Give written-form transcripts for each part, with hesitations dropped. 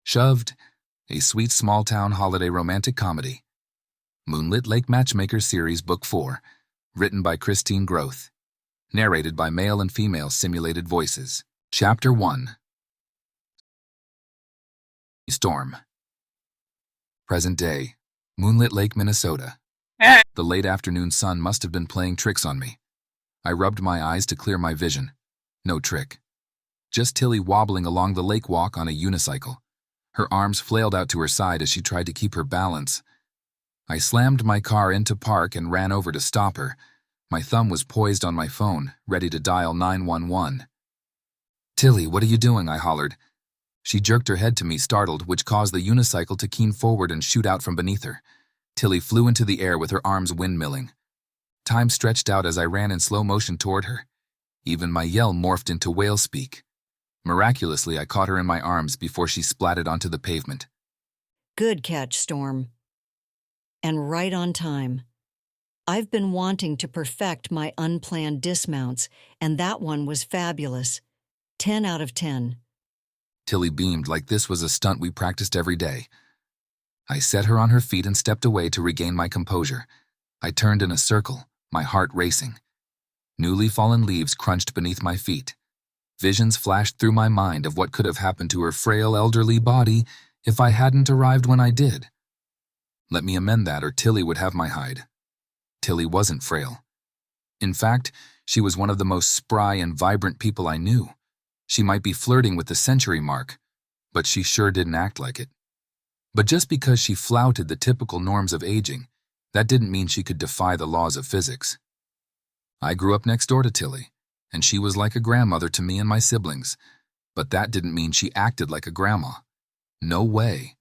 Shoved, a sweet small-town holiday romantic comedy. Moonlit Lake Matchmaker Series Book 4, written by Kristeen Groth. Narrated by male and female simulated voices. Chapter 1. Storm. Present day, Moonlit Lake, Minnesota. The late afternoon sun must have been playing tricks on me. I rubbed my eyes to clear my vision. No trick. Just Tilly wobbling along the lake walk on a unicycle. Her arms flailed out to her side as she tried to keep her balance. I slammed my car into park and ran over to stop her. My thumb was poised on my phone, ready to dial 911. "Tilly, what are you doing?" I hollered. She jerked her head to me, startled, which caused the unicycle to keen forward and shoot out from beneath her. Tilly flew into the air with her arms windmilling. Time stretched out as I ran in slow motion toward her. Even my yell morphed into whale speak. Miraculously, I caught her in my arms before she splatted onto the pavement. Good catch, Storm. And right on time. I've been wanting to perfect my unplanned dismounts, and that one was fabulous. 10 out of 10. Tilly beamed like this was a stunt we practiced every day. I set her on her feet and stepped away to regain my composure. I turned in a circle, my heart racing. Newly fallen leaves crunched beneath my feet. Visions flashed through my mind of what could have happened to her frail elderly body if I hadn't arrived when I did. Let me amend that, or Tilly would have my hide. Tilly wasn't frail. In fact, she was one of the most spry and vibrant people I knew. She might be flirting with the century mark, but she sure didn't act like it. But just because she flouted the typical norms of aging, that didn't mean she could defy the laws of physics. I grew up next door to Tilly, and she was like a grandmother to me and my siblings, but that didn't mean she acted like a grandma. No way.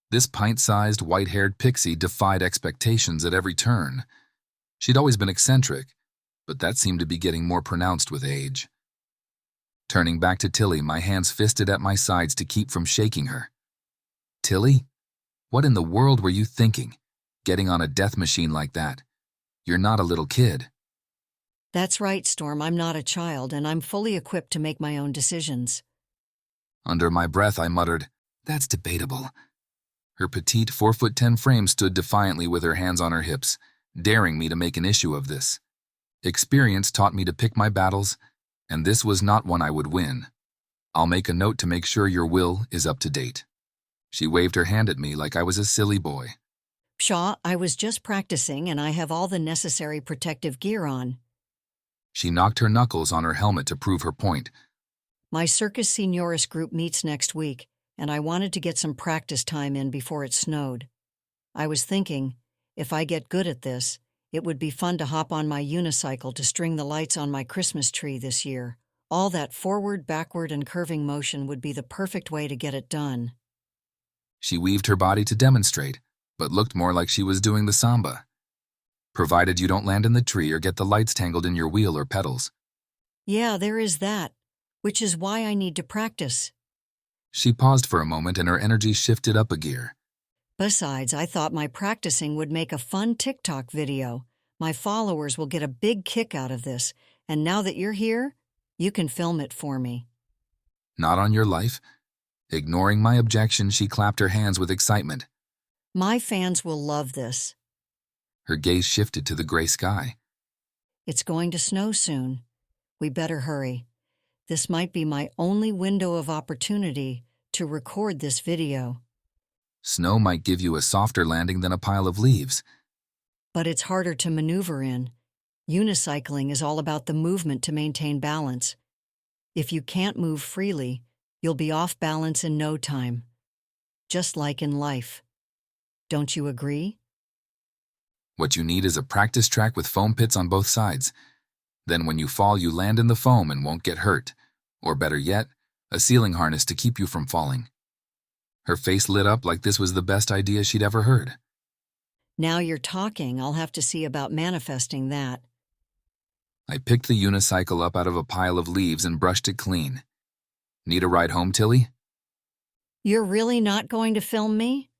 This pint-sized, white-haired pixie defied expectations at every turn. She'd always been eccentric, but that seemed to be getting more pronounced with age. Turning back to Tilly, my hands fisted at my sides to keep from shaking her. "Tilly? What in the world were you thinking, getting on a death machine like that? You're not a little kid." That's right, Storm. I'm not a child, and I'm fully equipped to make my own decisions. Under my breath, I muttered, "That's debatable." Her petite 4'10" frame stood defiantly with her hands on her hips, daring me to make an issue of this. Experience taught me to pick my battles, and this was not one I would win. "I'll make a note to make sure your will is up to date." She waved her hand at me like I was a silly boy. Pshaw, I was just practicing, and I have all the necessary protective gear on. She knocked her knuckles on her helmet to prove her point. My Circus Senioris group meets next week, and I wanted to get some practice time in before it snowed. I was thinking, if I get good at this, it would be fun to hop on my unicycle to string the lights on my Christmas tree this year. All that forward, backward, and curving motion would be the perfect way to get it done. She weaved her body to demonstrate, but looked more like she was doing the samba. "Provided you don't land in the tree or get the lights tangled in your wheel or pedals." Yeah, there is that, which is why I need to practice. She paused for a moment and her energy shifted up a gear. Besides, I thought my practicing would make a fun TikTok video. My followers will get a big kick out of this, and now that you're here, you can film it for me. "Not on your life." Ignoring my objection, she clapped her hands with excitement. My fans will love this. Her gaze shifted to the gray sky. It's going to snow soon. We better hurry. This might be my only window of opportunity to record this video. Snow might give you a softer landing than a pile of leaves. But it's harder to maneuver in. Unicycling is all about the movement to maintain balance. If you can't move freely, you'll be off balance in no time. Just like in life. Don't you agree? What you need is a practice track with foam pits on both sides. Then when you fall, you land in the foam and won't get hurt. Or better yet, a ceiling harness to keep you from falling. Her face lit up like this was the best idea she'd ever heard. Now you're talking. I'll have to see about manifesting that. I picked the unicycle up out of a pile of leaves and brushed it clean. "Need a ride home, Tilly?" You're really not going to film me?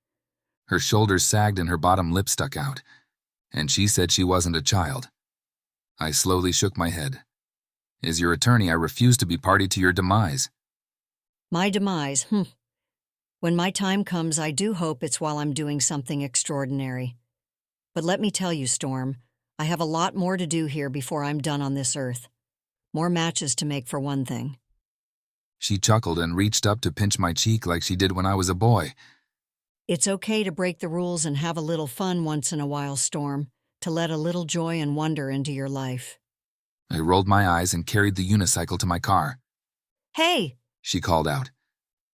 Her shoulders sagged and her bottom lip stuck out. And she said she wasn't a child. I slowly shook my head. "As your attorney, I refuse to be party to your demise." My demise, When my time comes, I do hope it's while I'm doing something extraordinary. But let me tell you, Storm, I have a lot more to do here before I'm done on this earth. More matches to make, for one thing. She chuckled and reached up to pinch my cheek like she did when I was a boy. It's okay to break the rules and have a little fun once in a while, Storm, to let a little joy and wonder into your life. I rolled my eyes and carried the unicycle to my car. Hey! She called out.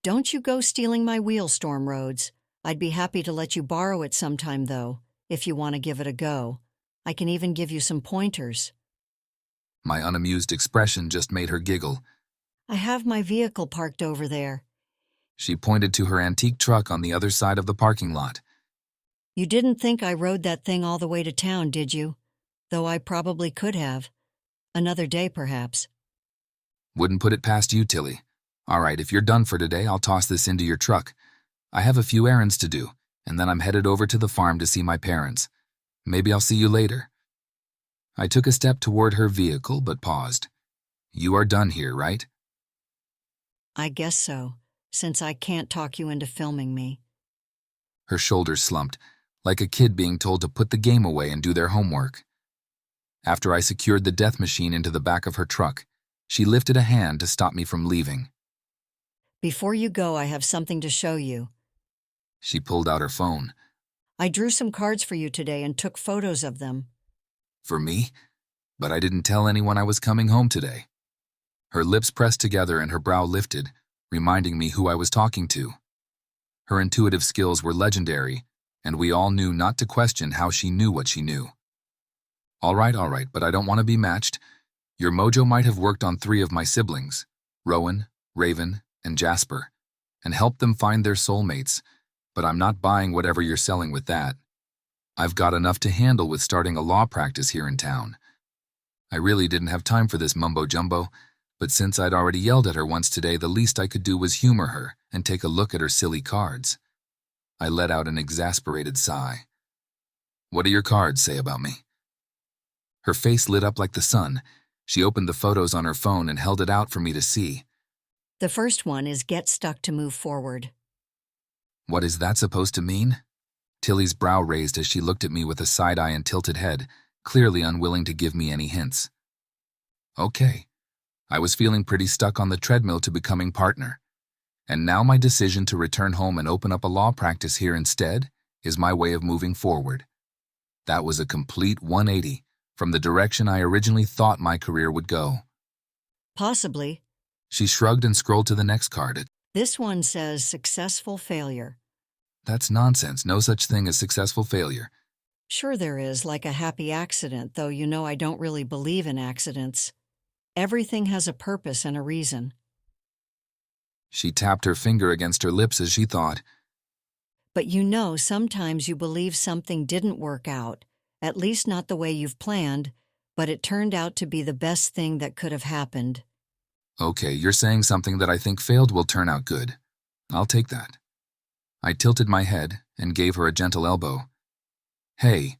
Don't you go stealing my wheel, Storm Rhodes. I'd be happy to let you borrow it sometime, though, if you want to give it a go. I can even give you some pointers. My unamused expression just made her giggle. I have my vehicle parked over there. She pointed to her antique truck on the other side of the parking lot. You didn't think I rode that thing all the way to town, did you? Though I probably could have. Another day, perhaps. Wouldn't put it past you, Tilly. All right, if you're done for today, I'll toss this into your truck. I have a few errands to do, and then I'm headed over to the farm to see my parents. Maybe I'll see you later. I took a step toward her vehicle, but paused. You are done here, right? I guess so, since I can't talk you into filming me. Her shoulders slumped, like a kid being told to put the game away and do their homework. After I secured the death machine into the back of her truck, she lifted a hand to stop me from leaving. Before you go, I have something to show you. She pulled out her phone. I drew some cards for you today and took photos of them. For me? But I didn't tell anyone I was coming home today. Her lips pressed together and her brow lifted, reminding me who I was talking to. Her intuitive skills were legendary, and we all knew not to question how she knew what she knew. All right, but I don't want to be matched. Your mojo might have worked on 3 of my siblings, Rowan, Raven, and Jasper, and helped them find their soulmates, but I'm not buying whatever you're selling with that. I've got enough to handle with starting a law practice here in town. I really didn't have time for this mumbo-jumbo, but since I'd already yelled at her once today, the least I could do was humor her and take a look at her silly cards. I let out an exasperated sigh. What do your cards say about me? Her face lit up like the sun. She opened the photos on her phone and held it out for me to see. The first one is get stuck to move forward. What is that supposed to mean? Tilly's brow raised as she looked at me with a side eye and tilted head, clearly unwilling to give me any hints. Okay. I was feeling pretty stuck on the treadmill to becoming partner. And now my decision to return home and open up a law practice here instead is my way of moving forward. That was a complete 180 from the direction I originally thought my career would go. Possibly. She shrugged and scrolled to the next card. This one says successful failure. That's nonsense. No such thing as successful failure. Sure there is, like a happy accident, though you know I don't really believe in accidents. Everything has a purpose and a reason. She tapped her finger against her lips as she thought. But you know, sometimes you believe something didn't work out, at least not the way you've planned, but it turned out to be the best thing that could have happened. Okay, you're saying something that I think failed will turn out good. I'll take that. I tilted my head and gave her a gentle elbow. Hey,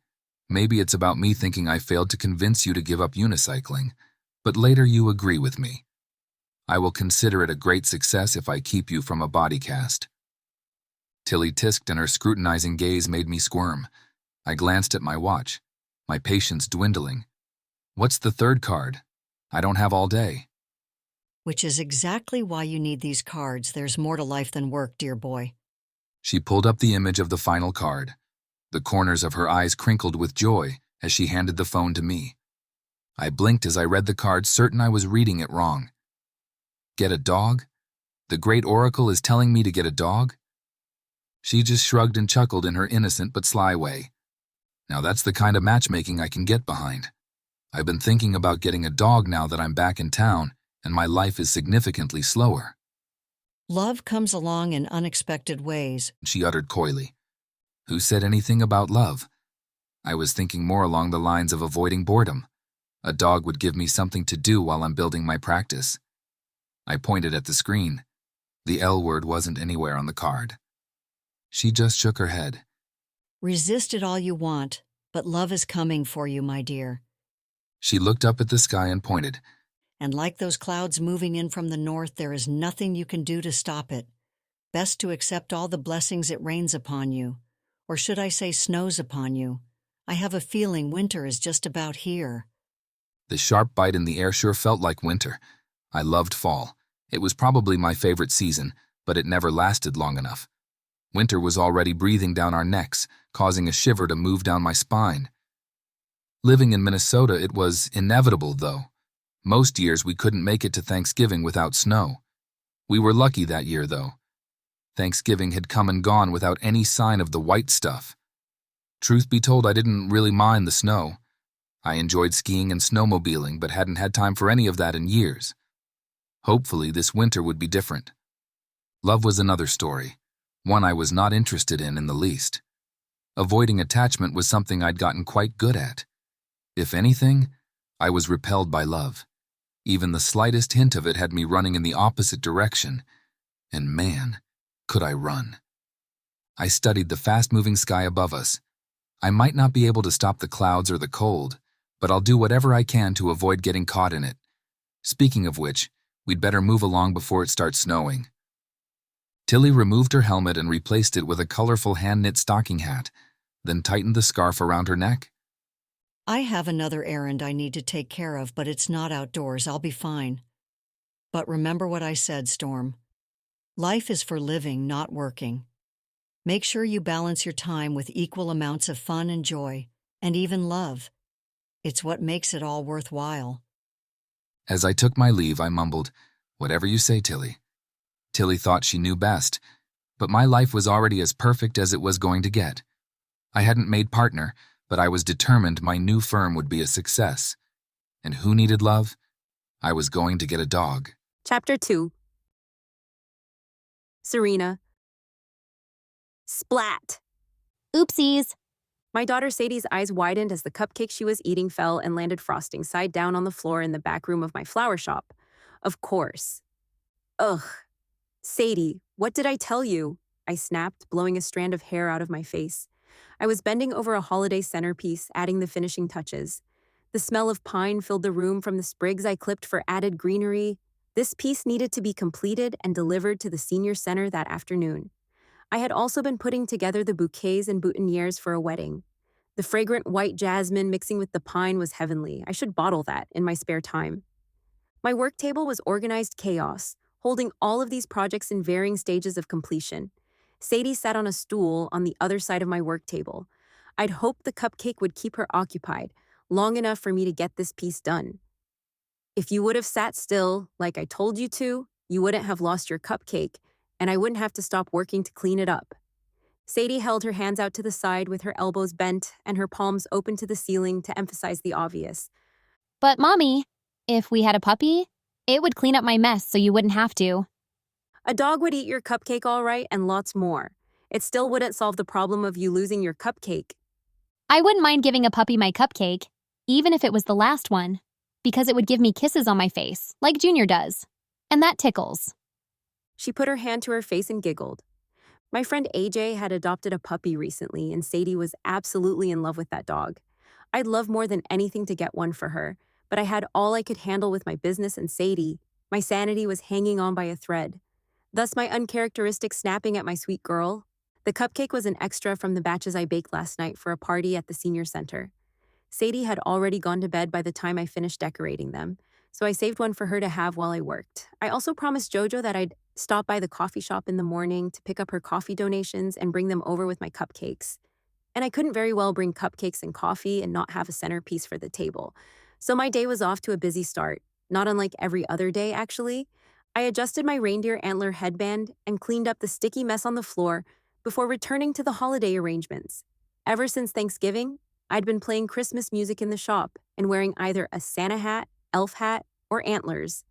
maybe it's about me thinking I failed to convince you to give up unicycling, but later you agree with me. I will consider it a great success if I keep you from a body cast. Tilly tisked and her scrutinizing gaze made me squirm. I glanced at my watch, my patience dwindling. What's the third card? I don't have all day. Which is exactly why you need these cards. There's more to life than work, dear boy. She pulled up the image of the final card. The corners of her eyes crinkled with joy as she handed the phone to me. I blinked as I read the card, certain I was reading it wrong. Get a dog? The great oracle is telling me to get a dog? She just shrugged and chuckled in her innocent but sly way. Now that's the kind of matchmaking I can get behind. I've been thinking about getting a dog now that I'm back in town and my life is significantly slower. Love comes along in unexpected ways, she uttered coyly. Who said anything about love? I was thinking more along the lines of avoiding boredom. A dog would give me something to do while I'm building my practice. I pointed at the screen. The L word wasn't anywhere on the card. She just shook her head. Resist it all you want, but love is coming for you, my dear. She looked up at the sky and pointed. And like those clouds moving in from the north, there is nothing you can do to stop it. Best to accept all the blessings it rains upon you. Or should I say snows upon you? I have a feeling winter is just about here. The sharp bite in the air sure felt like winter. I loved fall. It was probably my favorite season, but it never lasted long enough. Winter was already breathing down our necks, causing a shiver to move down my spine. Living in Minnesota, it was inevitable, though. Most years we couldn't make it to Thanksgiving without snow. We were lucky that year, though. Thanksgiving had come and gone without any sign of the white stuff. Truth be told, I didn't really mind the snow. I enjoyed skiing and snowmobiling, but hadn't had time for any of that in years. Hopefully, this winter would be different. Love was another story, one I was not interested in the least. Avoiding attachment was something I'd gotten quite good at. If anything, I was repelled by love. Even the slightest hint of it had me running in the opposite direction. And man, could I run. I studied the fast-moving sky above us. I might not be able to stop the clouds or the cold, but I'll do whatever I can to avoid getting caught in it. Speaking of which, we'd better move along before it starts snowing. Tilly removed her helmet and replaced it with a colorful hand-knit stocking hat, then tightened the scarf around her neck. I have another errand I need to take care of, but it's not outdoors. I'll be fine. But remember what I said, Storm. Life is for living, not working. Make sure you balance your time with equal amounts of fun and joy, and even love. It's what makes it all worthwhile. As I took my leave, I mumbled, "Whatever you say, Tilly." Tilly thought she knew best, but my life was already as perfect as it was going to get. I hadn't made partner, but I was determined my new firm would be a success. And who needed love? I was going to get a dog. Chapter 2. Serena. Splat! Oopsies. My daughter Sadie's eyes widened as the cupcake she was eating fell and landed frosting side down on the floor in the back room of my flower shop. Of course. Ugh. Sadie, what did I tell you? I snapped, blowing a strand of hair out of my face. I was bending over a holiday centerpiece, adding the finishing touches. The smell of pine filled the room from the sprigs I clipped for added greenery. This piece needed to be completed and delivered to the senior center that afternoon. I had also been putting together the bouquets and boutonnieres for a wedding. The fragrant white jasmine mixing with the pine was heavenly. I should bottle that in my spare time. My work table was organized chaos, holding all of these projects in varying stages of completion. Sadie sat on a stool on the other side of my work table. I'd hoped the cupcake would keep her occupied, long enough for me to get this piece done. If you would have sat still, like I told you to, you wouldn't have lost your cupcake, and I wouldn't have to stop working to clean it up. Sadie held her hands out to the side with her elbows bent and her palms open to the ceiling to emphasize the obvious. But Mommy, if we had a puppy, it would clean up my mess so you wouldn't have to. A dog would eat your cupcake all right and lots more. It still wouldn't solve the problem of you losing your cupcake. I wouldn't mind giving a puppy my cupcake, even if it was the last one, because it would give me kisses on my face, like Junior does. And that tickles. She put her hand to her face and giggled. My friend AJ had adopted a puppy recently, and Sadie was absolutely in love with that dog. I'd love more than anything to get one for her, but I had all I could handle with my business and Sadie. My sanity was hanging on by a thread. Thus my uncharacteristic snapping at my sweet girl. The cupcake was an extra from the batches I baked last night for a party at the senior center. Sadie had already gone to bed by the time I finished decorating them, so I saved one for her to have while I worked. I also promised JoJo that I'd stop by the coffee shop in the morning to pick up her coffee donations and bring them over with my cupcakes. And I couldn't very well bring cupcakes and coffee and not have a centerpiece for the table. So my day was off to a busy start, not unlike every other day, actually. I adjusted my reindeer antler headband and cleaned up the sticky mess on the floor before returning to the holiday arrangements. Ever since Thanksgiving, I'd been playing Christmas music in the shop and wearing either a Santa hat, elf hat, or antlers.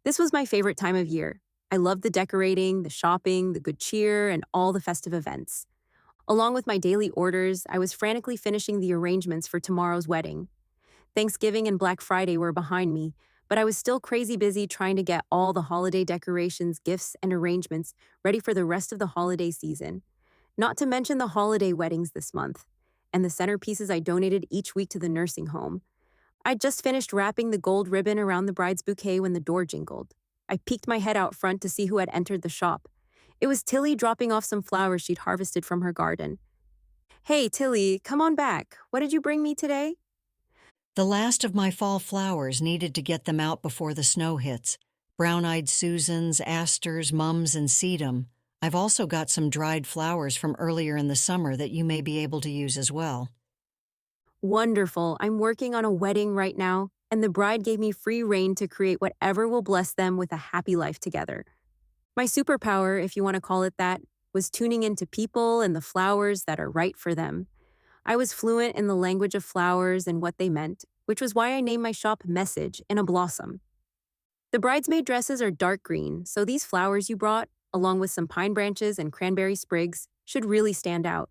This was my favorite time of year. I loved the decorating, the shopping, the good cheer, and all the festive events. Along with my daily orders, I was frantically finishing the arrangements for tomorrow's wedding. Thanksgiving and Black Friday were behind me, but I was still crazy busy trying to get all the holiday decorations, gifts, and arrangements ready for the rest of the holiday season. Not to mention the holiday weddings this month, and the centerpieces I donated each week to the nursing home. I'd just finished wrapping the gold ribbon around the bride's bouquet when the door jingled. I peeked my head out front to see who had entered the shop. It was Tilly dropping off some flowers she'd harvested from her garden. "Hey, Tilly, come on back. What did you bring me today?" The last of my fall flowers, needed to get them out before the snow hits. Brown-eyed Susans, asters, mums, and sedum. I've also got some dried flowers from earlier in the summer that you may be able to use as well. Wonderful. I'm working on a wedding right now, and the bride gave me free rein to create whatever will bless them with a happy life together. My superpower, if you want to call it that, was tuning into people and the flowers that are right for them. I was fluent in the language of flowers and what they meant, which was why I named my shop Message in a Blossom. The bridesmaid dresses are dark green, so these flowers you brought, along with some pine branches and cranberry sprigs, should really stand out.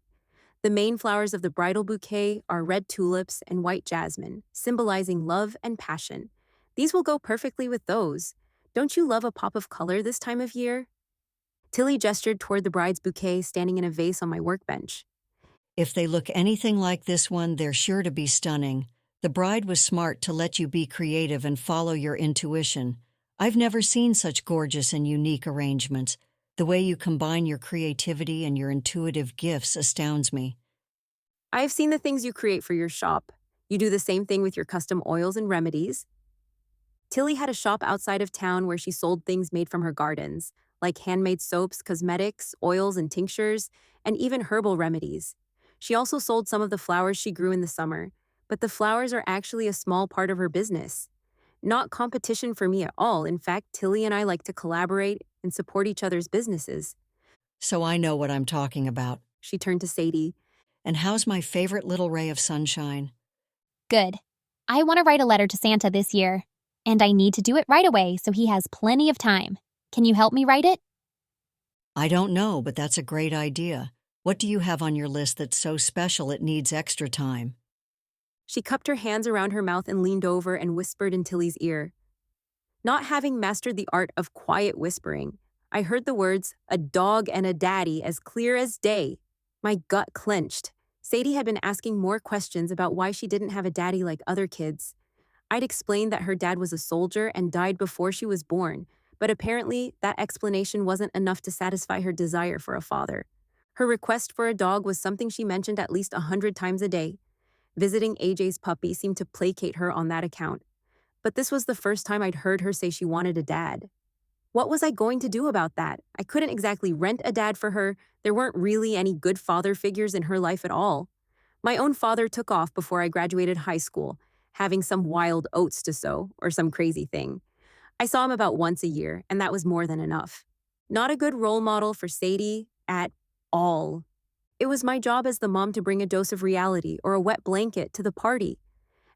The main flowers of the bridal bouquet are red tulips and white jasmine, symbolizing love and passion. These will go perfectly with those. Don't you love a pop of color this time of year? Tilly gestured toward the bride's bouquet standing in a vase on my workbench. If they look anything like this one, they're sure to be stunning. The bride was smart to let you be creative and follow your intuition. I've never seen such gorgeous and unique arrangements. The way you combine your creativity and your intuitive gifts astounds me. I've seen the things you create for your shop. You do the same thing with your custom oils and remedies. Tilly had a shop outside of town where she sold things made from her gardens, like handmade soaps, cosmetics, oils and tinctures, and even herbal remedies. She also sold some of the flowers she grew in the summer, but the flowers are actually a small part of her business. Not competition for me at all. In fact, Tilly and I like to collaborate and support each other's businesses. So I know what I'm talking about. She turned to Sadie. And how's my favorite little ray of sunshine? Good. I want to write a letter to Santa this year, and I need to do it right away so he has plenty of time. Can you help me write it? I don't know, but that's a great idea. What do you have on your list that's so special it needs extra time? She cupped her hands around her mouth and leaned over and whispered in Tilly's ear. Not having mastered the art of quiet whispering, I heard the words, "a dog and a daddy," as clear as day. My gut clenched. Sadie had been asking more questions about why she didn't have a daddy like other kids. I'd explained that her dad was a soldier and died before she was born, but apparently that explanation wasn't enough to satisfy her desire for a father. Her request for a dog was something she mentioned at least 100 times a day. Visiting AJ's puppy seemed to placate her on that account. But this was the first time I'd heard her say she wanted a dad. What was I going to do about that? I couldn't exactly rent a dad for her. There weren't really any good father figures in her life at all. My own father took off before I graduated high school, having some wild oats to sow or some crazy thing. I saw him about once a year, and that was more than enough. Not a good role model for Sadie at all. It was my job as the mom to bring a dose of reality or a wet blanket to the party.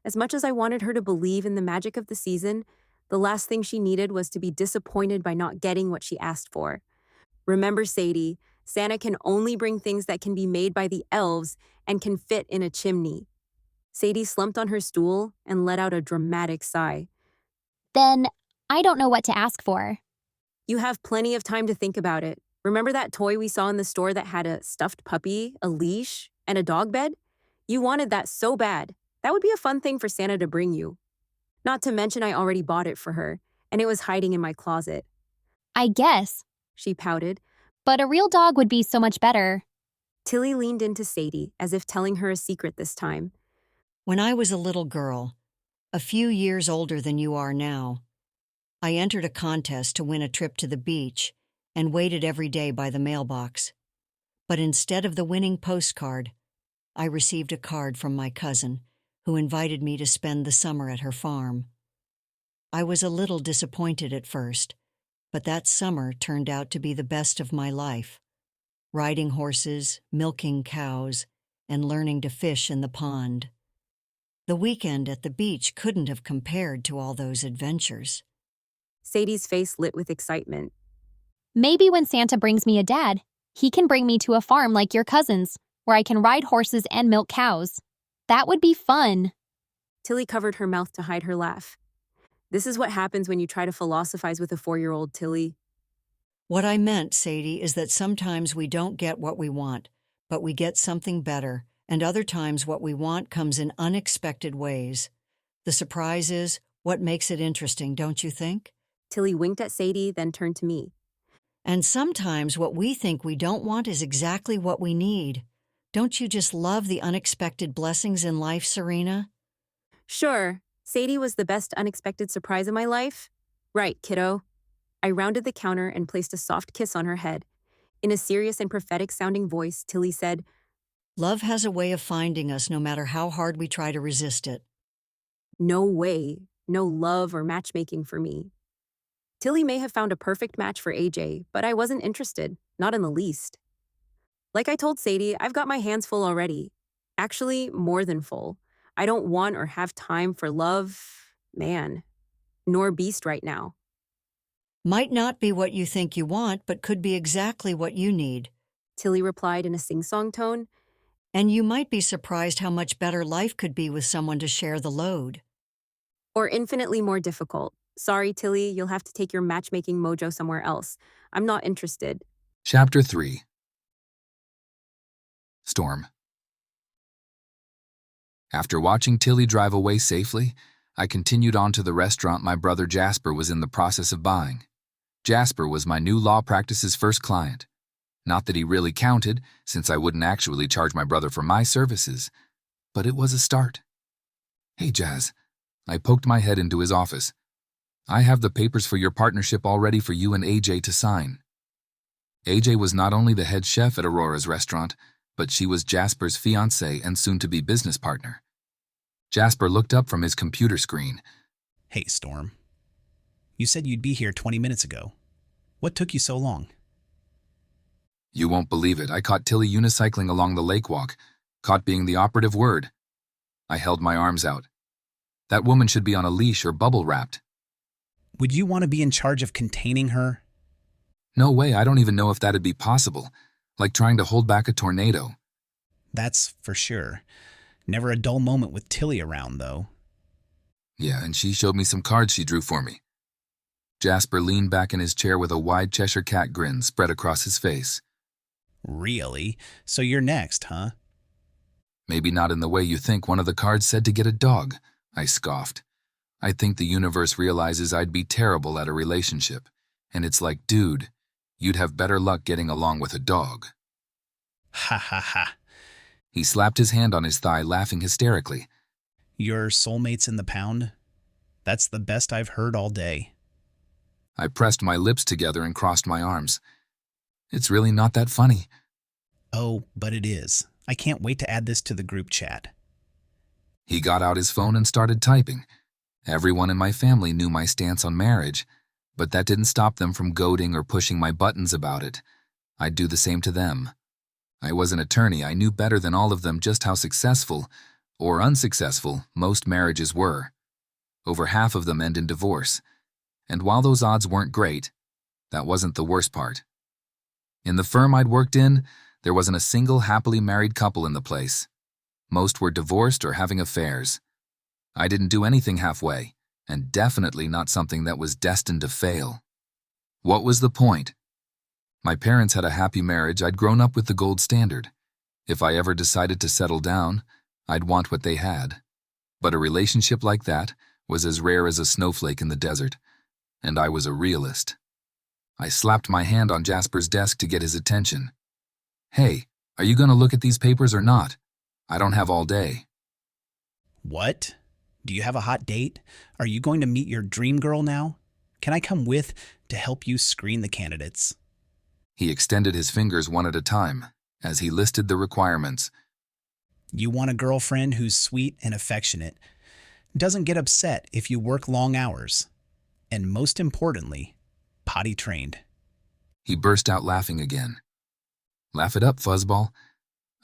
As much as I wanted her to believe in the magic of the season, the last thing she needed was to be disappointed by not getting what she asked for. Remember, Sadie, Santa can only bring things that can be made by the elves and can fit in a chimney. Sadie slumped on her stool and let out a dramatic sigh. Then I don't know what to ask for. You have plenty of time to think about it. Remember that toy we saw in the store that had a stuffed puppy, a leash, and a dog bed? You wanted that so bad. That would be a fun thing for Santa to bring you. Not to mention I already bought it for her, and it was hiding in my closet. I guess, She pouted. but a real dog would be so much better. Tilly leaned into Sadie, as if telling her a secret this time. When I was a little girl, a few years older than you are now, I entered a contest to win a trip to the beach and waited every day by the mailbox. But instead of the winning postcard, I received a card from my cousin, who invited me to spend the summer at her farm. I was a little disappointed at first, but that summer turned out to be the best of my life. Riding horses, milking cows, and learning to fish in the pond. The weekend at the beach couldn't have compared to all those adventures. Sadie's face lit with excitement. Maybe when Santa brings me a dad, he can bring me to a farm like your cousin's, where I can ride horses and milk cows. That would be fun. Tilly covered her mouth to hide her laugh. This is what happens when you try to philosophize with a 4-year-old, Tilly. What I meant, Sadie, is that sometimes we don't get what we want, but we get something better, and other times what we want comes in unexpected ways. The surprise is what makes it interesting, don't you think? Tilly winked at Sadie, then turned to me. And sometimes what we think we don't want is exactly what we need. Don't you just love the unexpected blessings in life, Serena? Sure, Sadie was the best unexpected surprise in my life. Right, kiddo. I rounded the counter and placed a soft kiss on her head. In a serious and prophetic sounding voice, Tilly said, Love has a way of finding us no matter how hard we try to resist it. "No way, no love or matchmaking for me." Tilly may have found a perfect match for AJ, but I wasn't interested, not in the least. Like I told Sadie, I've got my hands full already. Actually, more than full. I don't want or have time for love, man, nor beast right now. Might not be what you think you want, but could be exactly what you need. Tilly replied in a sing-song tone. And you might be surprised how much better life could be with someone to share the load. Or infinitely more difficult. Sorry, Tilly, you'll have to take your matchmaking mojo somewhere else. I'm not interested. Chapter 3. Storm. After watching Tilly drive away safely, I continued on to the restaurant my brother Jasper was in the process of buying. Jasper was my new law practice's first client. Not that he really counted, since I wouldn't actually charge my brother for my services, but it was a start. Hey, Jazz. I poked my head into his office. I have the papers for your partnership all ready for you and AJ to sign. AJ was not only the head chef at Aurora's restaurant, but she was Jasper's fiancée and soon-to-be business partner. Jasper looked up from his computer screen. Hey, Storm. You said you'd be here 20 minutes ago. What took you so long? You won't believe it. I caught Tilly unicycling along the lake walk. Caught being the operative word. I held my arms out. That woman should be on a leash or bubble-wrapped. Would you want to be in charge of containing her? No way, I don't even know if that'd be possible. Like trying to hold back a tornado. That's for sure. Never a dull moment with Tilly around, though. Yeah, and she showed me some cards she drew for me. Jasper leaned back in his chair with a wide Cheshire cat grin spread across his face. Really? So you're next, huh? Maybe not in the way you think. One of the cards said to get a dog, I scoffed. I think the universe realizes I'd be terrible at a relationship, and it's like, dude, you'd have better luck getting along with a dog. Ha ha ha. He slapped his hand on his thigh, laughing hysterically. Your soulmate's in the pound? That's the best I've heard all day. I pressed my lips together and crossed my arms. It's really not that funny. Oh, but it is. I can't wait to add this to the group chat. He got out his phone and started typing. Everyone in my family knew my stance on marriage, but that didn't stop them from goading or pushing my buttons about it. I'd do the same to them. I was an attorney. I knew better than all of them just how successful, or unsuccessful, most marriages were. Over half of them end in divorce. And while those odds weren't great, that wasn't the worst part. In the firm I'd worked in, there wasn't a single happily married couple in the place. Most were divorced or having affairs. I didn't do anything halfway, and definitely not something that was destined to fail. What was the point? My parents had a happy marriage. I'd grown up with the gold standard. If I ever decided to settle down, I'd want what they had. But a relationship like that was as rare as a snowflake in the desert, and I was a realist. I slapped my hand on Jasper's desk to get his attention. Hey, are you going to look at these papers or not? I don't have all day. What? Do you have a hot date? Are you going to meet your dream girl now? Can I come with to help you screen the candidates? He extended his fingers one at a time as he listed the requirements. You want a girlfriend who's sweet and affectionate, doesn't get upset if you work long hours, and most importantly, potty trained. He burst out laughing again. Laugh it up, fuzzball.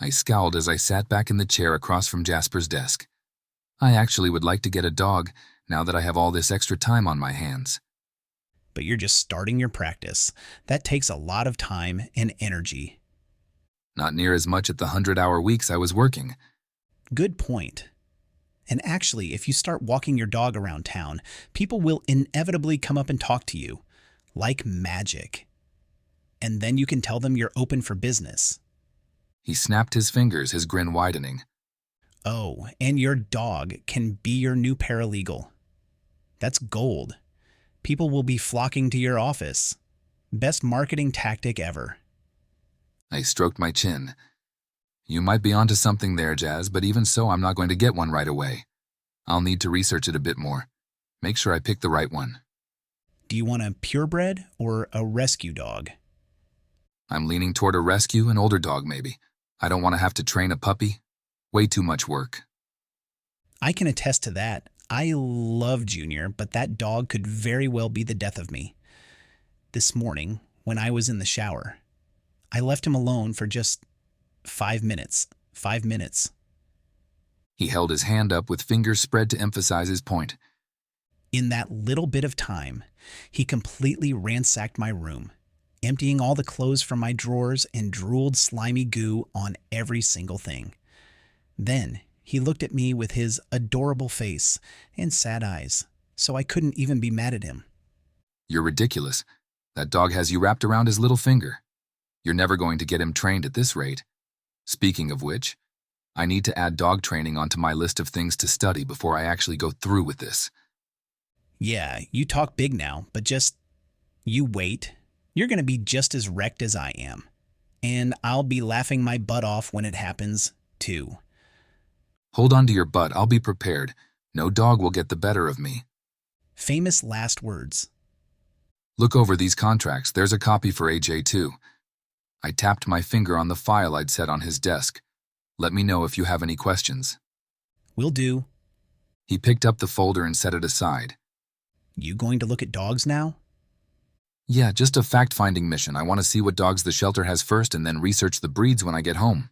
I scowled as I sat back in the chair across from Jasper's desk. I actually would like to get a dog now that I have all this extra time on my hands. But you're just starting your practice. That takes a lot of time and energy. Not near as much at the 100-hour weeks I was working. Good point. And actually, if you start walking your dog around town, people will inevitably come up and talk to you, like magic. And then you can tell them you're open for business. He snapped his fingers, his grin widening. Oh, and your dog can be your new paralegal. That's gold. People will be flocking to your office. Best marketing tactic ever. I stroked my chin. You might be onto something there, Jazz, but even so, I'm not going to get one right away. I'll need to research it a bit more. Make sure I pick the right one. Do you want a purebred or a rescue dog? I'm leaning toward a rescue, an older dog maybe. I don't want to have to train a puppy. Way too much work. I can attest to that. I love Junior, but that dog could very well be the death of me. This morning, when I was in the shower, I left him alone for just 5 minutes. 5 minutes. He held his hand up with fingers spread to emphasize his point. In that little bit of time, he completely ransacked my room, emptying all the clothes from my drawers and drooled slimy goo on every single thing. Then he looked at me with his adorable face and sad eyes, so I couldn't even be mad at him. You're ridiculous. That dog has you wrapped around his little finger. You're never going to get him trained at this rate. Speaking of which, I need to add dog training onto my list of things to study before I actually go through with this. Yeah, you talk big now, but you wait. You're going to be just as wrecked as I am. And I'll be laughing my butt off when it happens, too. Hold on to your butt, I'll be prepared. No dog will get the better of me. Famous last words. Look over these contracts, there's a copy for AJ too. I tapped my finger on the file I'd set on his desk. Let me know if you have any questions. Will do. He picked up the folder and set it aside. You going to look at dogs now? Yeah, just a fact-finding mission. I want to see what dogs the shelter has first and then research the breeds when I get home.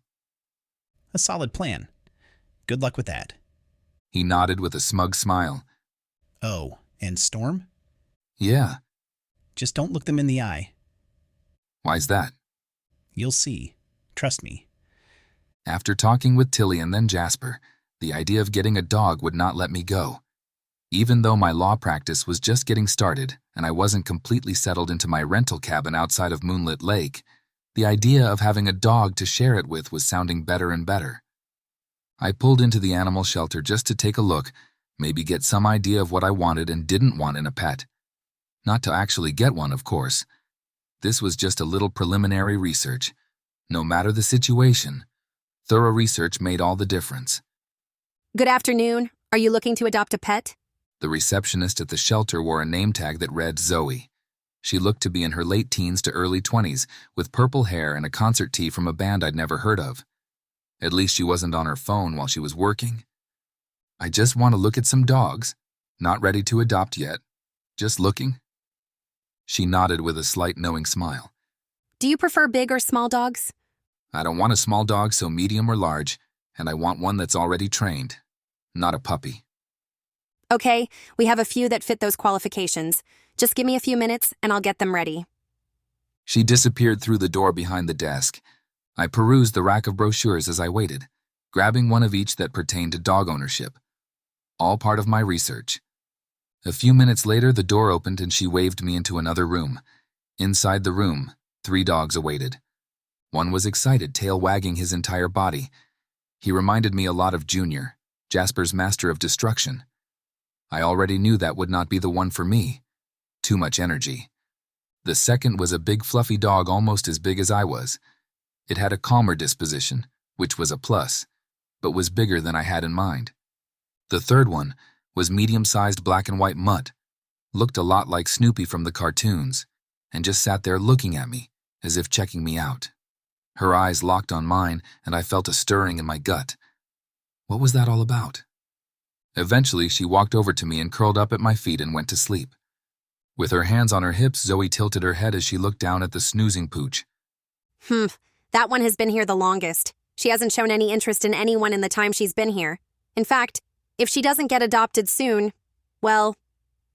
A solid plan. Good luck with that. He nodded with a smug smile. Oh, and Storm? Yeah. Just don't look them in the eye. Why's that? You'll see. Trust me. After talking with Tilly and then Jasper, the idea of getting a dog would not let me go. Even though my law practice was just getting started and I wasn't completely settled into my rental cabin outside of Moonlit Lake, the idea of having a dog to share it with was sounding better and better. I pulled into the animal shelter just to take a look, maybe get some idea of what I wanted and didn't want in a pet. Not to actually get one, of course. This was just a little preliminary research. No matter the situation, thorough research made all the difference. Good afternoon. Are you looking to adopt a pet? The receptionist at the shelter wore a name tag that read Zoe. She looked to be in her late teens to early 20s, with purple hair and a concert tee from a band I'd never heard of. At least she wasn't on her phone while she was working. I just want to look at some dogs. Not ready to adopt yet. Just looking. She nodded with a slight knowing smile. Do you prefer big or small dogs? I don't want a small dog, so medium or large, and I want one that's already trained. Not a puppy. Okay, we have a few that fit those qualifications. Just give me a few minutes and I'll get them ready. She disappeared through the door behind the desk. I perused the rack of brochures as I waited, grabbing one of each that pertained to dog ownership. All part of my research. A few minutes later, the door opened and she waved me into another room. Inside the room, 3 dogs awaited. One was excited, tail wagging his entire body. He reminded me a lot of Junior, Jasper's master of destruction. I already knew that would not be the one for me. Too much energy. The second was a big fluffy dog almost as big as I was. It had a calmer disposition, which was a plus, but was bigger than I had in mind. The third one was medium-sized black and white mutt, looked a lot like Snoopy from the cartoons, and just sat there looking at me, as if checking me out. Her eyes locked on mine, and I felt a stirring in my gut. What was that all about? Eventually, she walked over to me and curled up at my feet and went to sleep. With her hands on her hips, Zoe tilted her head as she looked down at the snoozing pooch. That one has been here the longest. She hasn't shown any interest in anyone in the time she's been here. In fact, if she doesn't get adopted soon, well,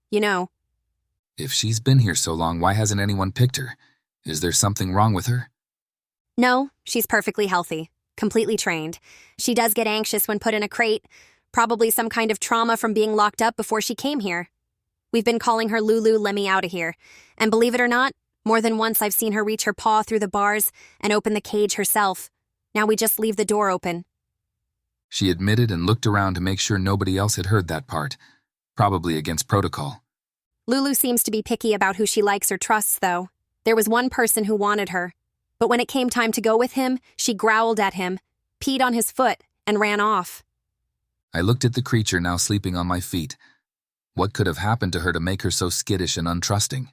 you know. If she's been here so long, why hasn't anyone picked her? Is there something wrong with her? No, she's perfectly healthy, completely trained. She does get anxious when put in a crate, probably some kind of trauma from being locked up before she came here. We've been calling her Lulu, let me out of here. And believe it or not, more than once I've seen her reach her paw through the bars and open the cage herself. Now we just leave the door open. She admitted and looked around to make sure nobody else had heard that part, probably against protocol. Lulu seems to be picky about who she likes or trusts, though. There was one person who wanted her, but when it came time to go with him, she growled at him, peed on his foot, and ran off. I looked at the creature now sleeping on my feet. What could have happened to her to make her so skittish and untrusting?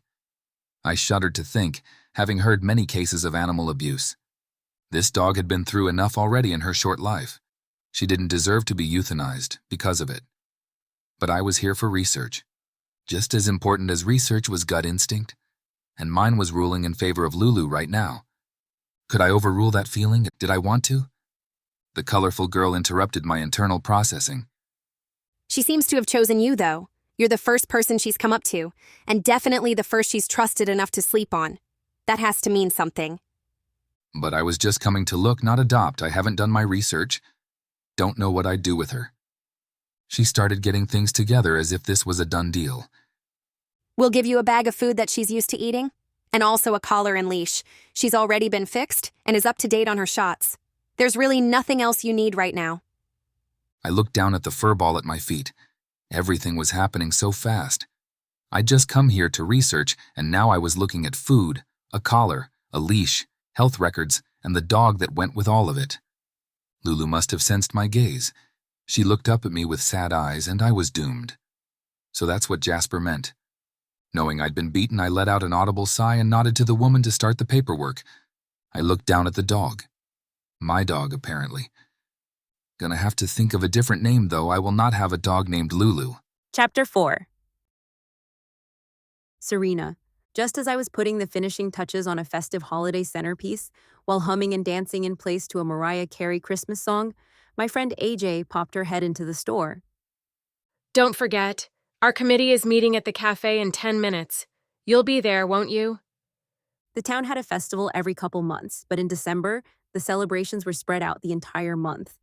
I shuddered to think, having heard many cases of animal abuse. This dog had been through enough already in her short life. She didn't deserve to be euthanized because of it. But I was here for research. Just as important as research was gut instinct, and mine was ruling in favor of Lulu right now. Could I overrule that feeling? Did I want to? The colorful girl interrupted my internal processing. She seems to have chosen you, though. You're the first person she's come up to, and definitely the first she's trusted enough to sleep on. That has to mean something. But I was just coming to look, not adopt. I haven't done my research. Don't know what I'd do with her. She started getting things together as if this was a done deal. We'll give you a bag of food that she's used to eating, and also a collar and leash. She's already been fixed and is up to date on her shots. There's really nothing else you need right now. I looked down at the fur ball at my feet. Everything was happening so fast. I'd just come here to research, and now I was looking at food, a collar, a leash, health records, and the dog that went with all of it. Lulu must have sensed my gaze. She looked up at me with sad eyes, and I was doomed. So that's what Jasper meant. Knowing I'd been beaten, I let out an audible sigh and nodded to the woman to start the paperwork. I looked down at the dog. My dog, apparently. Gonna have to think of a different name, though. I will not have a dog named Lulu. Chapter 4. Serena. Just as I was putting the finishing touches on a festive holiday centerpiece, while humming and dancing in place to a Mariah Carey Christmas song, my friend AJ popped her head into the store. Don't forget, our committee is meeting at the cafe in 10 minutes. You'll be there, won't you? The town had a festival every couple months, but in December, the celebrations were spread out the entire month.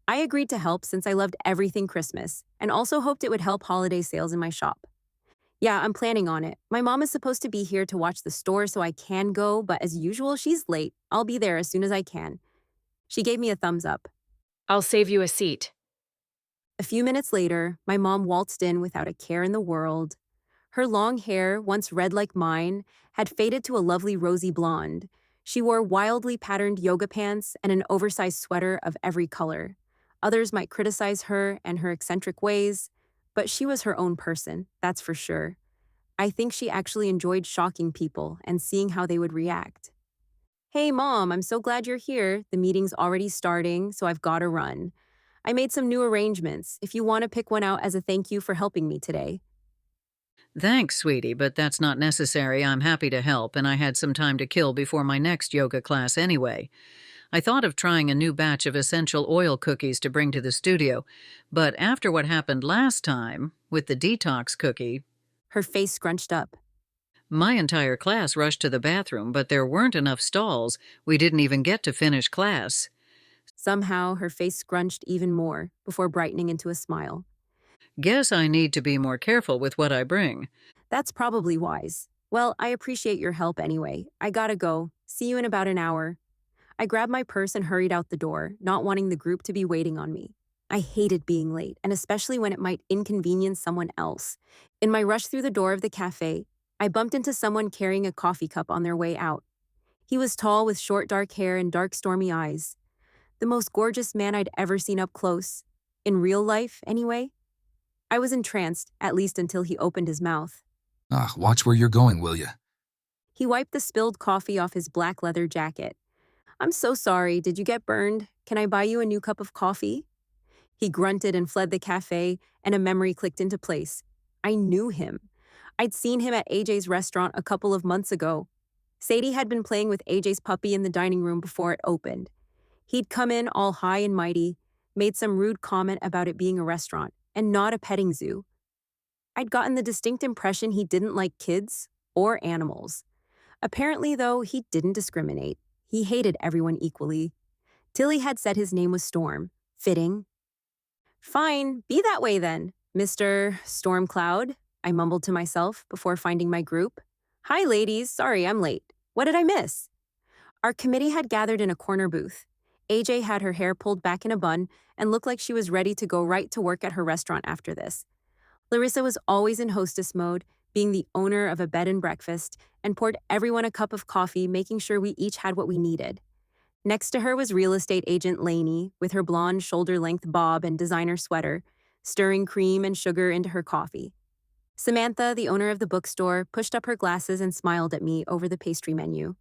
I agreed to help since I loved everything Christmas, and also hoped it would help holiday sales in my shop. Yeah, I'm planning on it. My mom is supposed to be here to watch the store so I can go, but as usual, she's late. I'll be there as soon as I can. She gave me a thumbs up. I'll save you a seat. A few minutes later, my mom waltzed in without a care in the world. Her long hair, once red like mine, had faded to a lovely rosy blonde. She wore wildly patterned yoga pants and an oversized sweater of every color. Others might criticize her and her eccentric ways, but she was her own person, that's for sure. I think she actually enjoyed shocking people and seeing how they would react. Hey, Mom, I'm so glad you're here. The meeting's already starting, so I've got to run. I made some new arrangements, if you want to pick one out as a thank you for helping me today. Thanks, sweetie, but that's not necessary. I'm happy to help, and I had some time to kill before my next yoga class anyway. I thought of trying a new batch of essential oil cookies to bring to the studio, but after what happened last time, with the detox cookie... Her face scrunched up. My entire class rushed to the bathroom, but there weren't enough stalls. We didn't even get to finish class. Somehow, her face scrunched even more, before brightening into a smile. Guess I need to be more careful with what I bring. That's probably wise. Well, I appreciate your help anyway. I gotta go. See you in about an hour. I grabbed my purse and hurried out the door, not wanting the group to be waiting on me. I hated being late, and especially when it might inconvenience someone else. In my rush through the door of the cafe, I bumped into someone carrying a coffee cup on their way out. He was tall with short dark hair and dark stormy eyes. The most gorgeous man I'd ever seen up close. In real life, anyway. I was entranced, at least until he opened his mouth. Watch where you're going, will ya? He wiped the spilled coffee off his black leather jacket. I'm so sorry, did you get burned? Can I buy you a new cup of coffee? He grunted and fled the cafe, and a memory clicked into place. I knew him. I'd seen him at AJ's restaurant a couple of months ago. Sadie had been playing with AJ's puppy in the dining room before it opened. He'd come in all high and mighty, made some rude comment about it being a restaurant, and not a petting zoo. I'd gotten the distinct impression he didn't like kids or animals. Apparently, though, he didn't discriminate. He hated everyone equally. Tilly had said his name was Storm. Fitting. Fine, be that way then, Mr. Stormcloud, I mumbled to myself before finding my group. Hi, ladies. Sorry, I'm late. What did I miss? Our committee had gathered in a corner booth. AJ had her hair pulled back in a bun and looked like she was ready to go right to work at her restaurant after this. Larissa was always in hostess mode, being the owner of a bed and breakfast, and poured everyone a cup of coffee, making sure we each had what we needed. Next to her was real estate agent Lainey, with her blonde shoulder-length bob and designer sweater, stirring cream and sugar into her coffee. Samantha, the owner of the bookstore, pushed up her glasses and smiled at me over the pastry menu.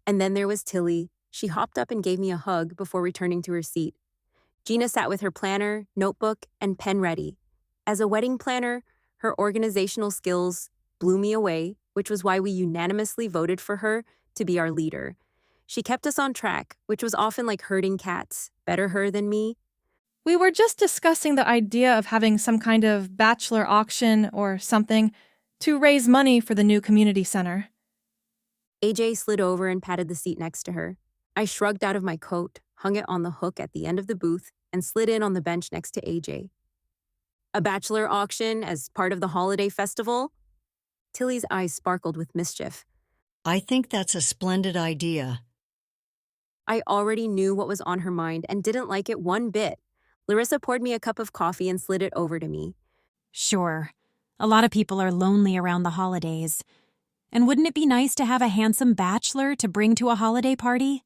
And then there was Tilly. She hopped up and gave me a hug before returning to her seat. Gina sat with her planner, notebook, and pen ready. As a wedding planner, her organizational skills blew me away, which was why we unanimously voted for her to be our leader. She kept us on track, which was often like herding cats, better her than me. We were just discussing the idea of having some kind of bachelor auction or something to raise money for the new community center. AJ slid over and patted the seat next to her. I shrugged out of my coat, hung it on the hook at the end of the booth, and slid in on the bench next to AJ. A bachelor auction as part of the holiday festival? Tilly's eyes sparkled with mischief. I think that's a splendid idea. I already knew what was on her mind and didn't like it one bit. Larissa poured me a cup of coffee and slid it over to me. Sure. A lot of people are lonely around the holidays. And wouldn't it be nice to have a handsome bachelor to bring to a holiday party?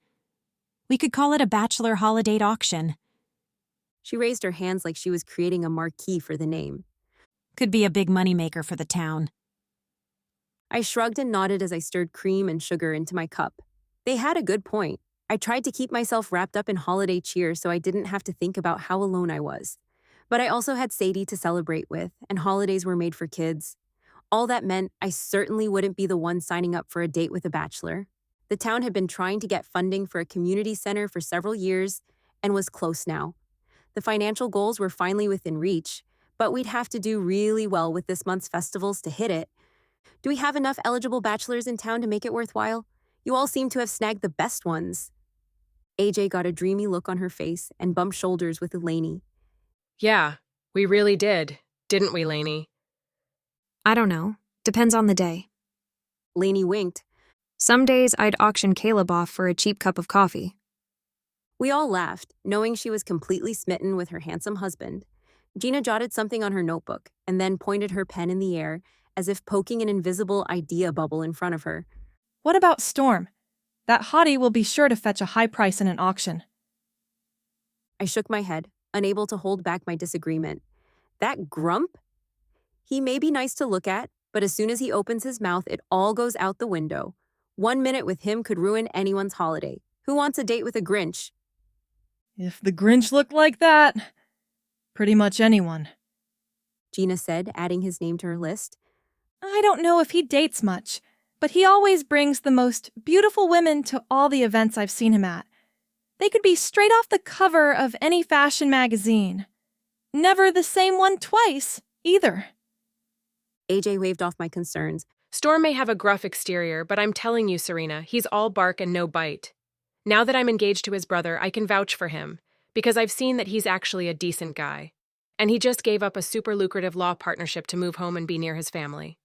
We could call it a bachelor holiday auction. She raised her hands like she was creating a marquee for the name. Could be a big moneymaker for the town. I shrugged and nodded as I stirred cream and sugar into my cup. They had a good point. I tried to keep myself wrapped up in holiday cheer so I didn't have to think about how alone I was. But I also had Sadie to celebrate with, and holidays were made for kids. All that meant I certainly wouldn't be the one signing up for a date with a bachelor. The town had been trying to get funding for a community center for several years and was close now. The financial goals were finally within reach, but we'd have to do really well with this month's festivals to hit it. Do we have enough eligible bachelors in town to make it worthwhile? You all seem to have snagged the best ones. AJ got a dreamy look on her face and bumped shoulders with Lainey. Yeah, we really did, didn't we, Lainey? I don't know. Depends on the day. Lainey winked. Some days I'd auction Caleb off for a cheap cup of coffee. We all laughed, knowing she was completely smitten with her handsome husband. Gina jotted something on her notebook and then pointed her pen in the air as if poking an invisible idea bubble in front of her. What about Storm? That hottie will be sure to fetch a high price in an auction. I shook my head, unable to hold back my disagreement. That grump? He may be nice to look at, but as soon as he opens his mouth, it all goes out the window. 1 minute with him could ruin anyone's holiday. Who wants a date with a Grinch? If the Grinch looked like that, pretty much anyone. Gina said, adding his name to her list. I don't know if he dates much, but he always brings the most beautiful women to all the events I've seen him at. They could be straight off the cover of any fashion magazine. Never the same one twice, either. AJ waved off my concerns. Storm may have a gruff exterior, but I'm telling you, Serena, he's all bark and no bite. Now that I'm engaged to his brother, I can vouch for him, because I've seen that he's actually a decent guy. And he just gave up a super lucrative law partnership to move home and be near his family.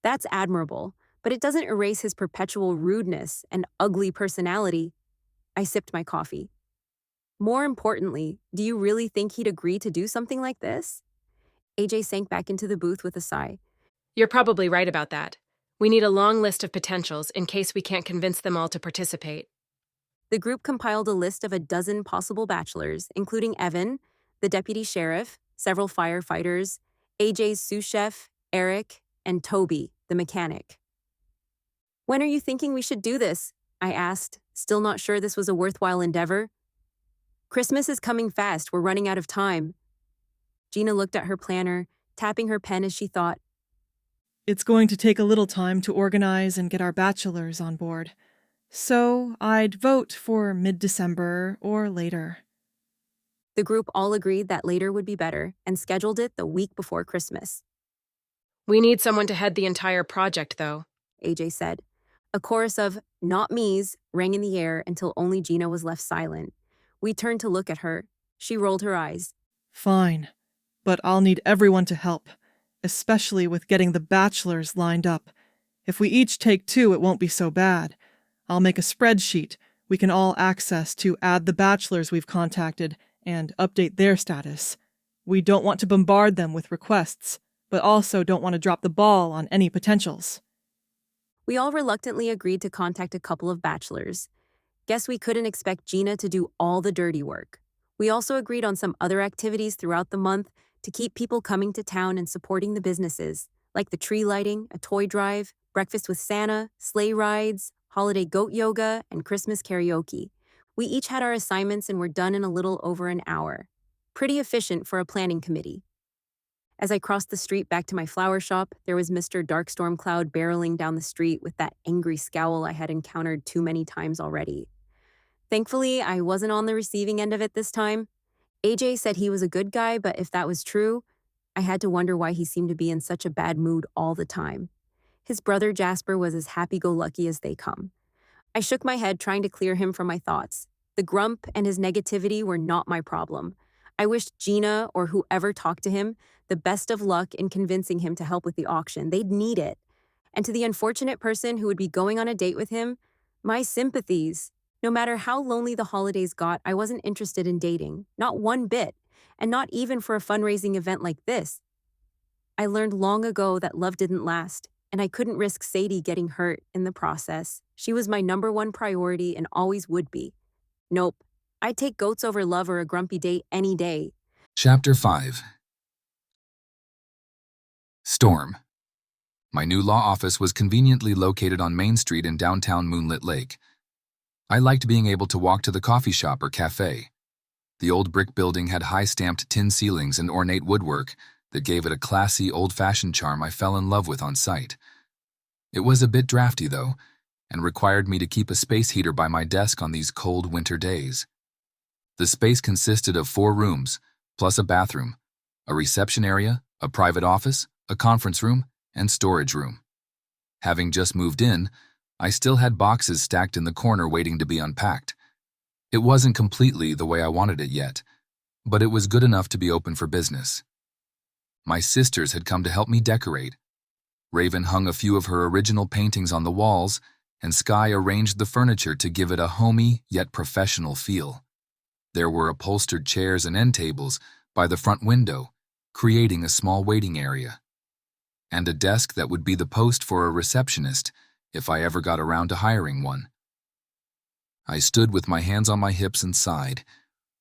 That's admirable, but it doesn't erase his perpetual rudeness and ugly personality. I sipped my coffee. More importantly, do you really think he'd agree to do something like this? AJ sank back into the booth with a sigh. You're probably right about that. We need a long list of potentials in case we can't convince them all to participate. The group compiled a list of 12 possible bachelors, including Evan, the deputy sheriff, several firefighters, AJ's sous chef, Eric, and Toby, the mechanic. When are you thinking we should do this? I asked, still not sure this was a worthwhile endeavor. Christmas is coming fast. We're running out of time. Gina looked at her planner, tapping her pen as she thought. It's going to take a little time to organize and get our bachelors on board. So I'd vote for mid-December or later. The group all agreed that later would be better and scheduled it the week before Christmas. We need someone to head the entire project, though, AJ said. A chorus of "not me's" rang in the air until only Gina was left silent. We turned to look at her. She rolled her eyes. Fine, but I'll need everyone to help, especially with getting the bachelors lined up. If we each take 2, it won't be so bad. I'll make a spreadsheet we can all access to add the bachelors we've contacted and update their status. We don't want to bombard them with requests. but also don't want to drop the ball on any potentials. We all reluctantly agreed to contact a couple of bachelors. Guess we couldn't expect Gina to do all the dirty work. We also agreed on some other activities throughout the month to keep people coming to town and supporting the businesses, like the tree lighting, a toy drive, breakfast with Santa, sleigh rides, holiday goat yoga, and Christmas karaoke. We each had our assignments and were done in a little over an hour. Pretty efficient for a planning committee. As I crossed the street back to my flower shop, there was Mr. Darkstorm Cloud barreling down the street with that angry scowl I had encountered too many times already. Thankfully, I wasn't on the receiving end of it this time. AJ said he was a good guy, but if that was true, I had to wonder why he seemed to be in such a bad mood all the time. His brother Jasper was as happy-go-lucky as they come. I shook my head, trying to clear him from my thoughts. The grump and his negativity were not my problem. I wished Gina or whoever talked to him the best of luck in convincing him to help with the auction. They'd need it. And to the unfortunate person who would be going on a date with him, my sympathies. No matter how lonely the holidays got, I wasn't interested in dating. Not one bit. And not even for a fundraising event like this. I learned long ago that love didn't last, and I couldn't risk Sadie getting hurt in the process. She was my #1 priority and always would be. Nope. I'd take goats over love or a grumpy date any day. Chapter 5. Storm. My new law office was conveniently located on Main Street in downtown Moonlit Lake. I liked being able to walk to the coffee shop or cafe. The old brick building had high-stamped tin ceilings and ornate woodwork that gave it a classy, old-fashioned charm I fell in love with on sight. It was a bit drafty, though, and required me to keep a space heater by my desk on these cold winter days. The space consisted of 4 rooms, plus a bathroom, a reception area, a private office, a conference room, and storage room. Having just moved in, I still had boxes stacked in the corner waiting to be unpacked. It wasn't completely the way I wanted it yet, but it was good enough to be open for business. My sisters had come to help me decorate. Raven hung a few of her original paintings on the walls, and Sky arranged the furniture to give it a homey yet professional feel. There were upholstered chairs and end tables by the front window, creating a small waiting area, and a desk that would be the post for a receptionist if I ever got around to hiring one. I stood with my hands on my hips and sighed,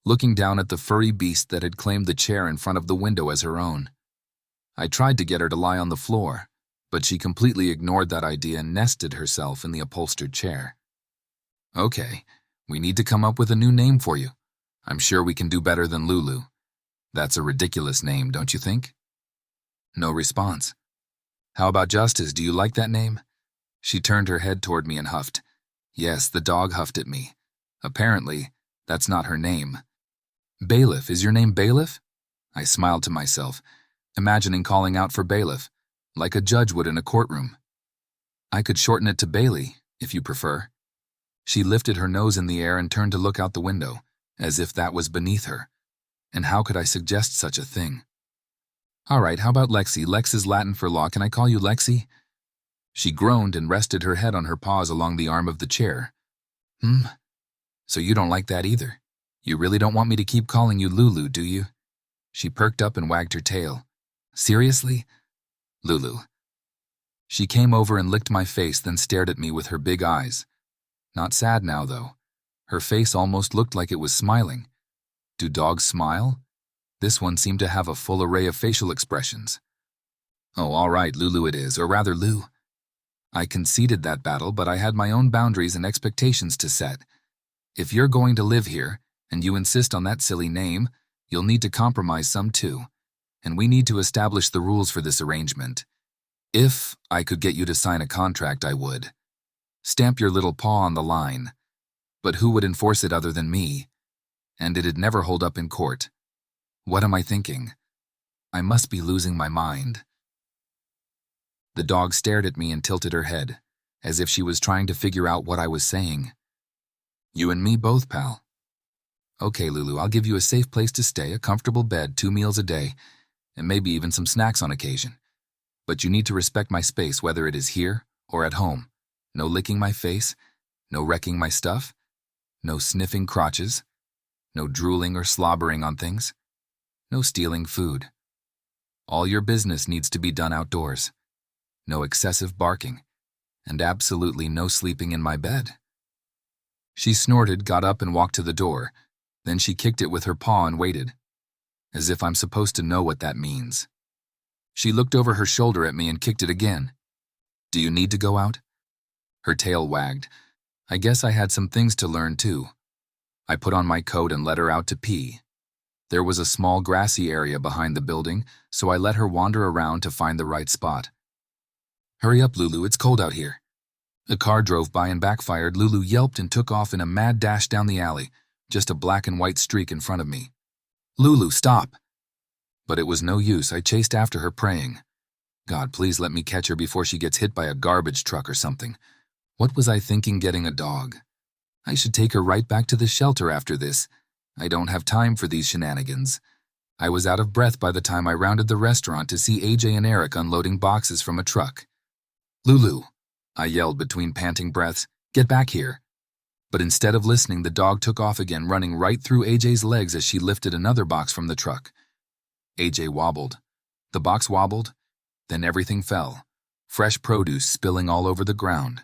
looking down at the furry beast that had claimed the chair in front of the window as her own. I tried to get her to lie on the floor, but she completely ignored that idea and nested herself in the upholstered chair. Okay, we need to come up with a new name for you. I'm sure we can do better than Lulu. That's a ridiculous name, don't you think? No response. How about Justice? Do you like that name? She turned her head toward me and huffed. Yes, the dog huffed at me. Apparently, that's not her name. Bailiff, is your name Bailiff? I smiled to myself, imagining calling out for bailiff, like a judge would in a courtroom. I could shorten it to Bailey, if you prefer. She lifted her nose in the air and turned to look out the window, as if that was beneath her. And how could I suggest such a thing? All right, how about Lexi? Lex is Latin for law. Can I call you Lexi? She groaned and rested her head on her paws along the arm of the chair. So you don't like that either? You really don't want me to keep calling you Lulu, do you? She perked up and wagged her tail. Seriously? Lulu. She came over and licked my face, then stared at me with her big eyes. Not sad now, though. Her face almost looked like it was smiling. Do dogs smile? This one seemed to have a full array of facial expressions. Oh, all right, Lulu it is, or rather Lou. I conceded that battle, but I had my own boundaries and expectations to set. If you're going to live here, and you insist on that silly name, you'll need to compromise some too. And we need to establish the rules for this arrangement. If I could get you to sign a contract, I would. Stamp your little paw on the line. But who would enforce it other than me? And it'd never hold up in court. What am I thinking? I must be losing my mind. The dog stared at me and tilted her head, as if she was trying to figure out what I was saying. You and me both, pal. Okay, Lulu, I'll give you a safe place to stay, a comfortable bed, 2 meals a day, and maybe even some snacks on occasion. But you need to respect my space, whether it is here or at home. No licking my face, no wrecking my stuff, no sniffing crotches, no drooling or slobbering on things, no stealing food. All your business needs to be done outdoors. No excessive barking, and absolutely no sleeping in my bed. She snorted, got up and walked to the door. Then she kicked it with her paw and waited, as if I'm supposed to know what that means. She looked over her shoulder at me and kicked it again. Do you need to go out? Her tail wagged. I guess I had some things to learn too. I put on my coat and let her out to pee. There was a small grassy area behind the building, so I let her wander around to find the right spot. Hurry up, Lulu, it's cold out here. A car drove by and backfired. Lulu yelped and took off in a mad dash down the alley, just a black and white streak in front of me. Lulu, stop! But it was no use. I chased after her, praying, God, please let me catch her before she gets hit by a garbage truck or something. What was I thinking getting a dog? I should take her right back to the shelter after this. I don't have time for these shenanigans. I was out of breath by the time I rounded the restaurant to see AJ and Eric unloading boxes from a truck. Lulu, I yelled between panting breaths, get back here. But instead of listening, the dog took off again, running right through AJ's legs as she lifted another box from the truck. AJ wobbled. The box wobbled. Then everything fell, fresh produce spilling all over the ground.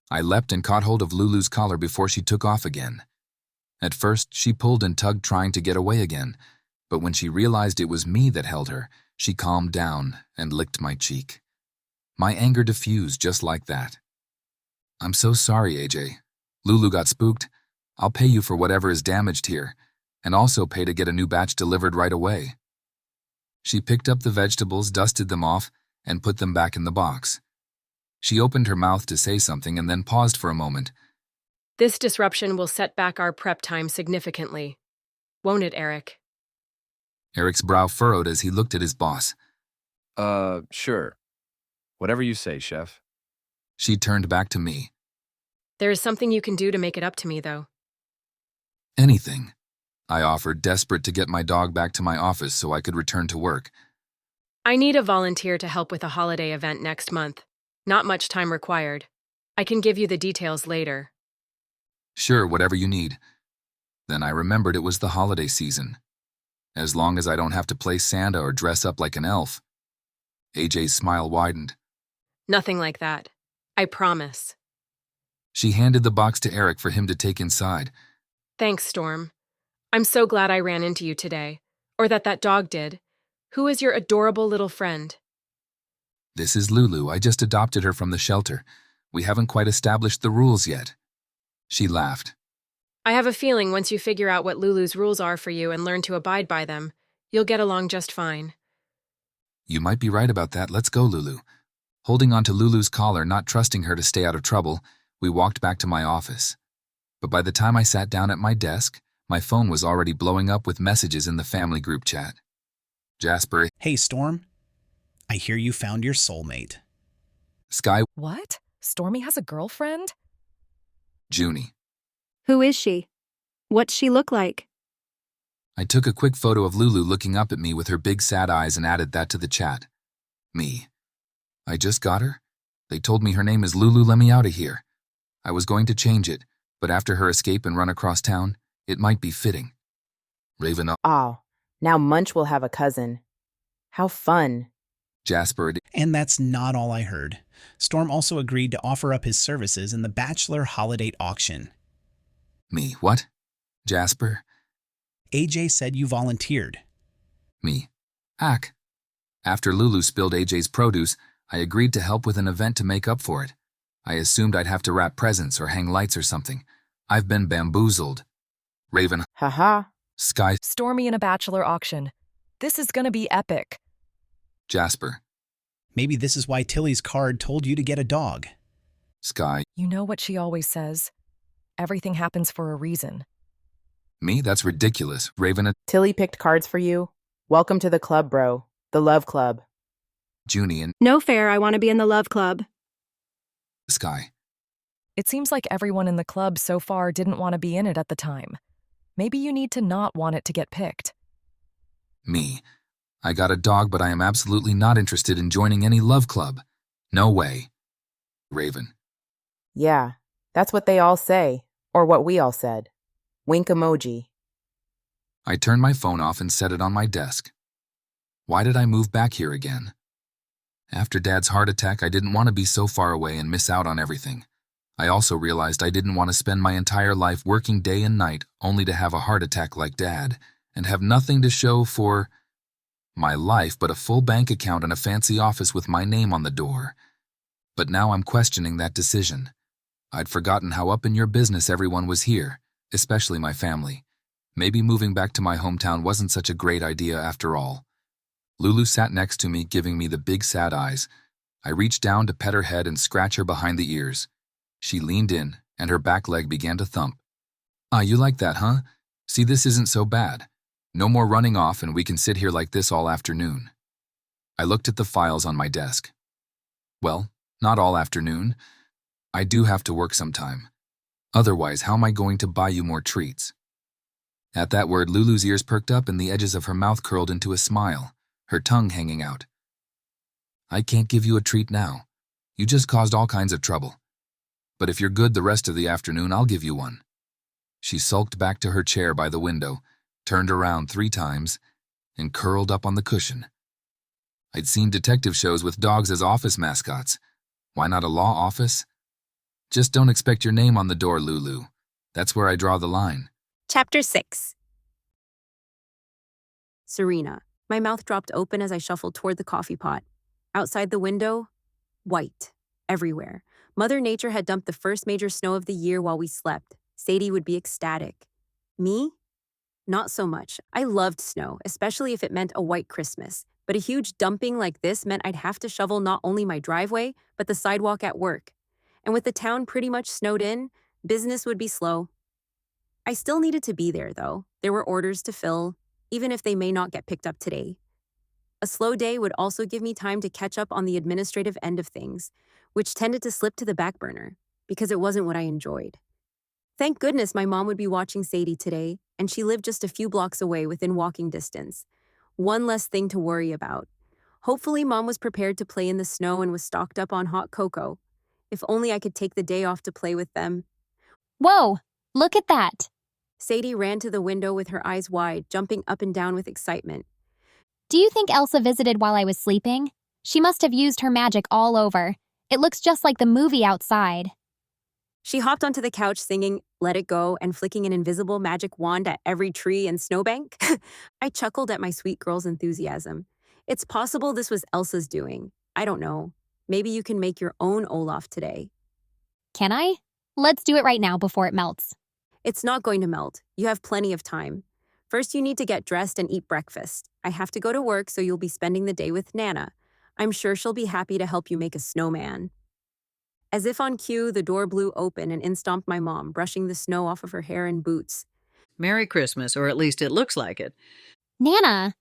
I leapt and caught hold of Lulu's collar before she took off again. At first, she pulled and tugged, trying to get away again, but when she realized it was me that held her, she calmed down and licked my cheek. My anger diffused just like that. I'm so sorry, AJ. Lulu got spooked. I'll pay you for whatever is damaged here, and also pay to get a new batch delivered right away. She picked up the vegetables, dusted them off, and put them back in the box. She opened her mouth to say something and then paused for a moment. This disruption will set back our prep time significantly. Won't it, Eric? Eric's brow furrowed as he looked at his boss. Sure. Whatever you say, Chef. She turned back to me. There is something you can do to make it up to me, though. Anything, I offered, desperate to get my dog back to my office so I could return to work. I need a volunteer to help with a holiday event next month. Not much time required. I can give you the details later. Sure, whatever you need. Then I remembered it was the holiday season. As long as I don't have to play Santa or dress up like an elf. AJ's smile widened. Nothing like that. I promise. She handed the box to Eric for him to take inside. Thanks, Storm. I'm so glad I ran into you today. Or that dog did. Who is your adorable little friend? This is Lulu. I just adopted her from the shelter. We haven't quite established the rules yet. She laughed. I have a feeling once you figure out what Lulu's rules are for you and learn to abide by them, you'll get along just fine. You might be right about that. Let's go, Lulu. Holding onto Lulu's collar, not trusting her to stay out of trouble, we walked back to my office. But by the time I sat down at my desk, my phone was already blowing up with messages in the family group chat. Jasper. Hey, Storm. I hear you found your soulmate. Sky. What? Stormy has a girlfriend? Junie. Who is she? What's she look like? I took a quick photo of Lulu looking up at me with her big sad eyes and added that to the chat. Me. I just got her. They told me her name is Lulu. Let me out of here. I was going to change it, but after her escape and run across town, it might be fitting. Raven. Oh, now Munch will have a cousin. How fun. Jasper. And that's not all I heard. Storm also agreed to offer up his services in the Bachelor Holiday Auction. Me. What? Jasper? AJ said you volunteered. Me. Ack. After Lulu spilled AJ's produce, I agreed to help with an event to make up for it. I assumed I'd have to wrap presents or hang lights or something. I've been bamboozled. Raven. Haha. Sky. Stormy in a bachelor auction. This is gonna be epic. Jasper. Maybe this is why Tilly's card told you to get a dog. Sky. You know what she always says? Everything happens for a reason. Me? That's ridiculous. Raven. Tilly picked cards for you. Welcome to the club, bro. The Love Club. Junie and No fair, I want to be in the Love Club. Sky. It seems like everyone in the club so far didn't want to be in it at the time. Maybe you need to not want it to get picked. Me. I got a dog, but I am absolutely not interested in joining any love club. No way. Raven. Yeah, that's what they all say. Or what we all said. Wink emoji. I turned my phone off and set it on my desk. Why did I move back here again? After Dad's heart attack, I didn't want to be so far away and miss out on everything. I also realized I didn't want to spend my entire life working day and night only to have a heart attack like Dad and have nothing to show for my life but a full bank account and a fancy office with my name on the door. But now I'm questioning that decision. I'd forgotten how up in your business everyone was here, especially my family. Maybe moving back to my hometown wasn't such a great idea after all. Lulu sat next to me, giving me the big sad eyes. I reached down to pet her head and scratch her behind the ears. She leaned in, and her back leg began to thump. "Ah, you like that, huh? See, this isn't so bad. No more running off, and we can sit here like this all afternoon." I looked at the files on my desk. Well, not all afternoon. I do have to work sometime. Otherwise, how am I going to buy you more treats? At that word, Lulu's ears perked up and the edges of her mouth curled into a smile, her tongue hanging out. "I can't give you a treat now. You just caused all kinds of trouble. But if you're good the rest of the afternoon, I'll give you one." She sulked back to her chair by the window, turned around 3 times, and curled up on the cushion. I'd seen detective shows with dogs as office mascots. Why not a law office? Just don't expect your name on the door, Lulu. That's where I draw the line. Chapter 6. Serena. My mouth dropped open as I shuffled toward the coffee pot. Outside the window, white, everywhere. Mother Nature had dumped the first major snow of the year while we slept. Sadie would be ecstatic. Me? Not so much. I loved snow, especially if it meant a white Christmas. But a huge dumping like this meant I'd have to shovel not only my driveway, but the sidewalk at work. And with the town pretty much snowed in, business would be slow. I still needed to be there, though. There were orders to fill, even if they may not get picked up today. A slow day would also give me time to catch up on the administrative end of things, which tended to slip to the back burner, because it wasn't what I enjoyed. Thank goodness my mom would be watching Sadie today, and she lived just a few blocks away within walking distance. One less thing to worry about. Hopefully Mom was prepared to play in the snow and was stocked up on hot cocoa. If only I could take the day off to play with them. Whoa, look at that. Sadie ran to the window with her eyes wide, jumping up and down with excitement. Do you think Elsa visited while I was sleeping? She must have used her magic all over. It looks just like the movie outside. She hopped onto the couch singing Let It Go and flicking an invisible magic wand at every tree and snowbank. I chuckled at my sweet girl's enthusiasm. It's possible this was Elsa's doing. I don't know. Maybe you can make your own Olaf today. Can I? Let's do it right now before it melts. It's not going to melt. You have plenty of time. First, you need to get dressed and eat breakfast. I have to go to work, so you'll be spending the day with Nana. I'm sure she'll be happy to help you make a snowman. As if on cue, the door blew open and in stomped my mom, brushing the snow off of her hair and boots. Merry Christmas, or at least it looks like it. Nana!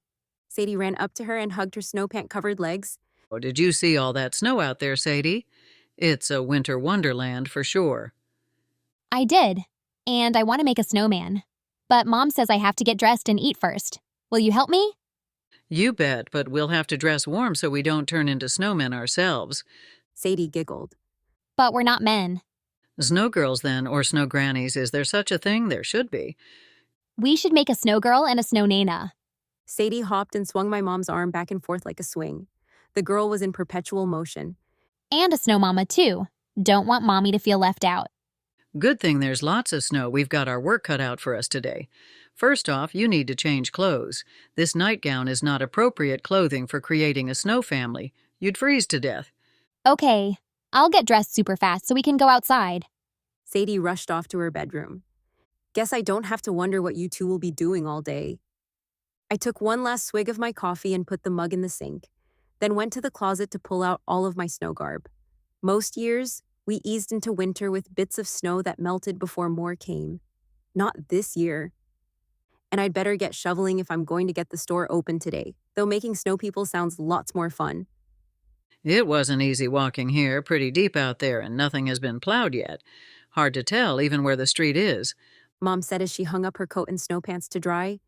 Sadie ran up to her and hugged her snowpant-covered legs. Oh, did you see all that snow out there, Sadie? It's a winter wonderland for sure. I did, and I want to make a snowman. But Mom says I have to get dressed and eat first. Will you help me? You bet, but we'll have to dress warm so we don't turn into snowmen ourselves. Sadie giggled. But we're not men. Snow girls, then, or snow grannies. Is there such a thing? There should be. We should make a snow girl and a snow nana. Sadie hopped and swung my mom's arm back and forth like a swing. The girl was in perpetual motion. And a snow mama, too. Don't want Mommy to feel left out. Good thing there's lots of snow. We've got our work cut out for us today. First off, you need to change clothes. This nightgown is not appropriate clothing for creating a snow family. You'd freeze to death. Okay, I'll get dressed super fast so we can go outside. Sadie rushed off to her bedroom. Guess I don't have to wonder what you two will be doing all day. I took one last swig of my coffee and put the mug in the sink, then went to the closet to pull out all of my snow garb. Most years, we eased into winter with bits of snow that melted before more came. Not this year. And I'd better get shoveling if I'm going to get the store open today, though making snow people sounds lots more fun. It wasn't easy walking here, pretty deep out there, and nothing has been plowed yet. Hard to tell even where the street is. Mom said as she hung up her coat and snow pants to dry.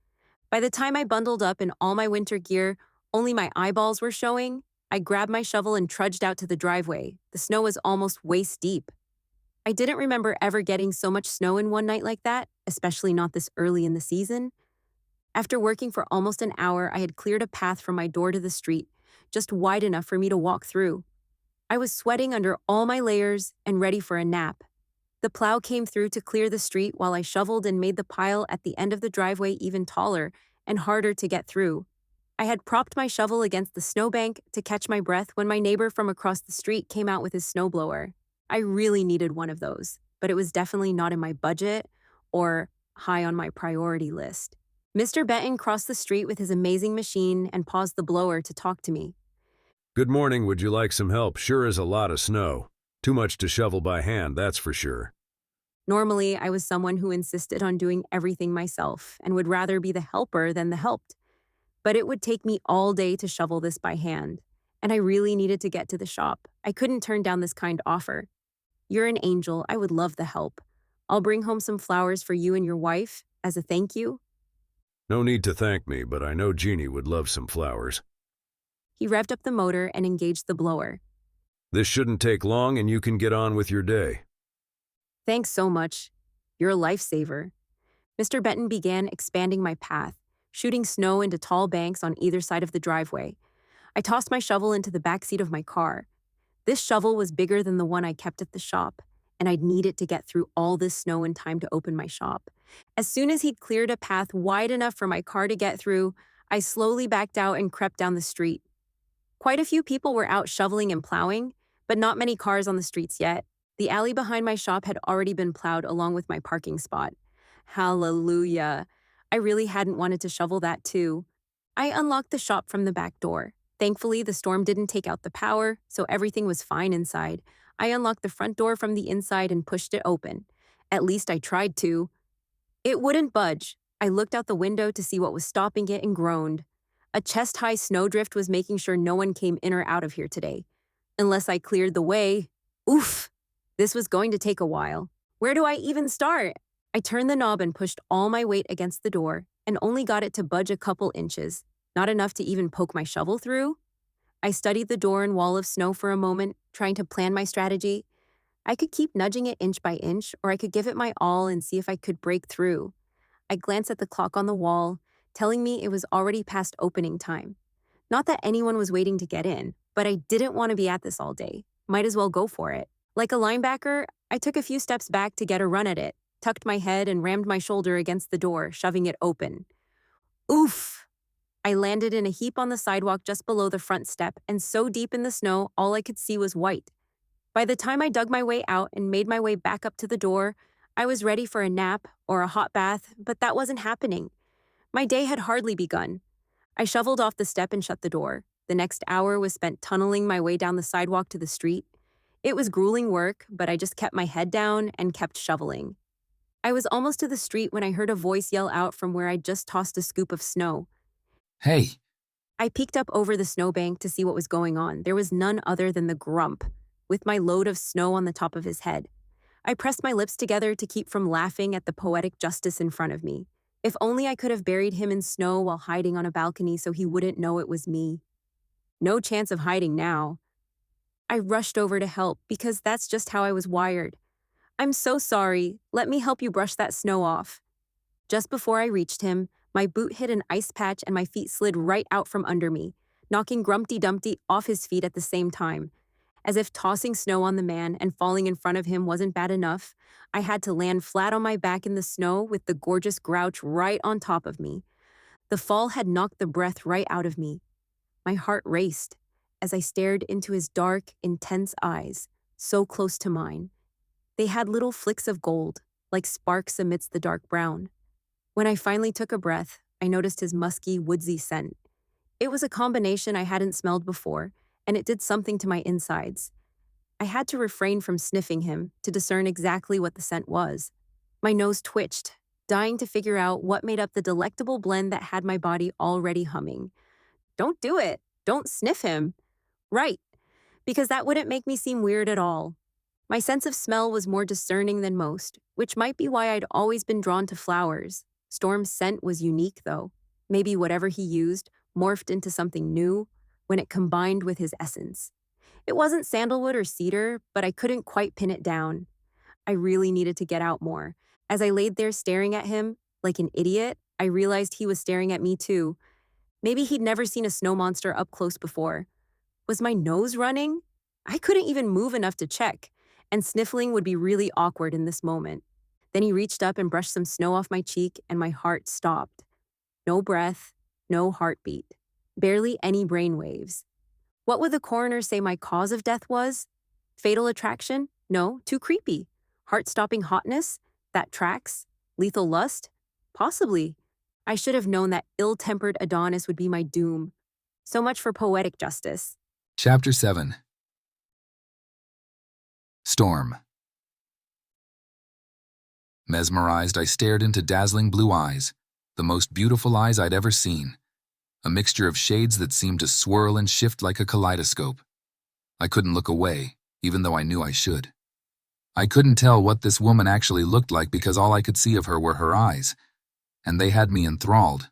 By the time I bundled up in all my winter gear, only my eyeballs were showing. I grabbed my shovel and trudged out to the driveway. The snow was almost waist deep. I didn't remember ever getting so much snow in one night like that, especially not this early in the season. After working for almost an hour, I had cleared a path from my door to the street, just wide enough for me to walk through. I was sweating under all my layers and ready for a nap. The plow came through to clear the street while I shoveled and made the pile at the end of the driveway even taller and harder to get through. I had propped my shovel against the snowbank to catch my breath when my neighbor from across the street came out with his snowblower. I really needed one of those, but it was definitely not in my budget or high on my priority list. Mr. Benton crossed the street with his amazing machine and paused the blower to talk to me. Good morning, would you like some help? Sure is a lot of snow. Too much to shovel by hand, that's for sure. Normally, I was someone who insisted on doing everything myself and would rather be the helper than the helped. But it would take me all day to shovel this by hand, and I really needed to get to the shop. I couldn't turn down this kind offer. You're an angel. I would love the help. I'll bring home some flowers for you and your wife as a thank you. No need to thank me, but I know Jeannie would love some flowers. He revved up the motor and engaged the blower. This shouldn't take long and you can get on with your day. Thanks so much. You're a lifesaver. Mr. Benton began expanding my path, shooting snow into tall banks on either side of the driveway. I tossed my shovel into the back seat of my car. This shovel was bigger than the one I kept at the shop, and I'd need it to get through all this snow in time to open my shop. As soon as he'd cleared a path wide enough for my car to get through, I slowly backed out and crept down the street. Quite a few people were out shoveling and plowing, but not many cars on the streets yet. The alley behind my shop had already been plowed along with my parking spot. Hallelujah. I really hadn't wanted to shovel that too. I unlocked the shop from the back door. Thankfully, the storm didn't take out the power, so everything was fine inside. I unlocked the front door from the inside and pushed it open. At least I tried to. It wouldn't budge. I looked out the window to see what was stopping it and groaned. A chest-high snowdrift was making sure no one came in or out of here today. Unless I cleared the way. Oof! This was going to take a while. Where do I even start? I turned the knob and pushed all my weight against the door and only got it to budge a couple inches, not enough to even poke my shovel through. I studied the door and wall of snow for a moment, trying to plan my strategy. I could keep nudging it inch by inch, or I could give it my all and see if I could break through. I glanced at the clock on the wall, telling me it was already past opening time. Not that anyone was waiting to get in, but I didn't want to be at this all day. Might as well go for it. Like a linebacker, I took a few steps back to get a run at it, tucked my head and rammed my shoulder against the door, shoving it open. Oof! I landed in a heap on the sidewalk just below the front step, and so deep in the snow, all I could see was white. By the time I dug my way out and made my way back up to the door, I was ready for a nap or a hot bath, but that wasn't happening. My day had hardly begun. I shoveled off the step and shut the door. The next hour was spent tunneling my way down the sidewalk to the street. It was grueling work, but I just kept my head down and kept shoveling. I was almost to the street when I heard a voice yell out from where I'd just tossed a scoop of snow. Hey! I peeked up over the snowbank to see what was going on. There was none other than the grump, with my load of snow on the top of his head. I pressed my lips together to keep from laughing at the poetic justice in front of me. If only I could have buried him in snow while hiding on a balcony so he wouldn't know it was me. No chance of hiding now. I rushed over to help because that's just how I was wired. I'm so sorry. Let me help you brush that snow off. Just before I reached him, my boot hit an ice patch and my feet slid right out from under me, knocking Grumpty Dumpty off his feet at the same time. As if tossing snow on the man and falling in front of him wasn't bad enough, I had to land flat on my back in the snow with the gorgeous grouch right on top of me. The fall had knocked the breath right out of me. My heart raced as I stared into his dark, intense eyes, so close to mine. They had little flicks of gold, like sparks amidst the dark brown. When I finally took a breath, I noticed his musky, woodsy scent. It was a combination I hadn't smelled before, and it did something to my insides. I had to refrain from sniffing him to discern exactly what the scent was. My nose twitched, dying to figure out what made up the delectable blend that had my body already humming. Don't do it. Don't sniff him. Right, because that wouldn't make me seem weird at all. My sense of smell was more discerning than most, which might be why I'd always been drawn to flowers. Storm's scent was unique, though. Maybe whatever he used morphed into something new when it combined with his essence. It wasn't sandalwood or cedar, but I couldn't quite pin it down. I really needed to get out more. As I laid there staring at him, like an idiot, I realized he was staring at me too. Maybe he'd never seen a snow monster up close before. Was my nose running? I couldn't even move enough to check, and sniffling would be really awkward in this moment. Then he reached up and brushed some snow off my cheek, and my heart stopped. No breath, no heartbeat, barely any brain waves. What would the coroner say my cause of death was? Fatal attraction? No, too creepy. Heart-stopping hotness? That tracks. Lethal lust? Possibly. I should have known that ill-tempered Adonis would be my doom. So much for poetic justice. Chapter 7. Storm. Mesmerized, I stared into dazzling blue eyes, the most beautiful eyes I'd ever seen, a mixture of shades that seemed to swirl and shift like a kaleidoscope. I couldn't look away, even though I knew I should. I couldn't tell what this woman actually looked like because all I could see of her were her eyes, and they had me enthralled.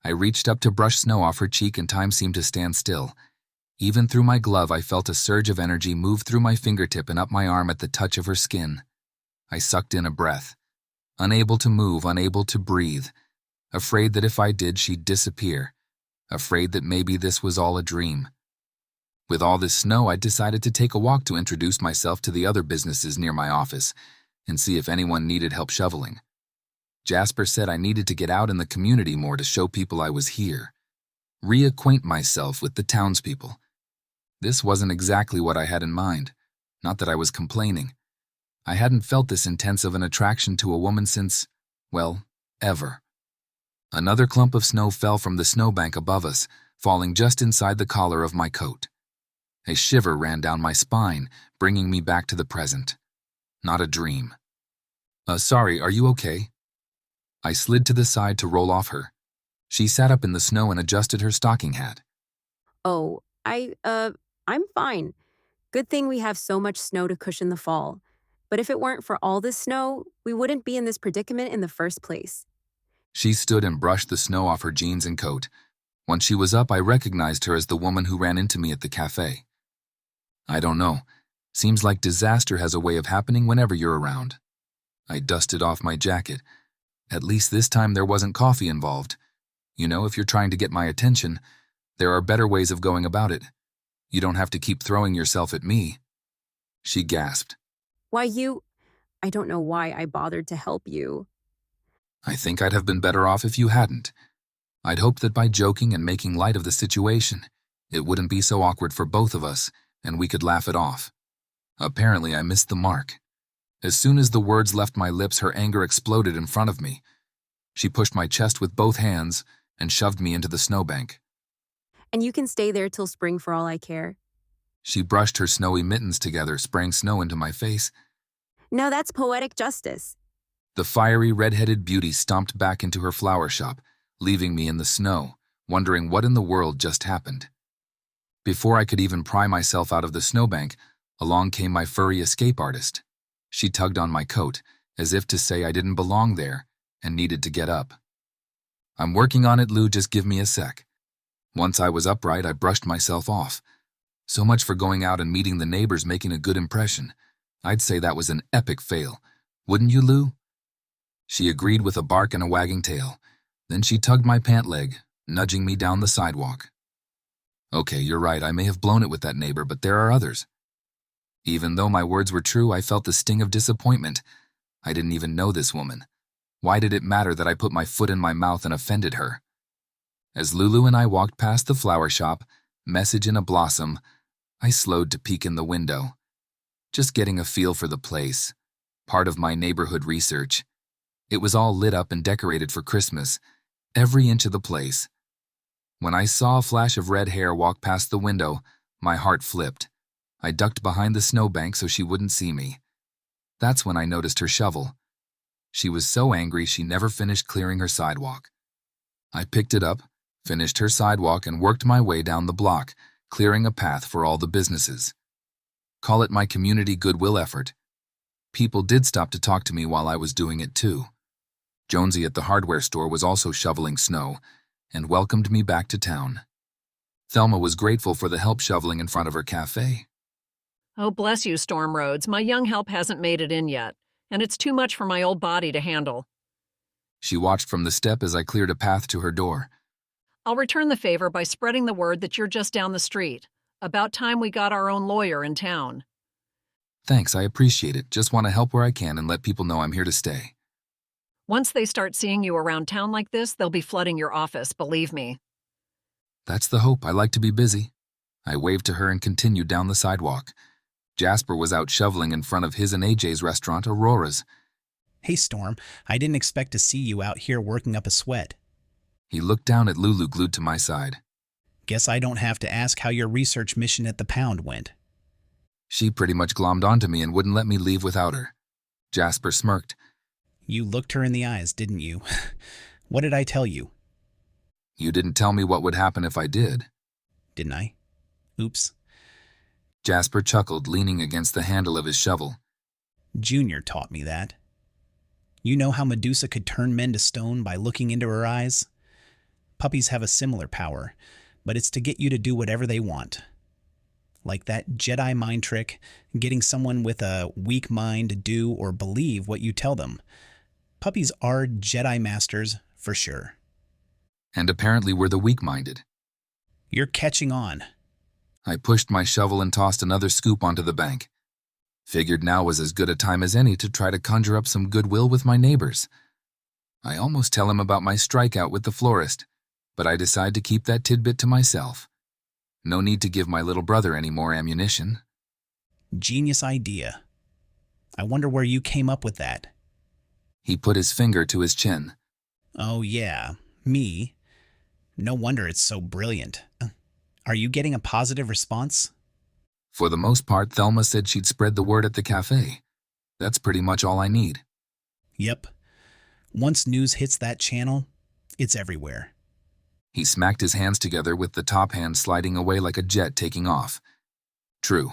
I reached up to brush snow off her cheek and time seemed to stand still. Even through my glove, I felt a surge of energy move through my fingertip and up my arm at the touch of her skin. I sucked in a breath, unable to move, unable to breathe, afraid that if I did, she'd disappear, afraid that maybe this was all a dream. With all this snow, I decided to take a walk to introduce myself to the other businesses near my office and see if anyone needed help shoveling. Jasper said I needed to get out in the community more to show people I was here, reacquaint myself with the townspeople. This wasn't exactly what I had in mind, not that I was complaining. I hadn't felt this intense of an attraction to a woman since, well, ever. Another clump of snow fell from the snowbank above us, falling just inside the collar of my coat. A shiver ran down my spine, bringing me back to the present. Not a dream. Sorry, are you okay? I slid to the side to roll off her. She sat up in the snow and adjusted her stocking hat. Oh, I'm fine. Good thing we have so much snow to cushion the fall. But if it weren't for all this snow, we wouldn't be in this predicament in the first place. She stood and brushed the snow off her jeans and coat. Once she was up, I recognized her as the woman who ran into me at the cafe. I don't know. Seems like disaster has a way of happening whenever you're around. I dusted off my jacket. At least this time there wasn't coffee involved. You know, if you're trying to get my attention, there are better ways of going about it. You don't have to keep throwing yourself at me. She gasped. I don't know why I bothered to help you. I think I'd have been better off if you hadn't. I'd hoped that by joking and making light of the situation, it wouldn't be so awkward for both of us, and we could laugh it off. Apparently, I missed the mark. As soon as the words left my lips, her anger exploded in front of me. She pushed my chest with both hands and shoved me into the snowbank. And you can stay there till spring for all I care. She brushed her snowy mittens together, spraying snow into my face. Now that's poetic justice. The fiery, red-headed beauty stomped back into her flower shop, leaving me in the snow, wondering what in the world just happened. Before I could even pry myself out of the snowbank, along came my furry escape artist. She tugged on my coat, as if to say I didn't belong there and needed to get up. I'm working on it, Lou, just give me a sec. Once I was upright, I brushed myself off. So much for going out and meeting the neighbors, making a good impression. I'd say that was an epic fail. Wouldn't you, Lou? She agreed with a bark and a wagging tail. Then she tugged my pant leg, nudging me down the sidewalk. Okay, you're right, I may have blown it with that neighbor, but there are others. Even though my words were true, I felt the sting of disappointment. I didn't even know this woman. Why did it matter that I put my foot in my mouth and offended her? As Lulu and I walked past the flower shop, message in a blossom, I slowed to peek in the window. Just getting a feel for the place. Part of my neighborhood research. It was all lit up and decorated for Christmas. Every inch of the place. When I saw a flash of red hair walk past the window, my heart flipped. I ducked behind the snowbank so she wouldn't see me. That's when I noticed her shovel. She was so angry she never finished clearing her sidewalk. I picked it up, finished her sidewalk, and worked my way down the block, clearing a path for all the businesses. Call it my community goodwill effort. People did stop to talk to me while I was doing it too. Jonesy at the hardware store was also shoveling snow and welcomed me back to town. Thelma was grateful for the help shoveling in front of her cafe. Oh, bless you, Storm Rhodes. My young help hasn't made it in yet, and it's too much for my old body to handle. She watched from the step as I cleared a path to her door. I'll return the favor by spreading the word that you're just down the street. About time we got our own lawyer in town. Thanks, I appreciate it. Just want to help where I can and let people know I'm here to stay. Once they start seeing you around town like this, they'll be flooding your office, believe me. That's the hope. I like to be busy. I waved to her and continued down the sidewalk. Jasper was out shoveling in front of his and AJ's restaurant, Aurora's. Hey, Storm, I didn't expect to see you out here working up a sweat. He looked down at Lulu glued to my side. Guess I don't have to ask how your research mission at the Pound went. She pretty much glommed onto me and wouldn't let me leave without her. Jasper smirked. You looked her in the eyes, didn't you? What did I tell you? You didn't tell me what would happen if I did. Didn't I? Oops. Jasper chuckled, leaning against the handle of his shovel. Junior taught me that. You know how Medusa could turn men to stone by looking into her eyes? Puppies have a similar power, but it's to get you to do whatever they want. Like that Jedi mind trick, getting someone with a weak mind to do or believe what you tell them. Puppies are Jedi masters, for sure. And apparently we're the weak-minded. You're catching on. I pushed my shovel and tossed another scoop onto the bank. Figured now was as good a time as any to try to conjure up some goodwill with my neighbors. I almost tell him about my strikeout with the florist, but I decide to keep that tidbit to myself. No need to give my little brother any more ammunition. Genius idea. I wonder where you came up with that. He put his finger to his chin. Oh yeah, me. No wonder it's so brilliant. Are you getting a positive response? For the most part, Thelma said she'd spread the word at the cafe. That's pretty much all I need. Yep. Once news hits that channel, it's everywhere. He smacked his hands together with the top hand sliding away like a jet taking off. True,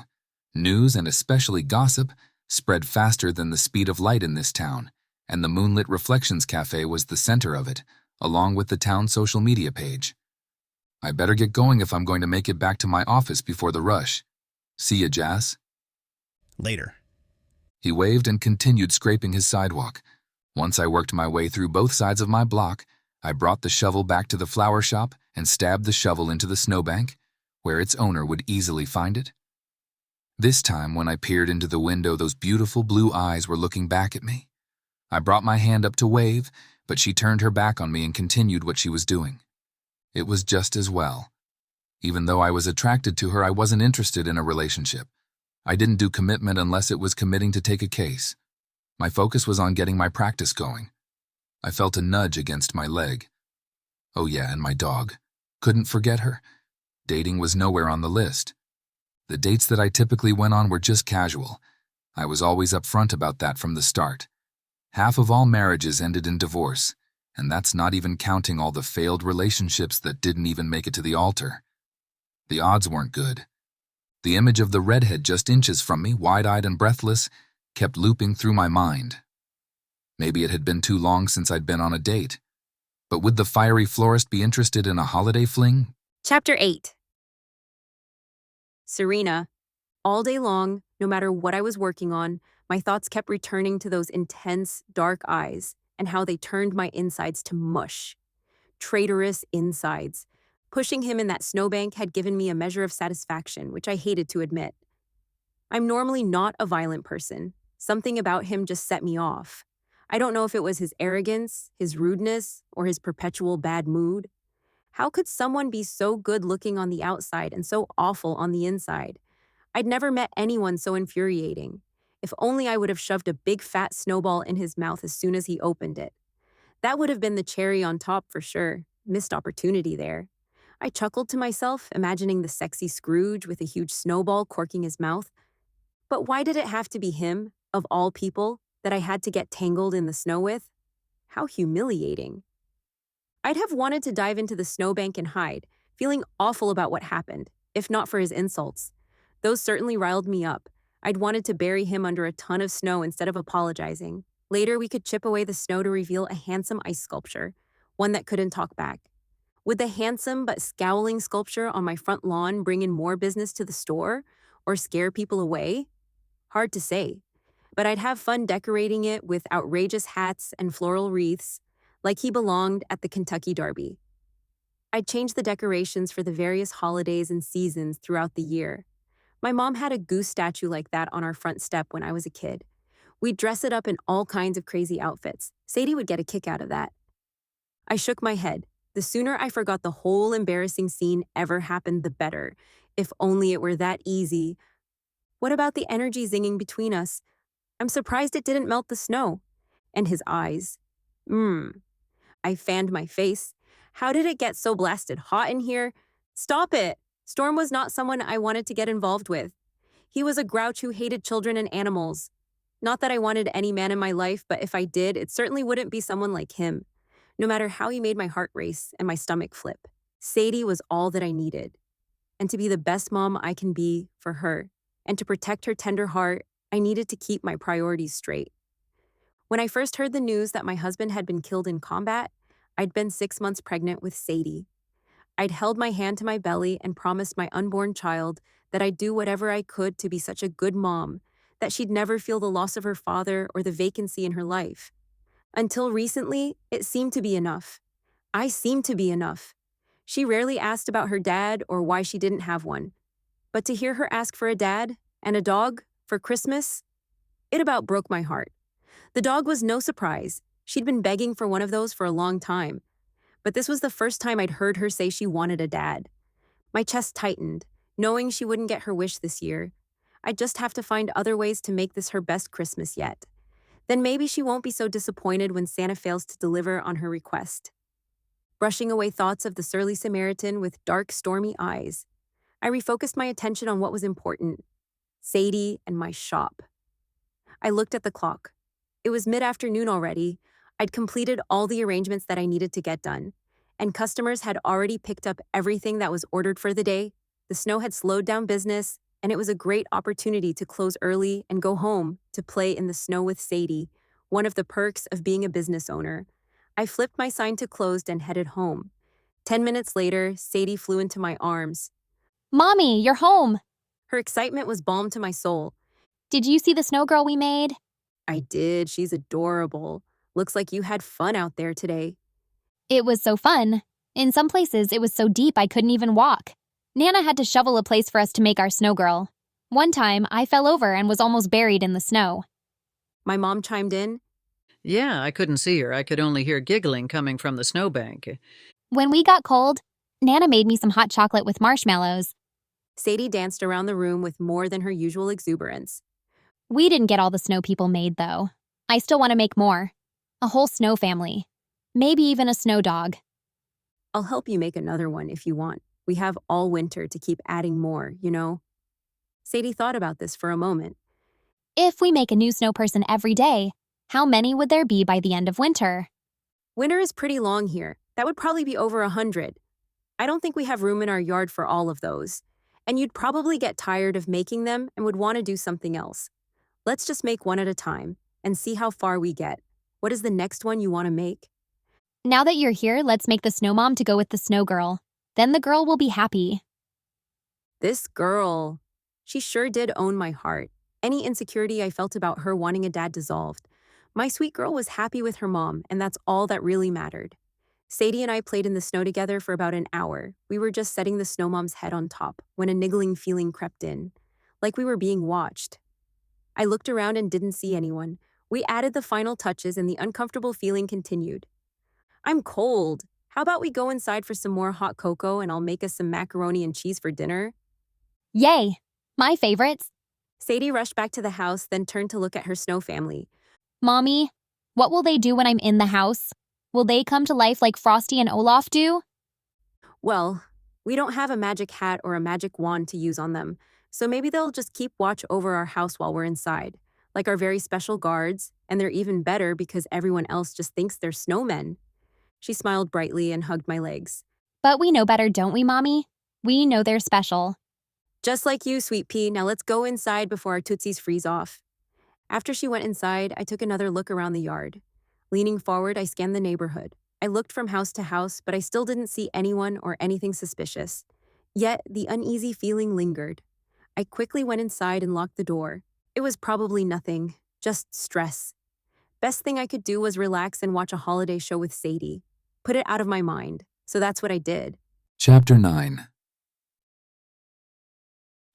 news and especially gossip spread faster than the speed of light in this town, and the Moonlit Reflections Cafe was the center of it, along with the town social media page. I better get going if I'm going to make it back to my office before the rush. See ya, Jas. Later. He waved and continued scraping his sidewalk. Once I worked my way through both sides of my block, I brought the shovel back to the flower shop and stabbed the shovel into the snowbank, where its owner would easily find it. This time, when I peered into the window, those beautiful blue eyes were looking back at me. I brought my hand up to wave, but she turned her back on me and continued what she was doing. It was just as well. Even though I was attracted to her, I wasn't interested in a relationship. I didn't do commitment unless it was committing to take a case. My focus was on getting my practice going. I felt a nudge against my leg. Oh yeah, and my dog. Couldn't forget her. Dating was nowhere on the list. The dates that I typically went on were just casual. I was always upfront about that from the start. Half of all marriages ended in divorce, and that's not even counting all the failed relationships that didn't even make it to the altar. The odds weren't good. The image of the redhead just inches from me, wide-eyed and breathless, kept looping through my mind. Maybe it had been too long since I'd been on a date. But would the fiery florist be interested in a holiday fling? Chapter 8. Serena. All day long, no matter what I was working on, my thoughts kept returning to those intense, dark eyes and how they turned my insides to mush. Traitorous insides. Pushing him in that snowbank had given me a measure of satisfaction, which I hated to admit. I'm normally not a violent person. Something about him just set me off. I don't know if it was his arrogance, his rudeness, or his perpetual bad mood. How could someone be so good-looking on the outside and so awful on the inside? I'd never met anyone so infuriating. If only I would have shoved a big fat snowball in his mouth as soon as he opened it. That would have been the cherry on top for sure. Missed opportunity there. I chuckled to myself, imagining the sexy Scrooge with a huge snowball corking his mouth. But why did it have to be him, of all people, that I had to get tangled in the snow with? How humiliating. I'd have wanted to dive into the snowbank and hide, feeling awful about what happened, if not for his insults. Those certainly riled me up. I'd wanted to bury him under a ton of snow instead of apologizing. Later, we could chip away the snow to reveal a handsome ice sculpture, one that couldn't talk back. Would the handsome but scowling sculpture on my front lawn bring in more business to the store or scare people away? Hard to say, but I'd have fun decorating it with outrageous hats and floral wreaths, like he belonged at the Kentucky Derby. I'd changed the decorations for the various holidays and seasons throughout the year. My mom had a goose statue like that on our front step when I was a kid. We'd dress it up in all kinds of crazy outfits. Sadie would get a kick out of that. I shook my head. The sooner I forgot the whole embarrassing scene ever happened, the better. If only it were that easy. What about the energy zinging between us? I'm surprised it didn't melt the snow. And his eyes. I fanned my face. How did it get so blasted hot in here? Stop it! Storm was not someone I wanted to get involved with. He was a grouch who hated children and animals. Not that I wanted any man in my life, but if I did, it certainly wouldn't be someone like him. No matter how he made my heart race and my stomach flip, Sadie was all that I needed. And to be the best mom I can be for her, and to protect her tender heart, I needed to keep my priorities straight. When I first heard the news that my husband had been killed in combat, I'd been 6 months pregnant with Sadie. I'd held my hand to my belly and promised my unborn child that I'd do whatever I could to be such a good mom, that she'd never feel the loss of her father or the vacancy in her life. Until recently, it seemed to be enough. I seemed to be enough. She rarely asked about her dad or why she didn't have one. But to hear her ask for a dad and a dog for Christmas, it about broke my heart. The dog was no surprise. She'd been begging for one of those for a long time. But this was the first time I'd heard her say she wanted a dad. My chest tightened, knowing she wouldn't get her wish this year. I'd just have to find other ways to make this her best Christmas yet. Then maybe she won't be so disappointed when Santa fails to deliver on her request. Brushing away thoughts of the surly Samaritan with dark, stormy eyes, I refocused my attention on what was important: Sadie and my shop. I looked at the clock. It was mid-afternoon already. I'd completed all the arrangements that I needed to get done, and customers had already picked up everything that was ordered for the day. The snow had slowed down business, and it was a great opportunity to close early and go home to play in the snow with Sadie, one of the perks of being a business owner. I flipped my sign to closed and headed home. 10 minutes later, Sadie flew into my arms. Mommy, you're home! Her excitement was balm to my soul. Did you see the snow girl we made? I did. She's adorable. Looks like you had fun out there today. It was so fun. In some places, it was so deep I couldn't even walk. Nana had to shovel a place for us to make our snow girl. One time, I fell over and was almost buried in the snow. My mom chimed in. Yeah, I couldn't see her. I could only hear giggling coming from the snowbank. When we got cold, Nana made me some hot chocolate with marshmallows. Sadie danced around the room with more than her usual exuberance. We didn't get all the snow people made, though. I still want to make more. A whole snow family. Maybe even a snow dog. I'll help you make another one if you want. We have all winter to keep adding more, you know? Sadie thought about this for a moment. If we make a new snow person every day, how many would there be by the end of winter? Winter is pretty long here. That would probably be over 100. I don't think we have room in our yard for all of those. And you'd probably get tired of making them and would want to do something else. Let's just make one at a time and see how far we get. What is the next one you want to make? Now that you're here, let's make the snow mom to go with the snow girl. Then the girl will be happy. This girl. She sure did own my heart. Any insecurity I felt about her wanting a dad dissolved. My sweet girl was happy with her mom, and that's all that really mattered. Sadie and I played in the snow together for about an hour. We were just setting the snow mom's head on top when a niggling feeling crept in, like we were being watched. I looked around and didn't see anyone. We added the final touches and the uncomfortable feeling continued. I'm cold. How about we go inside for some more hot cocoa and I'll make us some macaroni and cheese for dinner? Yay! My favorites. Sadie rushed back to the house, then turned to look at her snow family. Mommy, what will they do when I'm in the house? Will they come to life like Frosty and Olaf do? Well, we don't have a magic hat or a magic wand to use on them, so maybe they'll just keep watch over our house while we're inside, like our very special guards, and they're even better because everyone else just thinks they're snowmen. She smiled brightly and hugged my legs. But we know better, don't we, Mommy? We know they're special. Just like you, Sweet Pea. Now let's go inside before our tootsies freeze off. After she went inside, I took another look around the yard. Leaning forward, I scanned the neighborhood. I looked from house to house, but I still didn't see anyone or anything suspicious. Yet, the uneasy feeling lingered. I quickly went inside and locked the door. It was probably nothing, just stress. Best thing I could do was relax and watch a holiday show with Sadie. Put it out of my mind. So that's what I did. Chapter 9.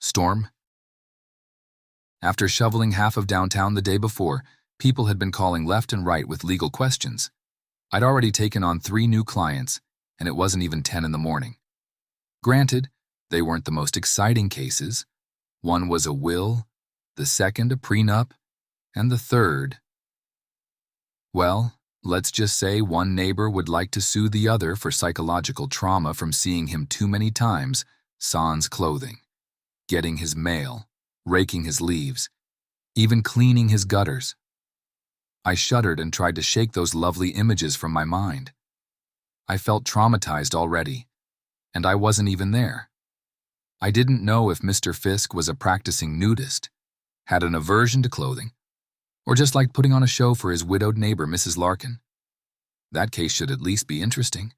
Storm. After shoveling half of downtown the day before, people had been calling left and right with legal questions. I'd already taken on 3 new clients, and it wasn't even 10 in the morning. Granted, they weren't the most exciting cases. One was a will, the second a prenup, and the third, well, let's just say one neighbor would like to sue the other for psychological trauma from seeing him too many times sans clothing, getting his mail, raking his leaves, even cleaning his gutters. I shuddered and tried to shake those lovely images from my mind. I felt traumatized already, and I wasn't even there. I didn't know if Mr. Fisk was a practicing nudist, had an aversion to clothing, or just liked putting on a show for his widowed neighbor, Mrs. Larkin. That case should at least be interesting.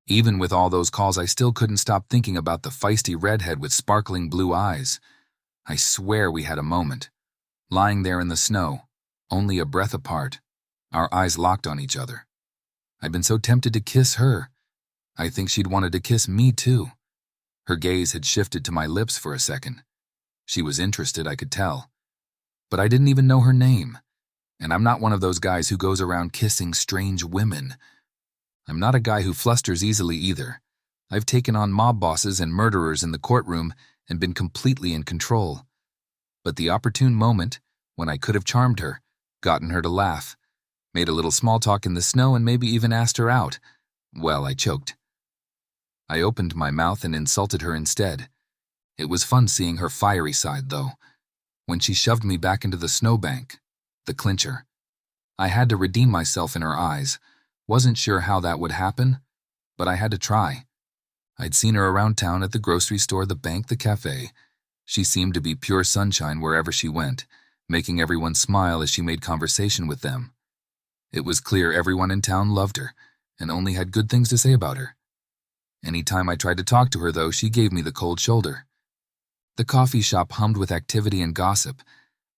Even with all those calls, I still couldn't stop thinking about the feisty redhead with sparkling blue eyes. I swear we had a moment, lying there in the snow, only a breath apart, our eyes locked on each other. I'd been so tempted to kiss her. I think she'd wanted to kiss me too. Her gaze had shifted to my lips for a second. She was interested, I could tell. But I didn't even know her name, and I'm not one of those guys who goes around kissing strange women. I'm not a guy who flusters easily either. I've taken on mob bosses and murderers in the courtroom and been completely in control. But the opportune moment, when I could have charmed her, gotten her to laugh, made a little small talk in the snow and maybe even asked her out, well, I choked. I opened my mouth and insulted her instead. It was fun seeing her fiery side, though. When she shoved me back into the snowbank, the clincher, I had to redeem myself in her eyes. Wasn't sure how that would happen, but I had to try. I'd seen her around town at the grocery store, the bank, the cafe. She seemed to be pure sunshine wherever she went, making everyone smile as she made conversation with them. It was clear everyone in town loved her and only had good things to say about her. Any time I tried to talk to her, though, she gave me the cold shoulder. The coffee shop hummed with activity and gossip.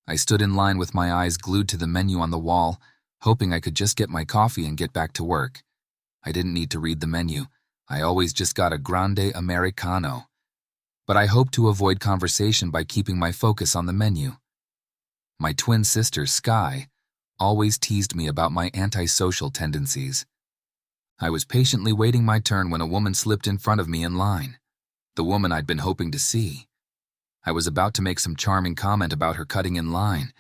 I stood in line with my eyes glued to the menu on the wall, hoping I could just get my coffee and get back to work. I didn't need to read the menu. I always just got a grande Americano. But I hoped to avoid conversation by keeping my focus on the menu. My twin sister, Sky, always teased me about my antisocial tendencies. I was patiently waiting my turn when a woman slipped in front of me in line, the woman I'd been hoping to see. I was about to make some charming comment about her cutting in line,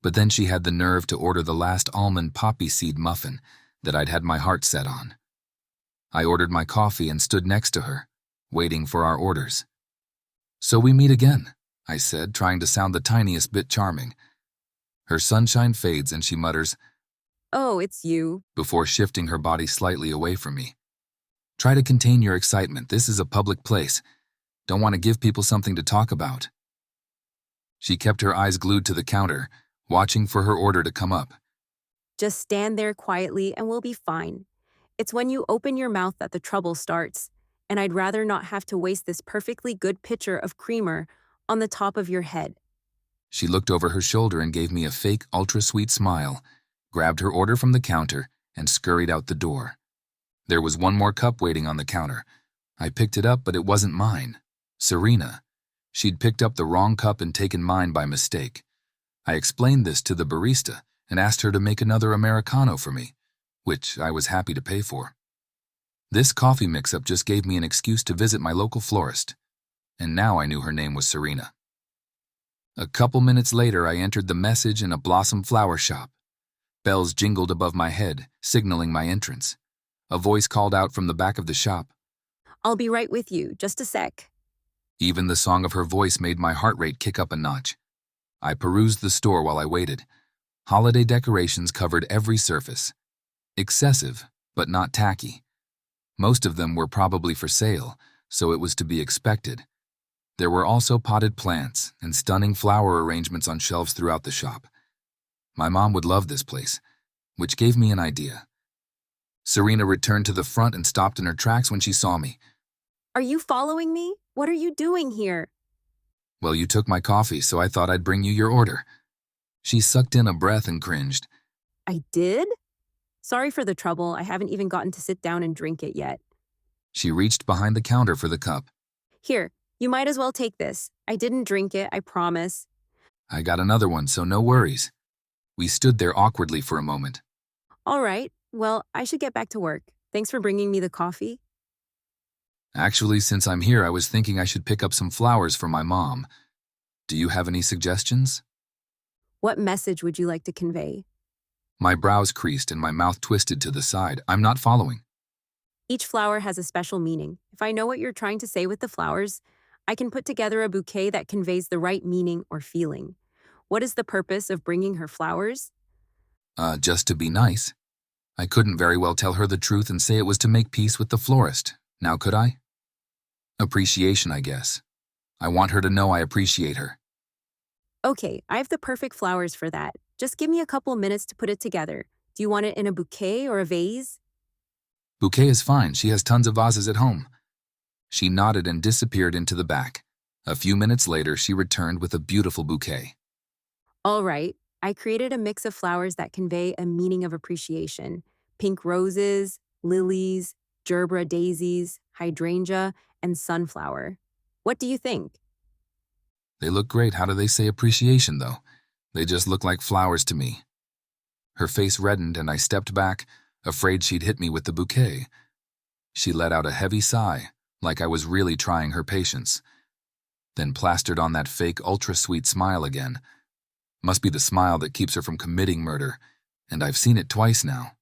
but then she had the nerve to order the last almond poppy seed muffin that I'd had my heart set on. I ordered my coffee and stood next to her, waiting for our orders. "So we meet again," I said, trying to sound the tiniest bit charming. Her sunshine fades and she mutters, "Oh, it's you," before shifting her body slightly away from me. "Try to contain your excitement. This is a public place. Don't want to give people something to talk about." She kept her eyes glued to the counter, watching for her order to come up. "Just stand there quietly and we'll be fine. It's when you open your mouth that the trouble starts, and I'd rather not have to waste this perfectly good pitcher of creamer on the top of your head." She looked over her shoulder and gave me a fake, ultra-sweet smile, grabbed her order from the counter, and scurried out the door. There was one more cup waiting on the counter. I picked it up, but it wasn't mine. Serena. She'd picked up the wrong cup and taken mine by mistake. I explained this to the barista and asked her to make another Americano for me, which I was happy to pay for. This coffee mix-up just gave me an excuse to visit my local florist, and now I knew her name was Serena. A couple minutes later, I entered the message in a blossom flower shop. Bells jingled above my head, signaling my entrance. A voice called out from the back of the shop, "I'll be right with you, just a sec." Even the song of her voice made my heart rate kick up a notch. I perused the store while I waited. Holiday decorations covered every surface. Excessive, but not tacky. Most of them were probably for sale, so it was to be expected. There were also potted plants and stunning flower arrangements on shelves throughout the shop. My mom would love this place, which gave me an idea. Serena returned to the front and stopped in her tracks when she saw me. "Are you following me? What are you doing here?" "Well, you took my coffee, so I thought I'd bring you your order." She sucked in a breath and cringed. I did? Sorry for the trouble. I haven't even gotten to sit down and drink it yet. She reached behind the counter for the cup. Here, you might as well take this. I didn't drink it, I promise. I got another one, so no worries. We stood there awkwardly for a moment. All right, well, I should get back to work. Thanks for bringing me the coffee. Actually, since I'm here, I was thinking I should pick up some flowers for my mom. Do you have any suggestions? What message would you like to convey? My brows creased and my mouth twisted to the side. I'm not following. Each flower has a special meaning. If I know what you're trying to say with the flowers, I can put together a bouquet that conveys the right meaning or feeling. What is the purpose of bringing her flowers? Just to be nice. I couldn't very well tell her the truth and say it was to make peace with the florist. Now could I? Appreciation, I guess. I want her to know I appreciate her. Okay, I have the perfect flowers for that. Just give me a couple minutes to put it together. Do you want it in a bouquet or a vase? Bouquet is fine. She has tons of vases at home. She nodded and disappeared into the back. A few minutes later, she returned with a beautiful bouquet. All right, I created a mix of flowers that convey a meaning of appreciation. Pink roses, lilies, gerbera daisies, hydrangea, and sunflower. What do you think? They look great. How do they say appreciation, though? They just look like flowers to me. Her face reddened and I stepped back, afraid she'd hit me with the bouquet. She let out a heavy sigh, like I was really trying her patience. Then plastered on that fake ultra-sweet smile again. Must be the smile that keeps her from committing murder, and I've seen it twice now.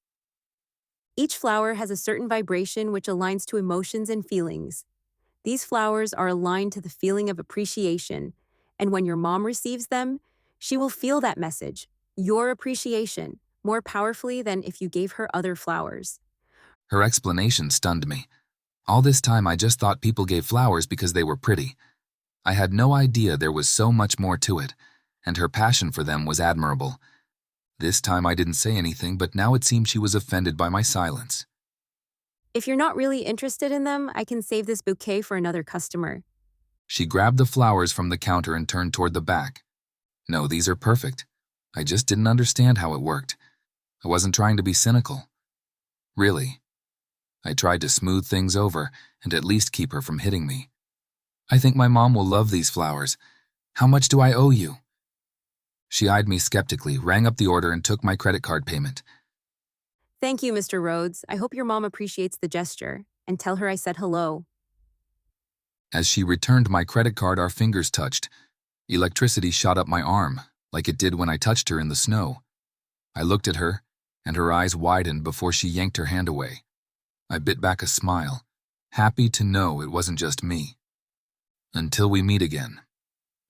Each flower has a certain vibration which aligns to emotions and feelings. These flowers are aligned to the feeling of appreciation, and when your mom receives them, she will feel that message, your appreciation, more powerfully than if you gave her other flowers. Her explanation stunned me. All this time I just thought people gave flowers because they were pretty. I had no idea there was so much more to it, and her passion for them was admirable. This time I didn't say anything, but now it seemed she was offended by my silence. If you're not really interested in them, I can save this bouquet for another customer. She grabbed the flowers from the counter and turned toward the back. No, these are perfect. I just didn't understand how it worked. I wasn't trying to be cynical. Really. I tried to smooth things over and at least keep her from hitting me. I think my mom will love these flowers. How much do I owe you? She eyed me skeptically, rang up the order, and took my credit card payment. Thank you, Mr. Rhodes. I hope your mom appreciates the gesture, and tell her I said hello. As she returned my credit card, our fingers touched. Electricity shot up my arm, like it did when I touched her in the snow. I looked at her, and her eyes widened before she yanked her hand away. I bit back a smile, happy to know it wasn't just me. Until we meet again.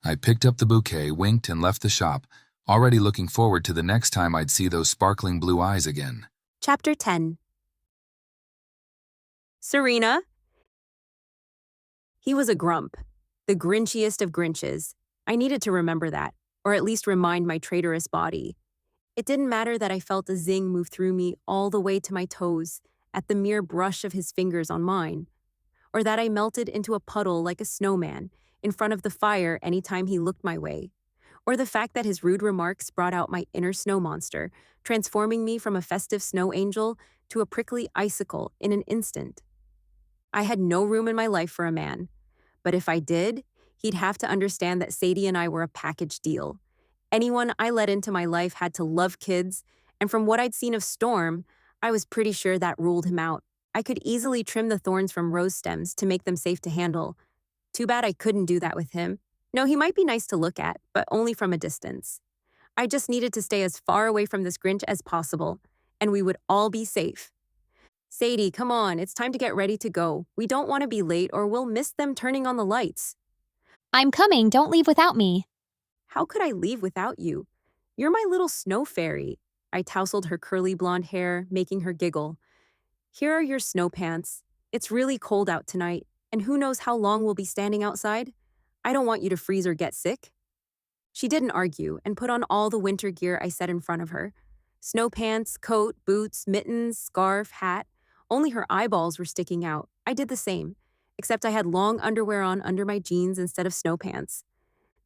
I picked up the bouquet, winked, and left the shop, already looking forward to the next time I'd see those sparkling blue eyes again. Chapter 10. Serena. He was a grump, the grinchiest of grinches. I needed to remember that, or at least remind my traitorous body. It didn't matter that I felt a zing move through me all the way to my toes at the mere brush of his fingers on mine, or that I melted into a puddle like a snowman in front of the fire anytime he looked my way, or the fact that his rude remarks brought out my inner snow monster, transforming me from a festive snow angel to a prickly icicle in an instant. I had no room in my life for a man, but if I did, he'd have to understand that Sadie and I were a package deal. Anyone I let into my life had to love kids, and from what I'd seen of Storm, I was pretty sure that ruled him out. I could easily trim the thorns from rose stems to make them safe to handle. Too bad I couldn't do that with him. No, he might be nice to look at, but only from a distance. I just needed to stay as far away from this Grinch as possible, and we would all be safe. Sadie, come on, it's time to get ready to go. We don't want to be late or we'll miss them turning on the lights. I'm coming, don't leave without me. How could I leave without you? You're my little snow fairy. I tousled her curly blonde hair, making her giggle. Here are your snow pants. It's really cold out tonight, and who knows how long we'll be standing outside? I don't want you to freeze or get sick. She didn't argue and put on all the winter gear I set in front of her. Snow pants, coat, boots, mittens, scarf, hat. Only her eyeballs were sticking out. I did the same, except I had long underwear on under my jeans instead of snow pants.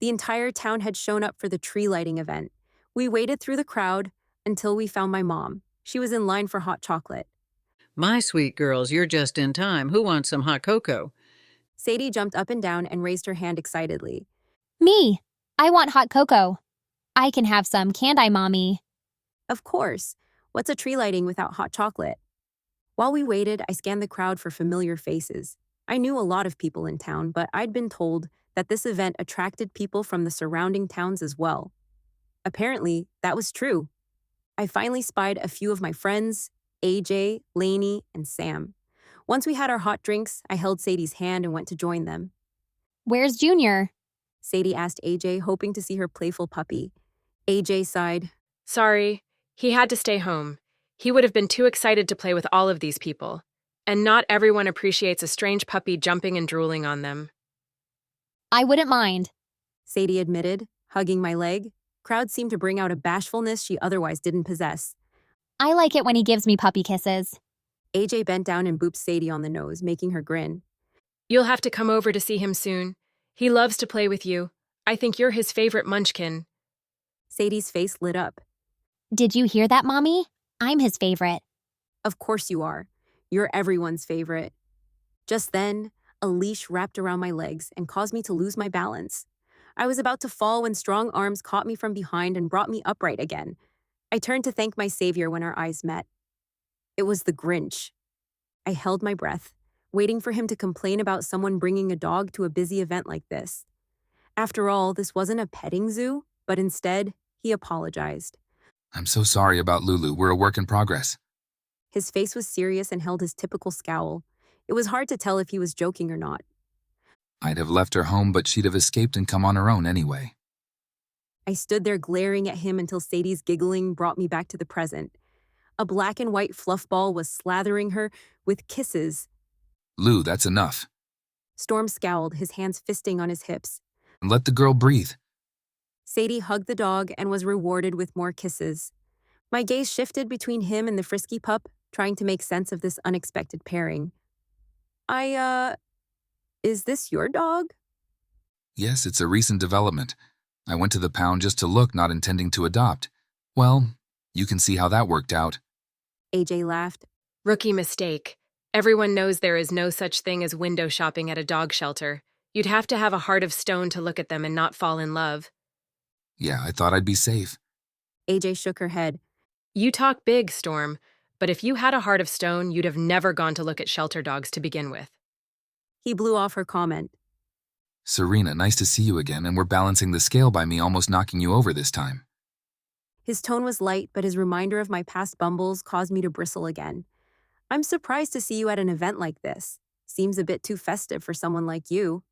The entire town had shown up for the tree lighting event. We waded through the crowd until we found my mom. She was in line for hot chocolate. My sweet girls, you're just in time. Who wants some hot cocoa? Sadie jumped up and down and raised her hand excitedly. Me! I want hot cocoa. I can have some, can't I, Mommy? Of course. What's a tree lighting without hot chocolate? While we waited, I scanned the crowd for familiar faces. I knew a lot of people in town, but I'd been told that this event attracted people from the surrounding towns as well. Apparently, that was true. I finally spied a few of my friends, AJ, Lainey, and Sam. Once we had our hot drinks, I held Sadie's hand and went to join them. Where's Junior? Sadie asked AJ, hoping to see her playful puppy. AJ sighed. Sorry, he had to stay home. He would have been too excited to play with all of these people. And not everyone appreciates a strange puppy jumping and drooling on them. I wouldn't mind, Sadie admitted, hugging my leg. Crowd seemed to bring out a bashfulness she otherwise didn't possess. I like it when he gives me puppy kisses. AJ bent down and booped Sadie on the nose, making her grin. You'll have to come over to see him soon. He loves to play with you. I think you're his favorite munchkin. Sadie's face lit up. Did you hear that, Mommy? I'm his favorite. Of course you are. You're everyone's favorite. Just then, a leash wrapped around my legs and caused me to lose my balance. I was about to fall when strong arms caught me from behind and brought me upright again. I turned to thank my savior when our eyes met. It was the Grinch. I held my breath, waiting for him to complain about someone bringing a dog to a busy event like this. After all, this wasn't a petting zoo, but instead, he apologized. I'm so sorry about Lulu. We're a work in progress. His face was serious and held his typical scowl. It was hard to tell if he was joking or not. I'd have left her home, but she'd have escaped and come on her own anyway. I stood there glaring at him until Sadie's giggling brought me back to the present. A black and white fluff ball was slathering her with kisses. Lou, that's enough. Storm scowled, his hands fisting on his hips. Let the girl breathe. Sadie hugged the dog and was rewarded with more kisses. My gaze shifted between him and the frisky pup, trying to make sense of this unexpected pairing. Is this your dog? Yes, it's a recent development. I went to the pound just to look, not intending to adopt. Well, you can see how that worked out. AJ laughed. Rookie mistake. Everyone knows there is no such thing as window shopping at a dog shelter. You'd have to have a heart of stone to look at them and not fall in love. Yeah, I thought I'd be safe. AJ shook her head. You talk big, Storm, but if you had a heart of stone, you'd have never gone to look at shelter dogs to begin with. He blew off her comment. Serena, nice to see you again, and we're balancing the scale by me almost knocking you over this time. His tone was light, but his reminder of my past bumbles caused me to bristle again. I'm surprised to see you at an event like this. Seems a bit too festive for someone like you.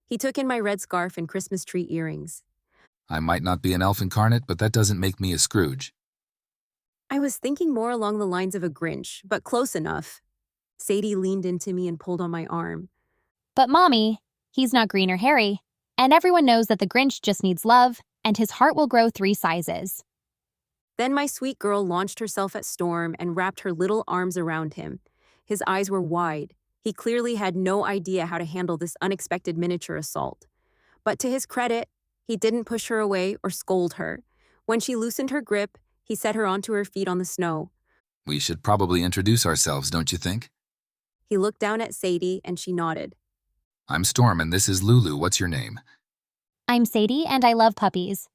He took in my red scarf and Christmas tree earrings. I might not be an elf incarnate, but that doesn't make me a Scrooge. I was thinking more along the lines of a Grinch, but close enough. Sadie leaned into me and pulled on my arm. But Mommy, he's not green or hairy, and everyone knows that the Grinch just needs love, and his heart will grow 3 sizes. Then my sweet girl launched herself at Storm and wrapped her little arms around him. His eyes were wide. He clearly had no idea how to handle this unexpected miniature assault. But to his credit, he didn't push her away or scold her. When she loosened her grip, he set her onto her feet on the snow. We should probably introduce ourselves, don't you think? He looked down at Sadie and she nodded. I'm Storm and this is Lulu. What's your name? I'm Sadie and I love puppies.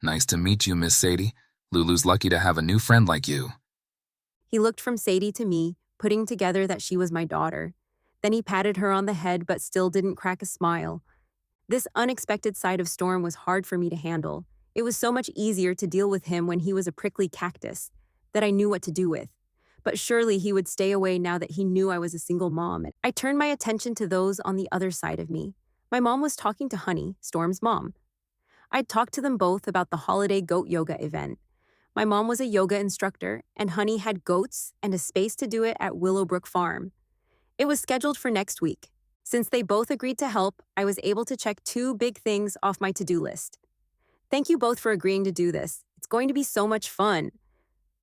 Nice to meet you, Miss Sadie. Lulu's lucky to have a new friend like you. He looked from Sadie to me, putting together that she was my daughter. Then he patted her on the head but still didn't crack a smile. This unexpected side of Storm was hard for me to handle. It was so much easier to deal with him when he was a prickly cactus that I knew what to do with. But surely he would stay away now that he knew I was a single mom. I turned my attention to those on the other side of me. My mom was talking to Honey, Storm's mom. I'd talked to them both about the holiday goat yoga event. My mom was a yoga instructor, and Honey had goats and a space to do it at Willowbrook Farm. It was scheduled for next week. Since they both agreed to help, I was able to check 2 big things off my to-do list. Thank you both for agreeing to do this. It's going to be so much fun.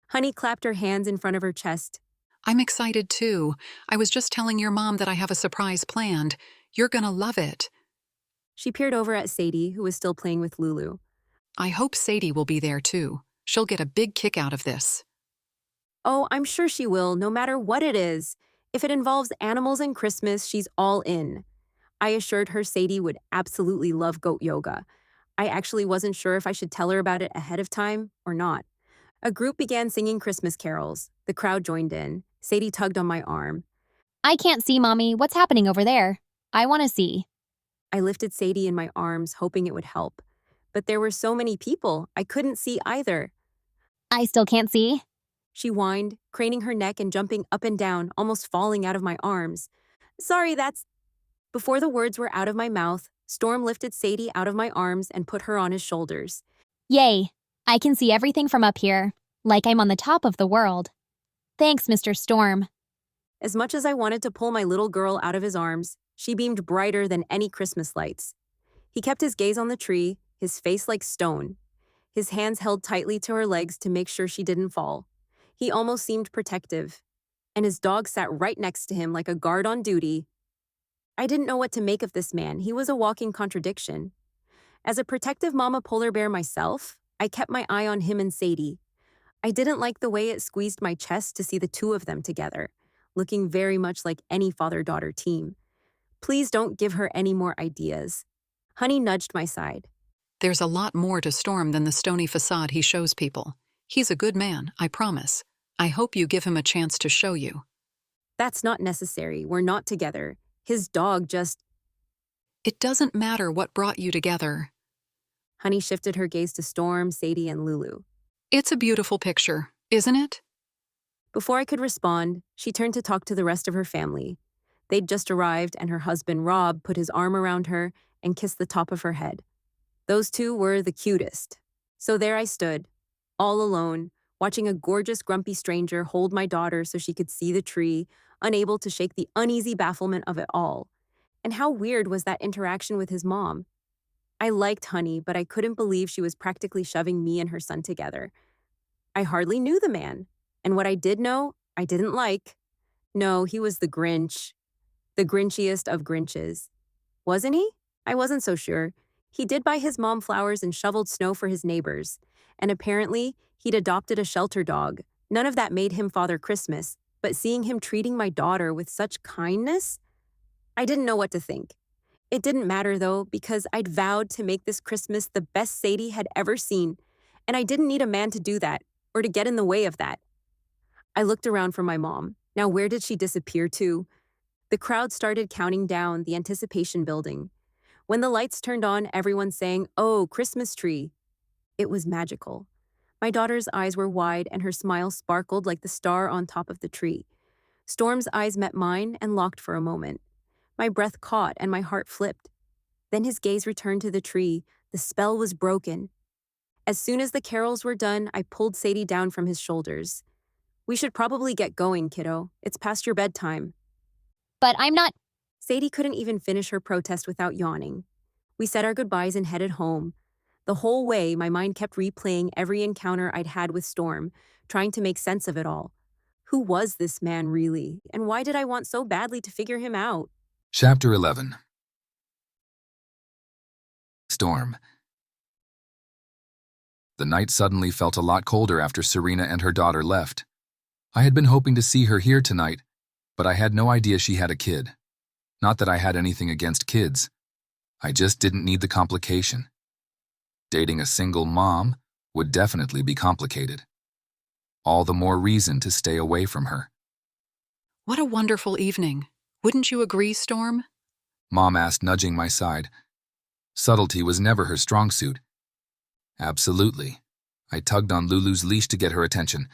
Honey clapped her hands in front of her chest. I'm excited too. I was just telling your mom that I have a surprise planned. You're gonna love it. She peered over at Sadie, who was still playing with Lulu. I hope Sadie will be there too. She'll get a big kick out of this. Oh, I'm sure she will, no matter what it is. If it involves animals and Christmas, she's all in. I assured her Sadie would absolutely love goat yoga. I actually wasn't sure if I should tell her about it ahead of time or not. A group began singing Christmas carols. The crowd joined in. Sadie tugged on my arm. I can't see, Mommy. What's happening over there? I want to see. I lifted Sadie in my arms, hoping it would help. But there were so many people, I couldn't see either. I still can't see. She whined, craning her neck and jumping up and down, almost falling out of my arms. Sorry, that's... Before the words were out of my mouth, Storm lifted Sadie out of my arms and put her on his shoulders. Yay! I can see everything from up here, like I'm on the top of the world. Thanks, Mr. Storm. As much as I wanted to pull my little girl out of his arms, she beamed brighter than any Christmas lights. He kept his gaze on the tree, his face like stone. His hands held tightly to her legs to make sure she didn't fall. He almost seemed protective, and his dog sat right next to him like a guard on duty. I didn't know what to make of this man. He was a walking contradiction. As a protective mama polar bear myself, I kept my eye on him and Sadie. I didn't like the way it squeezed my chest to see the two of them together, looking very much like any father-daughter team. Please don't give her any more ideas. Honey nudged my side. There's a lot more to Storm than the stony facade he shows people. He's a good man, I promise. I hope you give him a chance to show you. That's not necessary. We're not together. His dog just... It doesn't matter what brought you together. Honey shifted her gaze to Storm, Sadie, and Lulu. It's a beautiful picture, isn't it? Before I could respond, she turned to talk to the rest of her family. They'd just arrived, and her husband, Rob, put his arm around her and kissed the top of her head. Those two were the cutest. So there I stood, all alone, watching a gorgeous, grumpy stranger hold my daughter so she could see the tree, unable to shake the uneasy bafflement of it all. And how weird was that interaction with his mom? I liked Honey, but I couldn't believe she was practically shoving me and her son together. I hardly knew the man, and what I did know, I didn't like. No, he was the Grinch. The grinchiest of grinches. Wasn't he? I wasn't so sure. He did buy his mom flowers and shoveled snow for his neighbors. And apparently, he'd adopted a shelter dog. None of that made him Father Christmas, but seeing him treating my daughter with such kindness, I didn't know what to think. It didn't matter, though, because I'd vowed to make this Christmas the best Sadie had ever seen, and I didn't need a man to do that, or to get in the way of that. I looked around for my mom. Now, where did she disappear to? The crowd started counting down, the anticipation building. When the lights turned on, everyone sang, "Oh, Christmas tree." It was magical. My daughter's eyes were wide, and her smile sparkled like the star on top of the tree. Storm's eyes met mine and locked for a moment. My breath caught and my heart flipped. Then his gaze returned to the tree. The spell was broken. As soon as the carols were done, I pulled Sadie down from his shoulders. "We should probably get going, kiddo. It's past your bedtime." But I'm not... Sadie couldn't even finish her protest without yawning. We said our goodbyes and headed home. The whole way, my mind kept replaying every encounter I'd had with Storm, trying to make sense of it all. Who was this man really, and why did I want so badly to figure him out? Chapter 11. Storm. The night suddenly felt a lot colder after Serena and her daughter left. I had been hoping to see her here tonight, but I had no idea she had a kid. Not that I had anything against kids. I just didn't need the complication. Dating a single mom would definitely be complicated. All the more reason to stay away from her. What a wonderful evening. Wouldn't you agree, Storm? Mom asked, nudging my side. Subtlety was never her strong suit. Absolutely. I tugged on Lulu's leash to get her attention.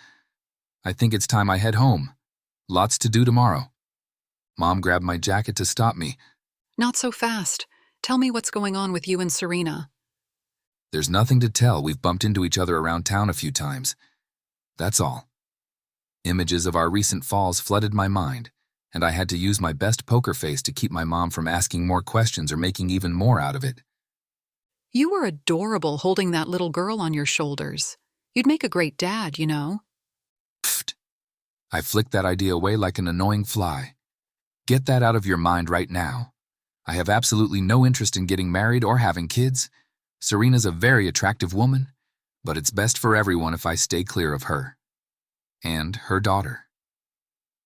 I think it's time I head home. Lots to do tomorrow. Mom grabbed my jacket to stop me. Not so fast. Tell me what's going on with you and Serena. There's nothing to tell. We've bumped into each other around town a few times. That's all. Images of our recent falls flooded my mind, and I had to use my best poker face to keep my mom from asking more questions or making even more out of it. You were adorable holding that little girl on your shoulders. You'd make a great dad, you know. Pfft. I flicked that idea away like an annoying fly. Get that out of your mind right now. I have absolutely no interest in getting married or having kids. Serena's a very attractive woman. But it's best for everyone if I stay clear of her. And her daughter.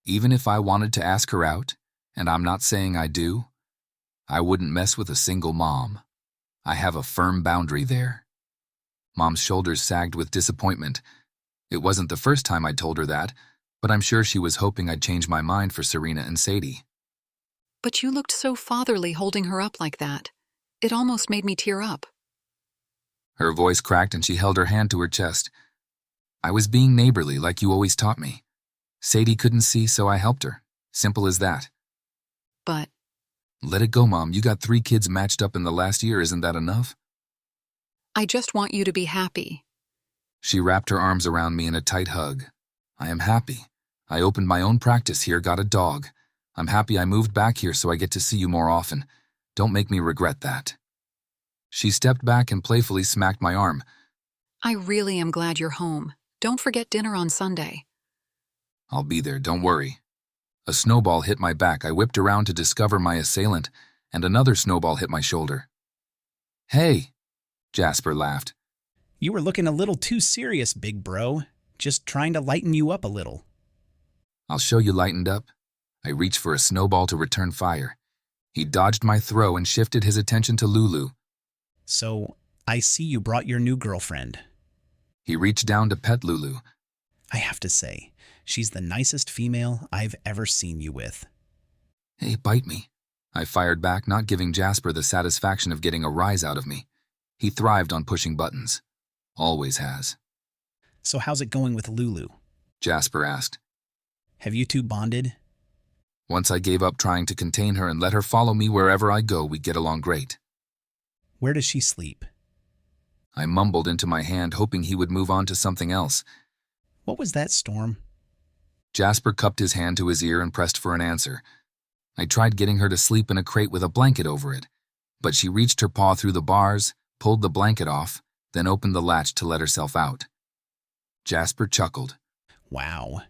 Even if I wanted to ask her out, and I'm not saying I do, I wouldn't mess with a single mom. I have a firm boundary there. Mom's shoulders sagged with disappointment. It wasn't the first time I'd told her that, but I'm sure she was hoping I'd change my mind for Serena and Sadie. But you looked so fatherly holding her up like that. It almost made me tear up. Her voice cracked and she held her hand to her chest. I was being neighborly like you always taught me. Sadie couldn't see, so I helped her. Simple as that. But... Let it go, Mom. You got 3 kids matched up in the last year. Isn't that enough? I just want you to be happy. She wrapped her arms around me in a tight hug. I am happy. I opened my own practice here, got a dog. I'm happy I moved back here so I get to see you more often. Don't make me regret that. She stepped back and playfully smacked my arm. I really am glad you're home. Don't forget dinner on Sunday. I'll be there, don't worry. A snowball hit my back. I whipped around to discover my assailant, and another snowball hit my shoulder. Hey, Jasper laughed. You were looking a little too serious, big bro. Just trying to lighten you up a little. I'll show you lightened up. I reached for a snowball to return fire. He dodged my throw and shifted his attention to Lulu. So, I see you brought your new girlfriend. He reached down to pet Lulu. I have to say, she's the nicest female I've ever seen you with. Hey, bite me. I fired back, not giving Jasper the satisfaction of getting a rise out of me. He thrived on pushing buttons. Always has. So how's it going with Lulu? Jasper asked. Have you two bonded? Once I gave up trying to contain her and let her follow me wherever I go, we get along great. Where does she sleep? I mumbled into my hand, hoping he would move on to something else. What was that, Storm? Jasper cupped his hand to his ear and pressed for an answer. I tried getting her to sleep in a crate with a blanket over it, but she reached her paw through the bars, pulled the blanket off, then opened the latch to let herself out. Jasper chuckled. Wow.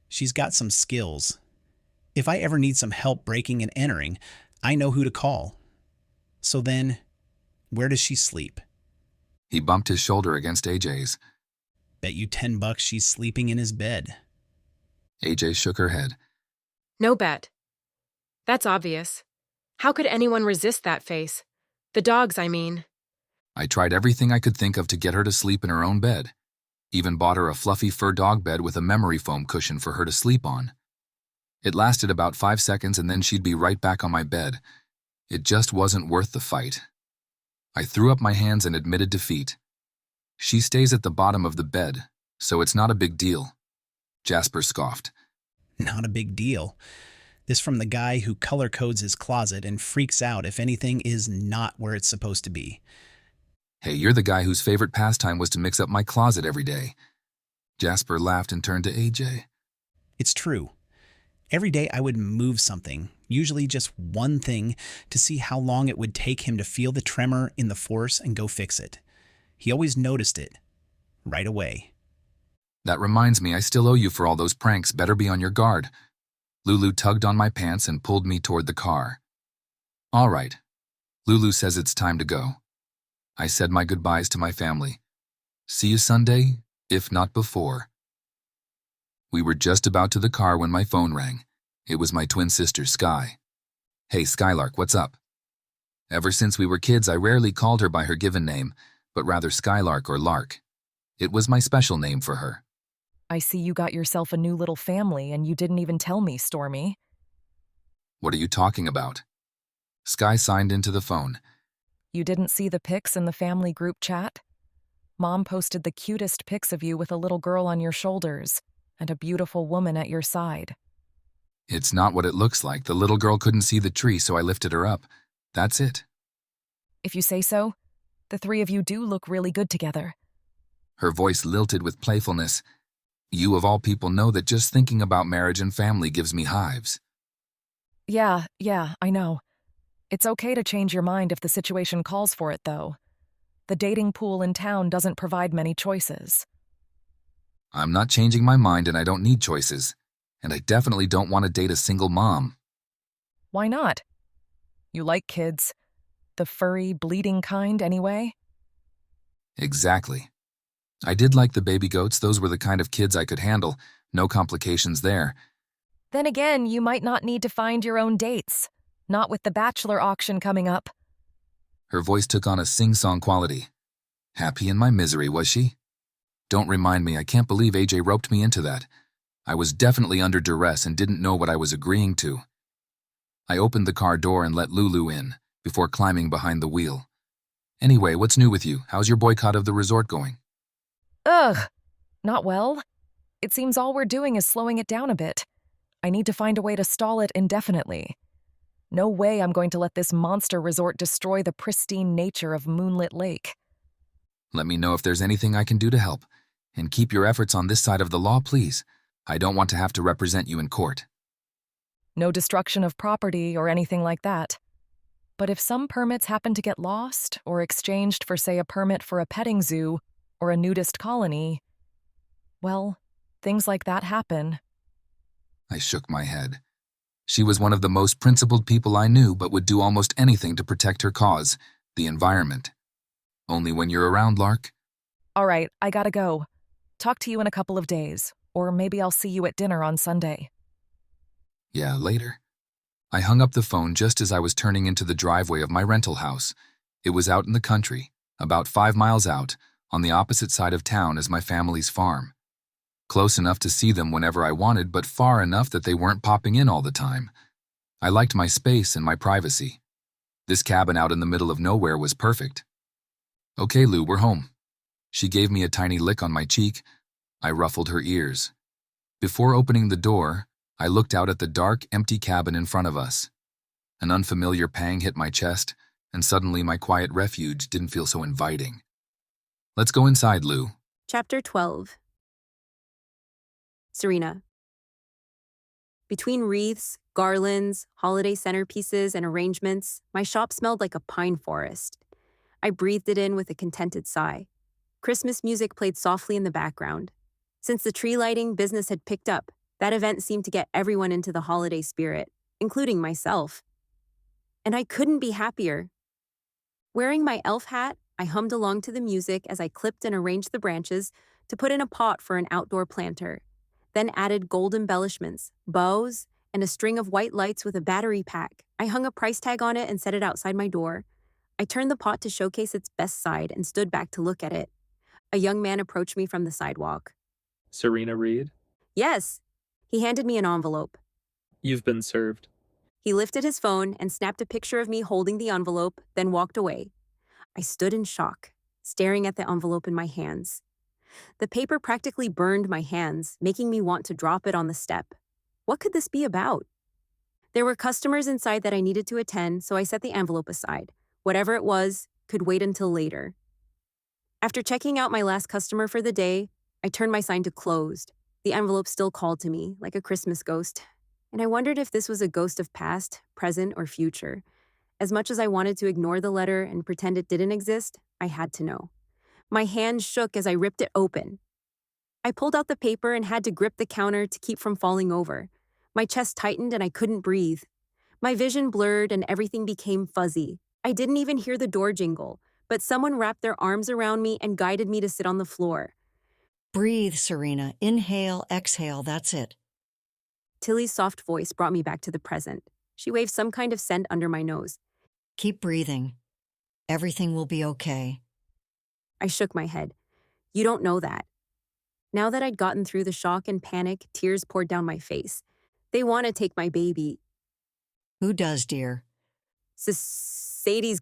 She's got some skills. If I ever need some help breaking and entering, I know who to call. So then, where does she sleep? He bumped his shoulder against AJ's. Bet you $10 she's sleeping in his bed. AJ shook her head. No bet. That's obvious. How could anyone resist that face? The dogs, I mean. I tried everything I could think of to get her to sleep in her own bed. Even bought her a fluffy fur dog bed with a memory foam cushion for her to sleep on. It lasted about 5 seconds and then she'd be right back on my bed. It just wasn't worth the fight. I threw up my hands and admitted defeat. She stays at the bottom of the bed, so it's not a big deal. Jasper scoffed. Not a big deal. This from the guy who color codes his closet and freaks out if anything is not where it's supposed to be. Hey, you're the guy whose favorite pastime was to mix up my closet every day. Jasper laughed and turned to AJ. It's true. Every day I would move something, usually just one thing, to see how long it would take him to feel the tremor in the force and go fix it. He always noticed it. Right away. That reminds me, I still owe you for all those pranks. Better be on your guard. Lulu tugged on my pants and pulled me toward the car. All right. Lulu says it's time to go. I said my goodbyes to my family. See you Sunday, if not before. We were just about to the car when my phone rang. It was my twin sister, Sky. Hey, Skylark, what's up? Ever since we were kids, I rarely called her by her given name, but rather Skylark or Lark. It was my special name for her. I see you got yourself a new little family and you didn't even tell me, Stormy. What are you talking about? Sky signed into the phone. You didn't see the pics in the family group chat? Mom posted the cutest pics of you with a little girl on your shoulders and a beautiful woman at your side. It's not what it looks like. The little girl couldn't see the tree, so I lifted her up. That's it. If you say so, the 3 of you do look really good together. Her voice lilted with playfulness. You of all people know that just thinking about marriage and family gives me hives. Yeah, I know. It's okay to change your mind if the situation calls for it, though. The dating pool in town doesn't provide many choices. I'm not changing my mind and I don't need choices. And I definitely don't want to date a single mom. Why not? You like kids. The furry, bleeding kind, anyway? Exactly. I did like the baby goats. Those were the kind of kids I could handle. No complications there. Then again, you might not need to find your own dates. Not with the bachelor auction coming up. Her voice took on a sing-song quality. Happy in my misery, was she? Don't remind me, I can't believe AJ roped me into that. I was definitely under duress and didn't know what I was agreeing to. I opened the car door and let Lulu in, before climbing behind the wheel. Anyway, what's new with you? How's your boycott of the resort going? Ugh, not well. It seems all we're doing is slowing it down a bit. I need to find a way to stall it indefinitely. No way I'm going to let this monster resort destroy the pristine nature of Moonlit Lake. Let me know if there's anything I can do to help. And keep your efforts on this side of the law, please. I don't want to have to represent you in court. No destruction of property or anything like that. But if some permits happen to get lost or exchanged for, say, a permit for a petting zoo or a nudist colony, well, things like that happen. I shook my head. She was one of the most principled people I knew, but would do almost anything to protect her cause, the environment. Only when you're around, Lark. All right, I gotta go. Talk to you in a couple of days, or maybe I'll see you at dinner on Sunday. Yeah, later. I hung up the phone just as I was turning into the driveway of my rental house. It was out in the country, about 5 miles out, on the opposite side of town as my family's farm. Close enough to see them whenever I wanted, but far enough that they weren't popping in all the time. I liked my space and my privacy. This cabin out in the middle of nowhere was perfect. Okay, Lou, we're home. She gave me a tiny lick on my cheek. I ruffled her ears. Before opening the door, I looked out at the dark, empty cabin in front of us. An unfamiliar pang hit my chest, and suddenly my quiet refuge didn't feel so inviting. Let's go inside, Lou. Chapter 12. Serena. Between wreaths, garlands, holiday centerpieces, and arrangements, my shop smelled like a pine forest. I breathed it in with a contented sigh. Christmas music played softly in the background. Since the tree lighting business had picked up, that event seemed to get everyone into the holiday spirit, including myself. And I couldn't be happier. Wearing my elf hat, I hummed along to the music as I clipped and arranged the branches to put in a pot for an outdoor planter, then added gold embellishments, bows, and a string of white lights with a battery pack. I hung a price tag on it and set it outside my door. I turned the pot to showcase its best side and stood back to look at it. A young man approached me from the sidewalk. Serena Reed? Yes. He handed me an envelope. You've been served. He lifted his phone and snapped a picture of me holding the envelope, then walked away. I stood in shock, staring at the envelope in my hands. The paper practically burned my hands, making me want to drop it on the step. What could this be about? There were customers inside that I needed to attend, so I set the envelope aside. Whatever it was could wait until later. After checking out my last customer for the day, I turned my sign to closed. The envelope still called to me, like a Christmas ghost, and I wondered if this was a ghost of past, present, or future. As much as I wanted to ignore the letter and pretend it didn't exist, I had to know. My hand shook as I ripped it open. I pulled out the paper and had to grip the counter to keep from falling over. My chest tightened and I couldn't breathe. My vision blurred and everything became fuzzy. I didn't even hear the door jingle, but someone wrapped their arms around me and guided me to sit on the floor. Breathe, Serena. Inhale, exhale, that's it. Tilly's soft voice brought me back to the present. She waved some kind of scent under my nose. Keep breathing. Everything will be okay. I shook my head. You don't know that. Now that I'd gotten through the shock and panic, tears poured down my face. They want to take my baby. Who does, dear? Sadie's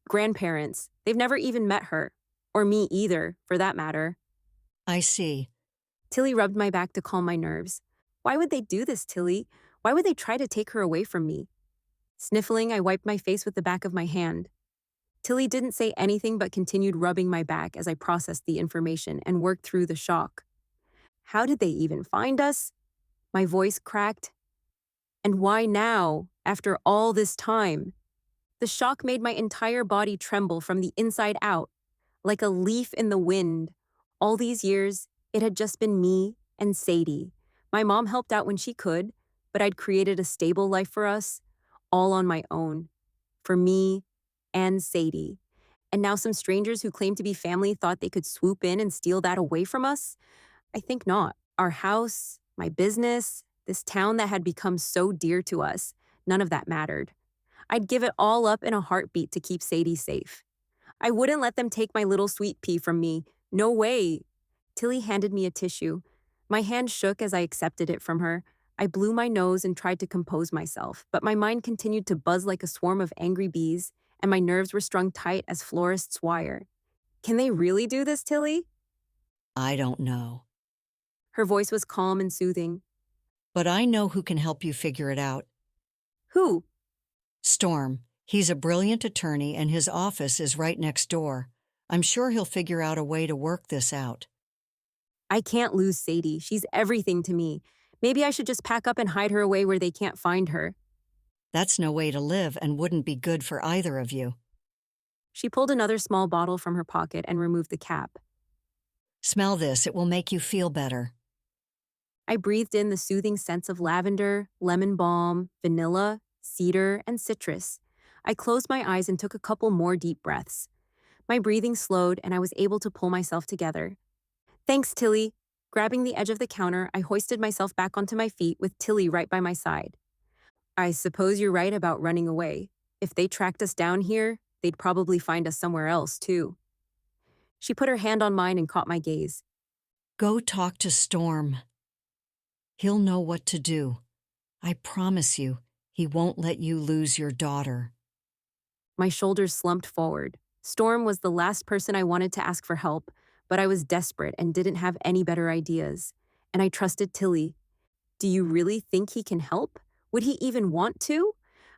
grandparents. They've never even met her. Or me either, for that matter. I see. Tilly rubbed my back to calm my nerves. Why would they do this, Tilly? Why would they try to take her away from me? Sniffling, I wiped my face with the back of my hand. Tilly didn't say anything but continued rubbing my back as I processed the information and worked through the shock. How did they even find us? My voice cracked. And why now, after all this time? The shock made my entire body tremble from the inside out, like a leaf in the wind. All these years, it had just been me and Sadie. My mom helped out when she could, but I'd created a stable life for us, all on my own. For me and Sadie. And now some strangers who claim to be family thought they could swoop in and steal that away from us? I think not. Our house, my business, this town that had become so dear to us, none of that mattered. I'd give it all up in a heartbeat to keep Sadie safe. I wouldn't let them take my little sweet pea from me. No way. Tilly handed me a tissue. My hand shook as I accepted it from her. I blew my nose and tried to compose myself, but my mind continued to buzz like a swarm of angry bees, and my nerves were strung tight as florist's wire. Can they really do this, Tilly? I don't know. Her voice was calm and soothing. But I know who can help you figure it out. Who? Storm. He's a brilliant attorney and his office is right next door. I'm sure he'll figure out a way to work this out. I can't lose Sadie. She's everything to me. Maybe I should just pack up and hide her away where they can't find her. That's no way to live and wouldn't be good for either of you. She pulled another small bottle from her pocket and removed the cap. Smell this. It will make you feel better. I breathed in the soothing scents of lavender, lemon balm, vanilla, cedar, and citrus. I closed my eyes and took a couple more deep breaths. My breathing slowed and I was able to pull myself together. Thanks, Tilly. Grabbing the edge of the counter, I hoisted myself back onto my feet with Tilly right by my side. I suppose you're right about running away. If they tracked us down here, they'd probably find us somewhere else, too. She put her hand on mine and caught my gaze. Go talk to Storm. He'll know what to do. I promise you, he won't let you lose your daughter. My shoulders slumped forward. Storm was the last person I wanted to ask for help, but I was desperate and didn't have any better ideas. And I trusted Tilly. Do you really think he can help? Would he even want to?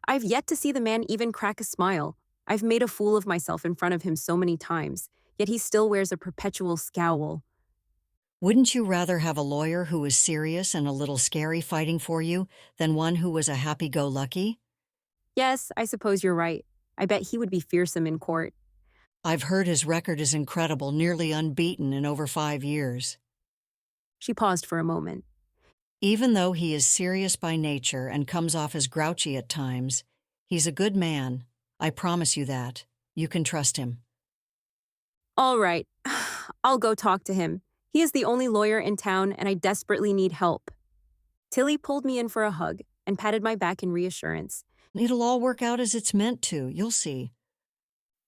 I've yet to see the man even crack a smile. I've made a fool of myself in front of him so many times, yet he still wears a perpetual scowl. Wouldn't you rather have a lawyer who was serious and a little scary fighting for you than one who was a happy-go-lucky? Yes, I suppose you're right. I bet he would be fearsome in court. I've heard his record is incredible, nearly unbeaten in over 5 years. She paused for a moment. Even though he is serious by nature and comes off as grouchy at times, he's a good man. I promise you that. You can trust him. All right. I'll go talk to him. He is the only lawyer in town, and I desperately need help. Tilly pulled me in for a hug and patted my back in reassurance. It'll all work out as it's meant to. You'll see.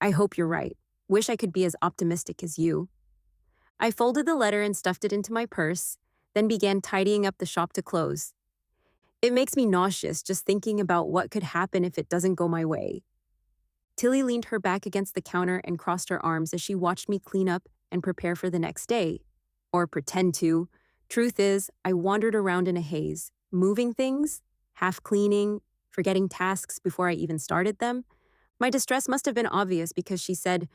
I hope you're right. Wish I could be as optimistic as you. I folded the letter and stuffed it into my purse, then began tidying up the shop to close. It makes me nauseous just thinking about what could happen if it doesn't go my way. Tilly leaned her back against the counter and crossed her arms as she watched me clean up and prepare for the next day. Or pretend to. Truth is, I wandered around in a haze, moving things, half cleaning, forgetting tasks before I even started them. My distress must have been obvious because she said,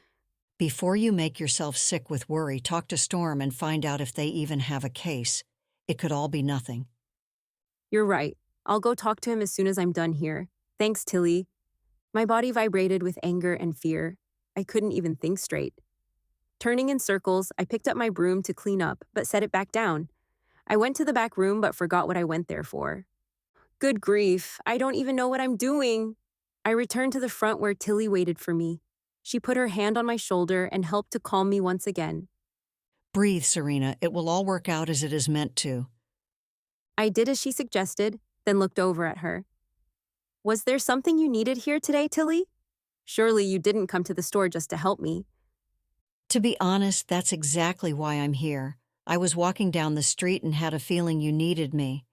Before you make yourself sick with worry, talk to Storm and find out if they even have a case. It could all be nothing. You're right. I'll go talk to him as soon as I'm done here. Thanks, Tilly. My body vibrated with anger and fear. I couldn't even think straight. Turning in circles, I picked up my broom to clean up, but set it back down. I went to the back room but forgot what I went there for. Good grief, I don't even know what I'm doing. I returned to the front where Tilly waited for me. She put her hand on my shoulder and helped to calm me once again. Breathe, Serena. It will all work out as it is meant to. I did as she suggested, then looked over at her. Was there something you needed here today, Tilly? Surely you didn't come to the store just to help me. To be honest, that's exactly why I'm here. I was walking down the street and had a feeling you needed me.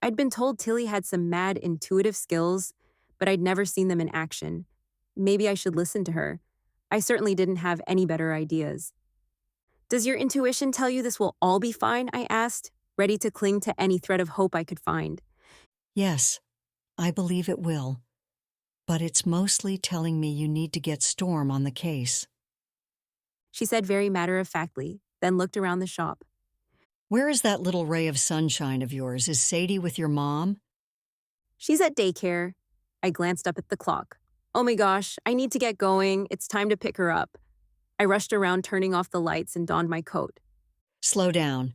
I'd been told Tilly had some mad intuitive skills, but I'd never seen them in action. Maybe I should listen to her. I certainly didn't have any better ideas. Does your intuition tell you this will all be fine? I asked, ready to cling to any thread of hope I could find. Yes, I believe it will. But it's mostly telling me you need to get Storm on the case. She said very matter-of-factly, then looked around the shop. Where is that little ray of sunshine of yours? Is Sadie with your mom? She's at daycare. I glanced up at the clock. Oh my gosh, I need to get going. It's time to pick her up. I rushed around, turning off the lights, and donned my coat. Slow down.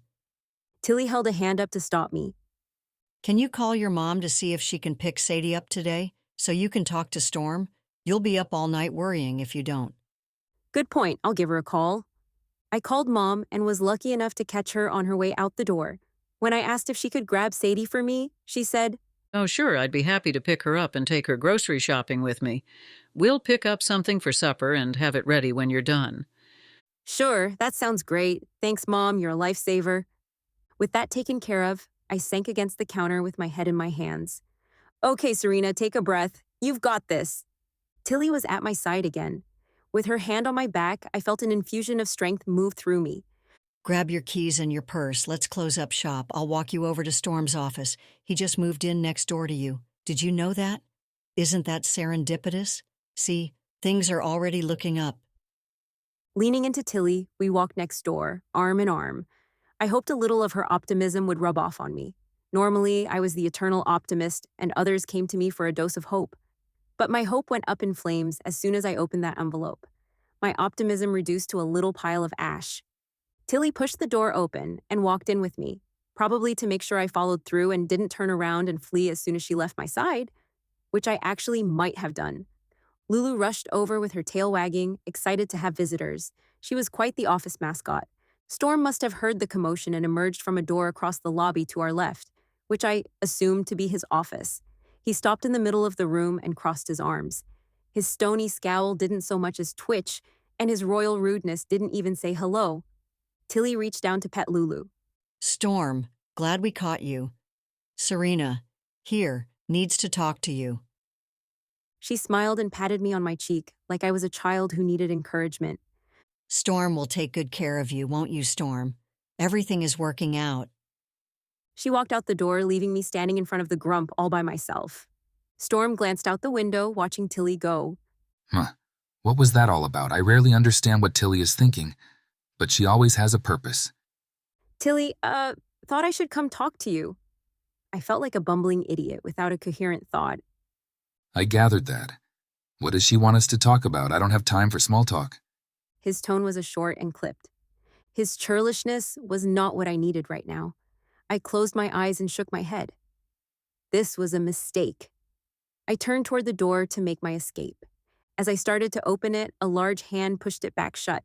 Tilly held a hand up to stop me. Can you call your mom to see if she can pick Sadie up today, so you can talk to Storm? You'll be up all night worrying if you don't. Good point, I'll give her a call. I called Mom and was lucky enough to catch her on her way out the door. When I asked if she could grab Sadie for me, she said, Oh, sure, I'd be happy to pick her up and take her grocery shopping with me. We'll pick up something for supper and have it ready when you're done. Sure, that sounds great. Thanks, Mom, you're a lifesaver. With that taken care of, I sank against the counter with my head in my hands. Okay, Serena, take a breath. You've got this. Tilly was at my side again. With her hand on my back, I felt an infusion of strength move through me. Grab your keys and your purse. Let's close up shop. I'll walk you over to Storm's office. He just moved in next door to you. Did you know that? Isn't that serendipitous? See, things are already looking up. Leaning into Tilly, we walked next door, arm in arm. I hoped a little of her optimism would rub off on me. Normally, I was the eternal optimist, and others came to me for a dose of hope. But my hope went up in flames as soon as I opened that envelope. My optimism reduced to a little pile of ash. Tilly pushed the door open and walked in with me, probably to make sure I followed through and didn't turn around and flee as soon as she left my side, which I actually might have done. Lulu rushed over with her tail wagging, excited to have visitors. She was quite the office mascot. Storm must have heard the commotion and emerged from a door across the lobby to our left, which I assumed to be his office. He stopped in the middle of the room and crossed his arms. His stony scowl didn't so much as twitch, and his royal rudeness didn't even say hello. Tilly reached down to pet Lulu. Storm, glad we caught you. Serena, here, needs to talk to you. She smiled and patted me on my cheek, like I was a child who needed encouragement. Storm will take good care of you, won't you, Storm? Everything is working out. She walked out the door, leaving me standing in front of the grump all by myself. Storm glanced out the window, watching Tilly go. What was that all about? I rarely understand what Tilly is thinking, but she always has a purpose. Tilly, thought I should come talk to you. I felt like a bumbling idiot without a coherent thought. I gathered that. What does she want us to talk about? I don't have time for small talk. His tone was short and clipped. His churlishness was not what I needed right now. I closed my eyes and shook my head. This was a mistake. I turned toward the door to make my escape. As I started to open it, a large hand pushed it back shut.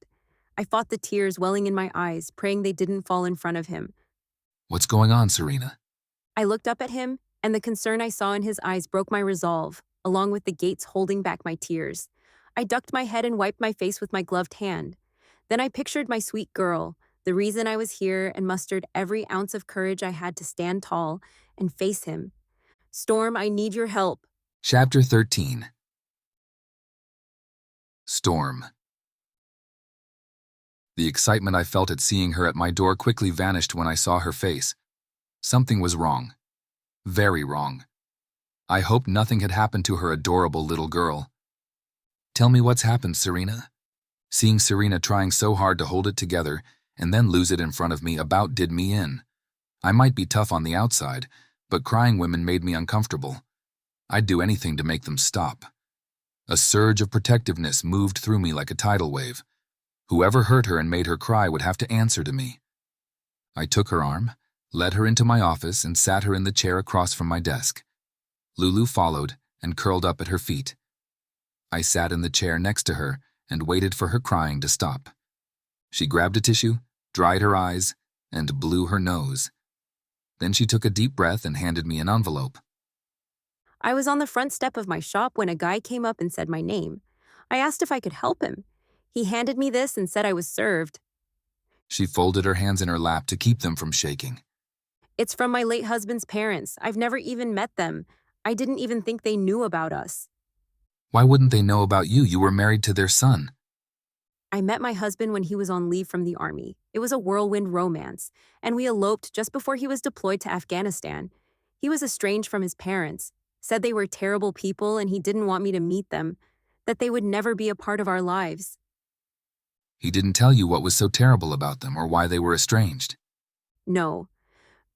I fought the tears welling in my eyes, praying they didn't fall in front of him. What's going on, Serena? I looked up at him, and the concern I saw in his eyes broke my resolve, along with the gates holding back my tears. I ducked my head and wiped my face with my gloved hand. Then I pictured my sweet girl, the reason I was here, and mustered every ounce of courage I had to stand tall and face him. Storm, I need your help. Chapter 13. Storm. The excitement I felt at seeing her at my door quickly vanished when I saw her face. Something was wrong. Very wrong. I hoped nothing had happened to her adorable little girl. Tell me what's happened, Serena. Seeing Serena trying so hard to hold it together and then lose it in front of me about did me in. I might be tough on the outside, but crying women made me uncomfortable. I'd do anything to make them stop. A surge of protectiveness moved through me like a tidal wave. Whoever hurt her and made her cry would have to answer to me. I took her arm, led her into my office, and sat her in the chair across from my desk. Lulu followed and curled up at her feet. I sat in the chair next to her and waited for her crying to stop. She grabbed a tissue, dried her eyes, and blew her nose. Then she took a deep breath and handed me an envelope. I was on the front step of my shop when a guy came up and said my name. I asked if I could help him. He handed me this and said I was served. She folded her hands in her lap to keep them from shaking. It's from my late husband's parents. I've never even met them. I didn't even think they knew about us. Why wouldn't they know about you? You were married to their son. I met my husband when he was on leave from the army. It was a whirlwind romance, and we eloped just before he was deployed to Afghanistan. He was estranged from his parents, said they were terrible people and he didn't want me to meet them, that they would never be a part of our lives. He didn't tell you what was so terrible about them or why they were estranged? No.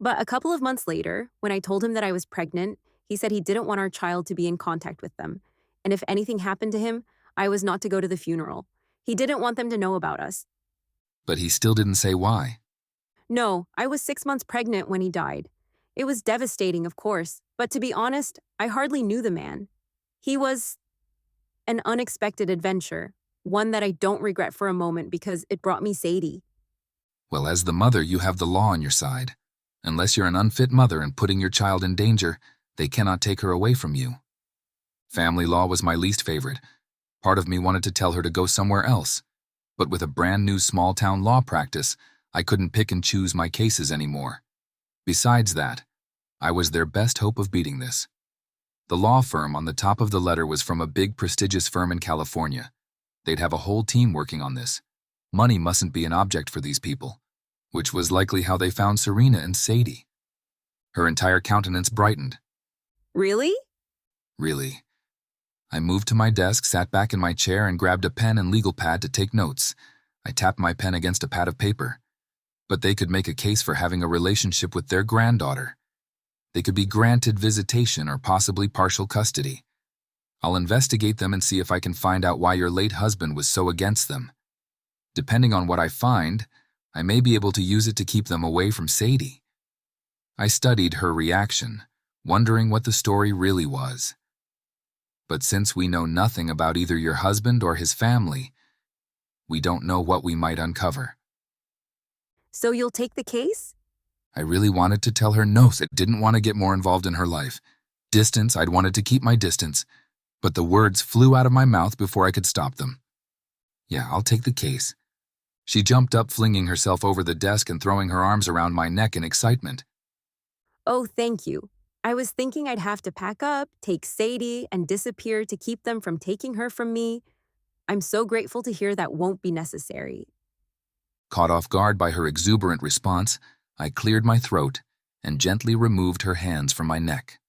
But a couple of months later, when I told him that I was pregnant, he said he didn't want our child to be in contact with them. And if anything happened to him, I was not to go to the funeral. He didn't want them to know about us. But he still didn't say why. No, I was 6 months pregnant when he died. It was devastating, of course, but to be honest, I hardly knew the man. He was an unexpected adventure, one that I don't regret for a moment because it brought me Sadie. Well, as the mother, you have the law on your side. Unless you're an unfit mother and putting your child in danger, they cannot take her away from you. Family law was my least favorite. Part of me wanted to tell her to go somewhere else. But with a brand new small-town law practice, I couldn't pick and choose my cases anymore. Besides that, I was their best hope of beating this. The law firm on the top of the letter was from a big prestigious firm in California. They'd have a whole team working on this. Money mustn't be an object for these people, which was likely how they found Serena and Sadie. Her entire countenance brightened. Really? Really. I moved to my desk, sat back in my chair, and grabbed a pen and legal pad to take notes. I tapped my pen against a pad of paper. But they could make a case for having a relationship with their granddaughter. They could be granted visitation or possibly partial custody. I'll investigate them and see if I can find out why your late husband was so against them. Depending on what I find, I may be able to use it to keep them away from Sadie. I studied her reaction, wondering what the story really was. But since we know nothing about either your husband or his family, we don't know what we might uncover. So you'll take the case? I really wanted to tell her no, I didn't want to get more involved in her life. Distance, I'd wanted to keep my distance, but the words flew out of my mouth before I could stop them. Yeah, I'll take the case. She jumped up, flinging herself over the desk and throwing her arms around my neck in excitement. Oh, thank you. I was thinking I'd have to pack up, take Sadie, and disappear to keep them from taking her from me. I'm so grateful to hear that won't be necessary. Caught off guard by her exuberant response, I cleared my throat and gently removed her hands from my neck.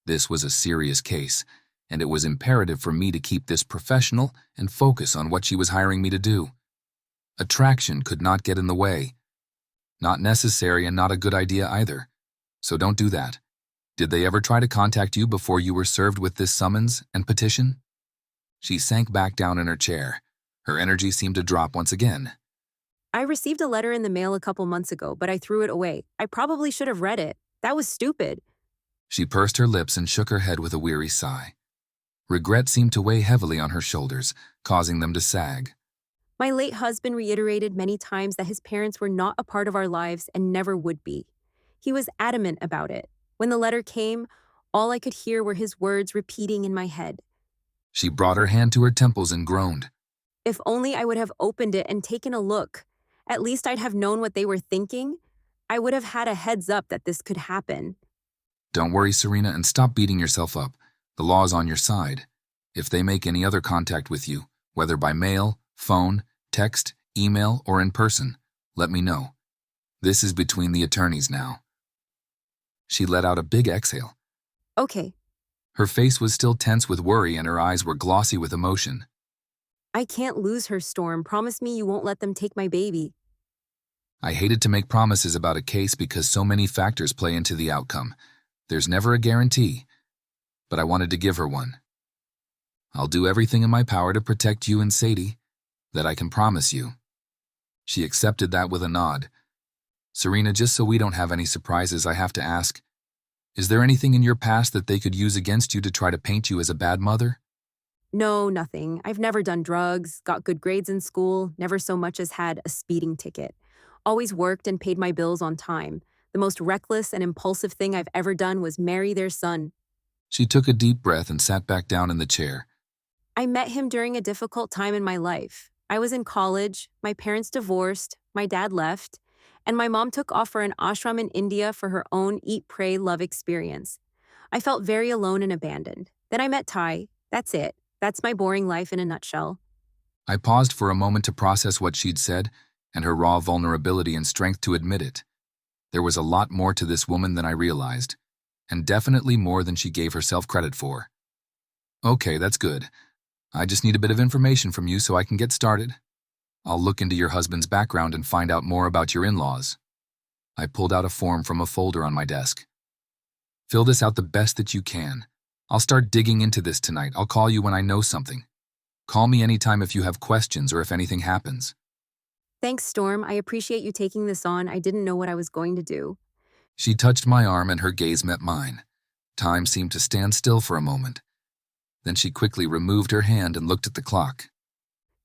This was a serious case, and it was imperative for me to keep this professional and focus on what she was hiring me to do. Attraction could not get in the way. Not necessary and not a good idea either, so don't do that. Did they ever try to contact you before you were served with this summons and petition? She sank back down in her chair. Her energy seemed to drop once again. I received a letter in the mail a couple months ago, but I threw it away. I probably should have read it. That was stupid. She pursed her lips and shook her head with a weary sigh. Regret seemed to weigh heavily on her shoulders, causing them to sag. My late husband reiterated many times that his parents were not a part of our lives and never would be. He was adamant about it. When the letter came, all I could hear were his words repeating in my head. She brought her hand to her temples and groaned. If only I would have opened it and taken a look. At least I'd have known what they were thinking. I would have had a heads up that this could happen. Don't worry, Serena, and stop beating yourself up. The law is on your side. If they make any other contact with you, whether by mail, phone, text, email, or in person, let me know. This is between the attorneys now. She let out a big exhale. Okay. Her face was still tense with worry and her eyes were glossy with emotion. I can't lose her, Storm. Promise me you won't let them take my baby. I hated to make promises about a case because so many factors play into the outcome. There's never a guarantee, but I wanted to give her one. I'll do everything in my power to protect you and Sadie, that I can promise you. She accepted that with a nod. Serena, just so we don't have any surprises, I have to ask, is there anything in your past that they could use against you to try to paint you as a bad mother? No, nothing. I've never done drugs, got good grades in school, never so much as had a speeding ticket. Always worked and paid my bills on time. The most reckless and impulsive thing I've ever done was marry their son. She took a deep breath and sat back down in the chair. I met him during a difficult time in my life. I was in college, my parents divorced, my dad left, and my mom took off for an ashram in India for her own eat, pray, love experience. I felt very alone and abandoned. Then I met Ty. That's it. That's my boring life in a nutshell. I paused for a moment to process what she'd said and her raw vulnerability and strength to admit it. There was a lot more to this woman than I realized, and definitely more than she gave herself credit for. Okay, that's good. I just need a bit of information from you so I can get started. I'll look into your husband's background and find out more about your in-laws. I pulled out a form from a folder on my desk. Fill this out the best that you can. I'll start digging into this tonight. I'll call you when I know something. Call me anytime if you have questions or if anything happens. Thanks, Storm. I appreciate you taking this on. I didn't know what I was going to do. She touched my arm and her gaze met mine. Time seemed to stand still for a moment. Then she quickly removed her hand and looked at the clock.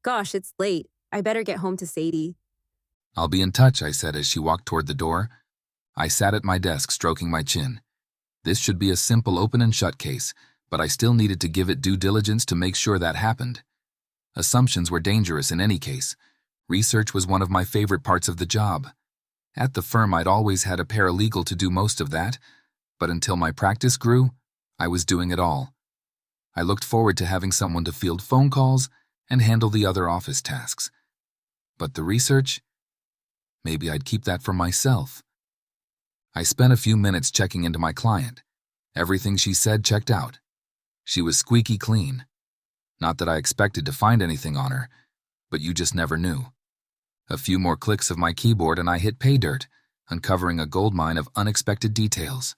Gosh, it's late. I better get home to Sadie. I'll be in touch, I said as she walked toward the door. I sat at my desk stroking my chin. This should be a simple open and shut case, but I still needed to give it due diligence to make sure that happened. Assumptions were dangerous in any case. Research was one of my favorite parts of the job. At the firm, I'd always had a paralegal to do most of that, but until my practice grew, I was doing it all. I looked forward to having someone to field phone calls and handle the other office tasks. But the research? Maybe I'd keep that for myself. I spent a few minutes checking into my client. Everything she said checked out. She was squeaky clean. Not that I expected to find anything on her, but you just never knew. A few more clicks of my keyboard and I hit pay dirt, uncovering a goldmine of unexpected details.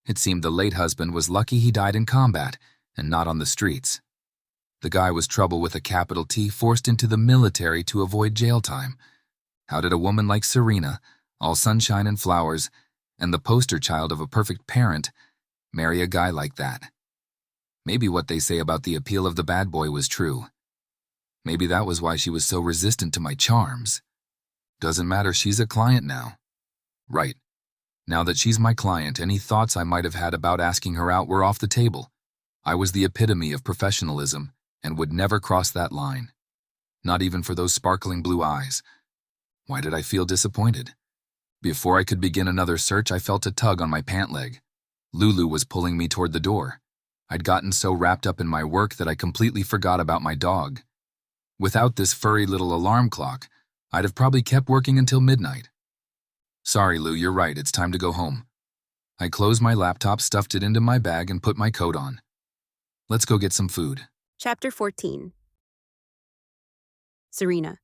It seemed the late husband was lucky he died in combat and not on the streets. The guy was trouble with a capital T, forced into the military to avoid jail time. How did a woman like Serena, all sunshine and flowers, and the poster child of a perfect parent, marry a guy like that? Maybe what they say about the appeal of the bad boy was true. Maybe that was why she was so resistant to my charms. Doesn't matter, she's a client now. Right. Now that she's my client, any thoughts I might have had about asking her out were off the table. I was the epitome of professionalism and would never cross that line. Not even for those sparkling blue eyes. Why did I feel disappointed? Before I could begin another search, I felt a tug on my pant leg. Lulu was pulling me toward the door. I'd gotten so wrapped up in my work that I completely forgot about my dog. Without this furry little alarm clock, I'd have probably kept working until midnight. Sorry, Lou, you're right, it's time to go home. I closed my laptop, stuffed it into my bag, and put my coat on. Let's go get some food. Chapter 14. Serena.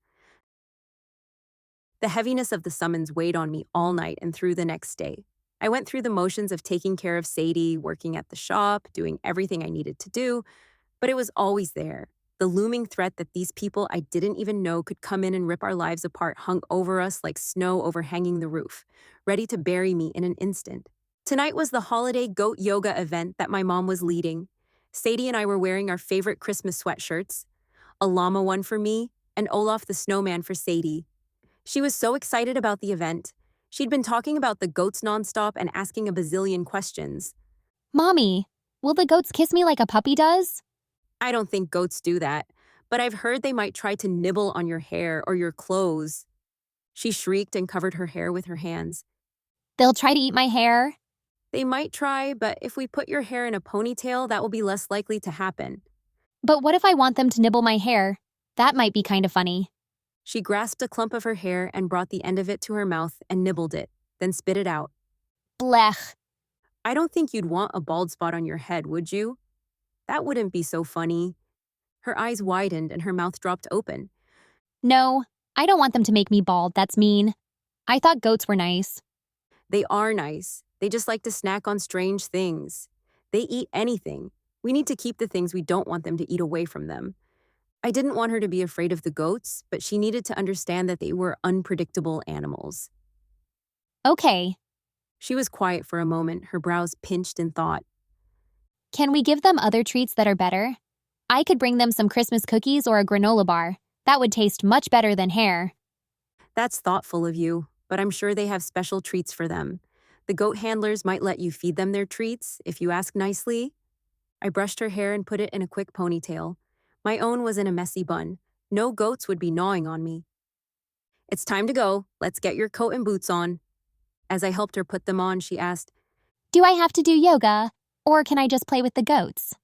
The heaviness of the summons weighed on me all night and through the next day. I went through the motions of taking care of Sadie, working at the shop, doing everything I needed to do, but it was always there. The looming threat that these people I didn't even know could come in and rip our lives apart hung over us like snow overhanging the roof, ready to bury me in an instant. Tonight was the holiday goat yoga event that my mom was leading. Sadie and I were wearing our favorite Christmas sweatshirts, a llama one for me, and Olaf the snowman for Sadie. She was so excited about the event. She'd been talking about the goats nonstop and asking a bazillion questions. Mommy, will the goats kiss me like a puppy does? I don't think goats do that, but I've heard they might try to nibble on your hair or your clothes. She shrieked and covered her hair with her hands. They'll try to eat my hair? They might try, but if we put your hair in a ponytail, that will be less likely to happen. But what if I want them to nibble my hair? That might be kind of funny. She grasped a clump of her hair and brought the end of it to her mouth and nibbled it, then spit it out. Blech. I don't think you'd want a bald spot on your head, would you? That wouldn't be so funny. Her eyes widened and her mouth dropped open. No, I don't want them to make me bald, that's mean. I thought goats were nice. They are nice. They just like to snack on strange things. They eat anything. We need to keep the things we don't want them to eat away from them. I didn't want her to be afraid of the goats, but she needed to understand that they were unpredictable animals. Okay. She was quiet for a moment, her brows pinched in thought. Can we give them other treats that are better? I could bring them some Christmas cookies or a granola bar. That would taste much better than hair. That's thoughtful of you, but I'm sure they have special treats for them. The goat handlers might let you feed them their treats if you ask nicely. I brushed her hair and put it in a quick ponytail. My own was in a messy bun. No goats would be gnawing on me. It's time to go. Let's get your coat and boots on. As I helped her put them on, she asked, Do I have to do yoga, or can I just play with the goats?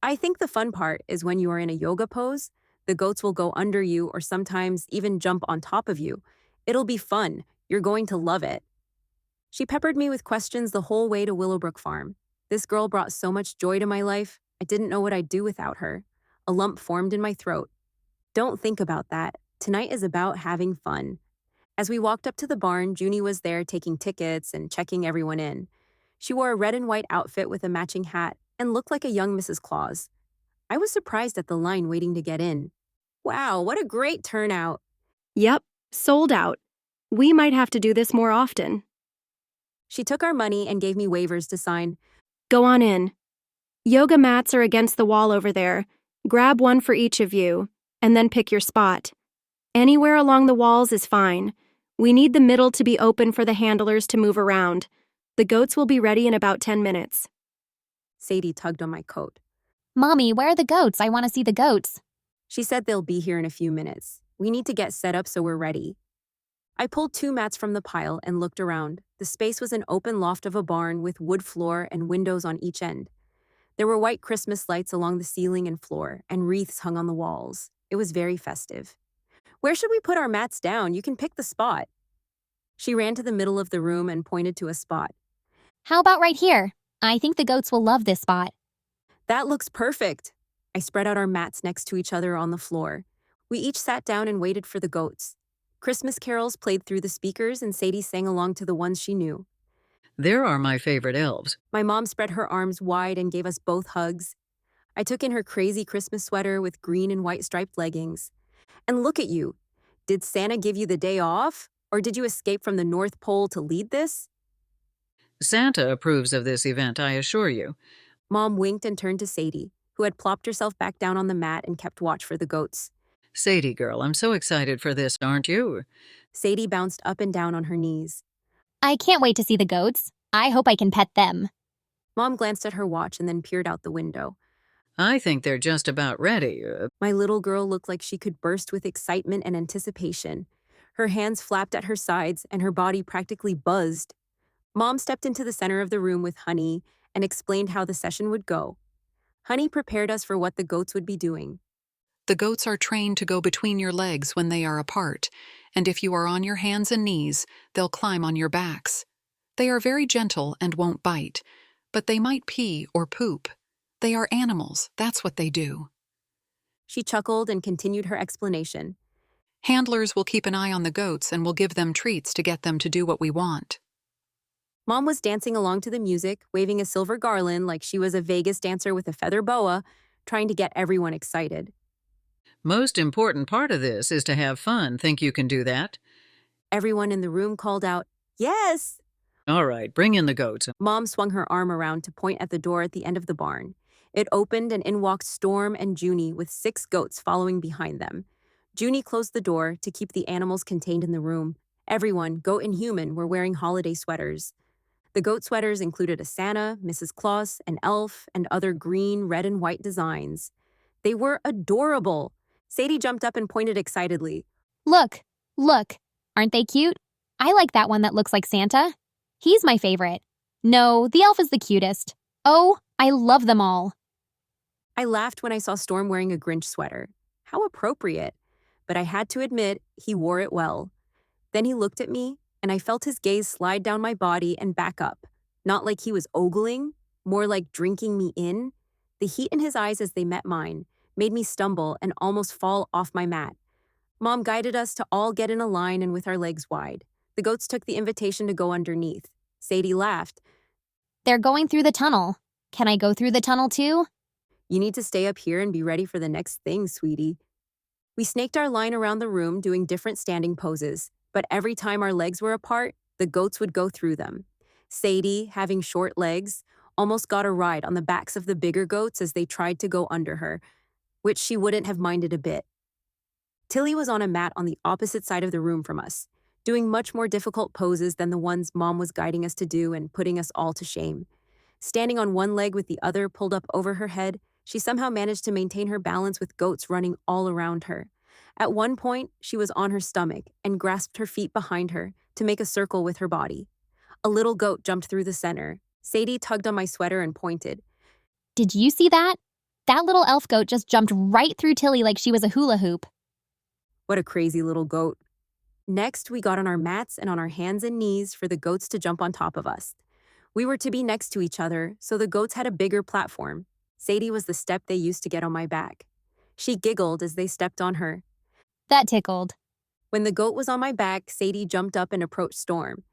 I think the fun part is when you are in a yoga pose, the goats will go under you or sometimes even jump on top of you. It'll be fun. You're going to love it. She peppered me with questions the whole way to Willowbrook Farm. This girl brought so much joy to my life, I didn't know what I'd do without her. A lump formed in my throat. Don't think about that. Tonight is about having fun. As we walked up to the barn, Junie was there taking tickets and checking everyone in. She wore a red and white outfit with a matching hat and looked like a young Mrs. Claus. I was surprised at the line waiting to get in. Wow, what a great turnout. Yep, sold out. We might have to do this more often. She took our money and gave me waivers to sign. Go on in. Yoga mats are against the wall over there. Grab one for each of you, and then pick your spot. Anywhere along the walls is fine. We need the middle to be open for the handlers to move around. The goats will be ready in about 10 minutes. Sadie tugged on my coat. Mommy, where are the goats? I want to see the goats. She said they'll be here in a few minutes. We need to get set up so we're ready. I pulled 2 mats from the pile and looked around. The space was an open loft of a barn with wood floor and windows on each end. There were white Christmas lights along the ceiling and floor, and wreaths hung on the walls. It was very festive. Where should we put our mats down? You can pick the spot. She ran to the middle of the room and pointed to a spot. How about right here? I think the goats will love this spot. That looks perfect. I spread out our mats next to each other on the floor. We each sat down and waited for the goats. Christmas carols played through the speakers, and Sadie sang along to the ones she knew. There are my favorite elves. My mom spread her arms wide and gave us both hugs. I took in her crazy Christmas sweater with green and white striped leggings. And look at you. Did Santa give you the day off? Or did you escape from the North Pole to lead this? Santa approves of this event, I assure you. Mom winked and turned to Sadie, who had plopped herself back down on the mat and kept watch for the goats. Sadie girl, I'm so excited for this, aren't you? Sadie bounced up and down on her knees. I can't wait to see the goats. I hope I can pet them. Mom glanced at her watch and then peered out the window. I think they're just about ready. My little girl looked like she could burst with excitement and anticipation. Her hands flapped at her sides and her body practically buzzed. Mom stepped into the center of the room with Honey and explained how the session would go. Honey prepared us for what the goats would be doing. The goats are trained to go between your legs when they are apart, and if you are on your hands and knees, they'll climb on your backs. They are very gentle and won't bite, but they might pee or poop. They are animals, that's what they do. She chuckled and continued her explanation. Handlers will keep an eye on the goats and will give them treats to get them to do what we want. Mom was dancing along to the music, waving a silver garland like she was a Vegas dancer with a feather boa, trying to get everyone excited. Most important part of this is to have fun. Think you can do that? Everyone in the room called out, "Yes!" All right, bring in the goats. Mom swung her arm around to point at the door at the end of the barn. It opened and in walked Storm and Junie with 6 goats following behind them. Junie closed the door to keep the animals contained in the room. Everyone, goat and human, were wearing holiday sweaters. The goat sweaters included a Santa, Mrs. Claus, an elf, and other green, red, and white designs. They were adorable. Sadie jumped up and pointed excitedly. Look, look. Aren't they cute? I like that one that looks like Santa. He's my favorite. No, the elf is the cutest. Oh, I love them all. I laughed when I saw Storm wearing a Grinch sweater. How appropriate. But I had to admit, he wore it well. Then he looked at me, and I felt his gaze slide down my body and back up. Not like he was ogling, more like drinking me in. The heat in his eyes as they met mine made me stumble and almost fall off my mat. Mom guided us to all get in a line and with our legs wide. The goats took the invitation to go underneath. Sadie laughed. They're going through the tunnel. Can I go through the tunnel too? You need to stay up here and be ready for the next thing, sweetie. We snaked our line around the room doing different standing poses, but every time our legs were apart, the goats would go through them. Sadie, having short legs, almost got a ride on the backs of the bigger goats as they tried to go under her, which she wouldn't have minded a bit. Tilly was on a mat on the opposite side of the room from us, doing much more difficult poses than the ones Mom was guiding us to do and putting us all to shame. Standing on one leg with the other pulled up over her head, she somehow managed to maintain her balance with goats running all around her. At one point, she was on her stomach and grasped her feet behind her to make a circle with her body. A little goat jumped through the center. Sadie tugged on my sweater and pointed. Did you see that? That little elf goat just jumped right through Tilly like she was a hula hoop. What a crazy little goat. Next, we got on our mats and on our hands and knees for the goats to jump on top of us. We were to be next to each other, so the goats had a bigger platform. Sadie was the step they used to get on my back. She giggled as they stepped on her. That tickled. When the goat was on my back, Sadie jumped up and approached Storm.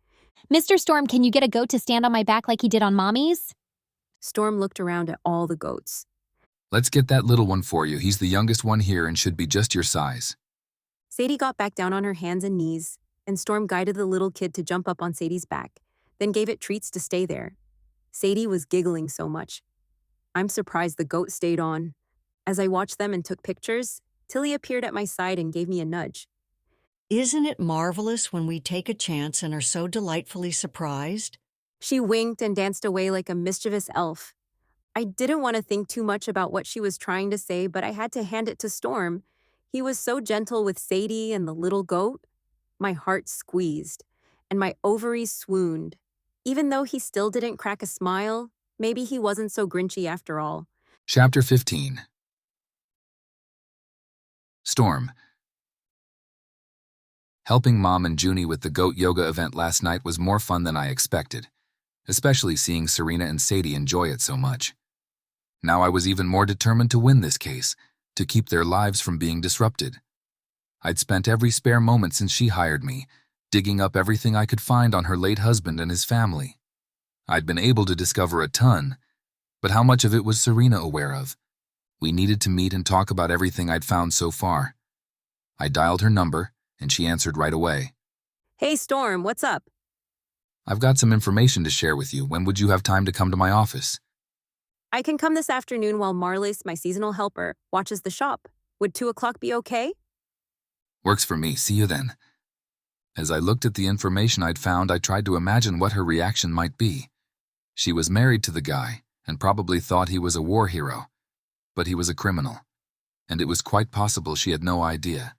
Mr. Storm, can you get a goat to stand on my back like he did on Mommy's? Storm looked around at all the goats. Let's get that little one for you. He's the youngest one here and should be just your size. Sadie got back down on her hands and knees, and Storm guided the little kid to jump up on Sadie's back, then gave it treats to stay there. Sadie was giggling so much. I'm surprised the goat stayed on. As I watched them and took pictures, Tilly appeared at my side and gave me a nudge. Isn't it marvelous when we take a chance and are so delightfully surprised? She winked and danced away like a mischievous elf. I didn't want to think too much about what she was trying to say, but I had to hand it to Storm. He was so gentle with Sadie and the little goat. My heart squeezed, and my ovaries swooned. Even though he still didn't crack a smile, maybe he wasn't so grinchy after all. Chapter 15. Storm. Helping Mom and Junie with the goat yoga event last night was more fun than I expected, especially seeing Serena and Sadie enjoy it so much. Now I was even more determined to win this case, to keep their lives from being disrupted. I'd spent every spare moment since she hired me, digging up everything I could find on her late husband and his family. I'd been able to discover a ton, but how much of it was Serena aware of? We needed to meet and talk about everything I'd found so far. I dialed her number, and she answered right away. Hey, Storm, what's up? I've got some information to share with you. When would you have time to come to my office? I can come this afternoon while Marlis, my seasonal helper, watches the shop. Would 2 o'clock be okay? Works for me. See you then. As I looked at the information I'd found, I tried to imagine what her reaction might be. She was married to the guy and probably thought he was a war hero, but he was a criminal, and it was quite possible she had no idea.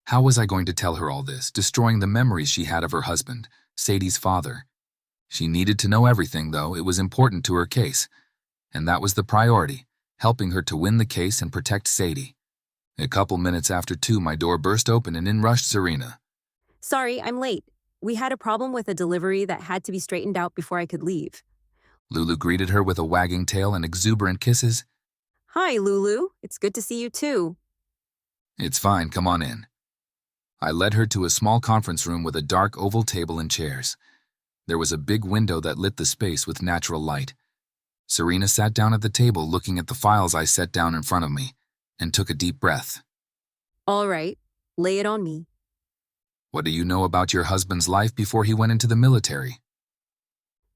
How was I going to tell her all this, destroying the memories she had of her husband, Sadie's father? She needed to know everything, though. It was important to her case, and that was the priority, helping her to win the case and protect Sadie. A couple minutes after 2, my door burst open and in rushed Serena. Sorry, I'm late. We had a problem with a delivery that had to be straightened out before I could leave. Lulu greeted her with a wagging tail and exuberant kisses. Hi, Lulu. It's good to see you too. It's fine, come on in. I led her to a small conference room with a dark oval table and chairs. There was a big window that lit the space with natural light. Serena sat down at the table looking at the files I set down in front of me and took a deep breath. All right, lay it on me. What do you know about your husband's life before he went into the military?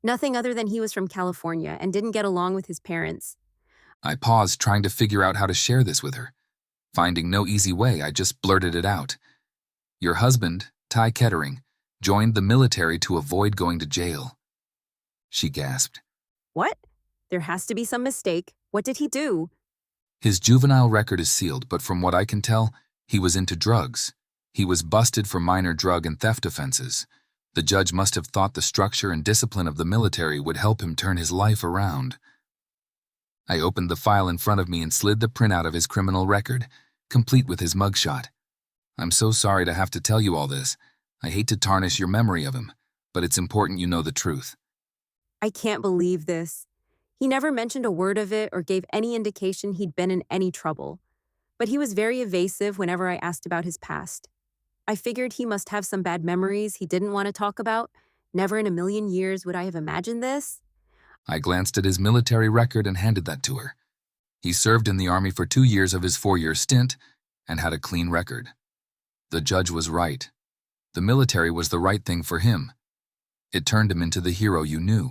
Nothing other than he was from California and didn't get along with his parents. I paused, trying to figure out how to share this with her. Finding no easy way, I just blurted it out. Your husband, Ty Kettering, joined the military to avoid going to jail. She gasped. What? There has to be some mistake. What did he do? His juvenile record is sealed, but from what I can tell, he was into drugs. He was busted for minor drug and theft offenses. The judge must have thought the structure and discipline of the military would help him turn his life around. I opened the file in front of me and slid the printout of his criminal record, complete with his mugshot. I'm so sorry to have to tell you all this. I hate to tarnish your memory of him, but it's important you know the truth. I can't believe this. He never mentioned a word of it or gave any indication he'd been in any trouble. But he was very evasive whenever I asked about his past. I figured he must have some bad memories he didn't want to talk about. Never in a million years would I have imagined this. I glanced at his military record and handed that to her. He served in the Army for 2 years of his 4-year stint and had a clean record. The judge was right. The military was the right thing for him. It turned him into the hero you knew.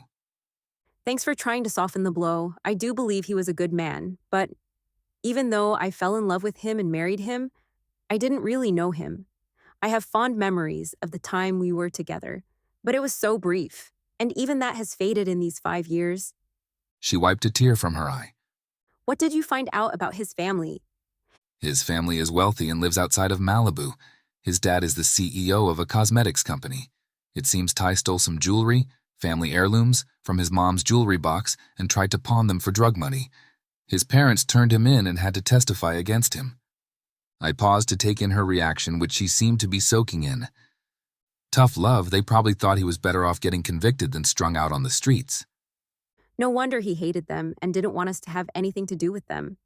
Thanks for trying to soften the blow. I do believe he was a good man, but even though I fell in love with him and married him, I didn't really know him. I have fond memories of the time we were together, but it was so brief, and even that has faded in these 5 years. She wiped a tear from her eye. What did you find out about his family? His family is wealthy and lives outside of Malibu. His dad is the CEO of a cosmetics company. It seems Ty stole some jewelry, family heirlooms, from his mom's jewelry box and tried to pawn them for drug money. His parents turned him in and had to testify against him. I paused to take in her reaction, which she seemed to be soaking in. Tough love, they probably thought he was better off getting convicted than strung out on the streets. No wonder he hated them and didn't want us to have anything to do with them.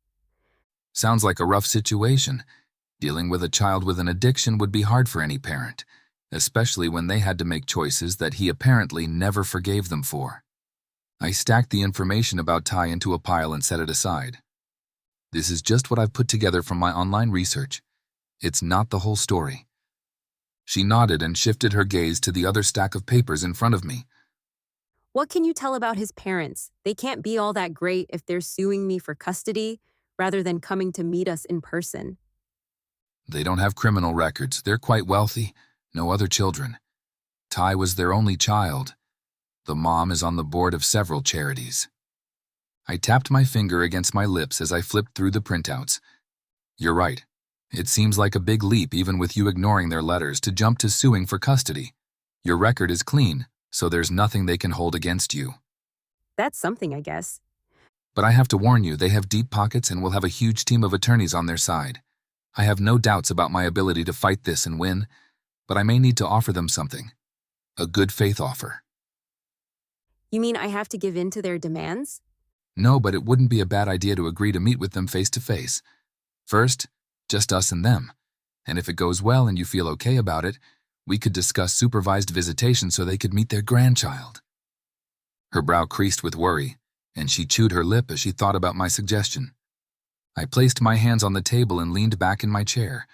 Sounds like a rough situation. Dealing with a child with an addiction would be hard for any parent, especially when they had to make choices that he apparently never forgave them for. I stacked the information about Ty into a pile and set it aside. This is just what I've put together from my online research. It's not the whole story. She nodded and shifted her gaze to the other stack of papers in front of me. What can you tell about his parents? They can't be all that great if they're suing me for custody. rather than coming to meet us in person. They don't have criminal records. They're quite wealthy. No other children. Ty was their only child. The mom is on the board of several charities. I tapped my finger against my lips as I flipped through the printouts. You're right. It seems like a big leap, even with you ignoring their letters, to jump to suing for custody. Your record is clean, so there's nothing they can hold against you. That's something, I guess. But I have to warn you, they have deep pockets and will have a huge team of attorneys on their side. I have no doubts about my ability to fight this and win, but I may need to offer them something. A good faith offer. You mean I have to give in to their demands? No, but it wouldn't be a bad idea to agree to meet with them face to face. First, just us and them. And if it goes well and you feel okay about it, we could discuss supervised visitation so they could meet their grandchild. Her brow creased with worry, and she chewed her lip as she thought about my suggestion. I placed my hands on the table and leaned back in my chair.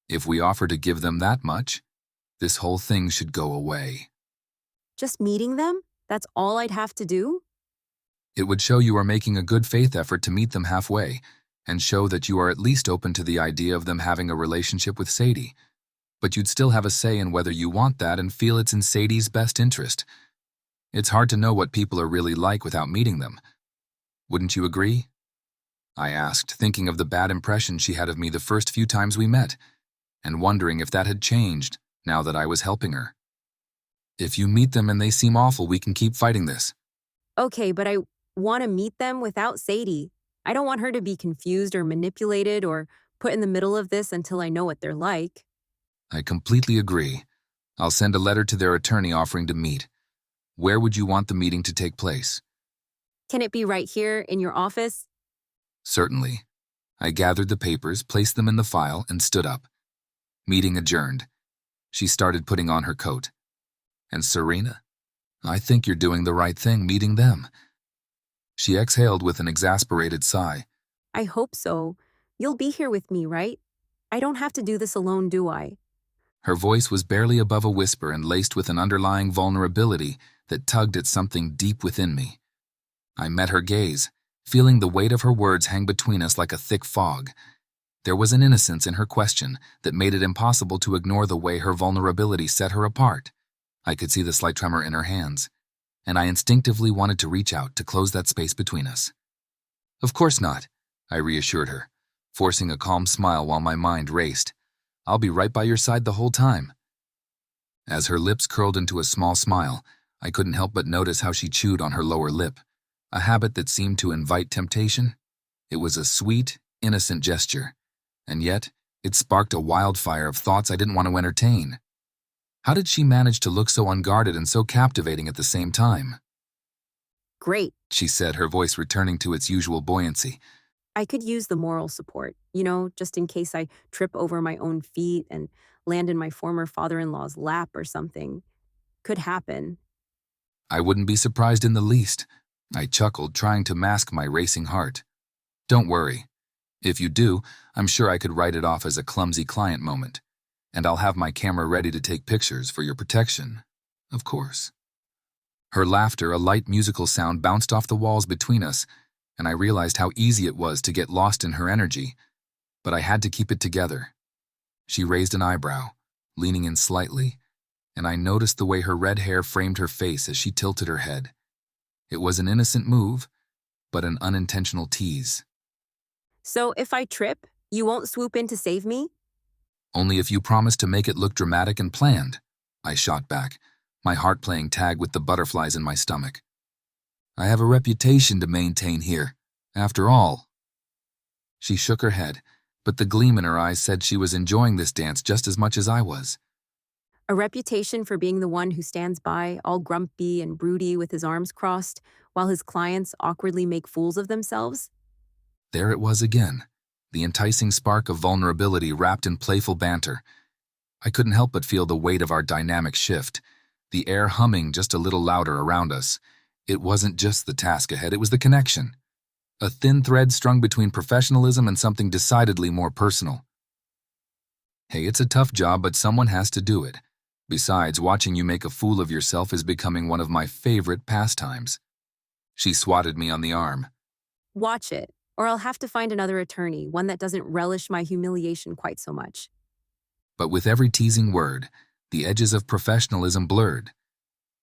If we offer to give them that much, this whole thing should go away. Just meeting them? That's all I'd have to do? It would show you are making a good faith effort to meet them halfway, and show that you are at least open to the idea of them having a relationship with Sadie. But you'd still have a say in whether you want that and feel it's in Sadie's best interest. It's hard to know what people are really like without meeting them. Wouldn't you agree? I asked, thinking of the bad impression she had of me the first few times we met, and wondering if that had changed now that I was helping her. If you meet them and they seem awful, we can keep fighting this. Okay, but I want to meet them without Sadie. I don't want her to be confused or manipulated or put in the middle of this until I know what they're like. I completely agree. I'll send a letter to their attorney offering to meet. Where would you want the meeting to take place? Can it be right here in your office? Certainly. I gathered the papers, placed them in the file, and stood up. Meeting adjourned. She started putting on her coat. And Serena? I think you're doing the right thing meeting them. She exhaled with an exasperated sigh. I hope so. You'll be here with me, right? I don't have to do this alone, do I? Her voice was barely above a whisper and laced with an underlying vulnerability that tugged at something deep within me. I met her gaze, feeling the weight of her words hang between us like a thick fog. There was an innocence in her question that made it impossible to ignore the way her vulnerability set her apart. I could see the slight tremor in her hands, and I instinctively wanted to reach out to close that space between us. Of course not, I reassured her, forcing a calm smile while my mind raced. I'll be right by your side the whole time. As her lips curled into a small smile, I couldn't help but notice how she chewed on her lower lip, a habit that seemed to invite temptation. It was a sweet, innocent gesture, and yet it sparked a wildfire of thoughts I didn't want to entertain. How did she manage to look so unguarded and so captivating at the same time? Great, she said, her voice returning to its usual buoyancy. I could use the moral support, just in case I trip over my own feet and land in my former father-in-law's lap or something. Could happen. I wouldn't be surprised in the least. I chuckled, trying to mask my racing heart. Don't worry. If you do, I'm sure I could write it off as a clumsy client moment. And I'll have my camera ready to take pictures for your protection, of course. Her laughter, a light musical sound, bounced off the walls between us, and I realized how easy it was to get lost in her energy, but I had to keep it together. She raised an eyebrow, leaning in slightly, and I noticed the way her red hair framed her face as she tilted her head. It was an innocent move, but an unintentional tease. So if I trip, you won't swoop in to save me? Only if you promise to make it look dramatic and planned, I shot back, my heart playing tag with the butterflies in my stomach. I have a reputation to maintain here, after all. She shook her head, but the gleam in her eyes said she was enjoying this dance just as much as I was. A reputation for being the one who stands by, all grumpy and broody with his arms crossed, while his clients awkwardly make fools of themselves? There it was again, the enticing spark of vulnerability wrapped in playful banter. I couldn't help but feel the weight of our dynamic shift, the air humming just a little louder around us. It wasn't just the task ahead, it was the connection. A thin thread strung between professionalism and something decidedly more personal. Hey, it's a tough job, but someone has to do it. Besides, watching you make a fool of yourself is becoming one of my favorite pastimes. She swatted me on the arm. Watch it. Or I'll have to find another attorney, one that doesn't relish my humiliation quite so much. But with every teasing word, the edges of professionalism blurred.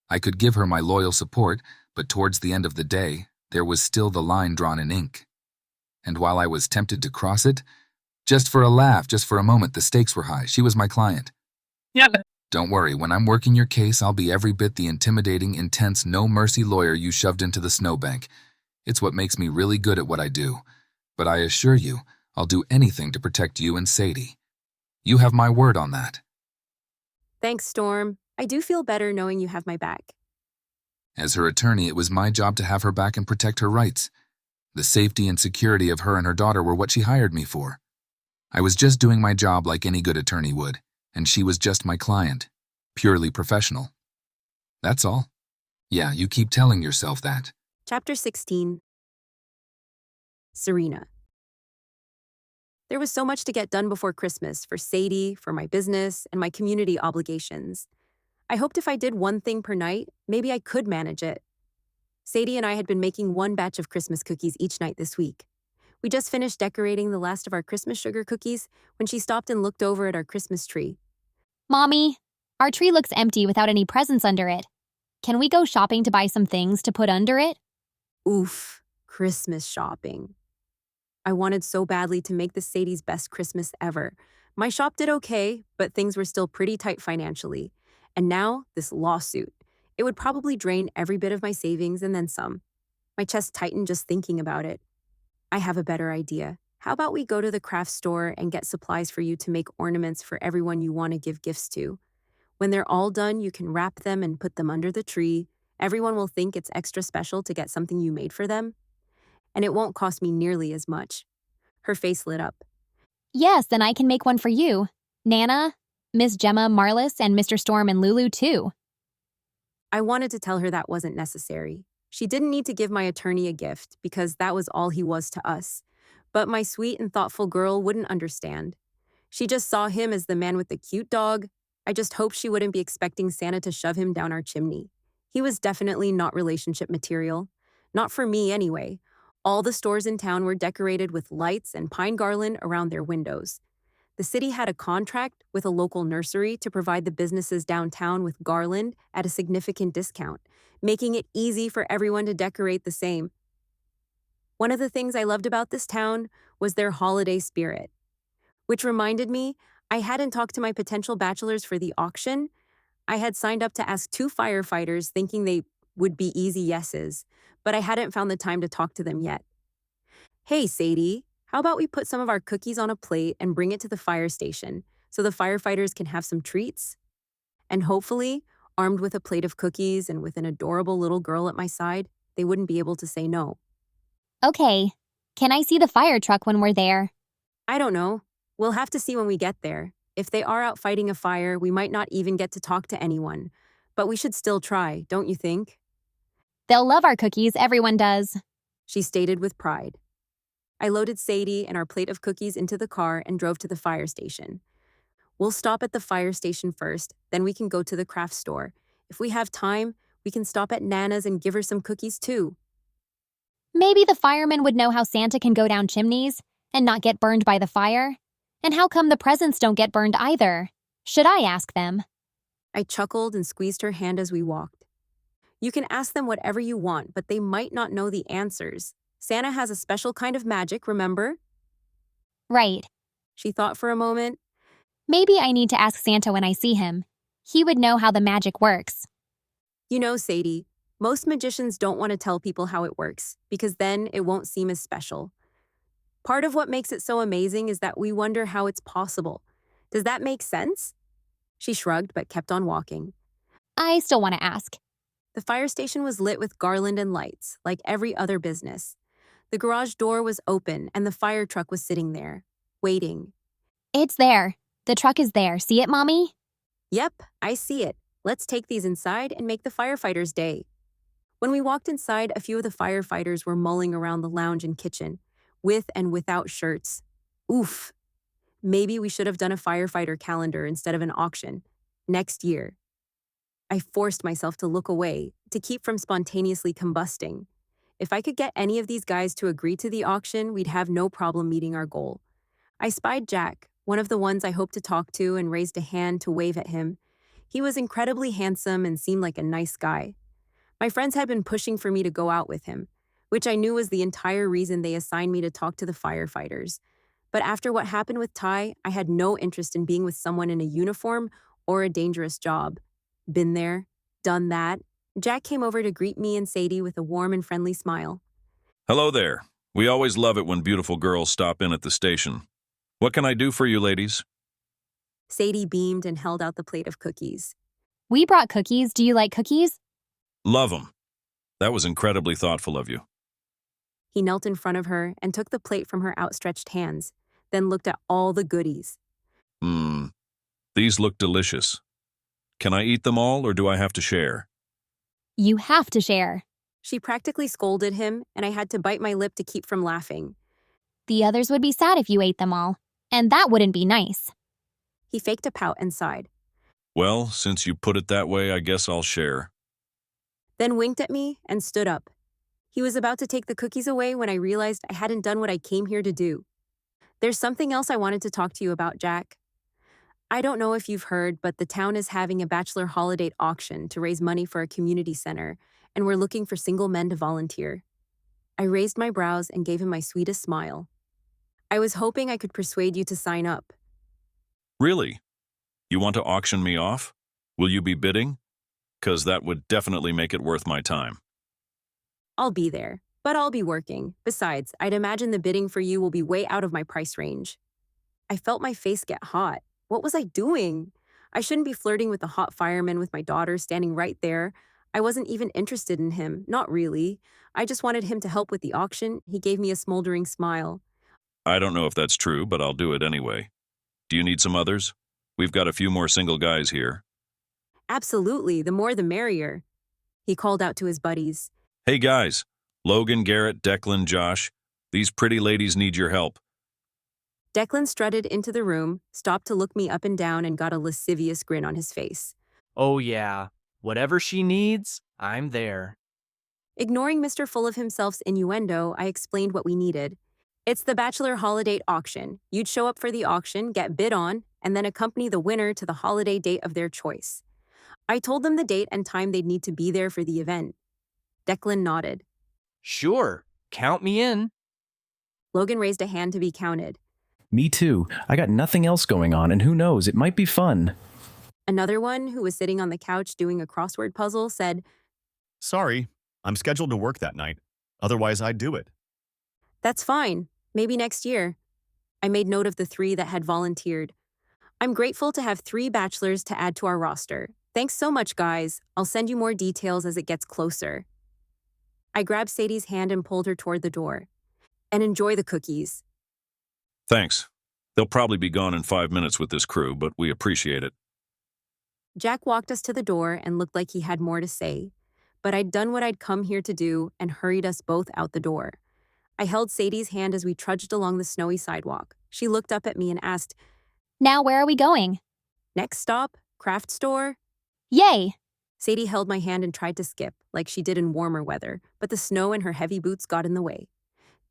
I could give her my loyal support, but towards the end of the day, there was still the line drawn in ink. And while I was tempted to cross it, just for a laugh, just for a moment, the stakes were high. She was my client. Yeah. Don't worry, when I'm working your case, I'll be every bit the intimidating, intense, no-mercy lawyer you shoved into the snowbank. It's what makes me really good at what I do. But I assure you, I'll do anything to protect you and Sadie. You have my word on that. Thanks, Storm. I do feel better knowing you have my back. As her attorney, it was my job to have her back and protect her rights. The safety and security of her and her daughter were what she hired me for. I was just doing my job like any good attorney would, and she was just my client, purely professional. That's all. Yeah, you keep telling yourself that. Chapter 16. Serena. There was so much to get done before Christmas for Sadie, for my business, and my community obligations. I hoped if I did one thing per night, maybe I could manage it. Sadie and I had been making one batch of Christmas cookies each night this week. We just finished decorating the last of our Christmas sugar cookies when she stopped and looked over at our Christmas tree. Mommy, our tree looks empty without any presents under it. Can we go shopping to buy some things to put under it? Oof, Christmas shopping. I wanted so badly to make this Sadie's best Christmas ever. My shop did okay, but things were still pretty tight financially. And now, this lawsuit. It would probably drain every bit of my savings and then some. My chest tightened just thinking about it. I have a better idea. How about we go to the craft store and get supplies for you to make ornaments for everyone you want to give gifts to? When they're all done, you can wrap them and put them under the tree. Everyone will think it's extra special to get something you made for them. And it won't cost me nearly as much. Her face lit up. Yes, and I can make one for you. Nana, Miss Gemma, Marlis, and Mr. Storm and Lulu, too. I wanted to tell her that wasn't necessary. She didn't need to give my attorney a gift because that was all he was to us. But my sweet and thoughtful girl wouldn't understand. She just saw him as the man with the cute dog. I just hoped she wouldn't be expecting Santa to shove him down our chimney. He was definitely not relationship material. Not for me, anyway. All the stores in town were decorated with lights and pine garland around their windows. The city had a contract with a local nursery to provide the businesses downtown with garland at a significant discount, making it easy for everyone to decorate the same. One of the things I loved about this town was their holiday spirit. Which reminded me, I hadn't talked to my potential bachelors for the auction. I had signed up to ask 2 firefighters thinking they would be easy yeses, but I hadn't found the time to talk to them yet. Hey, Sadie. How about we put some of our cookies on a plate and bring it to the fire station so the firefighters can have some treats? And hopefully, armed with a plate of cookies and with an adorable little girl at my side, they wouldn't be able to say no. Okay. Can I see the fire truck when we're there? I don't know. We'll have to see when we get there. If they are out fighting a fire, we might not even get to talk to anyone. But we should still try, don't you think? They'll love our cookies, everyone does. She stated with pride. I loaded Sadie and our plate of cookies into the car and drove to the fire station. We'll stop at the fire station first, then we can go to the craft store. If we have time, we can stop at Nana's and give her some cookies too. Maybe the firemen would know how Santa can go down chimneys and not get burned by the fire. And how come the presents don't get burned either? Should I ask them? I chuckled and squeezed her hand as we walked. You can ask them whatever you want, but they might not know the answers. Santa has a special kind of magic, remember? Right. She thought for a moment. Maybe I need to ask Santa when I see him. He would know how the magic works. You know, Sadie, most magicians don't want to tell people how it works, because then it won't seem as special. Part of what makes it so amazing is that we wonder how it's possible. Does that make sense? She shrugged but kept on walking. I still want to ask. The fire station was lit with garland and lights, like every other business. The garage door was open and the fire truck was sitting there, waiting. It's there. The truck is there. See it, Mommy? Yep, I see it. Let's take these inside and make the firefighters' day. When we walked inside, a few of the firefighters were mulling around the lounge and kitchen, with and without shirts. Oof. Maybe we should have done a firefighter calendar instead of an auction. Next year. I forced myself to look away, to keep from spontaneously combusting. If I could get any of these guys to agree to the auction, we'd have no problem meeting our goal. I spied Jack, one of the ones I hoped to talk to, and raised a hand to wave at him. He was incredibly handsome and seemed like a nice guy. My friends had been pushing for me to go out with him, which I knew was the entire reason they assigned me to talk to the firefighters. But after what happened with Ty, I had no interest in being with someone in a uniform or a dangerous job. Been there, done that. Jack came over to greet me and Sadie with a warm and friendly smile. Hello there. We always love it when beautiful girls stop in at the station. What can I do for you, ladies? Sadie beamed and held out the plate of cookies. We brought cookies. Do you like cookies? Love 'em. That was incredibly thoughtful of you. He knelt in front of her and took the plate from her outstretched hands, then looked at all the goodies. These look delicious. Can I eat them all, or do I have to share? You have to share. She practically scolded him, and I had to bite my lip to keep from laughing. The others would be sad if you ate them all, and that wouldn't be nice. He faked a pout and sighed. Well, since you put it that way, I guess I'll share. Then winked at me and stood up. He was about to take the cookies away when I realized I hadn't done what I came here to do. There's something else I wanted to talk to you about, Jack. I don't know if you've heard, but the town is having a bachelor holiday auction to raise money for a community center, and we're looking for single men to volunteer. I raised my brows and gave him my sweetest smile. I was hoping I could persuade you to sign up. Really? You want to auction me off? Will you be bidding? 'Cause that would definitely make it worth my time. I'll be there, but I'll be working. Besides, I'd imagine the bidding for you will be way out of my price range. I felt my face get hot. What was I doing? I shouldn't be flirting with the hot fireman with my daughter standing right there. I wasn't even interested in him, not really. I just wanted him to help with the auction. He gave me a smoldering smile. I don't know if that's true, but I'll do it anyway. Do you need some others? We've got a few more single guys here. Absolutely, the more the merrier. He called out to his buddies. Hey guys, Logan, Garrett, Declan, Josh, these pretty ladies need your help. Declan strutted into the room, stopped to look me up and down, and got a lascivious grin on his face. Oh yeah, whatever she needs, I'm there. Ignoring Mr. Full of Himself's innuendo, I explained what we needed. It's the bachelor holiday auction. You'd show up for the auction, get bid on, and then accompany the winner to the holiday date of their choice. I told them the date and time they'd need to be there for the event. Declan nodded. Sure, count me in. Logan raised a hand to be counted. Me too. I got nothing else going on, and who knows, it might be fun. Another one, who was sitting on the couch doing a crossword puzzle, said, Sorry, I'm scheduled to work that night. Otherwise, I'd do it. That's fine. Maybe next year. I made note of the 3 that had volunteered. I'm grateful to have 3 bachelors to add to our roster. Thanks so much, guys. I'll send you more details as it gets closer. I grabbed Sadie's hand and pulled her toward the door. And enjoy the cookies. Thanks. They'll probably be gone in 5 minutes with this crew, but we appreciate it. Jack walked us to the door and looked like he had more to say. But I'd done what I'd come here to do and hurried us both out the door. I held Sadie's hand as we trudged along the snowy sidewalk. She looked up at me and asked, Now where are we going? Next stop, craft store. Yay! Sadie held my hand and tried to skip, like she did in warmer weather, but the snow and her heavy boots got in the way.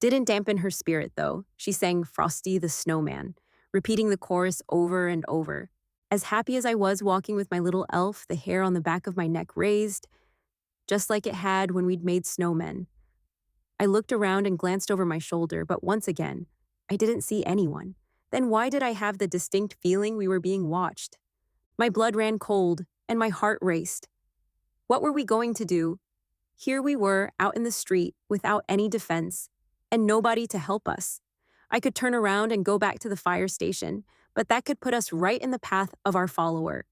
Didn't dampen her spirit, though. She sang Frosty the Snowman, repeating the chorus over and over. As happy as I was walking with my little elf, the hair on the back of my neck raised, just like it had when we'd made snowmen. I looked around and glanced over my shoulder, but once again, I didn't see anyone. Then why did I have the distinct feeling we were being watched? My blood ran cold, and my heart raced. What were we going to do? Here we were, out in the street, without any defense, and nobody to help us. I could turn around and go back to the fire station, but that could put us right in the path of our follower.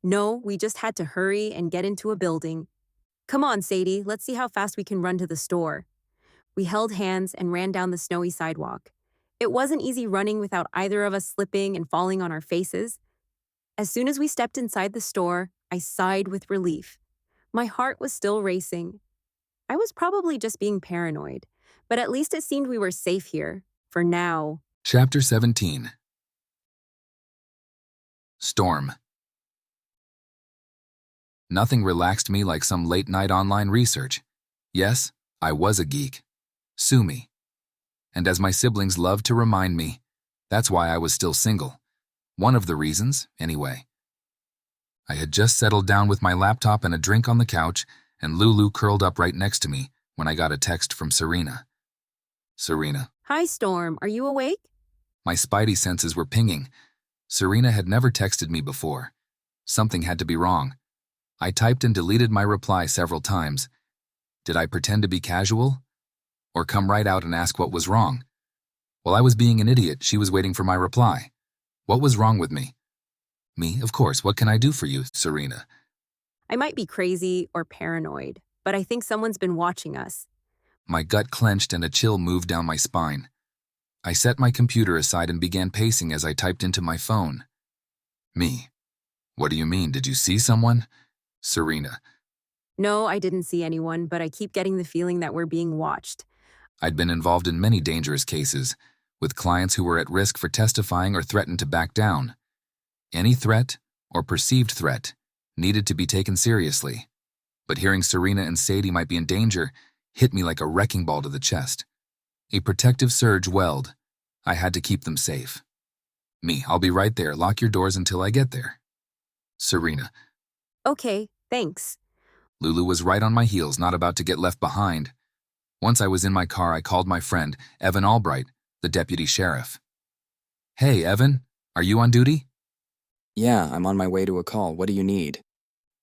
No, we just had to hurry and get into a building. Come on, Sadie, let's see how fast we can run to the store. We held hands and ran down the snowy sidewalk. It wasn't easy running without either of us slipping and falling on our faces. As soon as we stepped inside the store, I sighed with relief. My heart was still racing. I was probably just being paranoid, but at least it seemed we were safe here, for now. Chapter 17. Storm. Nothing relaxed me like some late-night online research. Yes, I was a geek. Sue me. And as my siblings loved to remind me, that's why I was still single. One of the reasons, anyway. I had just settled down with my laptop and a drink on the couch, and Lulu curled up right next to me when I got a text from Serena. Serena. Hi, Storm. Are you awake? My spidey senses were pinging. Serena had never texted me before. Something had to be wrong. I typed and deleted my reply several times. Did I pretend to be casual? Or come right out and ask what was wrong? While I was being an idiot, she was waiting for my reply. What was wrong with me? Me, of course. What can I do for you, Serena? I might be crazy or paranoid, but I think someone's been watching us. My gut clenched and a chill moved down my spine. I set my computer aside and began pacing as I typed into my phone. Me. What do you mean? Did you see someone? Serena. No, I didn't see anyone, but I keep getting the feeling that we're being watched. I'd been involved in many dangerous cases, with clients who were at risk for testifying or threatened to back down. Any threat, or perceived threat, needed to be taken seriously. But hearing Serena and Sadie might be in danger hit me like a wrecking ball to the chest. A protective surge welled. I had to keep them safe. Me, I'll be right there. Lock your doors until I get there. Serena. Okay, thanks. Lulu was right on my heels, not about to get left behind. Once I was in my car, I called my friend, Evan Albright, the deputy sheriff. Hey, Evan, are you on duty? Yeah, I'm on my way to a call. What do you need?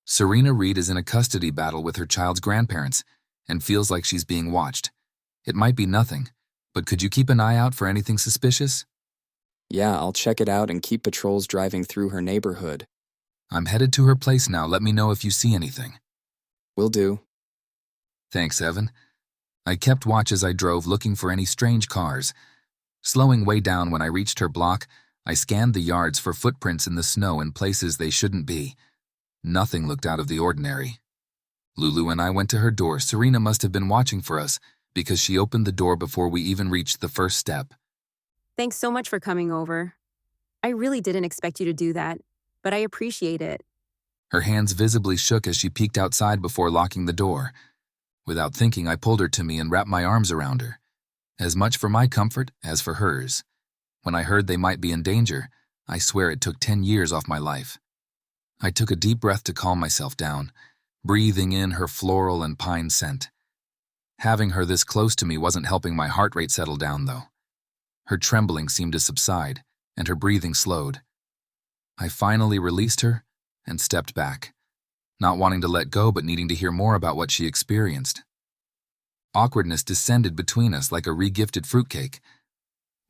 Serena Reed is in a custody battle with her child's grandparents and feels like she's being watched. It might be nothing, but could you keep an eye out for anything suspicious? Yeah, I'll check it out and keep patrols driving through her neighborhood. I'm headed to her place now. Let me know if you see anything. Will do. Thanks, Evan. I kept watch as I drove, looking for any strange cars. Slowing way down when I reached her block, I scanned the yards for footprints in the snow in places they shouldn't be. Nothing looked out of the ordinary. Lulu and I went to her door. Serena must have been watching for us because she opened the door before we even reached the first step. Thanks so much for coming over. I really didn't expect you to do that, but I appreciate it. Her hands visibly shook as she peeked outside before locking the door. Without thinking, I pulled her to me and wrapped my arms around her, as much for my comfort as for hers. When I heard they might be in danger, I swear it took 10 years off my life. I took a deep breath to calm myself down, breathing in her floral and pine scent. Having her this close to me wasn't helping my heart rate settle down, though. Her trembling seemed to subside, and her breathing slowed. I finally released her and stepped back, not wanting to let go but needing to hear more about what she experienced. Awkwardness descended between us like a re-gifted fruitcake.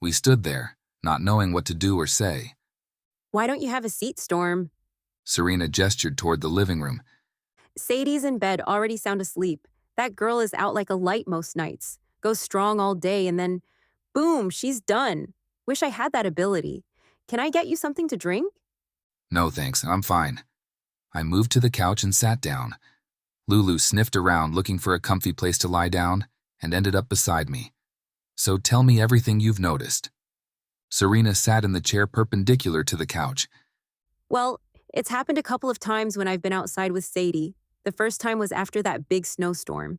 We stood there, not knowing what to do or say. Why don't you have a seat, Storm? Serena gestured toward the living room. Sadie's in bed, already sound asleep. That girl is out like a light most nights. Goes strong all day and then, boom, she's done. Wish I had that ability. Can I get you something to drink? No, thanks. I'm fine. I moved to the couch and sat down. Lulu sniffed around looking for a comfy place to lie down and ended up beside me. So tell me everything you've noticed. Serena sat in the chair perpendicular to the couch. Well, it's happened a couple of times when I've been outside with Sadie. The first time was after that big snowstorm.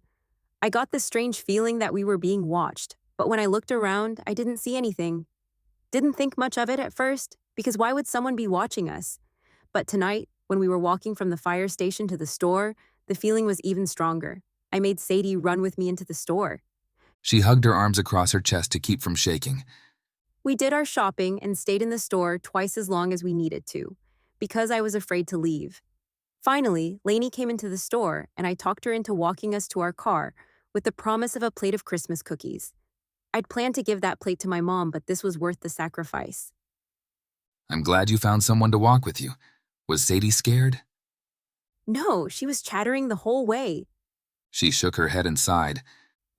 I got this strange feeling that we were being watched, but when I looked around, I didn't see anything. Didn't think much of it at first, because why would someone be watching us? But tonight, when we were walking from the fire station to the store, the feeling was even stronger. I made Sadie run with me into the store. She hugged her arms across her chest to keep from shaking. We did our shopping and stayed in the store twice as long as we needed to, because I was afraid to leave. Finally, Lainey came into the store, and I talked her into walking us to our car with the promise of a plate of Christmas cookies. I'd planned to give that plate to my mom, but this was worth the sacrifice. I'm glad you found someone to walk with you. Was Sadie scared? No, she was chattering the whole way. She shook her head and sighed.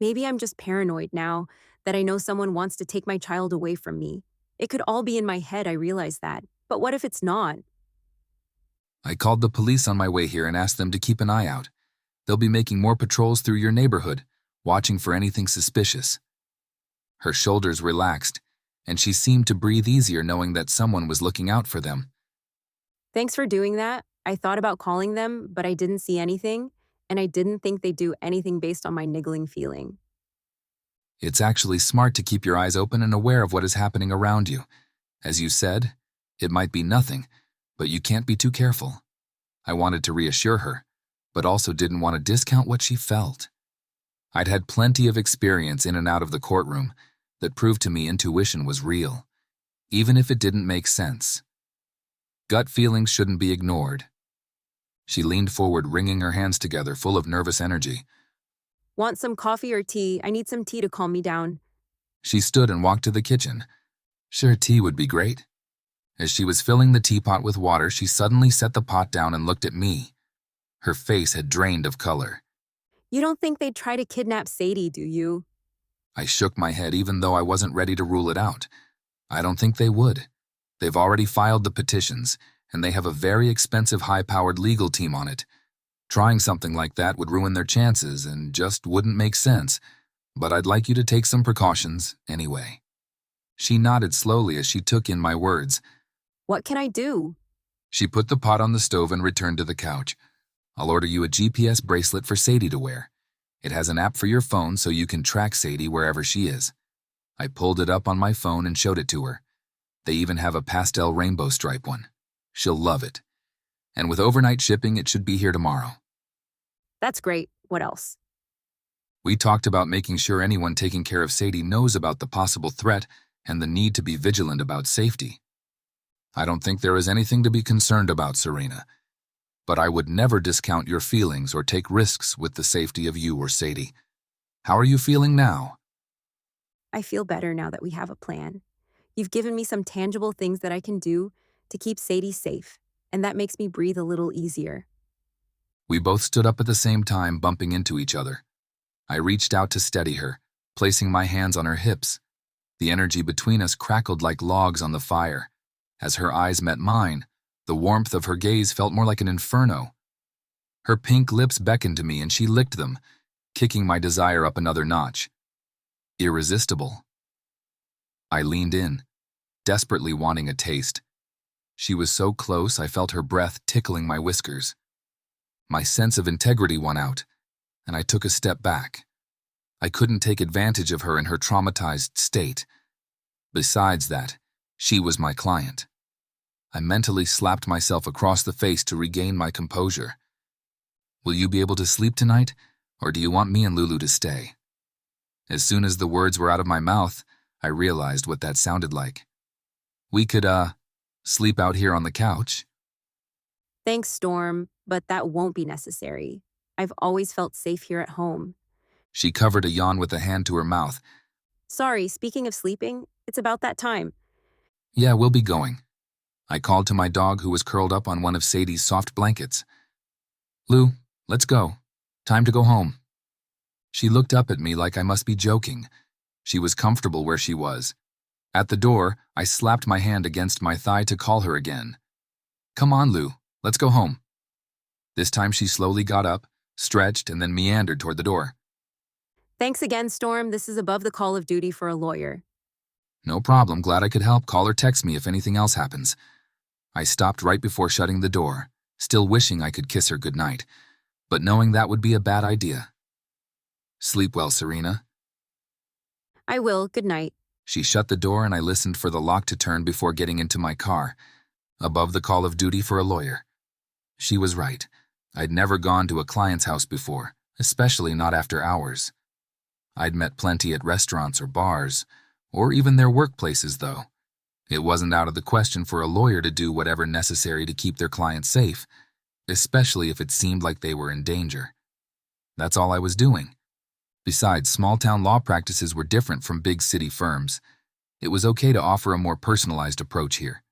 Maybe I'm just paranoid now that I know someone wants to take my child away from me. It could all be in my head, I realize that. But what if it's not? I called the police on my way here and asked them to keep an eye out. They'll be making more patrols through your neighborhood, watching for anything suspicious. Her shoulders relaxed, and she seemed to breathe easier knowing that someone was looking out for them. Thanks for doing that. I thought about calling them, but I didn't see anything, and I didn't think they'd do anything based on my niggling feeling. It's actually smart to keep your eyes open and aware of what is happening around you. As you said, it might be nothing, but you can't be too careful. I wanted to reassure her, but also didn't want to discount what she felt. I'd had plenty of experience in and out of the courtroom that proved to me intuition was real, even if it didn't make sense. Gut feelings shouldn't be ignored. She leaned forward, wringing her hands together, full of nervous energy. Want some coffee or tea? I need some tea to calm me down. She stood and walked to the kitchen. Sure, tea would be great. As she was filling the teapot with water, she suddenly set the pot down and looked at me. Her face had drained of color. You don't think they'd try to kidnap Sadie, do you? I shook my head, even though I wasn't ready to rule it out. I don't think they would. They've already filed the petitions, and they have a very expensive, high-powered legal team on it. Trying something like that would ruin their chances and just wouldn't make sense, but I'd like you to take some precautions anyway. She nodded slowly as she took in my words. What can I do? She put the pot on the stove and returned to the couch. I'll order you a GPS bracelet for Sadie to wear. It has an app for your phone so you can track Sadie wherever she is. I pulled it up on my phone and showed it to her. They even have a pastel rainbow stripe one. She'll love it. And with overnight shipping, it should be here tomorrow. That's great. What else? We talked about making sure anyone taking care of Sadie knows about the possible threat and the need to be vigilant about safety. I don't think there is anything to be concerned about, Serena. But I would never discount your feelings or take risks with the safety of you or Sadie. How are you feeling now? I feel better now that we have a plan. You've given me some tangible things that I can do to keep Sadie safe, and that makes me breathe a little easier. We both stood up at the same time, bumping into each other. I reached out to steady her, placing my hands on her hips. The energy between us crackled like logs on the fire. As her eyes met mine, the warmth of her gaze felt more like an inferno. Her pink lips beckoned to me and she licked them, kicking my desire up another notch. Irresistible. I leaned in, desperately wanting a taste. She was so close I felt her breath tickling my whiskers. My sense of integrity won out, and I took a step back. I couldn't take advantage of her in her traumatized state. Besides that, she was my client. I mentally slapped myself across the face to regain my composure. Will you be able to sleep tonight, or do you want me and Lulu to stay? As soon as the words were out of my mouth, I realized what that sounded like. We could, sleep out here on the couch. Thanks, Storm, but that won't be necessary. I've always felt safe here at home. She covered a yawn with a hand to her mouth. Sorry, speaking of sleeping, it's about that time. Yeah, we'll be going. I called to my dog who was curled up on one of Sadie's soft blankets. Lou, let's go. Time to go home. She looked up at me like I must be joking. She was comfortable where she was. At the door, I slapped my hand against my thigh to call her again. Come on, Lou, let's go home. This time she slowly got up, stretched, and then meandered toward the door. Thanks again, Storm. This is above the call of duty for a lawyer. No problem. Glad I could help. Call or text me if anything else happens. I stopped right before shutting the door, still wishing I could kiss her goodnight, but knowing that would be a bad idea. Sleep well, Serena. I will. Good night. She shut the door and I listened for the lock to turn before getting into my car. Above the call of duty for a lawyer. She was right. I'd never gone to a client's house before, especially not after hours. I'd met plenty at restaurants or bars, or even their workplaces, though. It wasn't out of the question for a lawyer to do whatever necessary to keep their client safe, especially if it seemed like they were in danger. That's all I was doing. Besides, small-town law practices were different from big city firms. It was okay to offer a more personalized approach here.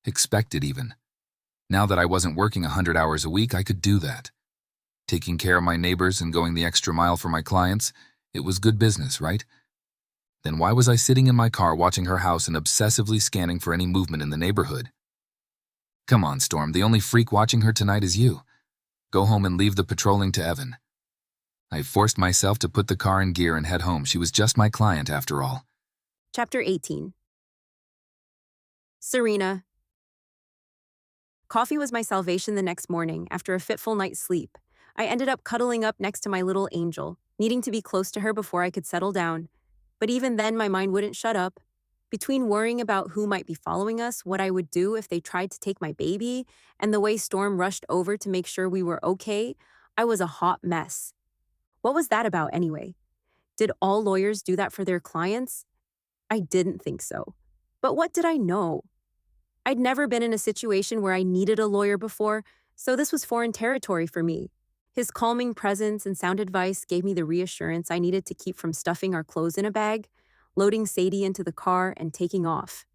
Expected, even. Now that I wasn't working 100 hours a week, I could do that. Taking care of my neighbors and going the extra mile for my clients, it was good business, right? Then why was I sitting in my car watching her house and obsessively scanning for any movement in the neighborhood? Come on, Storm, the only freak watching her tonight is you. Go home and leave the patrolling to Evan. I forced myself to put the car in gear and head home. She was just my client after all. Chapter 18. Serena. Coffee was my salvation the next morning after a fitful night's sleep. I ended up cuddling up next to my little angel, needing to be close to her before I could settle down. But even then, my mind wouldn't shut up. Between worrying about who might be following us, what I would do if they tried to take my baby, and the way Storm rushed over to make sure we were okay, I was a hot mess. What was that about anyway? Did all lawyers do that for their clients? I didn't think so. But what did I know? I'd never been in a situation where I needed a lawyer before, so this was foreign territory for me. His calming presence and sound advice gave me the reassurance I needed to keep from stuffing our clothes in a bag, loading Sadie into the car, and taking off.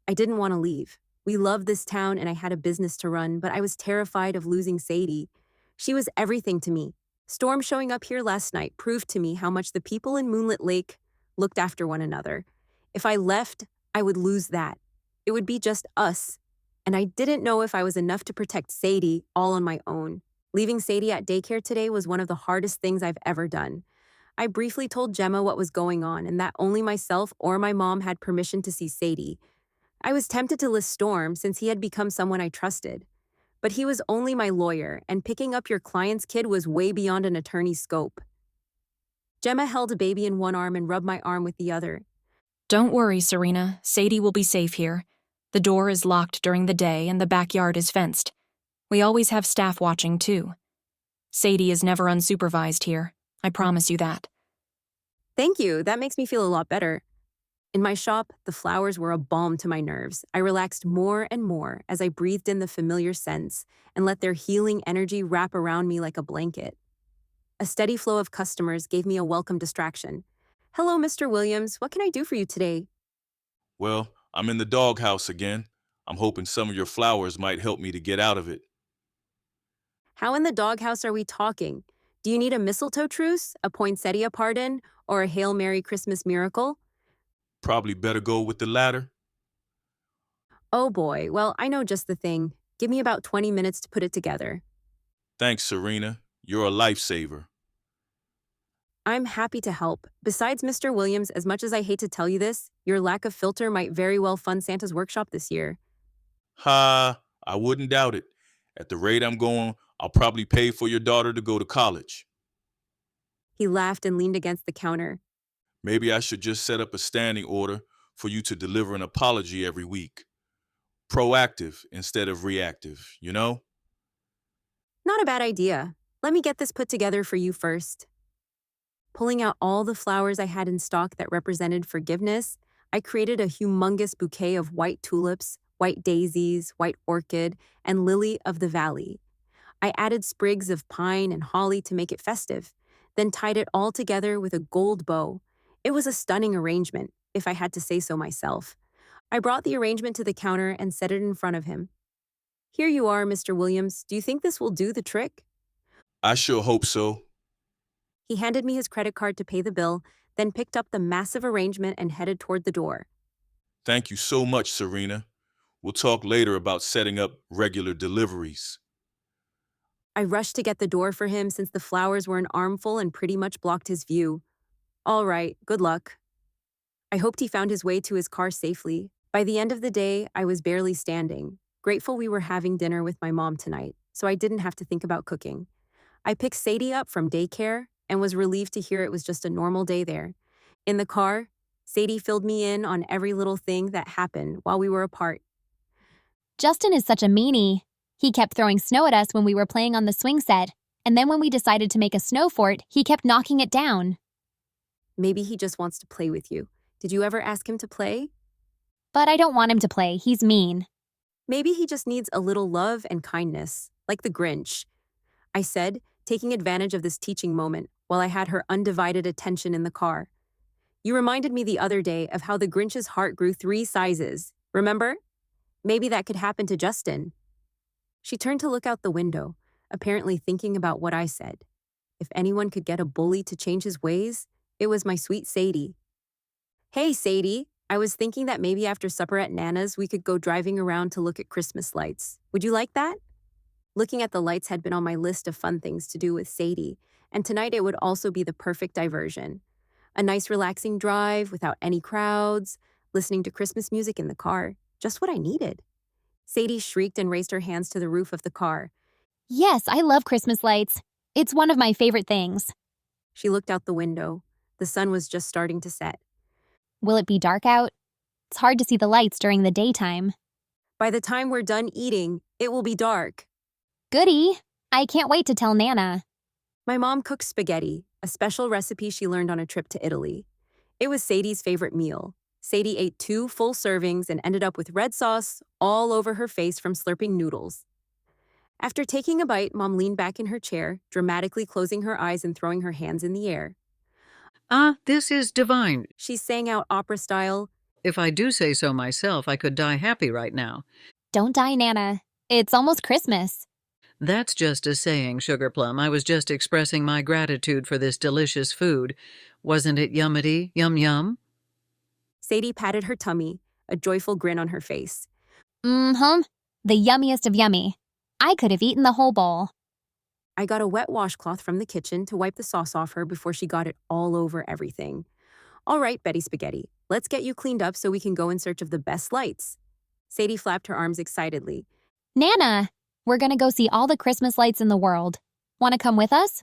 I didn't want to leave. We loved this town and I had a business to run, but I was terrified of losing Sadie. She was everything to me. Storm showing up here last night proved to me how much the people in Moonlit Lake looked after one another. If I left, I would lose that. It would be just us. And I didn't know if I was enough to protect Sadie all on my own. Leaving Sadie at daycare today was one of the hardest things I've ever done. I briefly told Gemma what was going on and that only myself or my mom had permission to see Sadie. I was tempted to list Storm since he had become someone I trusted. But he was only my lawyer, and picking up your client's kid was way beyond an attorney's scope. Gemma held a baby in one arm and rubbed my arm with the other. Don't worry, Serena. Sadie will be safe here. The door is locked during the day and the backyard is fenced. We always have staff watching, too. Sadie is never unsupervised here. I promise you that. Thank you. That makes me feel a lot better. In my shop, the flowers were a balm to my nerves. I relaxed more and more as I breathed in the familiar scents and let their healing energy wrap around me like a blanket. A steady flow of customers gave me a welcome distraction. Hello, Mr. Williams. What can I do for you today? Well, I'm in the doghouse again. I'm hoping some of your flowers might help me to get out of it. How in the doghouse are we talking? Do you need a mistletoe truce, a poinsettia pardon, or a Hail Mary Christmas miracle? Probably better go with the latter. Oh boy, well, I know just the thing. Give me about 20 minutes to put it together. Thanks, Serena. You're a lifesaver. I'm happy to help. Besides, Mr. Williams, as much as I hate to tell you this, your lack of filter might very well fund Santa's workshop this year. Ha, I wouldn't doubt it. At the rate I'm going, I'll probably pay for your daughter to go to college. He laughed and leaned against the counter. Maybe I should just set up a standing order for you to deliver an apology every week. Proactive instead of reactive, you know? Not a bad idea. Let me get this put together for you first. Pulling out all the flowers I had in stock that represented forgiveness, I created a humongous bouquet of white tulips, white daisies, white orchid, and lily of the valley. I added sprigs of pine and holly to make it festive, then tied it all together with a gold bow. It was a stunning arrangement, if I had to say so myself. I brought the arrangement to the counter and set it in front of him. Here you are, Mr. Williams. Do you think this will do the trick? I sure hope so. He handed me his credit card to pay the bill, then picked up the massive arrangement and headed toward the door. Thank you so much, Serena. We'll talk later about setting up regular deliveries. I rushed to get the door for him since the flowers were an armful and pretty much blocked his view. All right, good luck. I hoped he found his way to his car safely. By the end of the day, I was barely standing, grateful we were having dinner with my mom tonight, so I didn't have to think about cooking. I picked Sadie up from daycare and was relieved to hear it was just a normal day there. In the car, Sadie filled me in on every little thing that happened while we were apart. Justin is such a meanie. He kept throwing snow at us when we were playing on the swing set, and then when we decided to make a snow fort, he kept knocking it down. Maybe he just wants to play with you. Did you ever ask him to play? But I don't want him to play. He's mean. Maybe he just needs a little love and kindness, like the Grinch. I said, taking advantage of this teaching moment while I had her undivided attention in the car. You reminded me the other day of how the Grinch's heart grew 3 sizes. Remember? Maybe that could happen to Justin. She turned to look out the window, apparently thinking about what I said. If anyone could get a bully to change his ways, it was my sweet Sadie. Hey, Sadie. I was thinking that maybe after supper at Nana's, we could go driving around to look at Christmas lights. Would you like that? Looking at the lights had been on my list of fun things to do with Sadie, and tonight it would also be the perfect diversion. A nice relaxing drive without any crowds, listening to Christmas music in the car, just what I needed. Sadie shrieked and raised her hands to the roof of the car. Yes, I love Christmas lights. It's one of my favorite things. She looked out the window. The sun was just starting to set. Will it be dark out? It's hard to see the lights during the daytime. By the time we're done eating, it will be dark. Goody! I can't wait to tell Nana. My mom cooked spaghetti, a special recipe she learned on a trip to Italy. It was Sadie's favorite meal. Sadie ate 2 full servings and ended up with red sauce all over her face from slurping noodles. After taking a bite, Mom leaned back in her chair, dramatically closing her eyes and throwing her hands in the air. This is divine. She sang out opera style. If I do say so myself, I could die happy right now. Don't die, Nana. It's almost Christmas. That's just a saying, Sugar Plum. I was just expressing my gratitude for this delicious food. Wasn't it yummity, yum yum? Sadie patted her tummy, a joyful grin on her face. The yummiest of yummy. I could have eaten the whole bowl. I got a wet washcloth from the kitchen to wipe the sauce off her before she got it all over everything. All right, Betty Spaghetti, let's get you cleaned up so we can go in search of the best lights. Sadie flapped her arms excitedly. Nana, we're gonna go see all the Christmas lights in the world. Wanna come with us?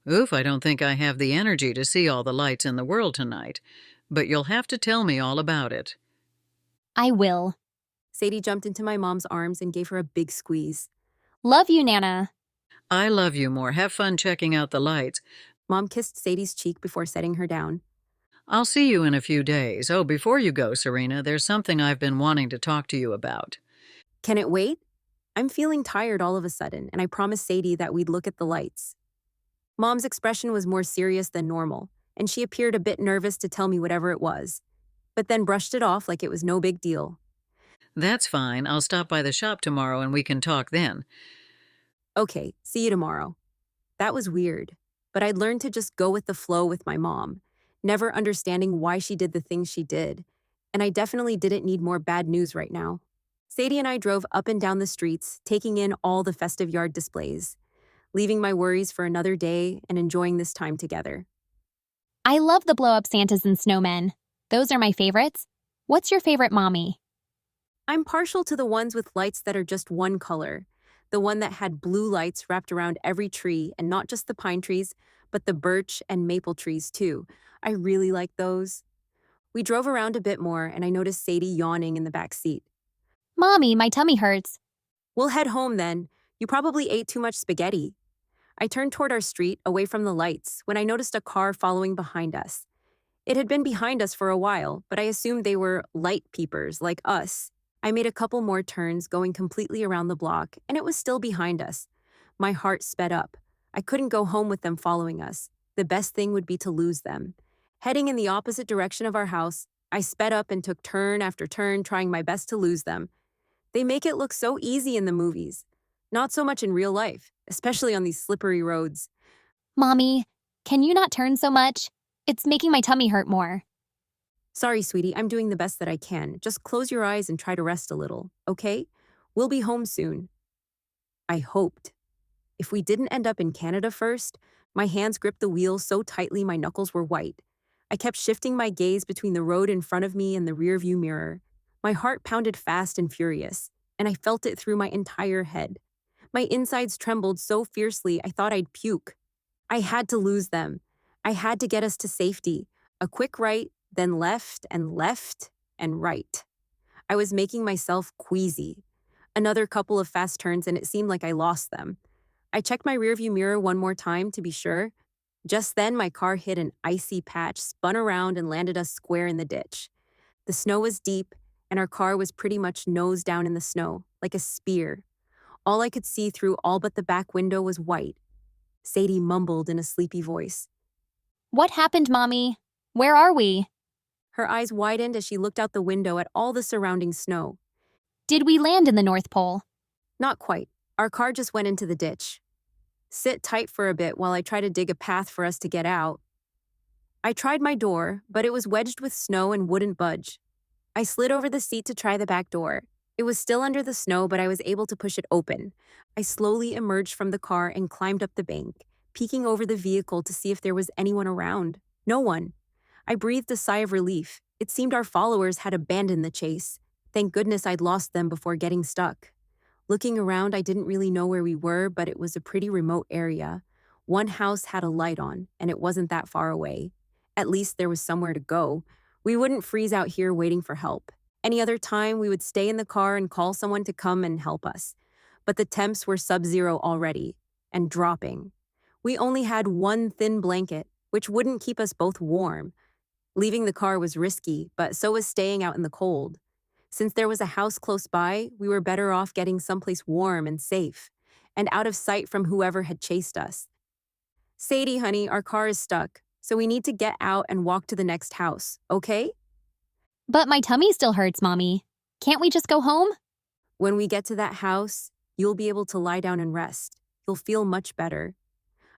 Oof, I don't think I have the energy to see all the lights in the world tonight. But you'll have to tell me all about it. I will. Sadie jumped into my mom's arms and gave her a big squeeze. Love you, Nana. I love you more. Have fun checking out the lights. Mom kissed Sadie's cheek before setting her down. I'll see you in a few days. Oh, before you go, Serena, there's something I've been wanting to talk to you about. Can it wait? I'm feeling tired all of a sudden, and I promised Sadie that we'd look at the lights. Mom's expression was more serious than normal, and she appeared a bit nervous to tell me whatever it was, but then brushed it off like it was no big deal. That's fine. I'll stop by the shop tomorrow and we can talk then. Okay, see you tomorrow. That was weird, but I'd learned to just go with the flow with my mom, never understanding why she did the things she did, and I definitely didn't need more bad news right now. Sadie and I drove up and down the streets, taking in all the festive yard displays, leaving my worries for another day and enjoying this time together. I love the blow-up Santas and snowmen. Those are my favorites. What's your favorite, Mommy? I'm partial to the ones with lights that are just one color. The one that had blue lights wrapped around every tree, and not just the pine trees, but the birch and maple trees too. I really like those. We drove around a bit more, and I noticed Sadie yawning in the back seat. Mommy, my tummy hurts. We'll head home then. You probably ate too much spaghetti. I turned toward our street, away from the lights, when I noticed a car following behind us. It had been behind us for a while, but I assumed they were light peepers like us. I made a couple more turns, going completely around the block, and it was still behind us. My heart sped up. I couldn't go home with them following us. The best thing would be to lose them. Heading in the opposite direction of our house, I sped up and took turn after turn, trying my best to lose them. They make it look so easy in the movies. Not so much in real life, especially on these slippery roads. Mommy, can you not turn so much? It's making my tummy hurt more. Sorry, sweetie, I'm doing the best that I can. Just close your eyes and try to rest a little, okay? We'll be home soon. I hoped. If we didn't end up in Canada first, my hands gripped the wheel so tightly my knuckles were white. I kept shifting my gaze between the road in front of me and the rearview mirror. My heart pounded fast and furious, and I felt it through my entire head. My insides trembled so fiercely I thought I'd puke. I had to lose them. I had to get us to safety. A quick right, then left and right. I was making myself queasy. Another couple of fast turns and it seemed like I lost them. I checked my rearview mirror one more time to be sure. Just then, my car hit an icy patch, spun around, and landed us square in the ditch. The snow was deep, and our car was pretty much nose down in the snow, like a spear. All I could see through all but the back window was white. Sadie mumbled in a sleepy voice. What happened, Mommy? Where are we? Her eyes widened as she looked out the window at all the surrounding snow. Did we land in the North Pole? Not quite. Our car just went into the ditch. Sit tight for a bit while I try to dig a path for us to get out. I tried my door, but it was wedged with snow and wouldn't budge. I slid over the seat to try the back door. It was still under the snow, but I was able to push it open. I slowly emerged from the car and climbed up the bank, peeking over the vehicle to see if there was anyone around. No one. I breathed a sigh of relief. It seemed our followers had abandoned the chase. Thank goodness I'd lost them before getting stuck. Looking around, I didn't really know where we were, but it was a pretty remote area. One house had a light on, and it wasn't that far away. At least there was somewhere to go. We wouldn't freeze out here waiting for help. Any other time, we would stay in the car and call someone to come and help us. But the temps were sub-zero already, and dropping. We only had one thin blanket, which wouldn't keep us both warm. Leaving the car was risky, but so was staying out in the cold. Since there was a house close by, we were better off getting someplace warm and safe, and out of sight from whoever had chased us. Sadie, honey, our car is stuck, so we need to get out and walk to the next house, okay? But my tummy still hurts, Mommy. Can't we just go home? When we get to that house, you'll be able to lie down and rest. You'll feel much better.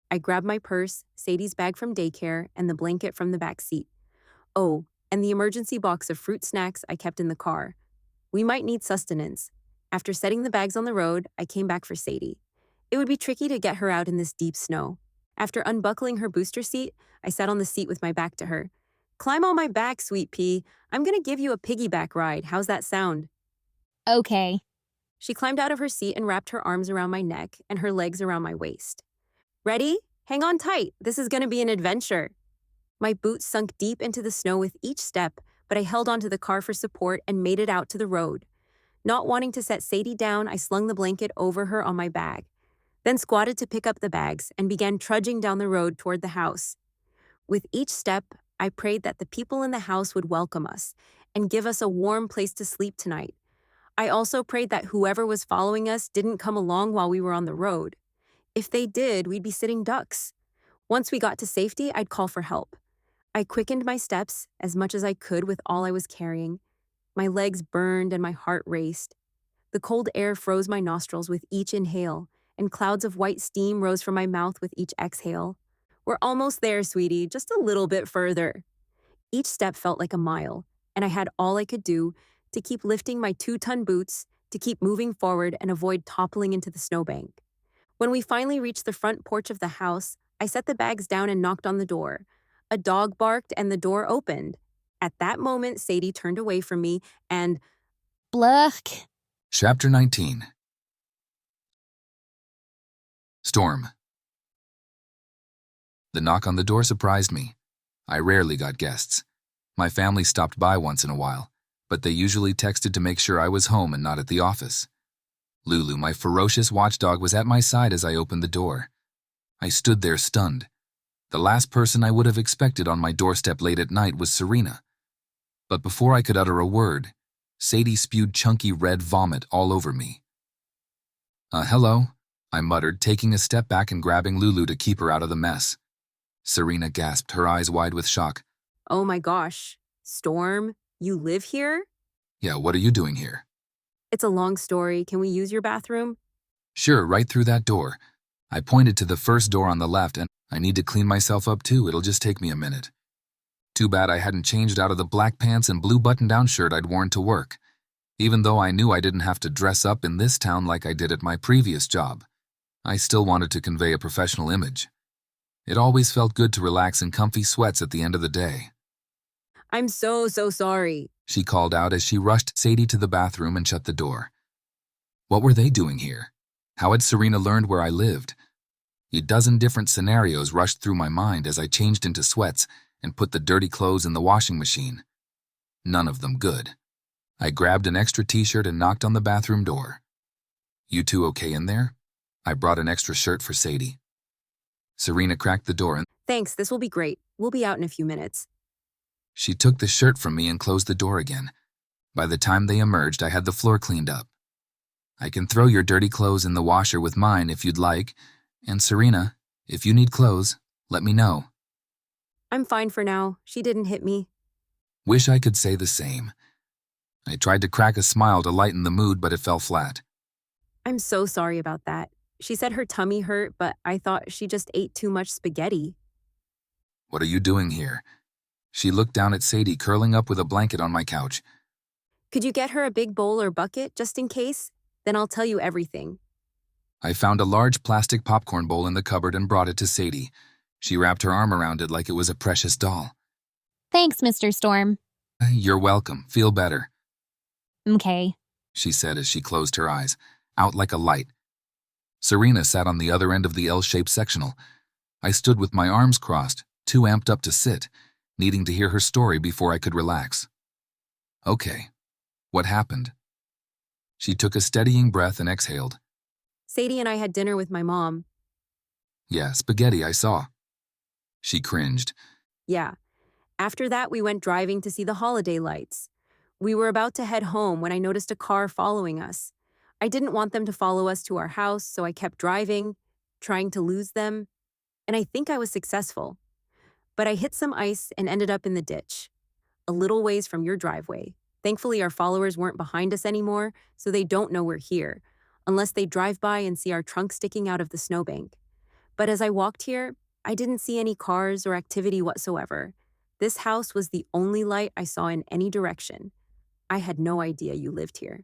I grabbed my purse, Sadie's bag from daycare, and the blanket from the back seat. Oh, and the emergency box of fruit snacks I kept in the car. We might need sustenance. After setting the bags on the road, I came back for Sadie. It would be tricky to get her out in this deep snow. After unbuckling her booster seat, I sat on the seat with my back to her. Climb on my back, sweet pea. I'm going to give you a piggyback ride. How's that sound? Okay. She climbed out of her seat and wrapped her arms around my neck and her legs around my waist. Ready? Hang on tight. This is going to be an adventure. My boots sunk deep into the snow with each step, but I held onto the car for support and made it out to the road. Not wanting to set Sadie down, I slung the blanket over her on my bag, then squatted to pick up the bags and began trudging down the road toward the house. With each step, I prayed that the people in the house would welcome us and give us a warm place to sleep tonight. I also prayed that whoever was following us didn't come along while we were on the road. If they did, we'd be sitting ducks. Once we got to safety, I'd call for help. I quickened my steps as much as I could with all I was carrying. My legs burned and my heart raced. The cold air froze my nostrils with each inhale, and clouds of white steam rose from my mouth with each exhale. We're almost there, sweetie, just a little bit further. Each step felt like a mile, and I had all I could do to keep lifting my 2-ton boots, to keep moving forward and avoid toppling into the snowbank. When we finally reached the front porch of the house, I set the bags down and knocked on the door. A dog barked and the door opened. At that moment, Sadie turned away from me and... Bluck. Chapter 19. Storm. The knock on the door surprised me. I rarely got guests. My family stopped by once in a while, but they usually texted to make sure I was home and not at the office. Lulu, my ferocious watchdog, was at my side as I opened the door. I stood there stunned. The last person I would have expected on my doorstep late at night was Serena. But before I could utter a word, Sadie spewed chunky red vomit all over me. Hello, I muttered, taking a step back and grabbing Lulu to keep her out of the mess. Serena gasped, her eyes wide with shock. Oh my gosh. Storm, you live here? Yeah, what are you doing here? It's a long story. Can we use your bathroom? Sure, right through that door. I pointed to the first door on the left, and I need to clean myself up too. It'll just take me a minute. Too bad I hadn't changed out of the black pants and blue button-down shirt I'd worn to work, even though I knew I didn't have to dress up in this town like I did at my previous job. I still wanted to convey a professional image. It always felt good to relax in comfy sweats at the end of the day. I'm so sorry, she called out as she rushed Sadie to the bathroom and shut the door. What were they doing here? How had Serena learned where I lived? A dozen different scenarios rushed through my mind as I changed into sweats and put the dirty clothes in the washing machine. None of them good. I grabbed an extra t-shirt and knocked on the bathroom door. You two okay in there? I brought an extra shirt for Sadie. Serena cracked the door and... Thanks, this will be great. We'll be out in a few minutes. She took the shirt from me and closed the door again. By the time they emerged, I had the floor cleaned up. I can throw your dirty clothes in the washer with mine if you'd like. And Serena, if you need clothes, let me know. I'm fine for now. She didn't hit me. Wish I could say the same. I tried to crack a smile to lighten the mood, but it fell flat. I'm so sorry about that. She said her tummy hurt, but I thought she just ate too much spaghetti. What are you doing here? She looked down at Sadie curling up with a blanket on my couch. Could you get her a big bowl or bucket, just in case? Then I'll tell you everything. I found a large plastic popcorn bowl in the cupboard and brought it to Sadie. She wrapped her arm around it like it was a precious doll. Thanks, Mr. Storm. You're welcome. Feel better. Okay, she said as she closed her eyes, out like a light. Serena sat on the other end of the L-shaped sectional. I stood with my arms crossed, too amped up to sit, needing to hear her story before I could relax. Okay, what happened? She took a steadying breath and exhaled. Sadie and I had dinner with my mom. Yeah, spaghetti, I saw. She cringed. Yeah. After that, we went driving to see the holiday lights. We were about to head home when I noticed a car following us. I didn't want them to follow us to our house, so I kept driving, trying to lose them, and I think I was successful. But I hit some ice and ended up in the ditch, a little ways from your driveway. Thankfully, our followers weren't behind us anymore, so they don't know we're here, unless they drive by and see our trunk sticking out of the snowbank. But as I walked here, I didn't see any cars or activity whatsoever. This house was the only light I saw in any direction. I had no idea you lived here.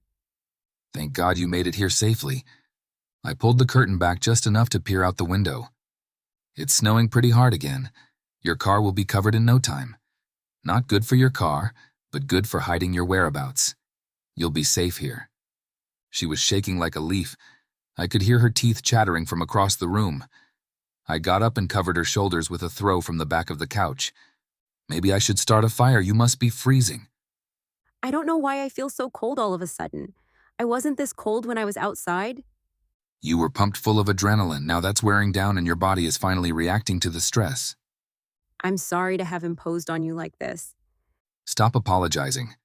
Thank God you made it here safely. I pulled the curtain back just enough to peer out the window. It's snowing pretty hard again. Your car will be covered in no time. Not good for your car, but good for hiding your whereabouts. You'll be safe here. She was shaking like a leaf. I could hear her teeth chattering from across the room. I got up and covered her shoulders with a throw from the back of the couch. Maybe I should start a fire. You must be freezing. I don't know why I feel so cold all of a sudden. I wasn't this cold when I was outside. You were pumped full of adrenaline. Now that's wearing down and your body is finally reacting to the stress. I'm sorry to have imposed on you like this. Stop apologizing.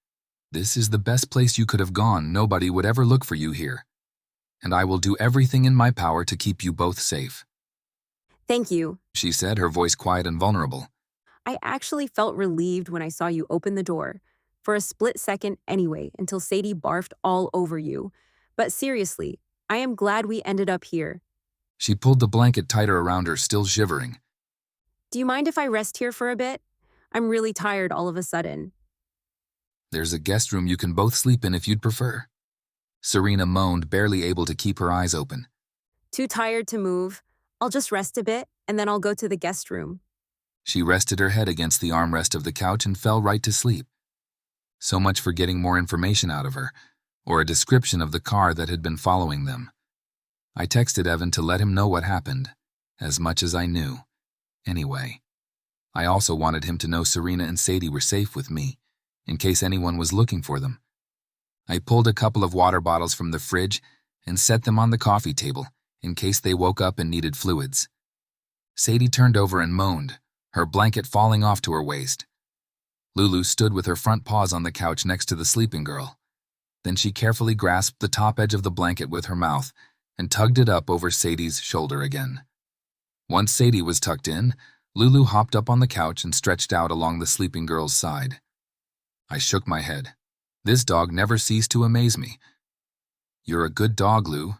This is the best place you could have gone. Nobody would ever look for you here. And I will do everything in my power to keep you both safe. Thank you, She said, her voice quiet and vulnerable. I actually felt relieved when I saw you open the door. For a split second anyway, until Sadie barfed all over you. But seriously, I am glad we ended up here. She pulled the blanket tighter around her, still shivering. Do you mind if I rest here for a bit? I'm really tired all of a sudden. There's a guest room you can both sleep in if you'd prefer. Serena moaned, barely able to keep her eyes open. Too tired to move. I'll just rest a bit, and then I'll go to the guest room. She rested her head against the armrest of the couch and fell right to sleep. So much for getting more information out of her, or a description of the car that had been following them. I texted Evan to let him know what happened, as much as I knew. Anyway, I also wanted him to know Serena and Sadie were safe with me, in case anyone was looking for them. I pulled a couple of water bottles from the fridge and set them on the coffee table, in case they woke up and needed fluids. Sadie turned over and moaned, her blanket falling off to her waist. Lulu stood with her front paws on the couch next to the sleeping girl. Then she carefully grasped the top edge of the blanket with her mouth and tugged it up over Sadie's shoulder again. Once Sadie was tucked in, Lulu hopped up on the couch and stretched out along the sleeping girl's side. I shook my head. This dog never ceased to amaze me. You're a good dog, Lou.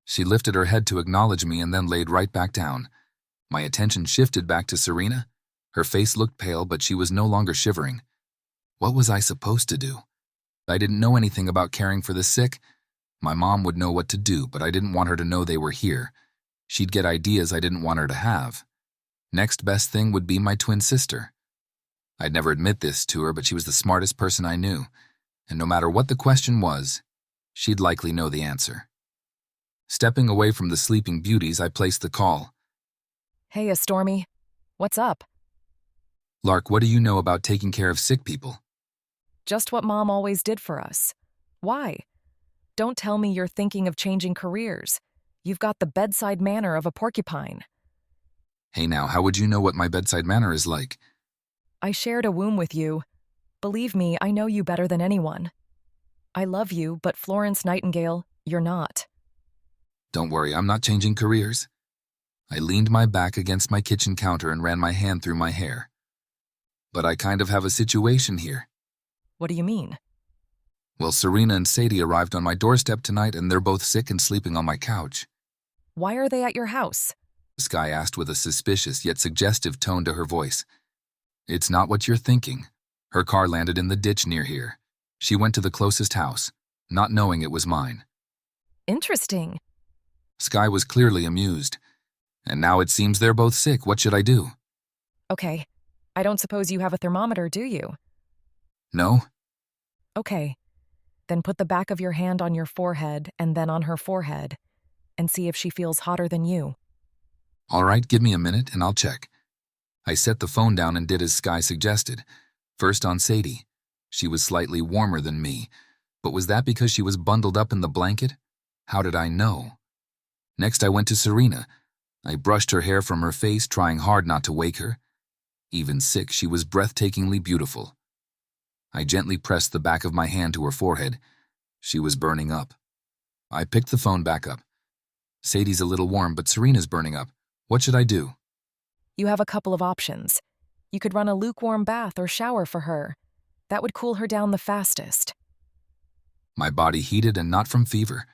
She lifted her head to acknowledge me and then laid right back down. My attention shifted back to Serena. Her face looked pale, but she was no longer shivering. What was I supposed to do? I didn't know anything about caring for the sick. My mom would know what to do, but I didn't want her to know they were here. She'd get ideas I didn't want her to have. Next best thing would be my twin sister. I'd never admit this to her, but she was the smartest person I knew, and no matter what the question was, she'd likely know the answer. Stepping away from the sleeping beauties, I placed the call. Hey, Stormy. What's up? Lark, what do you know about taking care of sick people? Just what Mom always did for us. Why? Don't tell me you're thinking of changing careers. You've got the bedside manner of a porcupine. Hey now, how would you know what my bedside manner is like? I shared a womb with you. Believe me, I know you better than anyone. I love you, but Florence Nightingale, you're not. Don't worry, I'm not changing careers. I leaned my back against my kitchen counter and ran my hand through my hair. But I kind of have a situation here. What do you mean? Well, Serena and Sadie arrived on my doorstep tonight and they're both sick and sleeping on my couch. Why are they at your house? Sky asked with a suspicious yet suggestive tone to her voice. It's not what you're thinking. Her car landed in the ditch near here. She went to the closest house, not knowing it was mine. Interesting. Sky was clearly amused. And now it seems they're both sick. What should I do? Okay. I don't suppose you have a thermometer, do you? No. Okay. Then put the back of your hand on your forehead and then on her forehead and see if she feels hotter than you. All right, give me a minute and I'll check. I set the phone down and did as Sky suggested. First on Sadie. She was slightly warmer than me, but was that because she was bundled up in the blanket? How did I know? Next I went to Serena. I brushed her hair from her face, trying hard not to wake her. Even sick, she was breathtakingly beautiful. I gently pressed the back of my hand to her forehead. She was burning up. I picked the phone back up. Sadie's a little warm, but Serena's burning up. What should I do? You have a couple of options. You could run a lukewarm bath or shower for her. That would cool her down the fastest. My body heated and not from fever.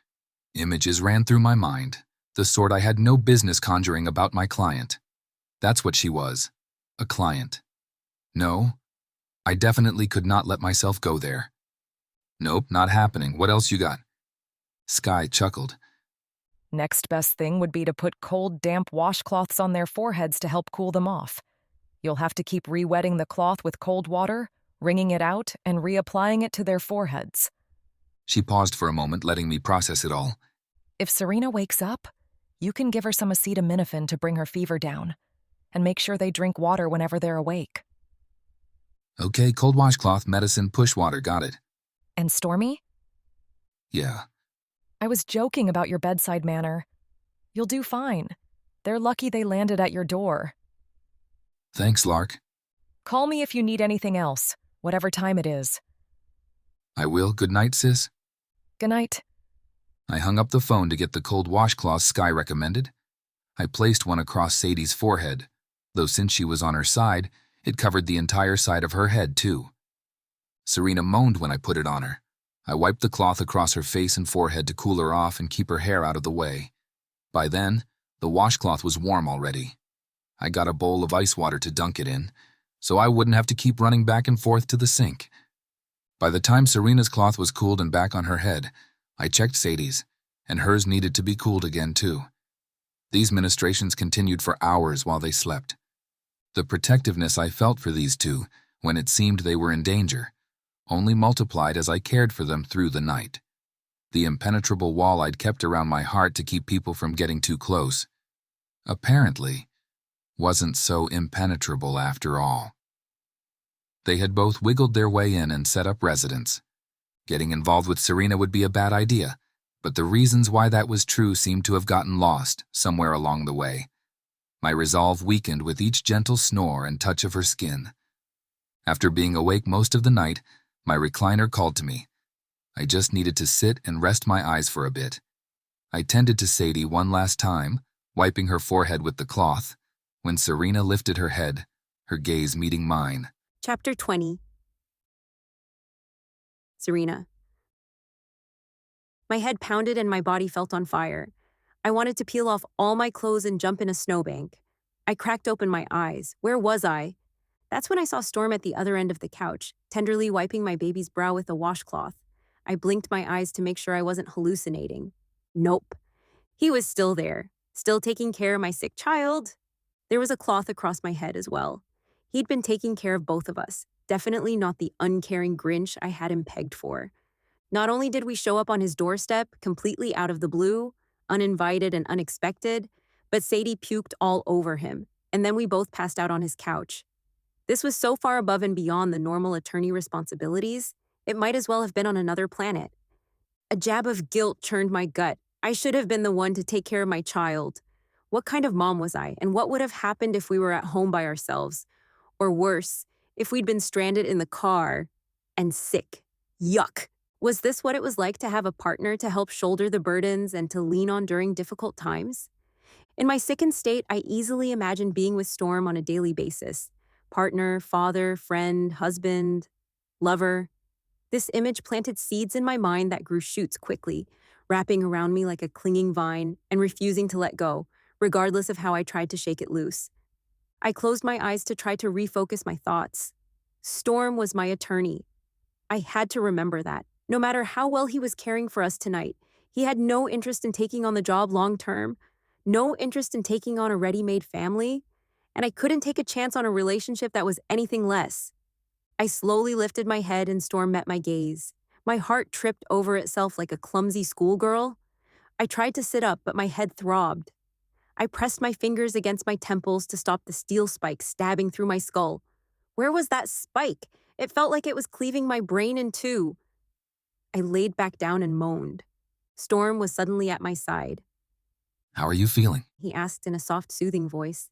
Images ran through my mind, the sort I had no business conjuring about my client. That's what she was, a client. No, I definitely could not let myself go there. Nope, not happening. What else you got? Sky chuckled. Next best thing would be to put cold, damp washcloths on their foreheads to help cool them off. You'll have to keep re-wetting the cloth with cold water, wringing it out, and reapplying it to their foreheads. She paused for a moment, letting me process it all. If Serena wakes up, you can give her some acetaminophen to bring her fever down, and make sure they drink water whenever they're awake. Okay, cold washcloth, medicine, push water, got it. And Stormy? Yeah. I was joking about your bedside manner. You'll do fine. They're lucky they landed at your door. Thanks, Lark. Call me if you need anything else, whatever time it is. I will. Good night, sis. Good night. I hung up the phone to get the cold washcloth Sky recommended. I placed one across Sadie's forehead, though since she was on her side, it covered the entire side of her head, too. Serena moaned when I put it on her. I wiped the cloth across her face and forehead to cool her off and keep her hair out of the way. By then, the washcloth was warm already. I got a bowl of ice water to dunk it in, so I wouldn't have to keep running back and forth to the sink. By the time Serena's cloth was cooled and back on her head, I checked Sadie's, and hers needed to be cooled again too. These ministrations continued for hours while they slept. The protectiveness I felt for these two, when it seemed they were in danger, only multiplied as I cared for them through the night. The impenetrable wall I'd kept around my heart to keep people from getting too close, apparently, wasn't so impenetrable after all. They had both wiggled their way in and set up residence. Getting involved with Serena would be a bad idea, but the reasons why that was true seemed to have gotten lost somewhere along the way. My resolve weakened with each gentle snore and touch of her skin. After being awake most of the night, my recliner called to me. I just needed to sit and rest my eyes for a bit. I tended to Sadie one last time, wiping her forehead with the cloth, when Serena lifted her head, her gaze meeting mine. Chapter 20. Serena. My head pounded and my body felt on fire. I wanted to peel off all my clothes and jump in a snowbank. I cracked open my eyes. Where was I? That's when I saw Storm at the other end of the couch, tenderly wiping my baby's brow with a washcloth. I blinked my eyes to make sure I wasn't hallucinating. Nope. He was still there, still taking care of my sick child. There was a cloth across my head as well. He'd been taking care of both of us, definitely not the uncaring Grinch I had him pegged for. Not only did we show up on his doorstep, completely out of the blue, uninvited and unexpected, but Sadie puked all over him, and then we both passed out on his couch. This was so far above and beyond the normal attorney responsibilities, it might as well have been on another planet. A jab of guilt churned my gut. I should have been the one to take care of my child. What kind of mom was I, and what would have happened if we were at home by ourselves? Or worse, if we'd been stranded in the car and sick. Yuck. Was this what it was like to have a partner to help shoulder the burdens and to lean on during difficult times? In my sickened state, I easily imagined being with Storm on a daily basis. Partner, father, friend, husband, lover. This image planted seeds in my mind that grew shoots quickly, wrapping around me like a clinging vine and refusing to let go, regardless of how I tried to shake it loose. I closed my eyes to try to refocus my thoughts. Storm was my attorney. I had to remember that. No matter how well he was caring for us tonight, he had no interest in taking on the job long term, no interest in taking on a ready-made family, and I couldn't take a chance on a relationship that was anything less. I slowly lifted my head and Storm met my gaze. My heart tripped over itself like a clumsy schoolgirl. I tried to sit up, but my head throbbed. I pressed my fingers against my temples to stop the steel spike stabbing through my skull. Where was that spike? It felt like it was cleaving my brain in two. I laid back down and moaned. Storm was suddenly at my side. How are you feeling? He asked in a soft, soothing voice.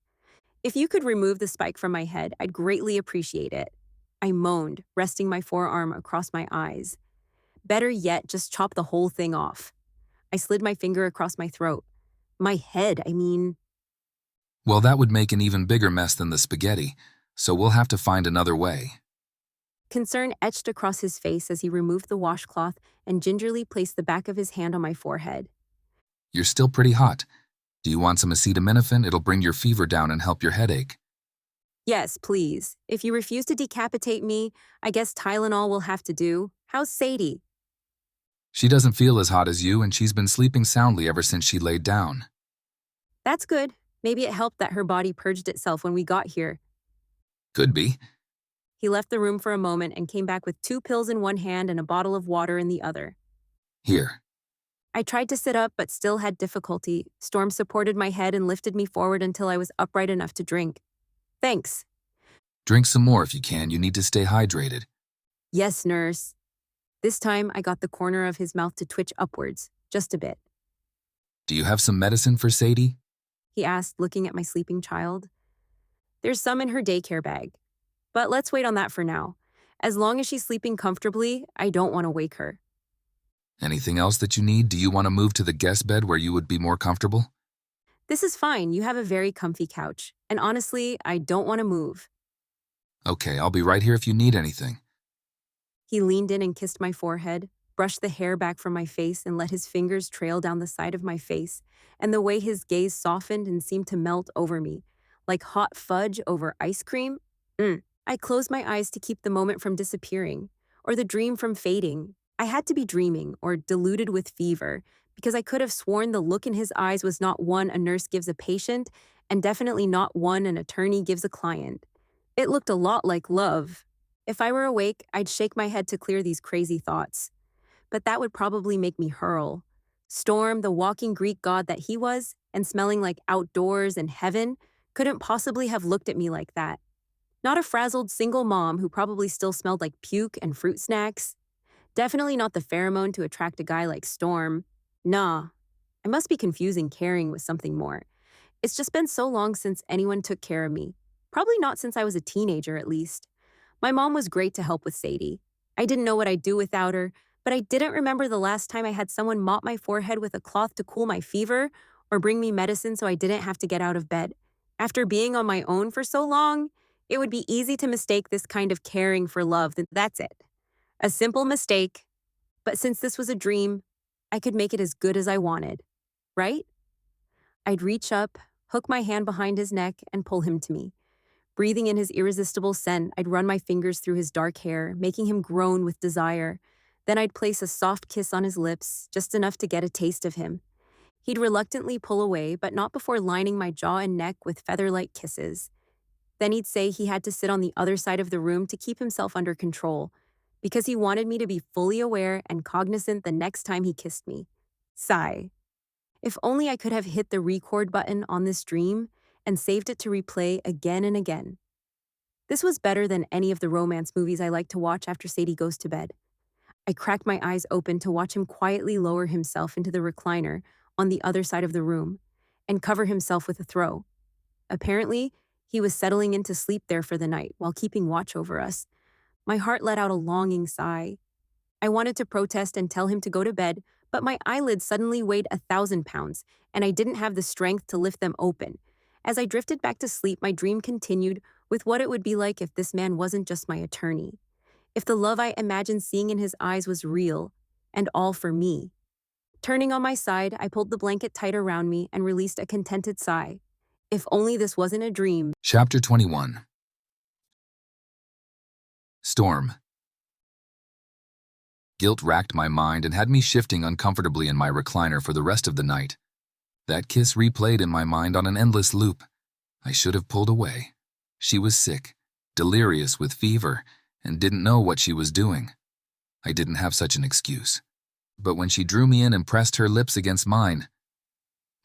If you could remove the spike from my head, I'd greatly appreciate it. I moaned, resting my forearm across my eyes. Better yet, just chop the whole thing off. I slid my finger across my throat. My head, I mean. Well, that would make an even bigger mess than the spaghetti, so we'll have to find another way. Concern etched across his face as he removed the washcloth and gingerly placed the back of his hand on my forehead. You're still pretty hot. Do you want some acetaminophen? It'll bring your fever down and help your headache. Yes, please. If you refuse to decapitate me, I guess Tylenol will have to do. How's Sadie? She doesn't feel as hot as you, and she's been sleeping soundly ever since she laid down. That's good. Maybe it helped that her body purged itself when we got here. Could be. He left the room for a moment and came back with 2 pills in one hand and a bottle of water in the other. Here. I tried to sit up but still had difficulty. Storm supported my head and lifted me forward until I was upright enough to drink. Thanks. Drink some more if you can. You need to stay hydrated. Yes, nurse. This time, I got the corner of his mouth to twitch upwards, just a bit. Do you have some medicine for Sadie? He asked, looking at my sleeping child. There's some in her daycare bag. But let's wait on that for now. As long as she's sleeping comfortably, I don't want to wake her. Anything else that you need? Do you want to move to the guest bed where you would be more comfortable? This is fine. You have a very comfy couch. And honestly, I don't want to move. Okay, I'll be right here if you need anything. He leaned in and kissed my forehead, brushed the hair back from my face and let his fingers trail down the side of my face, and the way his gaze softened and seemed to melt over me, like hot fudge over ice cream. I closed my eyes to keep the moment from disappearing, or the dream from fading. I had to be dreaming, or deluded with fever, because I could have sworn the look in his eyes was not one a nurse gives a patient, and definitely not one an attorney gives a client. It looked a lot like love. If I were awake, I'd shake my head to clear these crazy thoughts. But that would probably make me hurl. Storm, the walking Greek god that he was, and smelling like outdoors and heaven, couldn't possibly have looked at me like that. Not a frazzled single mom who probably still smelled like puke and fruit snacks. Definitely not the pheromone to attract a guy like Storm. Nah, I must be confusing caring with something more. It's just been so long since anyone took care of me. Probably not since I was a teenager, at least. My mom was great to help with Sadie. I didn't know what I'd do without her, but I didn't remember the last time I had someone mop my forehead with a cloth to cool my fever or bring me medicine so I didn't have to get out of bed. After being on my own for so long, it would be easy to mistake this kind of caring for love. That's it. A simple mistake. But since this was a dream, I could make it as good as I wanted. Right? I'd reach up, hook my hand behind his neck, and pull him to me. Breathing in his irresistible scent, I'd run my fingers through his dark hair, making him groan with desire. Then I'd place a soft kiss on his lips, just enough to get a taste of him. He'd reluctantly pull away, but not before lining my jaw and neck with feather-like kisses. Then he'd say he had to sit on the other side of the room to keep himself under control, because he wanted me to be fully aware and cognizant the next time he kissed me. Sigh. If only I could have hit the record button on this dream and saved it to replay again and again. This was better than any of the romance movies I like to watch after Sadie goes to bed. I cracked my eyes open to watch him quietly lower himself into the recliner on the other side of the room and cover himself with a throw. Apparently, he was settling into sleep there for the night while keeping watch over us. My heart let out a longing sigh. I wanted to protest and tell him to go to bed, but my eyelids suddenly weighed 1,000 pounds, and I didn't have the strength to lift them open. As I drifted back to sleep, my dream continued with what it would be like if this man wasn't just my attorney. If the love I imagined seeing in his eyes was real, and all for me. Turning on my side, I pulled the blanket tight around me and released a contented sigh. If only this wasn't a dream. Chapter 21. Storm. Guilt racked my mind and had me shifting uncomfortably in my recliner for the rest of the night. That kiss replayed in my mind on an endless loop. I should have pulled away. She was sick, delirious with fever, and didn't know what she was doing. I didn't have such an excuse. But when she drew me in and pressed her lips against mine,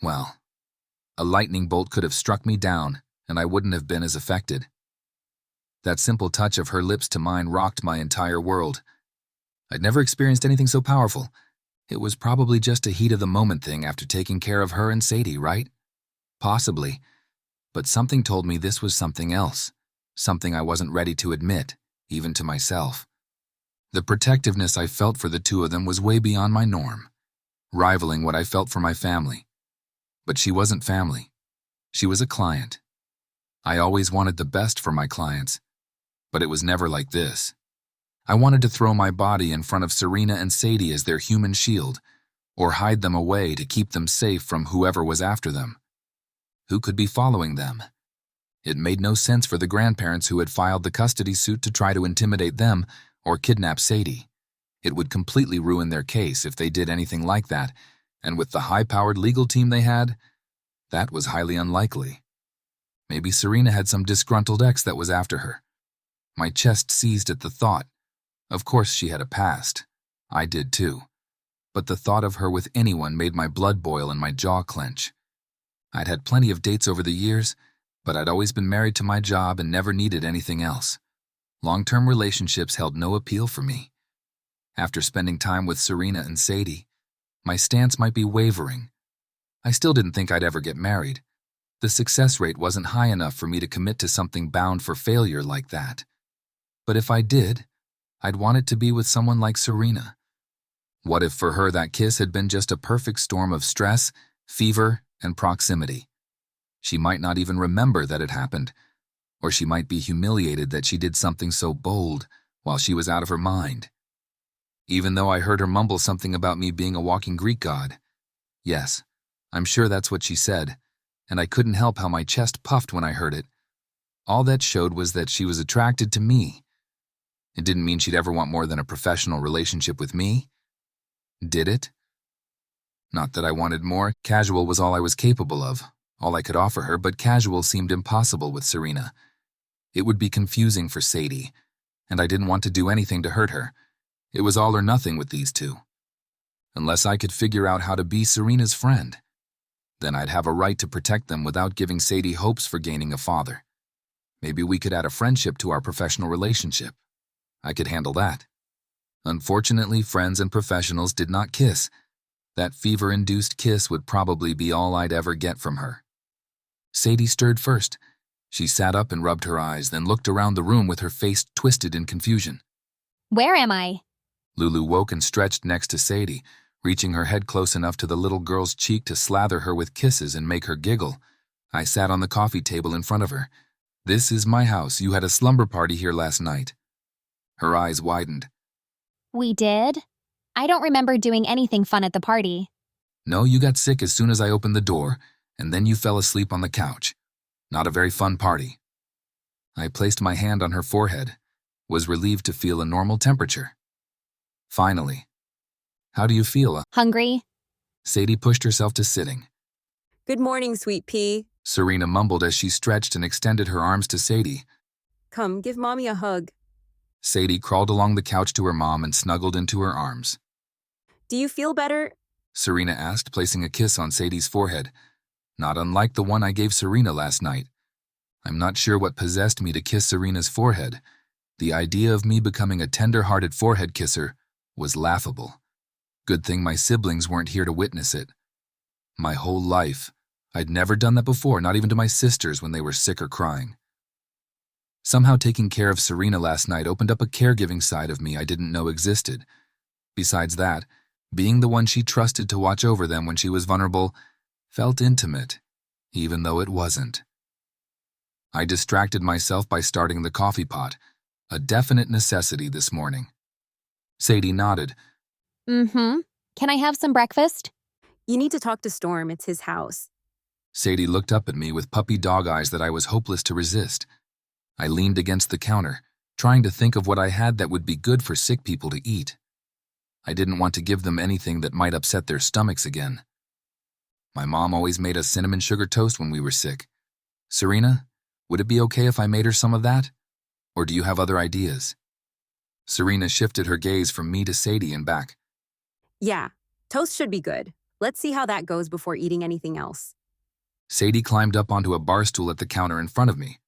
well, A lightning bolt could have struck me down, and I wouldn't have been as affected. That simple touch of her lips to mine rocked my entire world. I'd never experienced anything so powerful. It was probably just a heat-of-the-moment thing after taking care of her and Sadie, right? Possibly. But something told me this was something else, something I wasn't ready to admit, even to myself. The protectiveness I felt for the two of them was way beyond my norm, rivaling what I felt for my family. But she wasn't family. She was a client. I always wanted the best for my clients, but it was never like this. I wanted to throw my body in front of Serena and Sadie as their human shield, or hide them away to keep them safe from whoever was after them. Who could be following them? It made no sense for the grandparents who had filed the custody suit to try to intimidate them or kidnap Sadie. It would completely ruin their case if they did anything like that, and with the high-powered legal team they had, that was highly unlikely. Maybe Serena had some disgruntled ex that was after her. My chest seized at the thought. Of course she had a past. I did too. But the thought of her with anyone made my blood boil and my jaw clench. I'd had plenty of dates over the years, but I'd always been married to my job and never needed anything else. Long-term relationships held no appeal for me. After spending time with Serena and Sadie, my stance might be wavering. I still didn't think I'd ever get married. The success rate wasn't high enough for me to commit to something bound for failure like that. But if I did, I'd want it to be with someone like Serena. What if for her that kiss had been just a perfect storm of stress, fever, and proximity? She might not even remember that it happened, or she might be humiliated that she did something so bold while she was out of her mind. Even though I heard her mumble something about me being a walking Greek god. Yes, I'm sure that's what she said, and I couldn't help how my chest puffed when I heard it. All that showed was that she was attracted to me. It didn't mean she'd ever want more than a professional relationship with me. Did it? Not that I wanted more. Casual was all I was capable of, all I could offer her, but casual seemed impossible with Serena. It would be confusing for Sadie, and I didn't want to do anything to hurt her. It was all or nothing with these two. Unless I could figure out how to be Serena's friend, then I'd have a right to protect them without giving Sadie hopes for gaining a father. Maybe we could add a friendship to our professional relationship. I could handle that. Unfortunately, friends and professionals did not kiss. That fever-induced kiss would probably be all I'd ever get from her. Sadie stirred first. She sat up and rubbed her eyes, then looked around the room with her face twisted in confusion. Where am I? Lulu woke and stretched next to Sadie, reaching her head close enough to the little girl's cheek to slather her with kisses and make her giggle. I sat on the coffee table in front of her. This is my house. You had a slumber party here last night. Her eyes widened. We did? I don't remember doing anything fun at the party. No, you got sick as soon as I opened the door, and then you fell asleep on the couch. Not a very fun party. I placed my hand on her forehead, was relieved to feel a normal temperature. Finally. How do you feel? Hungry? Sadie pushed herself to sitting. Good morning, sweet pea. Serena mumbled as she stretched and extended her arms to Sadie. Come, give Mommy a hug. Sadie crawled along the couch to her mom and snuggled into her arms. Do you feel better? Serena asked, placing a kiss on Sadie's forehead. Not unlike the one I gave Serena last night. I'm not sure what possessed me to kiss Serena's forehead. The idea of me becoming a tender-hearted forehead kisser was laughable. Good thing my siblings weren't here to witness it. My whole life, I'd never done that before, not even to my sisters when they were sick or crying. Somehow taking care of Serena last night opened up a caregiving side of me I didn't know existed. Besides that, being the one she trusted to watch over them when she was vulnerable felt intimate, even though it wasn't. I distracted myself by starting the coffee pot, a definite necessity this morning. Sadie nodded. Mm-hmm. Can I have some breakfast? You need to talk to Storm. It's his house. Sadie looked up at me with puppy dog eyes that I was hopeless to resist. I leaned against the counter, trying to think of what I had that would be good for sick people to eat. I didn't want to give them anything that might upset their stomachs again. My mom always made us cinnamon sugar toast when we were sick. Serena, would it be okay if I made her some of that? Or do you have other ideas? Serena shifted her gaze from me to Sadie and back. Yeah, toast should be good. Let's see how that goes before eating anything else. Sadie climbed up onto a bar stool at the counter in front of me.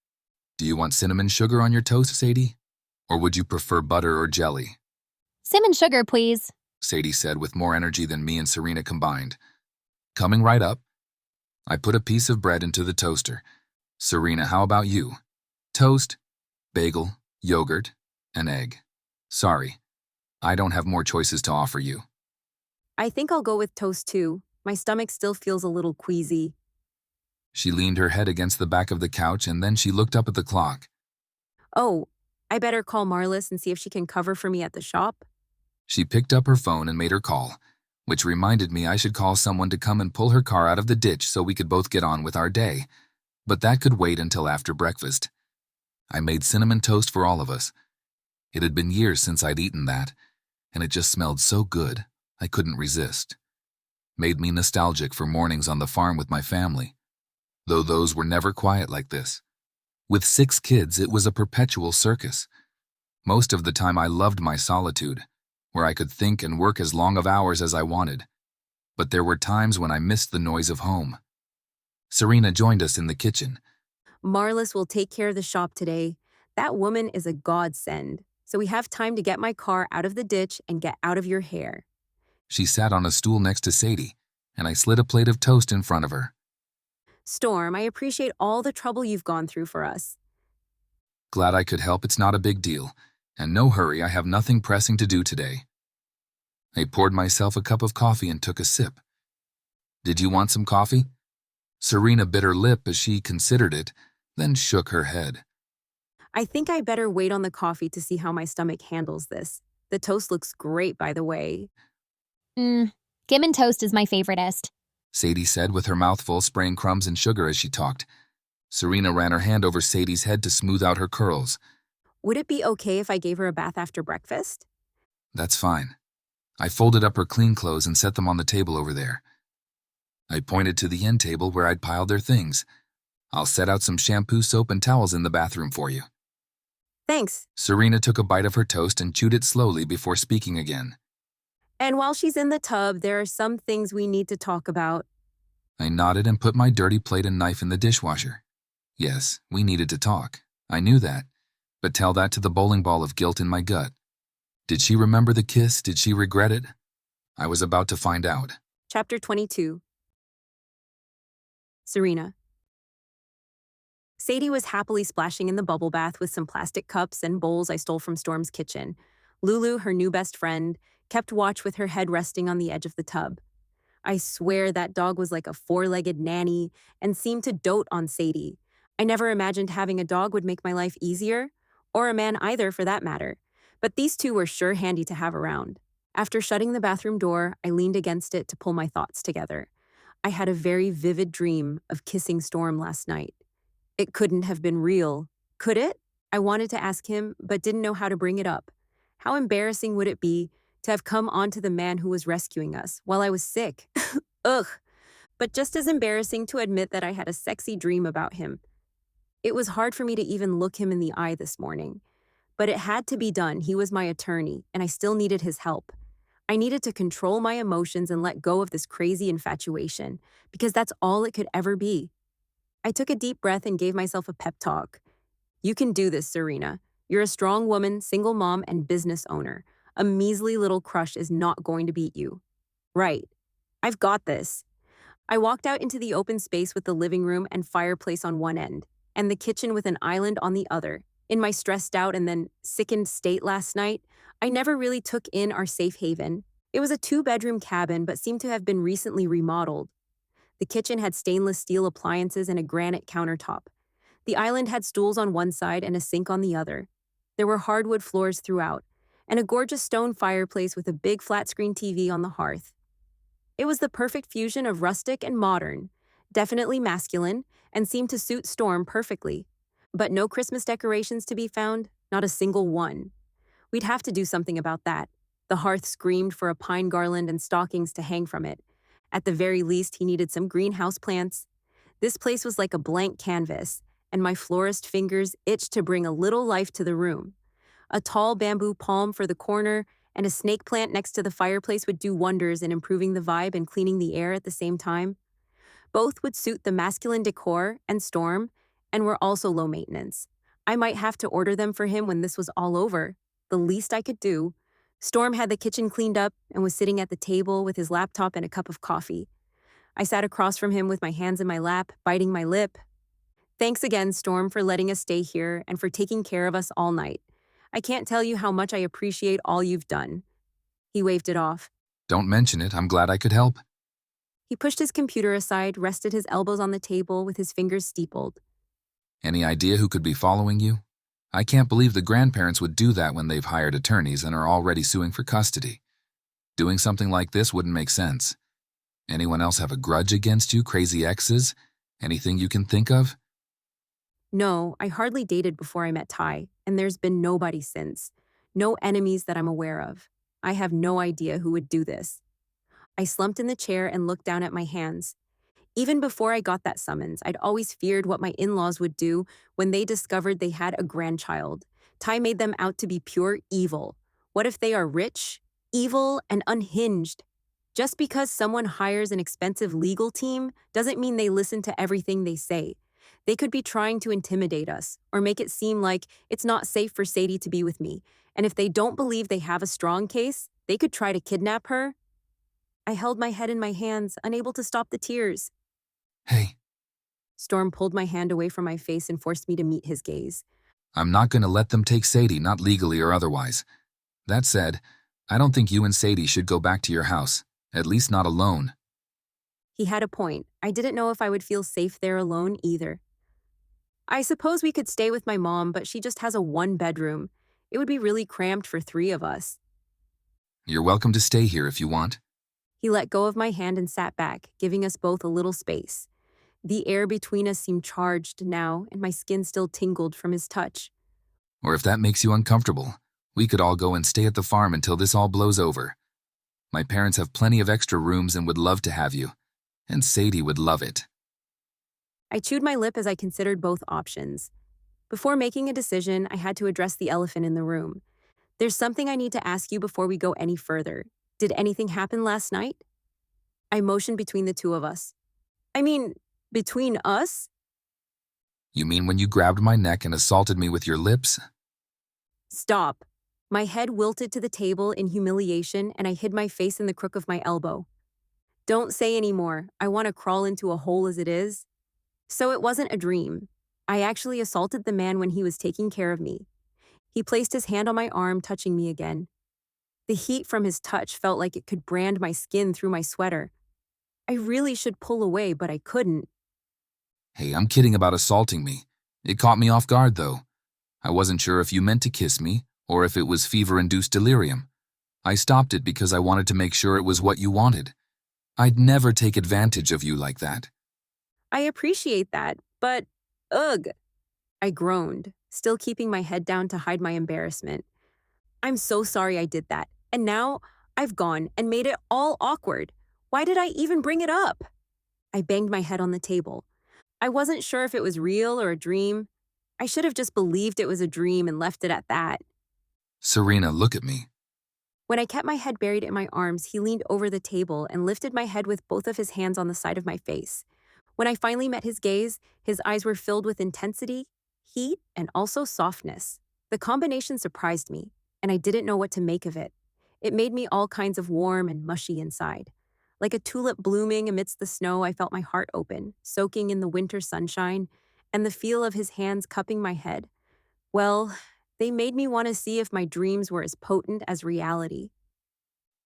Do you want cinnamon sugar on your toast, Sadie? Or would you prefer butter or jelly? Cinnamon sugar, please. Sadie said with more energy than me and Serena combined. Coming right up, I put a piece of bread into the toaster. Serena, how about you? Toast, bagel, yogurt, and egg. Sorry, I don't have more choices to offer you. I think I'll go with toast too. My stomach still feels a little queasy. She leaned her head against the back of the couch and then she looked up at the clock. Oh, I better call Marlis and see if she can cover for me at the shop. She picked up her phone and made her call, which reminded me I should call someone to come and pull her car out of the ditch so we could both get on with our day. But that could wait until after breakfast. I made cinnamon toast for all of us. It had been years since I'd eaten that, and it just smelled so good, I couldn't resist. Made me nostalgic for mornings on the farm with my family, though those were never quiet like this. With 6 kids, it was a perpetual circus. Most of the time I loved my solitude, where I could think and work as long of hours as I wanted. But there were times when I missed the noise of home. Serena joined us in the kitchen. Marlis will take care of the shop today. That woman is a godsend, so we have time to get my car out of the ditch and get out of your hair. She sat on a stool next to Sadie, and I slid a plate of toast in front of her. Storm, I appreciate all the trouble you've gone through for us. Glad I could help, it's not a big deal. And no hurry, I have nothing pressing to do today. I poured myself a cup of coffee and took a sip. Did you want some coffee? Serena bit her lip as she considered it, then shook her head. I think I better wait on the coffee to see how my stomach handles this. The toast looks great, by the way. Gimme toast is my favoritist, Sadie said with her mouth full, spraying crumbs and sugar as she talked. Serena ran her hand over Sadie's head to smooth out her curls. Would it be okay if I gave her a bath after breakfast? That's fine. I folded up her clean clothes and set them on the table over there. I pointed to the end table where I'd piled their things. I'll set out some shampoo, soap, and towels in the bathroom for you. Thanks. Serena took a bite of her toast and chewed it slowly before speaking again. And while she's in the tub, there are some things we need to talk about. I nodded and put my dirty plate and knife in the dishwasher. Yes, we needed to talk. I knew that. But tell that to the bowling ball of guilt in my gut. Did she remember the kiss? Did she regret it? I was about to find out. Chapter 22. Serena. Sadie was happily splashing in the bubble bath with some plastic cups and bowls I stole from Storm's kitchen. Lulu, her new best friend, kept watch with her head resting on the edge of the tub. I swear that dog was like a 4-legged nanny and seemed to dote on Sadie. I never imagined having a dog would make my life easier, or a man either for that matter, but these two were sure handy to have around. After shutting the bathroom door, I leaned against it to pull my thoughts together. I had a very vivid dream of kissing Storm last night. It couldn't have been real, could it? I wanted to ask him, but didn't know how to bring it up. How embarrassing would it be to have come onto the man who was rescuing us while I was sick? Ugh. But just as embarrassing to admit that I had a sexy dream about him. It was hard for me to even look him in the eye this morning. But it had to be done. He was my attorney, and I still needed his help. I needed to control my emotions and let go of this crazy infatuation, because that's all it could ever be. I took a deep breath and gave myself a pep talk. You can do this, Serena. You're a strong woman, single mom, and business owner. A measly little crush is not going to beat you. Right. I've got this. I walked out into the open space with the living room and fireplace on one end, and the kitchen with an island on the other. In my stressed out and then sickened state last night, I never really took in our safe haven. It was a 2-bedroom cabin, but seemed to have been recently remodeled. The kitchen had stainless steel appliances and a granite countertop. The island had stools on one side and a sink on the other. There were hardwood floors throughout, and a gorgeous stone fireplace with a big flat-screen TV on the hearth. It was the perfect fusion of rustic and modern, definitely masculine, and seemed to suit Storm perfectly. But no Christmas decorations to be found, not a single one. We'd have to do something about that. The hearth screamed for a pine garland and stockings to hang from it. At the very least, he needed some greenhouse plants. This place was like a blank canvas, and my florist fingers itched to bring a little life to the room. A tall bamboo palm for the corner and a snake plant next to the fireplace would do wonders in improving the vibe and cleaning the air at the same time. Both would suit the masculine decor and Storm, and were also low maintenance. I might have to order them for him when this was all over. The least I could do. Storm had the kitchen cleaned up and was sitting at the table with his laptop and a cup of coffee. I sat across from him with my hands in my lap, biting my lip. Thanks again, Storm, for letting us stay here and for taking care of us all night. I can't tell you how much I appreciate all you've done. He waved it off. Don't mention it. I'm glad I could help. He pushed his computer aside, rested his elbows on the table with his fingers steepled. Any idea who could be following you? I can't believe the grandparents would do that when they've hired attorneys and are already suing for custody. Doing something like this wouldn't make sense. Anyone else have a grudge against you, crazy exes? Anything you can think of? No, I hardly dated before I met Ty, and there's been nobody since. No enemies that I'm aware of. I have no idea who would do this. I slumped in the chair and looked down at my hands. Even before I got that summons, I'd always feared what my in-laws would do when they discovered they had a grandchild. Ty made them out to be pure evil. What if they are rich, evil, and unhinged? Just because someone hires an expensive legal team doesn't mean they listen to everything they say. They could be trying to intimidate us or make it seem like it's not safe for Sadie to be with me. And if they don't believe they have a strong case, they could try to kidnap her. I held my head in my hands, unable to stop the tears. Hey. Storm pulled my hand away from my face and forced me to meet his gaze. I'm not going to let them take Sadie, not legally or otherwise. That said, I don't think you and Sadie should go back to your house, at least not alone. He had a point. I didn't know if I would feel safe there alone either. I suppose we could stay with my mom, but she just has a one-bedroom. It would be really cramped for 3 of us. You're welcome to stay here if you want. He let go of my hand and sat back, giving us both a little space. The air between us seemed charged now, and my skin still tingled from his touch. Or if that makes you uncomfortable, we could all go and stay at the farm until this all blows over. My parents have plenty of extra rooms and would love to have you. And Sadie would love it. I chewed my lip as I considered both options. Before making a decision, I had to address the elephant in the room. There's something I need to ask you before we go any further. Did anything happen last night? I motioned between the two of us. I mean, between us? You mean when you grabbed my neck and assaulted me with your lips? Stop. My head wilted to the table in humiliation and I hid my face in the crook of my elbow. Don't say any more. I want to crawl into a hole as it is. So it wasn't a dream. I actually assaulted the man when he was taking care of me. He placed his hand on my arm, touching me again. The heat from his touch felt like it could brand my skin through my sweater. I really should pull away, but I couldn't. Hey, I'm kidding about assaulting me. It caught me off guard, though. I wasn't sure if you meant to kiss me or if it was fever-induced delirium. I stopped it because I wanted to make sure it was what you wanted. I'd never take advantage of you like that. I appreciate that, but ugh. I groaned, still keeping my head down to hide my embarrassment. I'm so sorry I did that, and now I've gone and made it all awkward. Why did I even bring it up? I banged my head on the table. I wasn't sure if it was real or a dream. I should have just believed it was a dream and left it at that. Serena, look at me. When I kept my head buried in my arms, he leaned over the table and lifted my head with both of his hands on the side of my face. When I finally met his gaze, his eyes were filled with intensity, heat, and also softness. The combination surprised me, and I didn't know what to make of it. It made me all kinds of warm and mushy inside. Like a tulip blooming amidst the snow, I felt my heart open, soaking in the winter sunshine, and the feel of his hands cupping my head. Well, they made me want to see if my dreams were as potent as reality.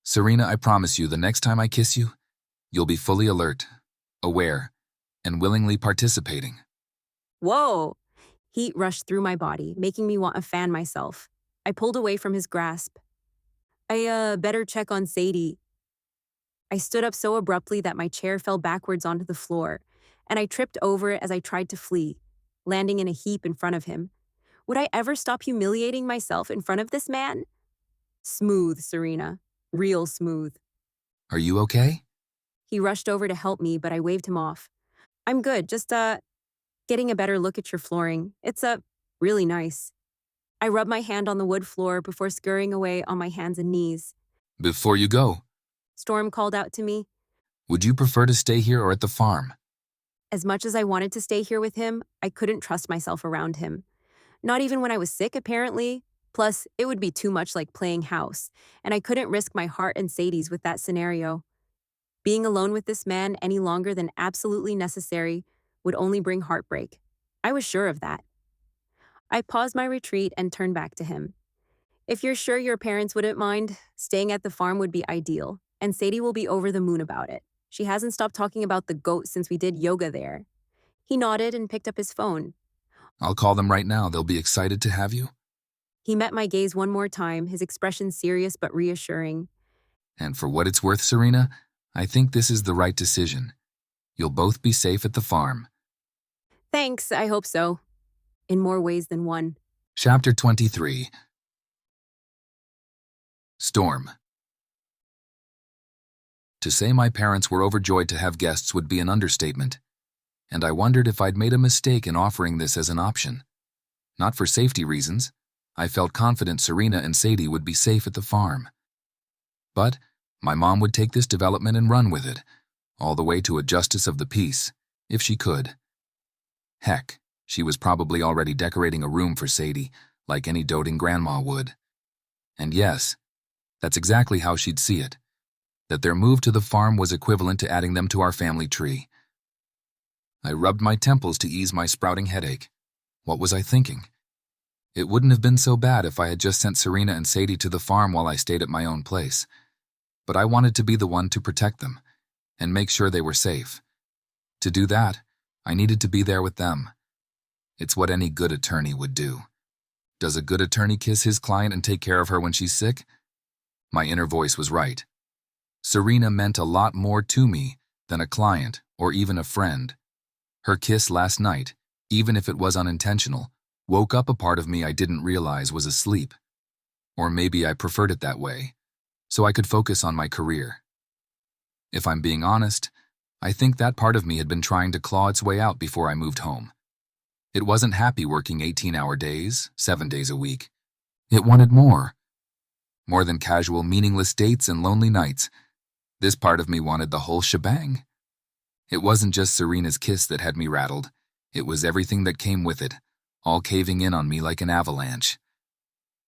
Serena, I promise you, the next time I kiss you, you'll be fully alert, aware, and willingly participating. Whoa! Heat rushed through my body, making me want to fan myself. I pulled away from his grasp. I better check on Sadie. I stood up so abruptly that my chair fell backwards onto the floor, and I tripped over it as I tried to flee, landing in a heap in front of him. Would I ever stop humiliating myself in front of this man? Smooth, Serena. Real smooth. Are you okay? He rushed over to help me, but I waved him off. I'm good, just, getting a better look at your flooring. It's, really nice. I rubbed my hand on the wood floor before scurrying away on my hands and knees. Before you go, Storm called out to me. Would you prefer to stay here or at the farm? As much as I wanted to stay here with him, I couldn't trust myself around him. Not even when I was sick, apparently. Plus, it would be too much like playing house, and I couldn't risk my heart and Sadie's with that scenario. Being alone with this man any longer than absolutely necessary would only bring heartbreak. I was sure of that. I paused my retreat and turned back to him. If you're sure your parents wouldn't mind, staying at the farm would be ideal, and Sadie will be over the moon about it. She hasn't stopped talking about the goat since we did yoga there. He nodded and picked up his phone. I'll call them right now. They'll be excited to have you. He met my gaze one more time, his expression serious but reassuring. And for what it's worth, Serena, I think this is the right decision. You'll both be safe at the farm. Thanks, I hope so. In more ways than one. Chapter 23. Storm. To say my parents were overjoyed to have guests would be an understatement, and I wondered if I'd made a mistake in offering this as an option. Not for safety reasons. I felt confident Serena and Sadie would be safe at the farm. But my mom would take this development and run with it, all the way to a justice of the peace, if she could. Heck, she was probably already decorating a room for Sadie, like any doting grandma would. And yes, that's exactly how she'd see it, that their move to the farm was equivalent to adding them to our family tree. I rubbed my temples to ease my sprouting headache. What was I thinking? It wouldn't have been so bad if I had just sent Serena and Sadie to the farm while I stayed at my own place. But I wanted to be the one to protect them and make sure they were safe. To do that, I needed to be there with them. It's what any good attorney would do. Does a good attorney kiss his client and take care of her when she's sick? My inner voice was right. Serena meant a lot more to me than a client or even a friend. Her kiss last night, even if it was unintentional, woke up a part of me I didn't realize was asleep. Or maybe I preferred it that way, so I could focus on my career. If I'm being honest, I think that part of me had been trying to claw its way out before I moved home. It wasn't happy working 18-hour days, 7 days a week. It wanted more. More than casual, meaningless dates and lonely nights. This part of me wanted the whole shebang. It wasn't just Serena's kiss that had me rattled. It was everything that came with it, all caving in on me like an avalanche.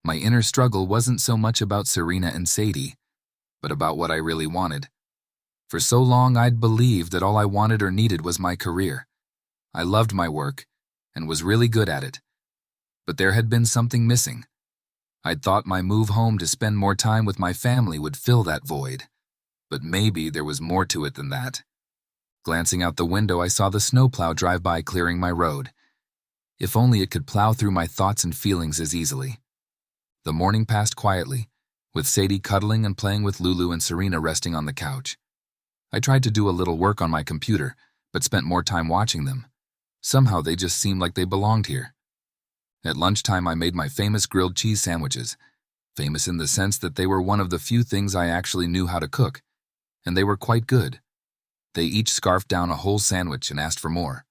My inner struggle wasn't so much about Serena and Sadie, but about what I really wanted. For so long I'd believed that all I wanted or needed was my career. I loved my work and was really good at it. But there had been something missing. I'd thought my move home to spend more time with my family would fill that void. But maybe there was more to it than that. Glancing out the window, I saw the snowplow drive by clearing my road. If only it could plow through my thoughts and feelings as easily. The morning passed quietly, with Sadie cuddling and playing with Lulu and Serena resting on the couch. I tried to do a little work on my computer, but spent more time watching them. Somehow they just seemed like they belonged here. At lunchtime, I made my famous grilled cheese sandwiches, famous in the sense that they were one of the few things I actually knew how to cook, and they were quite good. They each scarfed down a whole sandwich and asked for more.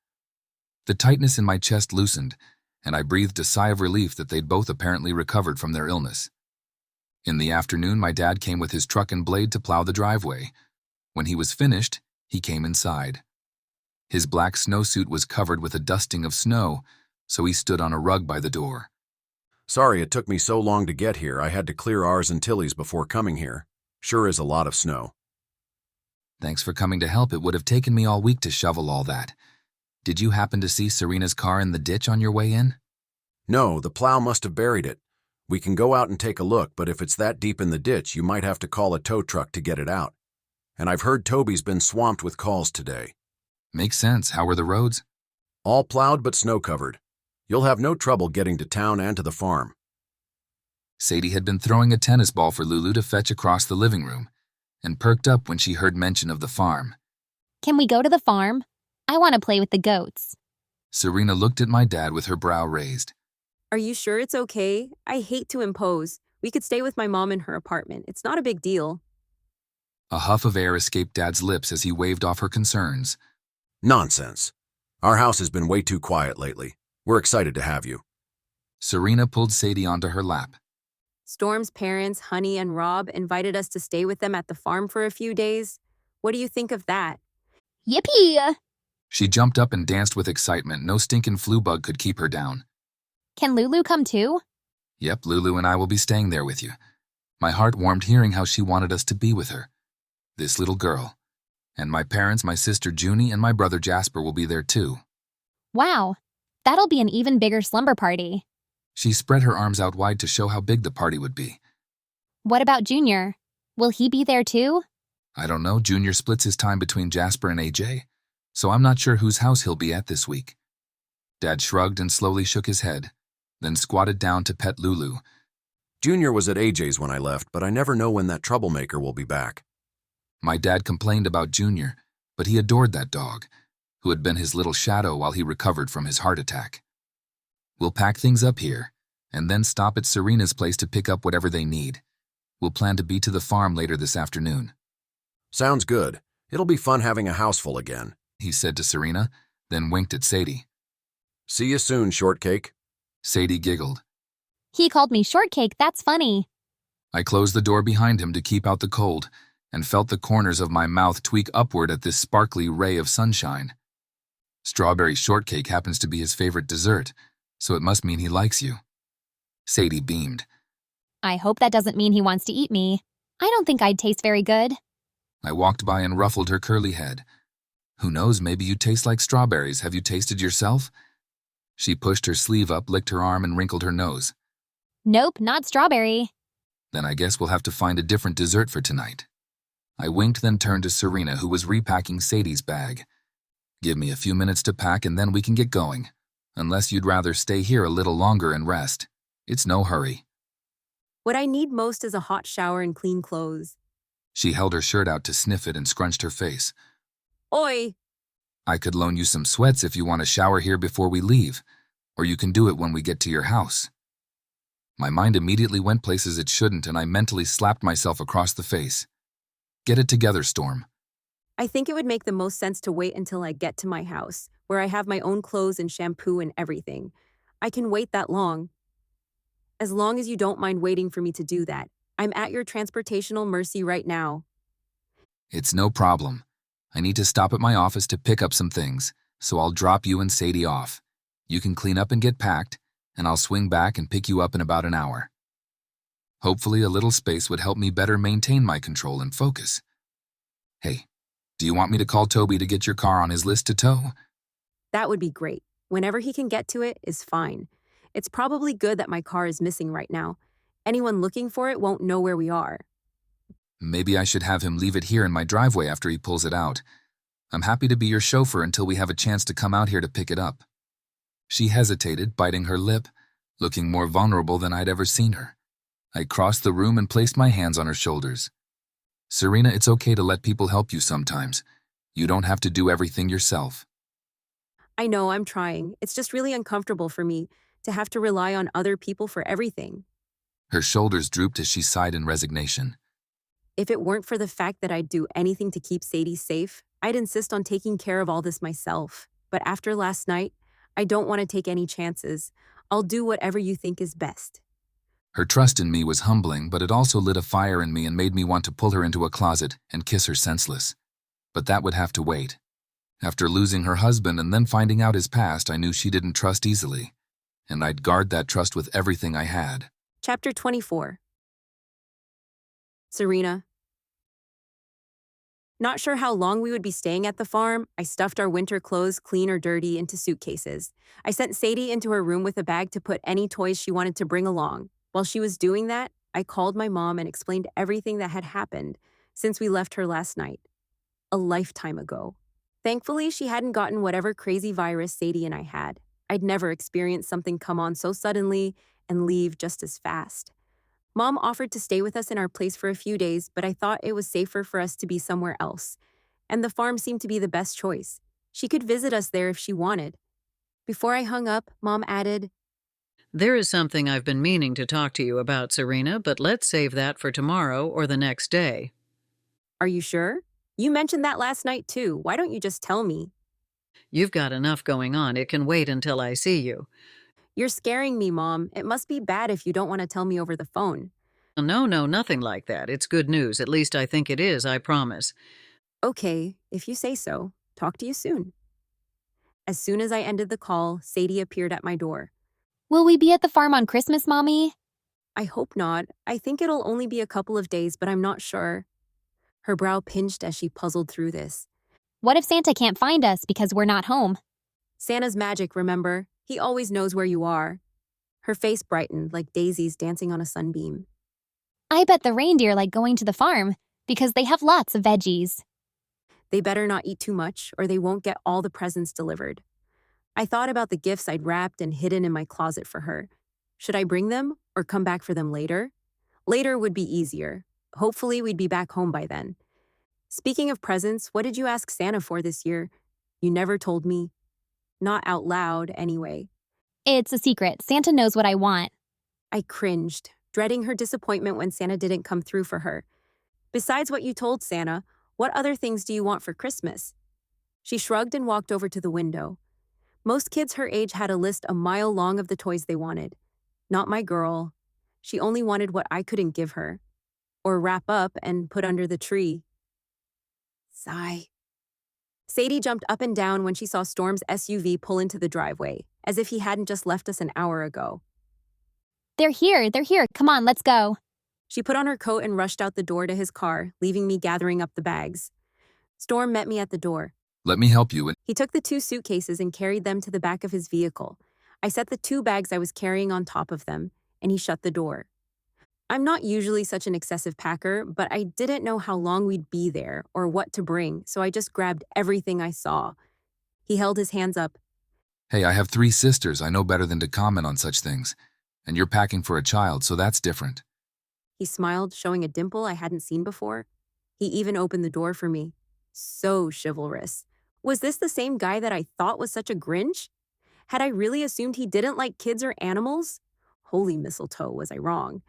The tightness in my chest loosened, and I breathed a sigh of relief that they'd both apparently recovered from their illness. In the afternoon, my dad came with his truck and blade to plow the driveway. When he was finished, he came inside. His black snowsuit was covered with a dusting of snow, so he stood on a rug by the door. Sorry it took me so long to get here. I had to clear ours and Tilly's before coming here. Sure is a lot of snow. Thanks for coming to help. It would have taken me all week to shovel all that. Did you happen to see Serena's car in the ditch on your way in? No, the plow must have buried it. We can go out and take a look, but if it's that deep in the ditch, you might have to call a tow truck to get it out. And I've heard Toby's been swamped with calls today. Makes sense. How were the roads? All plowed but snow-covered. You'll have no trouble getting to town and to the farm. Sadie had been throwing a tennis ball for Lulu to fetch across the living room, and perked up when she heard mention of the farm. Can we go to the farm? I want to play with the goats. Serena looked at my dad with her brow raised. Are you sure it's okay? I hate to impose. We could stay with my mom in her apartment. It's not a big deal. A huff of air escaped Dad's lips as he waved off her concerns. Nonsense. Our house has been way too quiet lately. We're excited to have you. Serena pulled Sadie onto her lap. Storm's parents, Honey and Rob, invited us to stay with them at the farm for a few days. What do you think of that? Yippee! She jumped up and danced with excitement. No stinking flu bug could keep her down. Can Lulu come too? Yep, Lulu and I will be staying there with you. My heart warmed hearing how she wanted us to be with her. This little girl. And my parents, my sister Junie, and my brother Jasper will be there too. Wow, that'll be an even bigger slumber party. She spread her arms out wide to show how big the party would be. What about Junior? Will he be there too? I don't know, Junior splits his time between Jasper and AJ, so I'm not sure whose house he'll be at this week. Dad shrugged and slowly shook his head, then squatted down to pet Lulu. Junior was at AJ's when I left, but I never know when that troublemaker will be back. My dad complained about Junior, but he adored that dog, who had been his little shadow while he recovered from his heart attack. We'll pack things up here, and then stop at Serena's place to pick up whatever they need. We'll plan to be to the farm later this afternoon. Sounds good. It'll be fun having a house full again, he said to Serena, then winked at Sadie. See you soon, Shortcake. Sadie giggled. He called me Shortcake, that's funny. I closed the door behind him to keep out the cold, and felt the corners of my mouth tweak upward at this sparkly ray of sunshine. Strawberry shortcake happens to be his favorite dessert, so it must mean he likes you. Sadie beamed. I hope that doesn't mean he wants to eat me. I don't think I'd taste very good. I walked by and ruffled her curly head. Who knows, maybe you taste like strawberries. Have you tasted yourself? She pushed her sleeve up, licked her arm, and wrinkled her nose. Nope, not strawberry. Then I guess we'll have to find a different dessert for tonight. I winked, then turned to Serena, who was repacking Sadie's bag. Give me a few minutes to pack and then we can get going. Unless you'd rather stay here a little longer and rest. It's no hurry. What I need most is a hot shower and clean clothes. She held her shirt out to sniff it and scrunched her face. Oi! I could loan you some sweats if you want to shower here before we leave, or you can do it when we get to your house. My mind immediately went places it shouldn't, and I mentally slapped myself across the face. Get it together, Storm. I think it would make the most sense to wait until I get to my house, where I have my own clothes and shampoo and everything. I can wait that long. As long as you don't mind waiting for me to do that. I'm at your transportational mercy right now. It's no problem. I need to stop at my office to pick up some things, so I'll drop you and Sadie off. You can clean up and get packed, and I'll swing back and pick you up in about an hour. Hopefully a little space would help me better maintain my control and focus. Hey, do you want me to call Toby to get your car on his list to tow? That would be great. Whenever he can get to it is fine. It's probably good that my car is missing right now. Anyone looking for it won't know where we are. Maybe I should have him leave it here in my driveway after he pulls it out. I'm happy to be your chauffeur until we have a chance to come out here to pick it up. She hesitated, biting her lip, looking more vulnerable than I'd ever seen her. I crossed the room and placed my hands on her shoulders. Serena, it's okay to let people help you sometimes. You don't have to do everything yourself. I know, I'm trying. It's just really uncomfortable for me to have to rely on other people for everything. Her shoulders drooped as she sighed in resignation. If it weren't for the fact that I'd do anything to keep Sadie safe, I'd insist on taking care of all this myself. But after last night, I don't want to take any chances. I'll do whatever you think is best. Her trust in me was humbling, but it also lit a fire in me and made me want to pull her into a closet and kiss her senseless. But that would have to wait. After losing her husband and then finding out his past, I knew she didn't trust easily. And I'd guard that trust with everything I had. Chapter 24. Serena. Not sure how long we would be staying at the farm, I stuffed our winter clothes, clean or dirty, into suitcases. I sent Sadie into her room with a bag to put any toys she wanted to bring along. While she was doing that, I called my mom and explained everything that had happened since we left her last night. A lifetime ago. Thankfully, she hadn't gotten whatever crazy virus Sadie and I had. I'd never experienced something come on so suddenly and leave just as fast. Mom offered to stay with us in our place for a few days, but I thought it was safer for us to be somewhere else. And the farm seemed to be the best choice. She could visit us there if she wanted. Before I hung up, Mom added, There is something I've been meaning to talk to you about, Serena, but let's save that for tomorrow or the next day. Are you sure? You mentioned that last night too. Why don't you just tell me? You've got enough going on. It can wait until I see you. You're scaring me, Mom. It must be bad if you don't want to tell me over the phone. No, nothing like that. It's good news. At least I think it is, I promise. Okay, if you say so. Talk to you soon. As soon as I ended the call, Sadie appeared at my door. Will we be at the farm on Christmas, Mommy? I hope not. I think it'll only be a couple of days, but I'm not sure. Her brow pinched as she puzzled through this. What if Santa can't find us because we're not home? Santa's magic, remember? He always knows where you are. Her face brightened like daisies dancing on a sunbeam. I bet the reindeer like going to the farm because they have lots of veggies. They better not eat too much or they won't get all the presents delivered. I thought about the gifts I'd wrapped and hidden in my closet for her. Should I bring them or come back for them later? Later would be easier. Hopefully we'd be back home by then. Speaking of presents, what did you ask Santa for this year? You never told me. Not out loud, anyway. It's a secret. Santa knows what I want. I cringed, dreading her disappointment when Santa didn't come through for her. Besides what you told Santa, what other things do you want for Christmas? She shrugged and walked over to the window. Most kids her age had a list a mile long of the toys they wanted. Not my girl. She only wanted what I couldn't give her. Or wrap up and put under the tree. Sigh. Sadie jumped up and down when she saw Storm's SUV pull into the driveway, as if he hadn't just left us an hour ago. They're here. Come on, let's go. She put on her coat and rushed out the door to his car, leaving me gathering up the bags. Storm met me at the door. Let me help you. He took the 2 suitcases and carried them to the back of his vehicle. I set the 2 bags I was carrying on top of them, and he shut the door. I'm not usually such an excessive packer, but I didn't know how long we'd be there or what to bring, so I just grabbed everything I saw. He held his hands up. Hey, I have 3 sisters. I know better than to comment on such things. And you're packing for a child, so that's different. He smiled, showing a dimple I hadn't seen before. He even opened the door for me. So chivalrous. Was this the same guy that I thought was such a Grinch? Had I really assumed he didn't like kids or animals? Holy mistletoe, was I wrong?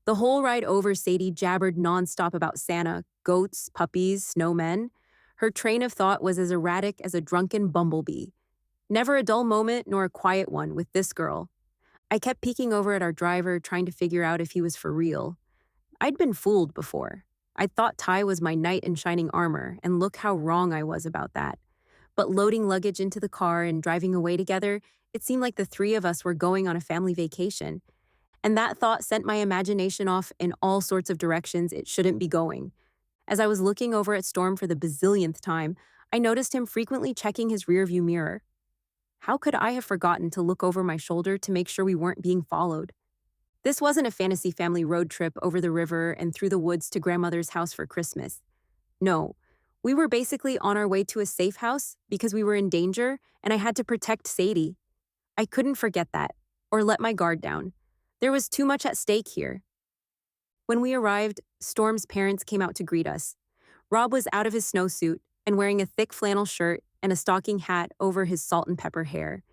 The whole ride over, Sadie jabbered nonstop about Santa, goats, puppies, snowmen. Her train of thought was as erratic as a drunken bumblebee. Never a dull moment nor a quiet one with this girl. I kept peeking over at our driver, trying to figure out if he was for real. I'd been fooled before. I'd thought Ty was my knight in shining armor, and look how wrong I was about that. But loading luggage into the car and driving away together, it seemed like the 3 of us were going on a family vacation. And that thought sent my imagination off in all sorts of directions it shouldn't be going. As I was looking over at Storm for the bazillionth time, I noticed him frequently checking his rearview mirror. How could I have forgotten to look over my shoulder to make sure we weren't being followed? This wasn't a fantasy family road trip over the river and through the woods to grandmother's house for Christmas. No, we were basically on our way to a safe house because we were in danger and I had to protect Sadie. I couldn't forget that, or let my guard down. There was too much at stake here. When we arrived, Storm's parents came out to greet us. Rob was out of his snowsuit and wearing a thick flannel shirt and a stocking hat over his salt and pepper hair.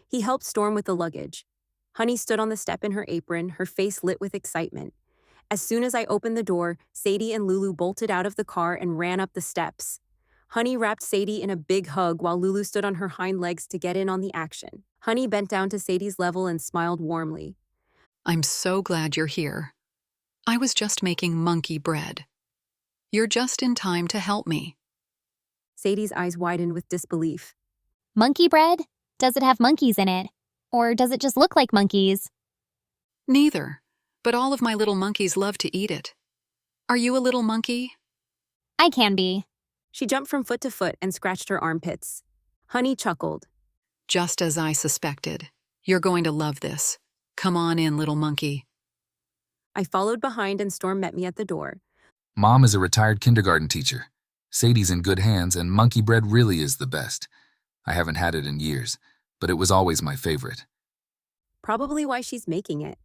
He helped Storm with the luggage. Honey stood on the step in her apron, her face lit with excitement. As soon as I opened the door, Sadie and Lulu bolted out of the car and ran up the steps. Honey wrapped Sadie in a big hug while Lulu stood on her hind legs to get in on the action. Honey bent down to Sadie's level and smiled warmly. I'm so glad you're here. I was just making monkey bread. You're just in time to help me. Sadie's eyes widened with disbelief. Monkey bread? Does it have monkeys in it? Or does it just look like monkeys? Neither, but all of my little monkeys love to eat it. Are you a little monkey? I can be. She jumped from foot to foot and scratched her armpits. Honey chuckled. Just as I suspected. You're going to love this. Come on in, little monkey. I followed behind and Storm met me at the door. Mom is a retired kindergarten teacher. Sadie's in good hands, and monkey bread really is the best. I haven't had it in years, but it was always my favorite. Probably why she's making it.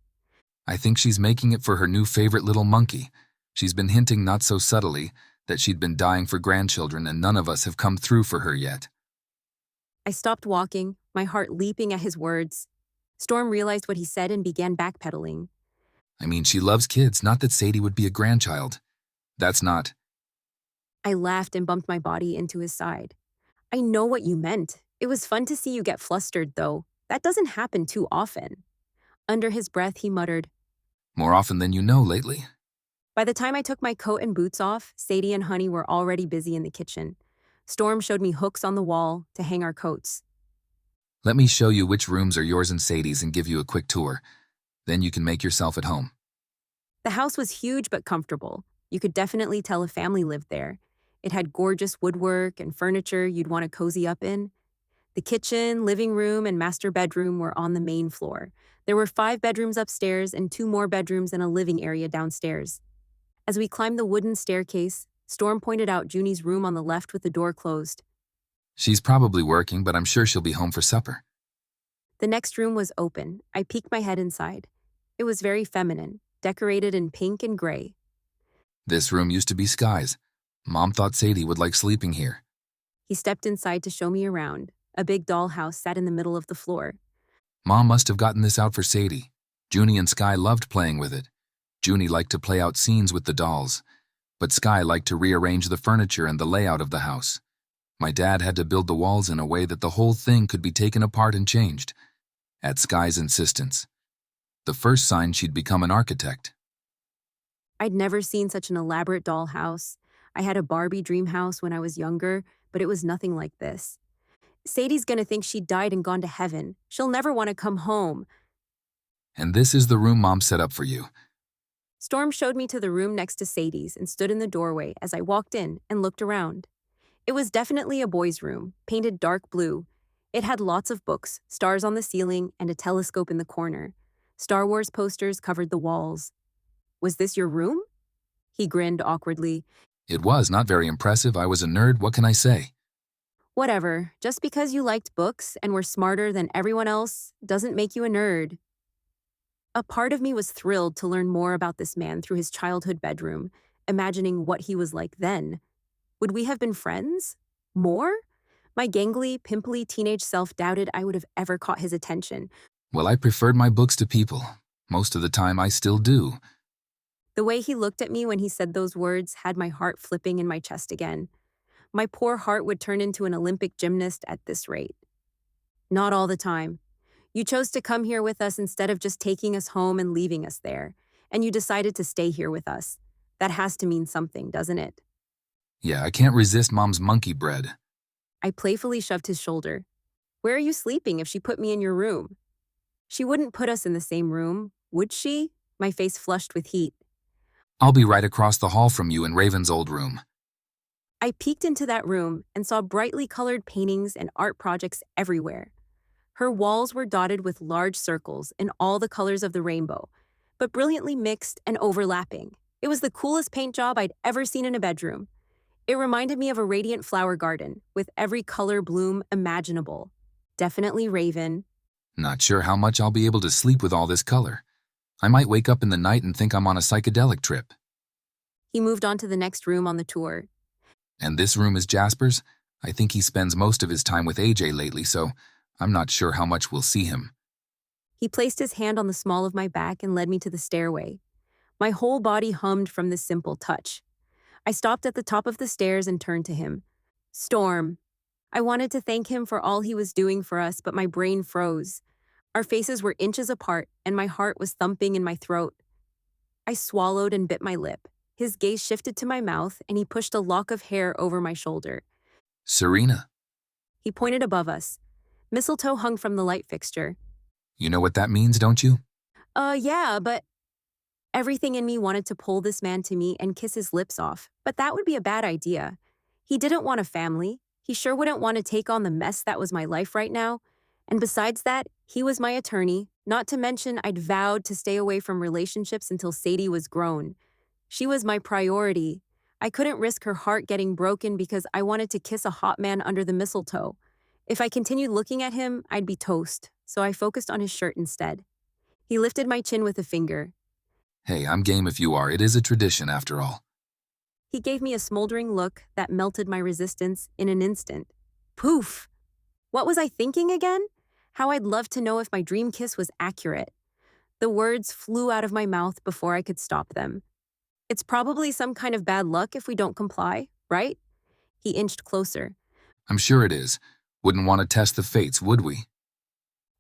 I think she's making it for her new favorite little monkey. She's been hinting not so subtly that she'd been dying for grandchildren, and none of us have come through for her yet. I stopped walking, my heart leaping at his words. Storm realized what he said and began backpedaling. I mean, she loves kids, not that Sadie would be a grandchild. That's not... I laughed and bumped my body into his side. I know what you meant. It was fun to see you get flustered, though. That doesn't happen too often. Under his breath, he muttered, More often than you know lately. By the time I took my coat and boots off, Sadie and Honey were already busy in the kitchen. Storm showed me hooks on the wall to hang our coats. Let me show you which rooms are yours and Sadie's and give you a quick tour. Then you can make yourself at home. The house was huge but comfortable. You could definitely tell a family lived there. It had gorgeous woodwork and furniture you'd want to cozy up in. The kitchen, living room, and master bedroom were on the main floor. There were 5 bedrooms upstairs and 2 more bedrooms and a living area downstairs. As we climbed the wooden staircase, Storm pointed out Junie's room on the left with the door closed. She's probably working, but I'm sure she'll be home for supper. The next room was open. I peeked my head inside. It was very feminine, decorated in pink and gray. This room used to be Sky's. Mom thought Sadie would like sleeping here. He stepped inside to show me around. A big dollhouse sat in the middle of the floor. Mom must have gotten this out for Sadie. Junie and Sky loved playing with it. Junie liked to play out scenes with the dolls, but Sky liked to rearrange the furniture and the layout of the house. My dad had to build the walls in a way that the whole thing could be taken apart and changed, at Sky's insistence. The first sign she'd become an architect. I'd never seen such an elaborate dollhouse. I had a Barbie dream house when I was younger, but it was nothing like this. Sadie's gonna think she died and gone to heaven. She'll never want to come home. And this is the room Mom set up for you. Storm showed me to the room next to Sadie's and stood in the doorway as I walked in and looked around. It was definitely a boy's room, painted dark blue. It had lots of books, stars on the ceiling, and a telescope in the corner. Star Wars posters covered the walls. Was this your room? He grinned awkwardly. It was not very impressive. I was a nerd. What can I say? Whatever. Just because you liked books and were smarter than everyone else doesn't make you a nerd. A part of me was thrilled to learn more about this man through his childhood bedroom, imagining what he was like then. Would we have been friends? More? My gangly, pimply teenage self doubted I would have ever caught his attention. Well, I preferred my books to people. Most of the time, I still do. The way he looked at me when he said those words had my heart flipping in my chest again. My poor heart would turn into an Olympic gymnast at this rate. Not all the time. You chose to come here with us instead of just taking us home and leaving us there. And you decided to stay here with us. That has to mean something, doesn't it? Yeah, I can't resist Mom's monkey bread. I playfully shoved his shoulder. Where are you sleeping if she put me in your room? She wouldn't put us in the same room, would she? My face flushed with heat. I'll be right across the hall from you in Raven's old room. I peeked into that room and saw brightly colored paintings and art projects everywhere. Her walls were dotted with large circles in all the colors of the rainbow, but brilliantly mixed and overlapping. It was the coolest paint job I'd ever seen in a bedroom. It reminded me of a radiant flower garden with every color bloom imaginable. Definitely Raven. Not sure how much I'll be able to sleep with all this color. I might wake up in the night and think I'm on a psychedelic trip. He moved on to the next room on the tour. And this room is Jasper's? I think he spends most of his time with AJ lately, so I'm not sure how much we'll see him. He placed his hand on the small of my back and led me to the stairway. My whole body hummed from this simple touch. I stopped at the top of the stairs and turned to him. Storm. I wanted to thank him for all he was doing for us, but my brain froze. Our faces were inches apart, and my heart was thumping in my throat. I swallowed and bit my lip. His gaze shifted to my mouth, and he pushed a lock of hair over my shoulder. Serena. He pointed above us. Mistletoe hung from the light fixture. You know what that means, don't you? Yeah, but... Everything in me wanted to pull this man to me and kiss his lips off, but that would be a bad idea. He didn't want a family. He sure wouldn't want to take on the mess that was my life right now. And besides that, he was my attorney, not to mention I'd vowed to stay away from relationships until Sadie was grown. She was my priority. I couldn't risk her heart getting broken because I wanted to kiss a hot man under the mistletoe. If I continued looking at him, I'd be toast, so I focused on his shirt instead. He lifted my chin with a finger. Hey, I'm game if you are. It is a tradition, after all. He gave me a smoldering look that melted my resistance in an instant. Poof! What was I thinking again? How I'd love to know if my dream kiss was accurate. The words flew out of my mouth before I could stop them. It's probably some kind of bad luck if we don't comply, right? He inched closer. I'm sure it is. Wouldn't want to test the fates, would we?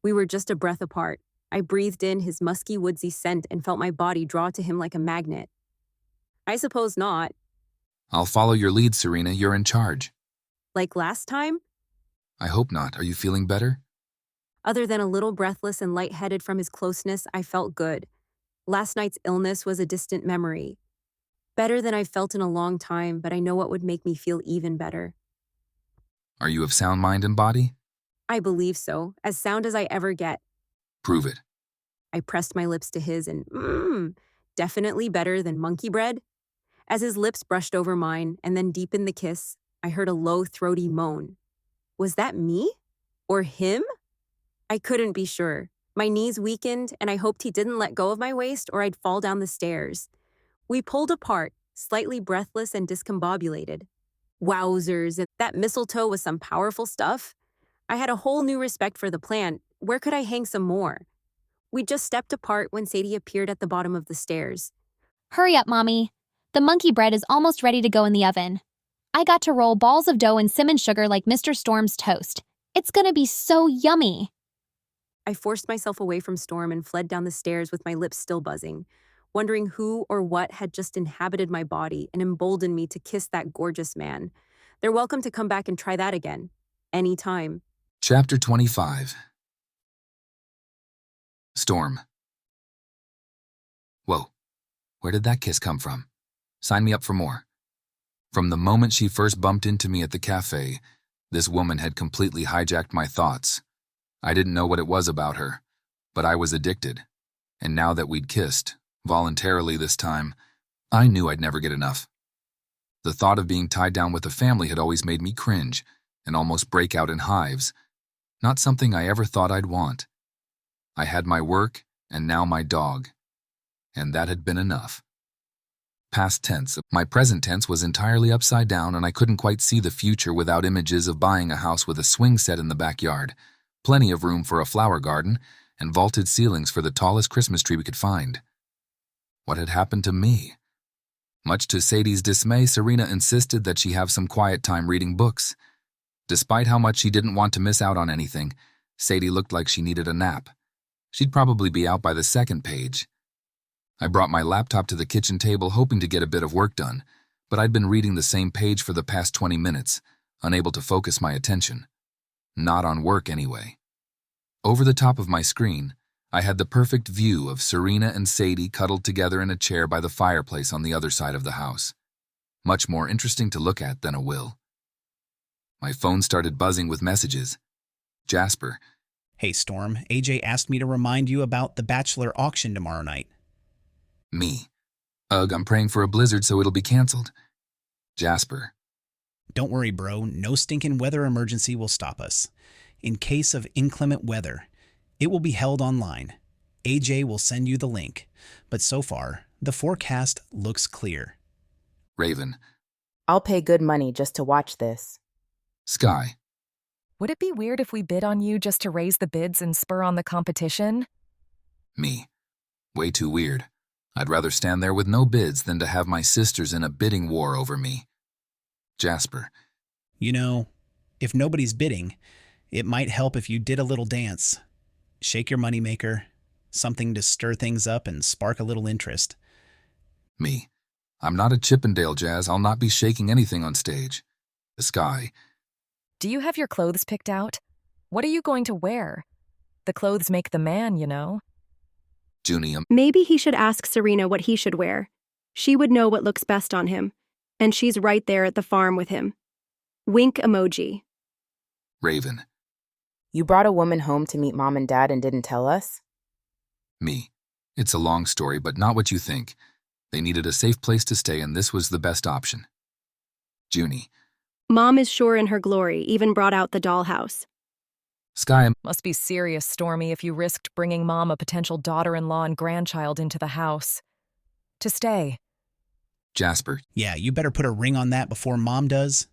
We were just a breath apart. I breathed in his musky, woodsy scent and felt my body draw to him like a magnet. I suppose not. I'll follow your lead, Serena. You're in charge. Like last time? I hope not. Are you feeling better? Other than a little breathless and lightheaded from his closeness, I felt good. Last night's illness was a distant memory. Better than I've felt in a long time, but I know what would make me feel even better. Are you of sound mind and body? I believe so, as sound as I ever get. Prove it. I pressed my lips to his and, definitely better than monkey bread. As his lips brushed over mine and then deepened the kiss, I heard a low, throaty moan. Was that me? Or him? I couldn't be sure. My knees weakened, and I hoped he didn't let go of my waist or I'd fall down the stairs. We pulled apart, slightly breathless and discombobulated. Wowzers, that mistletoe was some powerful stuff. I had a whole new respect for the plant. Where could I hang some more? We just stepped apart when Sadie appeared at the bottom of the stairs. Hurry up, Mommy. The monkey bread is almost ready to go in the oven. I got to roll balls of dough in cinnamon sugar like Mr. Storm's toast. It's gonna be so yummy. I forced myself away from Storm and fled down the stairs with my lips still buzzing, wondering who or what had just inhabited my body and emboldened me to kiss that gorgeous man. They're welcome to come back and try that again. Anytime. Chapter 25. Storm. Whoa. Where did that kiss come from? Sign me up for more. From the moment she first bumped into me at the cafe, this woman had completely hijacked my thoughts. I didn't know what it was about her, but I was addicted. And now that we'd kissed, voluntarily this time, I knew I'd never get enough. The thought of being tied down with a family had always made me cringe and almost break out in hives. Not something I ever thought I'd want. I had my work and now my dog. And that had been enough. Past tense, my present tense was entirely upside down and I couldn't quite see the future without images of buying a house with a swing set in the backyard, plenty of room for a flower garden, and vaulted ceilings for the tallest Christmas tree we could find. What had happened to me? Much to Sadie's dismay, Serena insisted that she have some quiet time reading books. Despite how much she didn't want to miss out on anything, Sadie looked like she needed a nap. She'd probably be out by the second page. I brought my laptop to the kitchen table hoping to get a bit of work done, but I'd been reading the same page for the past 20 minutes, unable to focus my attention. Not on work anyway. Over the top of my screen, I had the perfect view of Serena and Sadie cuddled together in a chair by the fireplace on the other side of the house. Much more interesting to look at than a will. My phone started buzzing with messages. Jasper. Hey, Storm, AJ asked me to remind you about the Bachelor auction tomorrow night. Me. Ugh, I'm praying for a blizzard so it'll be canceled. Jasper. Don't worry, bro. No stinking weather emergency will stop us. In case of inclement weather, it will be held online. AJ will send you the link. But so far, the forecast looks clear. Raven. I'll pay good money just to watch this. Sky. Would it be weird if we bid on you just to raise the bids and spur on the competition? Me. Way too weird. I'd rather stand there with no bids than to have my sisters in a bidding war over me. Jasper. You know, if nobody's bidding, it might help if you did a little dance. Shake your moneymaker, something to stir things up and spark a little interest. Me. I'm not a Chippendale Jazz. I'll not be shaking anything on stage. Sky. Do you have your clothes picked out? What are you going to wear? The clothes make the man, you know. Junie. Maybe he should ask Serena what he should wear. She would know what looks best on him. And she's right there at the farm with him. Wink emoji. Raven. You brought a woman home to meet Mom and Dad and didn't tell us? Me. It's a long story, but not what you think. They needed a safe place to stay, and this was the best option. Junie. Mom is sure in her glory, even brought out the dollhouse. Sky. Must be serious, Stormy, if you risked bringing Mom a potential daughter-in-law and grandchild into the house. To stay. Jasper. Yeah, you better put a ring on that before Mom does.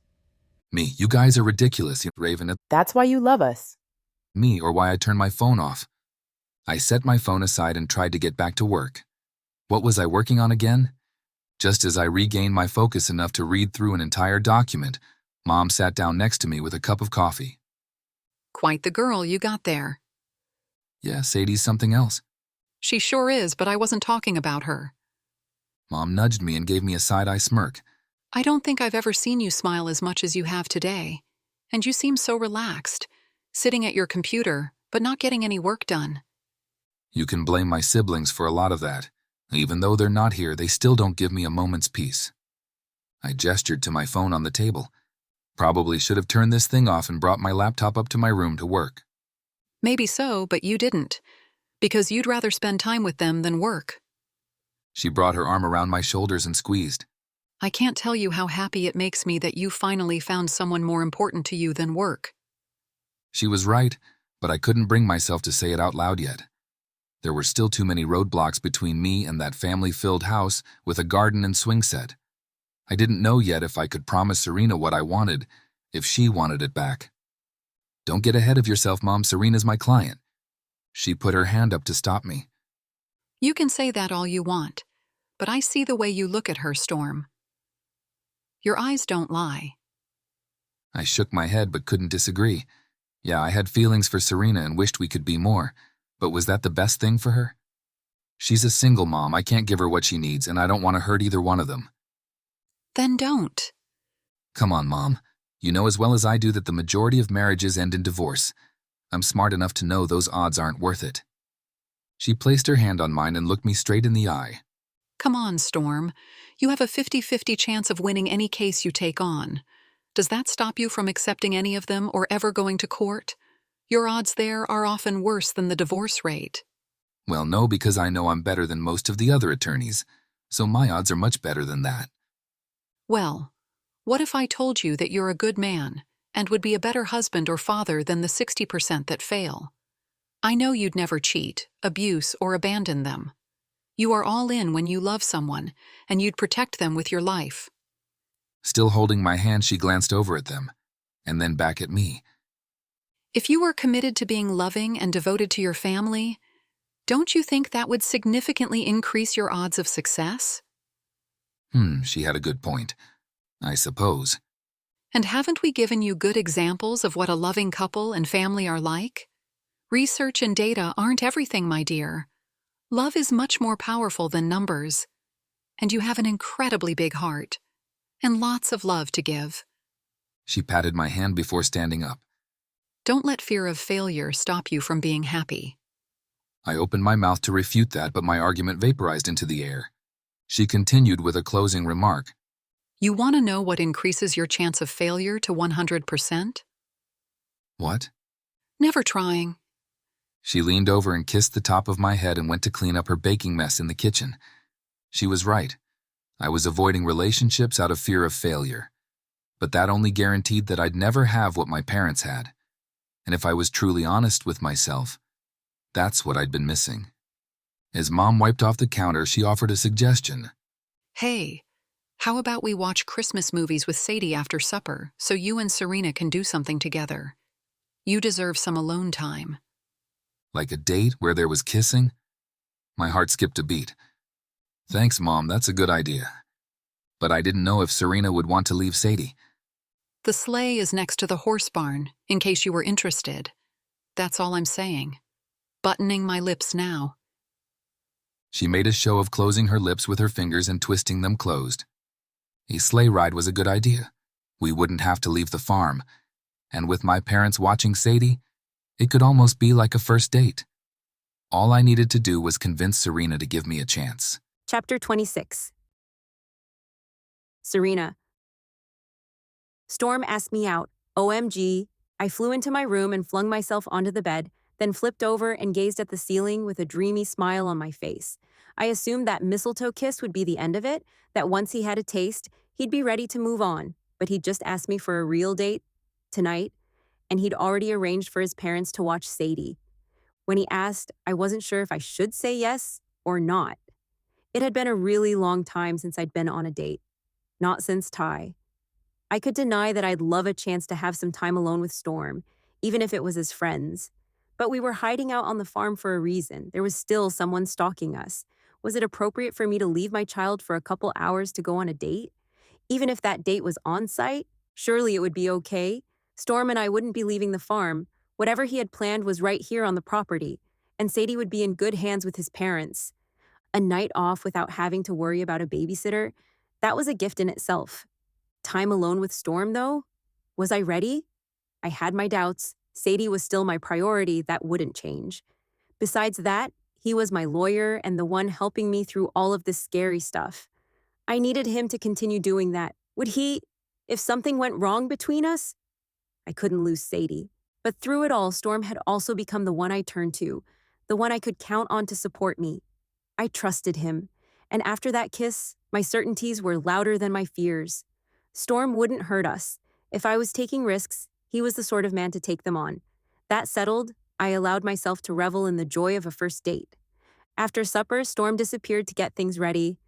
Me. You guys are ridiculous, Raven. That's why you love us. Me, or why I turned my phone off. I set my phone aside and tried to get back to work. What was I working on again? Just as I regained my focus enough to read through an entire document, Mom sat down next to me with a cup of coffee. Quite the girl you got there. Yeah, Sadie's something else. She sure is, but I wasn't talking about her. Mom nudged me and gave me a side-eye smirk. I don't think I've ever seen you smile as much as you have today. And you seem so relaxed, sitting at your computer, but not getting any work done. You can blame my siblings for a lot of that. Even though they're not here, they still don't give me a moment's peace. I gestured to my phone on the table. Probably should have turned this thing off and brought my laptop up to my room to work. Maybe so, but you didn't, because you'd rather spend time with them than work. She brought her arm around my shoulders and squeezed. I can't tell you how happy it makes me that you finally found someone more important to you than work. She was right, but I couldn't bring myself to say it out loud yet. There were still too many roadblocks between me and that family-filled house with a garden and swing set. I didn't know yet if I could promise Serena what I wanted, if she wanted it back. Don't get ahead of yourself, Mom. Serena's my client. She put her hand up to stop me. You can say that all you want, but I see the way you look at her, Storm. Your eyes don't lie. I shook my head but couldn't disagree. Yeah, I had feelings for Serena and wished we could be more, but was that the best thing for her? She's a single mom. I can't give her what she needs, and I don't want to hurt either one of them. Then don't. Come on, Mom. You know as well as I do that the majority of marriages end in divorce. I'm smart enough to know those odds aren't worth it. She placed her hand on mine and looked me straight in the eye. Come on, Storm. You have a 50-50 chance of winning any case you take on. Does that stop you from accepting any of them or ever going to court? Your odds there are often worse than the divorce rate. Well, no, because I know I'm better than most of the other attorneys, so my odds are much better than that. Well, what if I told you that you're a good man and would be a better husband or father than the 60% that fail? I know you'd never cheat, abuse, or abandon them. You are all in when you love someone, and you'd protect them with your life. Still holding my hand, she glanced over at them, and then back at me. If you were committed to being loving and devoted to your family, don't you think that would significantly increase your odds of success? She had a good point. I suppose. And haven't we given you good examples of what a loving couple and family are like? Research and data aren't everything, my dear. Love is much more powerful than numbers. And you have an incredibly big heart, and lots of love to give. She patted my hand before standing up. Don't let fear of failure stop you from being happy. I opened my mouth to refute that, but my argument vaporized into the air. She continued with a closing remark. You want to know what increases your chance of failure to 100%? What? Never trying. She leaned over and kissed the top of my head and went to clean up her baking mess in the kitchen. She was right. I was avoiding relationships out of fear of failure. But that only guaranteed that I'd never have what my parents had. And if I was truly honest with myself, that's what I'd been missing. As Mom wiped off the counter, she offered a suggestion. Hey, how about we watch Christmas movies with Sadie after supper so you and Serena can do something together? You deserve some alone time. Like a date where there was kissing? My heart skipped a beat. Thanks, Mom, that's a good idea. But I didn't know if Serena would want to leave Sadie. The sleigh is next to the horse barn, in case you were interested. That's all I'm saying. Buttoning my lips now. She made a show of closing her lips with her fingers and twisting them closed. A sleigh ride was a good idea. We wouldn't have to leave the farm. And with my parents watching Sadie, it could almost be like a first date. All I needed to do was convince Serena to give me a chance. Chapter 26. Serena. Storm asked me out. OMG. I flew into my room and flung myself onto the bed, then flipped over and gazed at the ceiling with a dreamy smile on my face. I assumed that mistletoe kiss would be the end of it, that once he had a taste, he'd be ready to move on. But he'd just asked me for a real date tonight, and he'd already arranged for his parents to watch Sadie. When he asked, I wasn't sure if I should say yes or not. It had been a really long time since I'd been on a date. Not since Ty. I could deny that I'd love a chance to have some time alone with Storm, even if it was as friends. But we were hiding out on the farm for a reason. There was still someone stalking us. Was it appropriate for me to leave my child for a couple hours to go on a date? Even if that date was on site, surely it would be okay. Storm and I wouldn't be leaving the farm. Whatever he had planned was right here on the property, and Sadie would be in good hands with his parents. A night off without having to worry about a babysitter, that was a gift in itself. Time alone with Storm, though? Was I ready? I had my doubts, Sadie was still my priority, that wouldn't change. Besides that, he was my lawyer and the one helping me through all of this scary stuff. I needed him to continue doing that. Would he, if something went wrong between us? I couldn't lose Sadie. But through it all, Storm had also become the one I turned to, the one I could count on to support me. I trusted him, and after that kiss, my certainties were louder than my fears. Storm wouldn't hurt us. If I was taking risks, he was the sort of man to take them on. That settled, I allowed myself to revel in the joy of a first date. After supper, Storm disappeared to get things ready.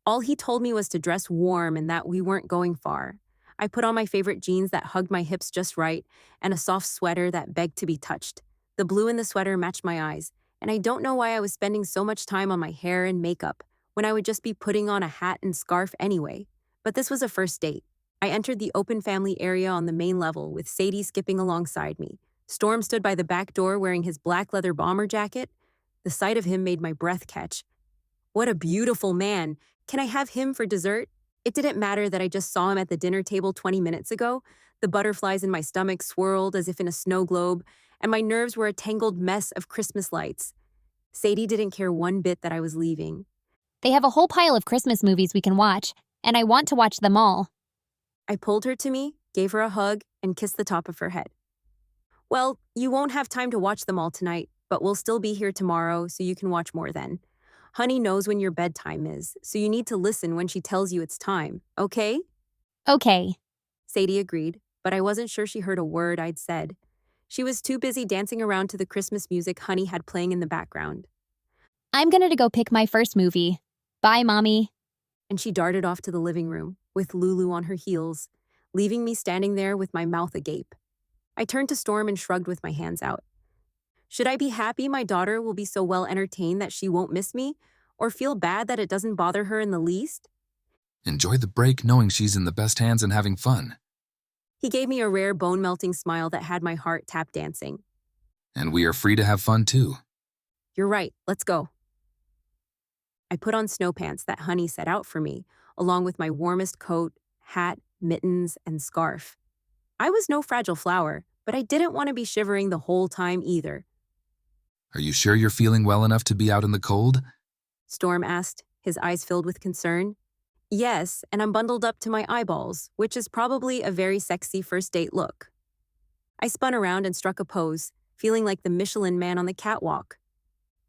All he told me was to dress warm and that we weren't going far. I put on my favorite jeans that hugged my hips just right and a soft sweater that begged to be touched. The blue in the sweater matched my eyes, and I don't know why I was spending so much time on my hair and makeup when I would just be putting on a hat and scarf anyway. But this was a first date. I entered the open family area on the main level with Sadie skipping alongside me. Storm stood by the back door wearing his black leather bomber jacket. The sight of him made my breath catch. What a beautiful man! Can I have him for dessert? It didn't matter that I just saw him at the dinner table 20 minutes ago. The butterflies in my stomach swirled as if in a snow globe, and my nerves were a tangled mess of Christmas lights. Sadie didn't care one bit that I was leaving. They have a whole pile of Christmas movies we can watch, and I want to watch them all. I pulled her to me, gave her a hug, and kissed the top of her head. Well, you won't have time to watch them all tonight, but we'll still be here tomorrow, so you can watch more then. Honey knows when your bedtime is, so you need to listen when she tells you it's time, okay? Okay. Sadie agreed, but I wasn't sure she heard a word I'd said. She was too busy dancing around to the Christmas music Honey had playing in the background. I'm gonna go pick my first movie. Bye, Mommy. And she darted off to the living room, with Lulu on her heels, leaving me standing there with my mouth agape. I turned to Storm and shrugged with my hands out. Should I be happy my daughter will be so well entertained that she won't miss me, or feel bad that it doesn't bother her in the least? Enjoy the break knowing she's in the best hands and having fun. He gave me a rare bone-melting smile that had my heart tap dancing. And we are free to have fun too. You're right, let's go. I put on snow pants that Honey set out for me, along with my warmest coat, hat, mittens, and scarf. I was no fragile flower, but I didn't want to be shivering the whole time either. Are you sure you're feeling well enough to be out in the cold? Storm asked, his eyes filled with concern. Yes, and I'm bundled up to my eyeballs, which is probably a very sexy first date look. I spun around and struck a pose, feeling like the Michelin man on the catwalk.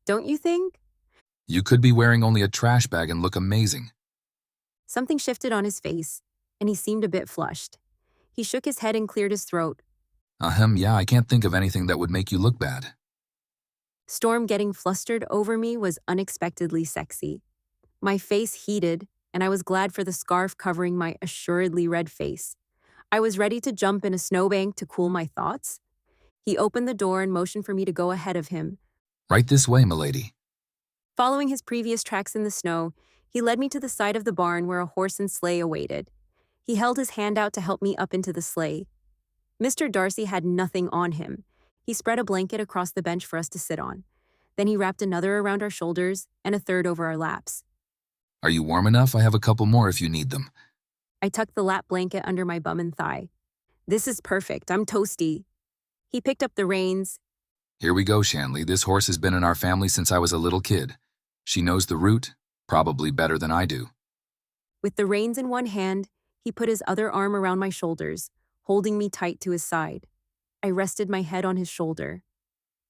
Don't you think? You could be wearing only a trash bag and look amazing. Something shifted on his face, and he seemed a bit flushed. He shook his head and cleared his throat. Yeah, I can't think of anything that would make you look bad. Storm getting flustered over me was unexpectedly sexy. My face heated, and I was glad for the scarf covering my assuredly red face. I was ready to jump in a snowbank to cool my thoughts. He opened the door and motioned for me to go ahead of him. Right this way, milady. Following his previous tracks in the snow, he led me to the side of the barn where a horse and sleigh awaited. He held his hand out to help me up into the sleigh. Mr. Darcy had nothing on him. He spread a blanket across the bench for us to sit on. Then he wrapped another around our shoulders and a third over our laps. Are you warm enough? I have a couple more if you need them. I tucked the lap blanket under my bum and thigh. This is perfect. I'm toasty. He picked up the reins. Here we go, Shanley. This horse has been in our family since I was a little kid. She knows the route, probably better than I do. With the reins in one hand, he put his other arm around my shoulders, holding me tight to his side. I rested my head on his shoulder.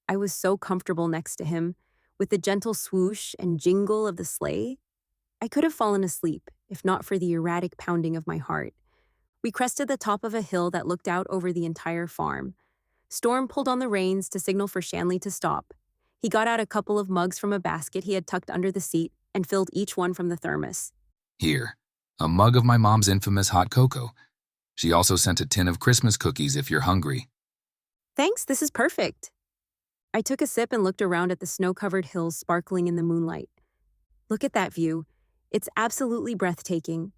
I was so comfortable next to him, with the gentle swoosh and jingle of the sleigh. I could have fallen asleep, if not for the erratic pounding of my heart. We crested the top of a hill that looked out over the entire farm. Storm pulled on the reins to signal for Shanley to stop. He got out a couple of mugs from a basket he had tucked under the seat and filled each one from the thermos. Here, a mug of my mom's infamous hot cocoa. She also sent a tin of Christmas cookies if you're hungry. Thanks, this is perfect. I took a sip and looked around at the snow-covered hills sparkling in the moonlight. Look at that view. It's absolutely breathtaking.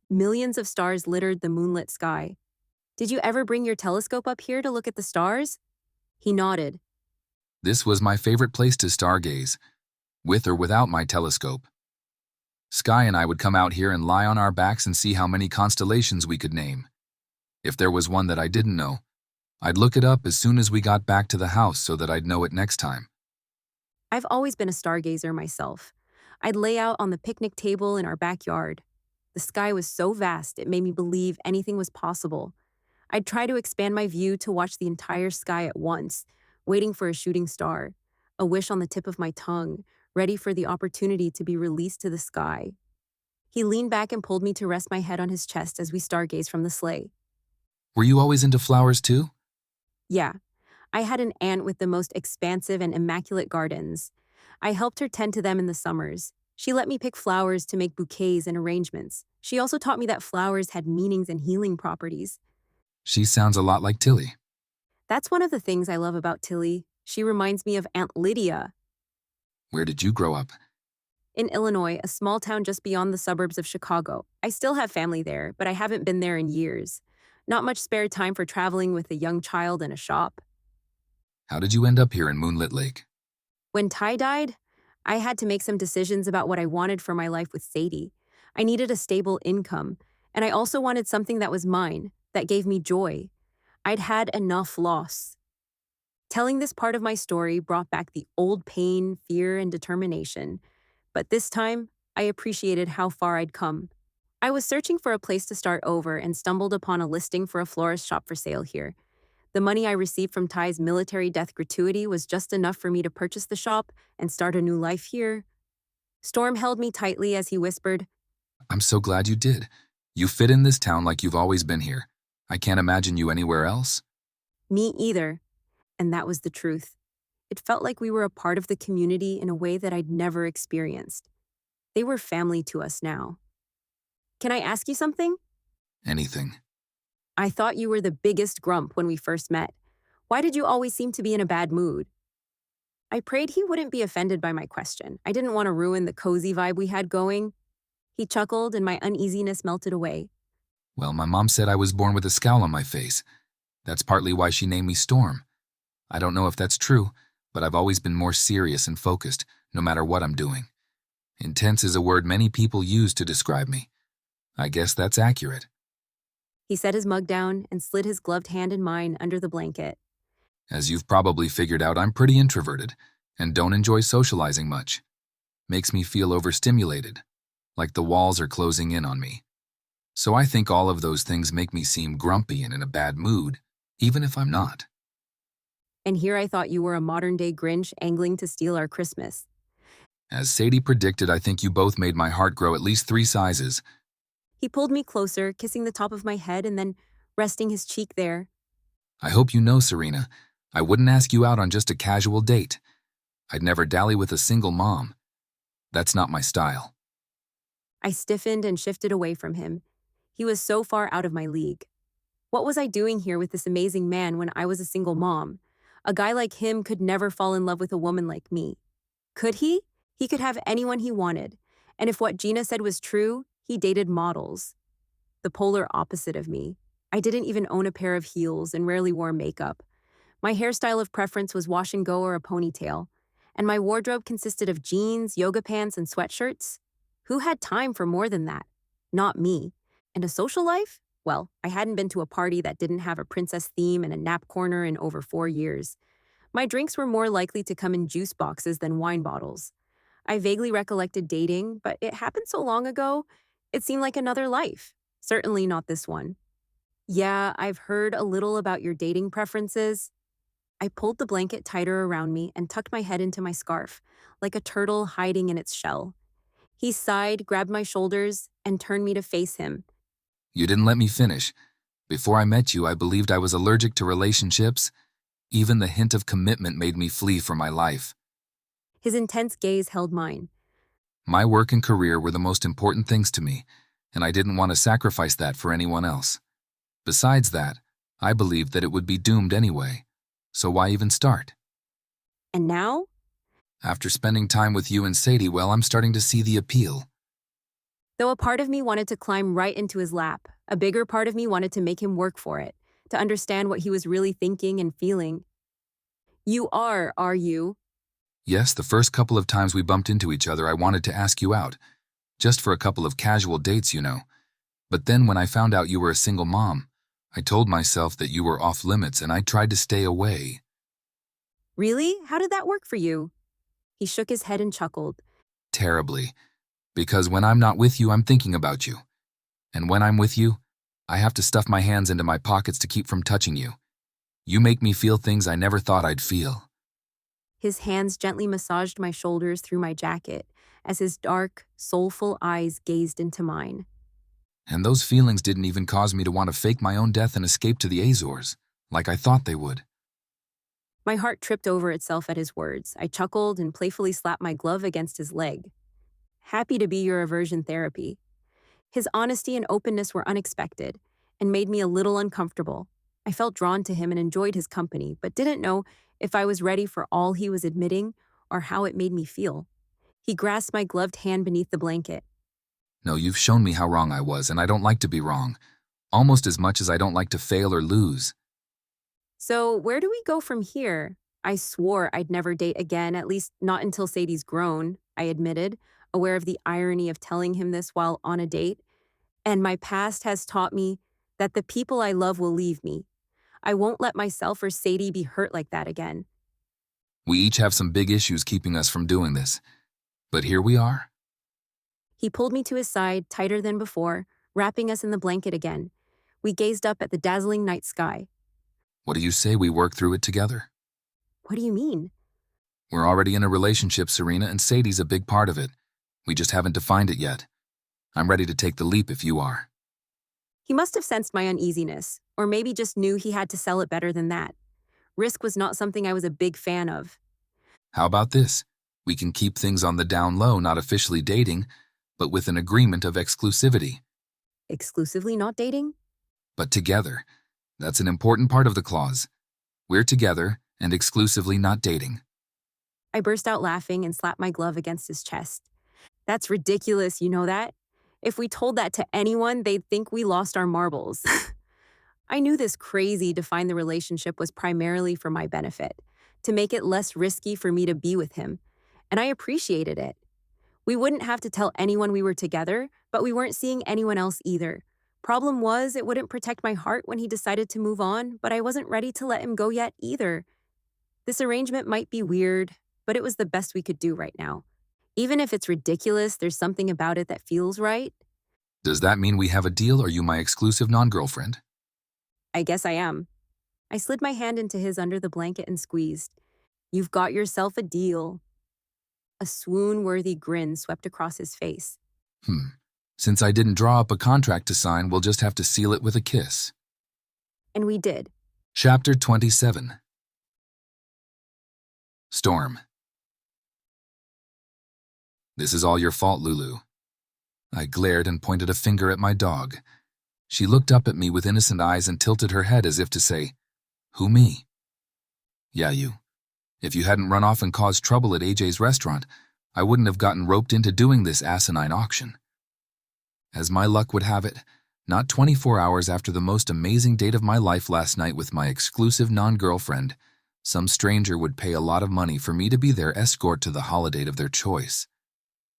Millions of stars littered the moonlit sky. Did you ever bring your telescope up here to look at the stars? He nodded. This was my favorite place to stargaze, with or without my telescope. Sky and I would come out here and lie on our backs and see how many constellations we could name. If there was one that I didn't know, I'd look it up as soon as we got back to the house so that I'd know it next time. I've always been a stargazer myself. I'd lay out on the picnic table in our backyard. The sky was so vast it made me believe anything was possible. I'd try to expand my view to watch the entire sky at once, waiting for a shooting star, a wish on the tip of my tongue, ready for the opportunity to be released to the sky. He leaned back and pulled me to rest my head on his chest as we stargazed from the sleigh. Were you always into flowers too? Yeah, I had an aunt with the most expansive and immaculate gardens. I helped her tend to them in the summers. She let me pick flowers to make bouquets and arrangements. She also taught me that flowers had meanings and healing properties. She sounds a lot like Tilly. That's one of the things I love about Tilly. She reminds me of Aunt Lydia. Where did you grow up? In Illinois, a small town just beyond the suburbs of Chicago. I still have family there, but I haven't been there in years. Not much spare time for traveling with a young child in a shop. How did you end up here in Moonlit Lake? When Ty died, I had to make some decisions about what I wanted for my life with Sadie. I needed a stable income, and I also wanted something that was mine, that gave me joy. I'd had enough loss. Telling this part of my story brought back the old pain, fear, and determination. But this time, I appreciated how far I'd come. I was searching for a place to start over and stumbled upon a listing for a florist shop for sale here. The money I received from Ty's military death gratuity was just enough for me to purchase the shop and start a new life here. Storm held me tightly as he whispered, I'm so glad you did. You fit in this town like you've always been here. I can't imagine you anywhere else. Me either. And that was the truth. It felt like we were a part of the community in a way that I'd never experienced. They were family to us now. Can I ask you something? Anything. I thought you were the biggest grump when we first met. Why did you always seem to be in a bad mood? I prayed he wouldn't be offended by my question. I didn't want to ruin the cozy vibe we had going. He chuckled and my uneasiness melted away. Well, my mom said I was born with a scowl on my face. That's partly why she named me Storm. I don't know if that's true, but I've always been more serious and focused, no matter what I'm doing. Intense is a word many people use to describe me. I guess that's accurate. He set his mug down and slid his gloved hand in mine under the blanket. As you've probably figured out, I'm pretty introverted and don't enjoy socializing much. Makes me feel overstimulated, like the walls are closing in on me. So I think all of those things make me seem grumpy and in a bad mood, even if I'm not. And here I thought you were a modern-day Grinch angling to steal our Christmas. As Sadie predicted, I think you both made my heart grow at least 3 sizes. He pulled me closer, kissing the top of my head and then resting his cheek there. I hope you know, Serena, I wouldn't ask you out on just a casual date. I'd never dally with a single mom. That's not my style. I stiffened and shifted away from him. He was so far out of my league. What was I doing here with this amazing man when I was a single mom? A guy like him could never fall in love with a woman like me. Could he? He could have anyone he wanted. And if what Gina said was true, he dated models. The polar opposite of me. I didn't even own a pair of heels and rarely wore makeup. My hairstyle of preference was wash and go or a ponytail. And my wardrobe consisted of jeans, yoga pants, and sweatshirts. Who had time for more than that? Not me. And a social life? Well, I hadn't been to a party that didn't have a princess theme and a nap corner in over 4 years. My drinks were more likely to come in juice boxes than wine bottles. I vaguely recollected dating, but it happened so long ago, it seemed like another life. Certainly not this one. Yeah, I've heard a little about your dating preferences. I pulled the blanket tighter around me and tucked my head into my scarf, like a turtle hiding in its shell. He sighed, grabbed my shoulders, and turned me to face him. You didn't let me finish. Before I met you, I believed I was allergic to relationships. Even the hint of commitment made me flee for my life. His intense gaze held mine. My work and career were the most important things to me, and I didn't want to sacrifice that for anyone else. Besides that, I believed that it would be doomed anyway. So why even start? And now? After spending time with you and Sadie, well, I'm starting to see the appeal. Though a part of me wanted to climb right into his lap, a bigger part of me wanted to make him work for it, to understand what he was really thinking and feeling. You are you? Yes, the first couple of times we bumped into each other, I wanted to ask you out. Just for a couple of casual dates, you know. But then when I found out you were a single mom, I told myself that you were off limits and I tried to stay away. Really? How did that work for you? He shook his head and chuckled. Terribly. Because when I'm not with you, I'm thinking about you. And when I'm with you, I have to stuff my hands into my pockets to keep from touching you. You make me feel things I never thought I'd feel. His hands gently massaged my shoulders through my jacket as his dark, soulful eyes gazed into mine. And those feelings didn't even cause me to want to fake my own death and escape to the Azores, like I thought they would. My heart tripped over itself at his words. I chuckled and playfully slapped my glove against his leg. Happy to be your aversion therapy. His honesty and openness were unexpected and made me a little uncomfortable. I felt drawn to him and enjoyed his company, but didn't know if I was ready for all he was admitting or how it made me feel. He grasped my gloved hand beneath the blanket. No, you've shown me how wrong I was, and I don't like to be wrong. Almost as much as I don't like to fail or lose. So where do we go from here? I swore I'd never date again, at least not until Sadie's grown, I admitted, aware of the irony of telling him this while on a date. And my past has taught me that the people I love will leave me. I won't let myself or Sadie be hurt like that again. We each have some big issues keeping us from doing this. But here we are. He pulled me to his side, tighter than before, wrapping us in the blanket again. We gazed up at the dazzling night sky. What do you say we work through it together? What do you mean? We're already in a relationship, Serena, and Sadie's a big part of it. We just haven't defined it yet. I'm ready to take the leap if you are. He must have sensed my uneasiness, or maybe just knew he had to sell it better than that. Risk was not something I was a big fan of. How about this? We can keep things on the down low, not officially dating, but with an agreement of exclusivity. Exclusively not dating? But together. That's an important part of the clause. We're together and exclusively not dating. I burst out laughing and slapped my glove against his chest. That's ridiculous, you know that? If we told that to anyone, they'd think we lost our marbles. I knew this crazy defined the relationship was primarily for my benefit, to make it less risky for me to be with him, and I appreciated it. We wouldn't have to tell anyone we were together, but we weren't seeing anyone else either. Problem was, it wouldn't protect my heart when he decided to move on, but I wasn't ready to let him go yet either. This arrangement might be weird, but it was the best we could do right now. Even if it's ridiculous, there's something about it that feels right. Does that mean we have a deal, or are you my exclusive non-girlfriend? I guess I am. I slid my hand into his under the blanket and squeezed. You've got yourself a deal. A swoon-worthy grin swept across his face. Since I didn't draw up a contract to sign, we'll just have to seal it with a kiss. And we did. Chapter 27. Storm. This is all your fault, Lulu. I glared and pointed a finger at my dog. She looked up at me with innocent eyes and tilted her head as if to say, "Who, me?" "Yeah, you. If you hadn't run off and caused trouble at AJ's restaurant, I wouldn't have gotten roped into doing this asinine auction." As my luck would have it, not 24 hours after the most amazing date of my life last night with my exclusive non-girlfriend, some stranger would pay a lot of money for me to be their escort to the holiday of their choice.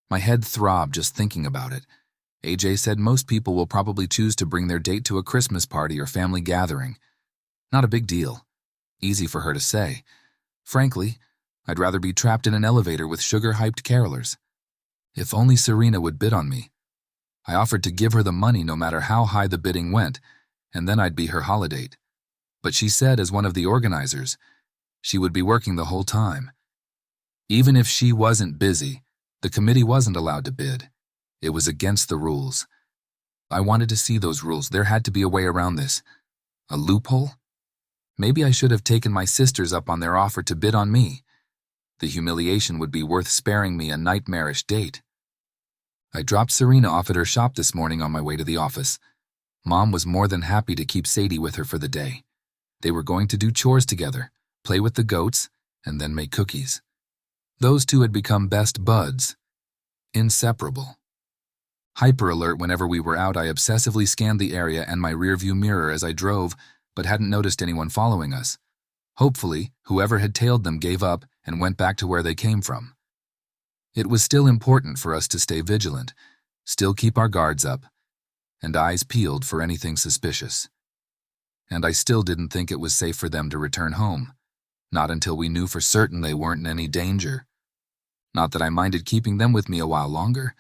My head throbbed just thinking about it. AJ said most people will probably choose to bring their date to a Christmas party or family gathering. Not a big deal. Easy for her to say. Frankly, I'd rather be trapped in an elevator with sugar-hyped carolers. If only Serena would bid on me. I offered to give her the money no matter how high the bidding went, and then I'd be her holiday. But she said, as one of the organizers, she would be working the whole time. Even if she wasn't busy, the committee wasn't allowed to bid. It was against the rules. I wanted to see those rules. There had to be a way around this. A loophole? Maybe I should have taken my sisters up on their offer to bid on me. The humiliation would be worth sparing me a nightmarish date. I dropped Serena off at her shop this morning on my way to the office. Mom was more than happy to keep Sadie with her for the day. They were going to do chores together, play with the goats, and then make cookies. Those two had become best buds. Inseparable. Hyper alert whenever we were out, I obsessively scanned the area and my rearview mirror as I drove, but hadn't noticed anyone following us. Hopefully, whoever had tailed them gave up and went back to where they came from. It was still important for us to stay vigilant, still keep our guards up, and eyes peeled for anything suspicious. and I still didn't think it was safe for them to return home. Not until we knew for certain they weren't in any danger. Not that I minded keeping them with me a while longer,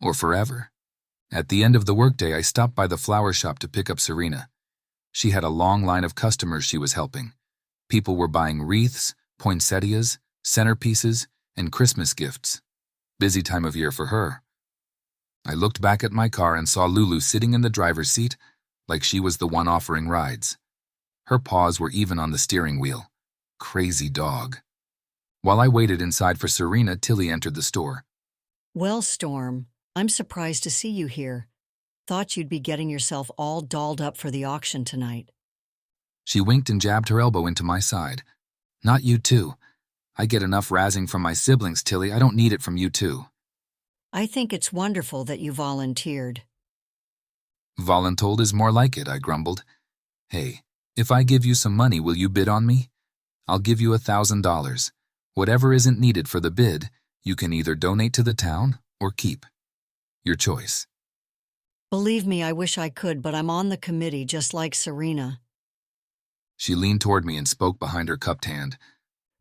or forever. At the end of the workday, I stopped by the flower shop to pick up Serena. She had a long line of customers she was helping. People were buying wreaths, poinsettias, centerpieces, and Christmas gifts. Busy time of year for her. I looked back at my car and saw Lulu sitting in the driver's seat like she was the one offering rides. Her paws were even on the steering wheel. Crazy dog. While I waited inside for Serena, Tilly entered the store. Well, Storm, I'm surprised to see you here. Thought you'd be getting yourself all dolled up for the auction tonight. She winked and jabbed her elbow into my side. Not you too. I get enough razzing from my siblings, Tilly. I don't need it from you too. I think it's wonderful that you volunteered. Voluntold is more like it, I grumbled. Hey, if I give you some money, will you bid on me? I'll give you $1,000. Whatever isn't needed for the bid, you can either donate to the town or keep. Your choice. Believe me, I wish I could, but I'm on the committee just like Serena. She leaned toward me and spoke behind her cupped hand.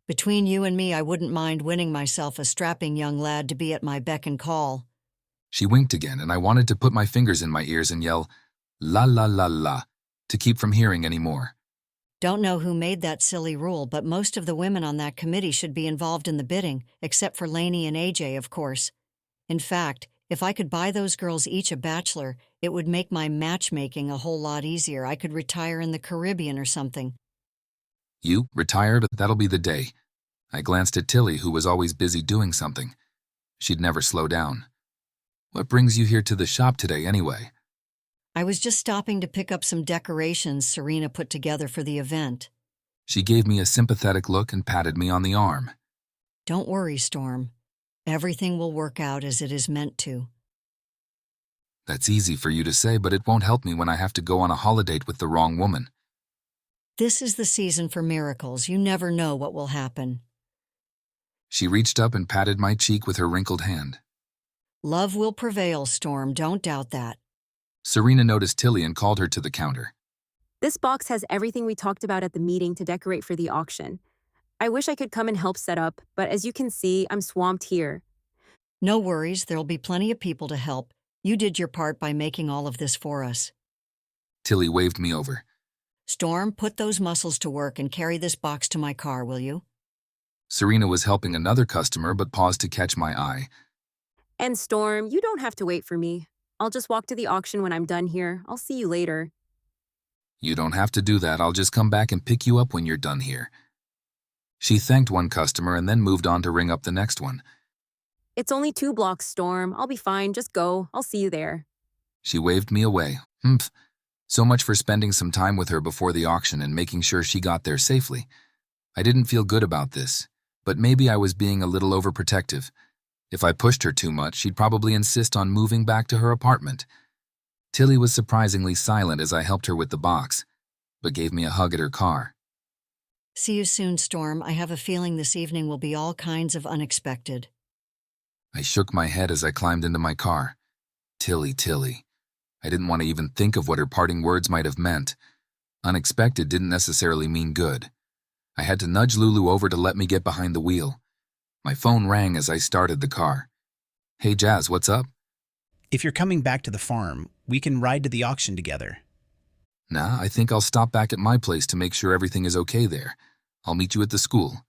Between you and me, I wouldn't mind winning myself a strapping young lad to be at my beck and call. She winked again, and I wanted to put my fingers in my ears and yell, la la la la, to keep from hearing any more. Don't know who made that silly rule, but most of the women on that committee should be involved in the bidding, except for Lainey and AJ, of course. In fact, if I could buy those girls each a bachelor, it would make my matchmaking a whole lot easier. I could retire in the Caribbean or something. You, retired? That'll be the day. I glanced at Tilly, who was always busy doing something. She'd never slow down. What brings you here to the shop today, anyway? I was just stopping to pick up some decorations Serena put together for the event. She gave me a sympathetic look and patted me on the arm. Don't worry, Storm. Everything will work out as it is meant to. That's easy for you to say, but it won't help me when I have to go on a holiday with the wrong woman. This is the season for miracles. You never know what will happen. She reached up and patted my cheek with her wrinkled hand. Love will prevail, Storm. Don't doubt that. Serena noticed Tilly and called her to the counter. This box has everything we talked about at the meeting to decorate for the auction. I wish I could come and help set up, but as you can see, I'm swamped here. No worries, there'll be plenty of people to help. You did your part by making all of this for us. Tilly waved me over. Storm, put those muscles to work and carry this box to my car, will you? Serena was helping another customer but paused to catch my eye. And Storm, you don't have to wait for me. I'll just walk to the auction when I'm done here. I'll see you later. You don't have to do that. I'll just come back and pick you up when you're done here. She thanked one customer and then moved on to ring up the next one. It's only 2 blocks, Storm. I'll be fine. Just go. I'll see you there. She waved me away. Humph. So much for spending some time with her before the auction and making sure she got there safely. I didn't feel good about this, but maybe I was being a little overprotective. If I pushed her too much, she'd probably insist on moving back to her apartment. Tilly was surprisingly silent as I helped her with the box, but gave me a hug at her car. See you soon, Storm. I have a feeling this evening will be all kinds of unexpected. I shook my head as I climbed into my car. Tilly, Tilly. I didn't want to even think of what her parting words might have meant. Unexpected didn't necessarily mean good. I had to nudge Lulu over to let me get behind the wheel. My phone rang as I started the car. Hey, Jazz, what's up? If you're coming back to the farm, we can ride to the auction together. Nah, I think I'll stop back at my place to make sure everything is okay there. I'll meet you at the school.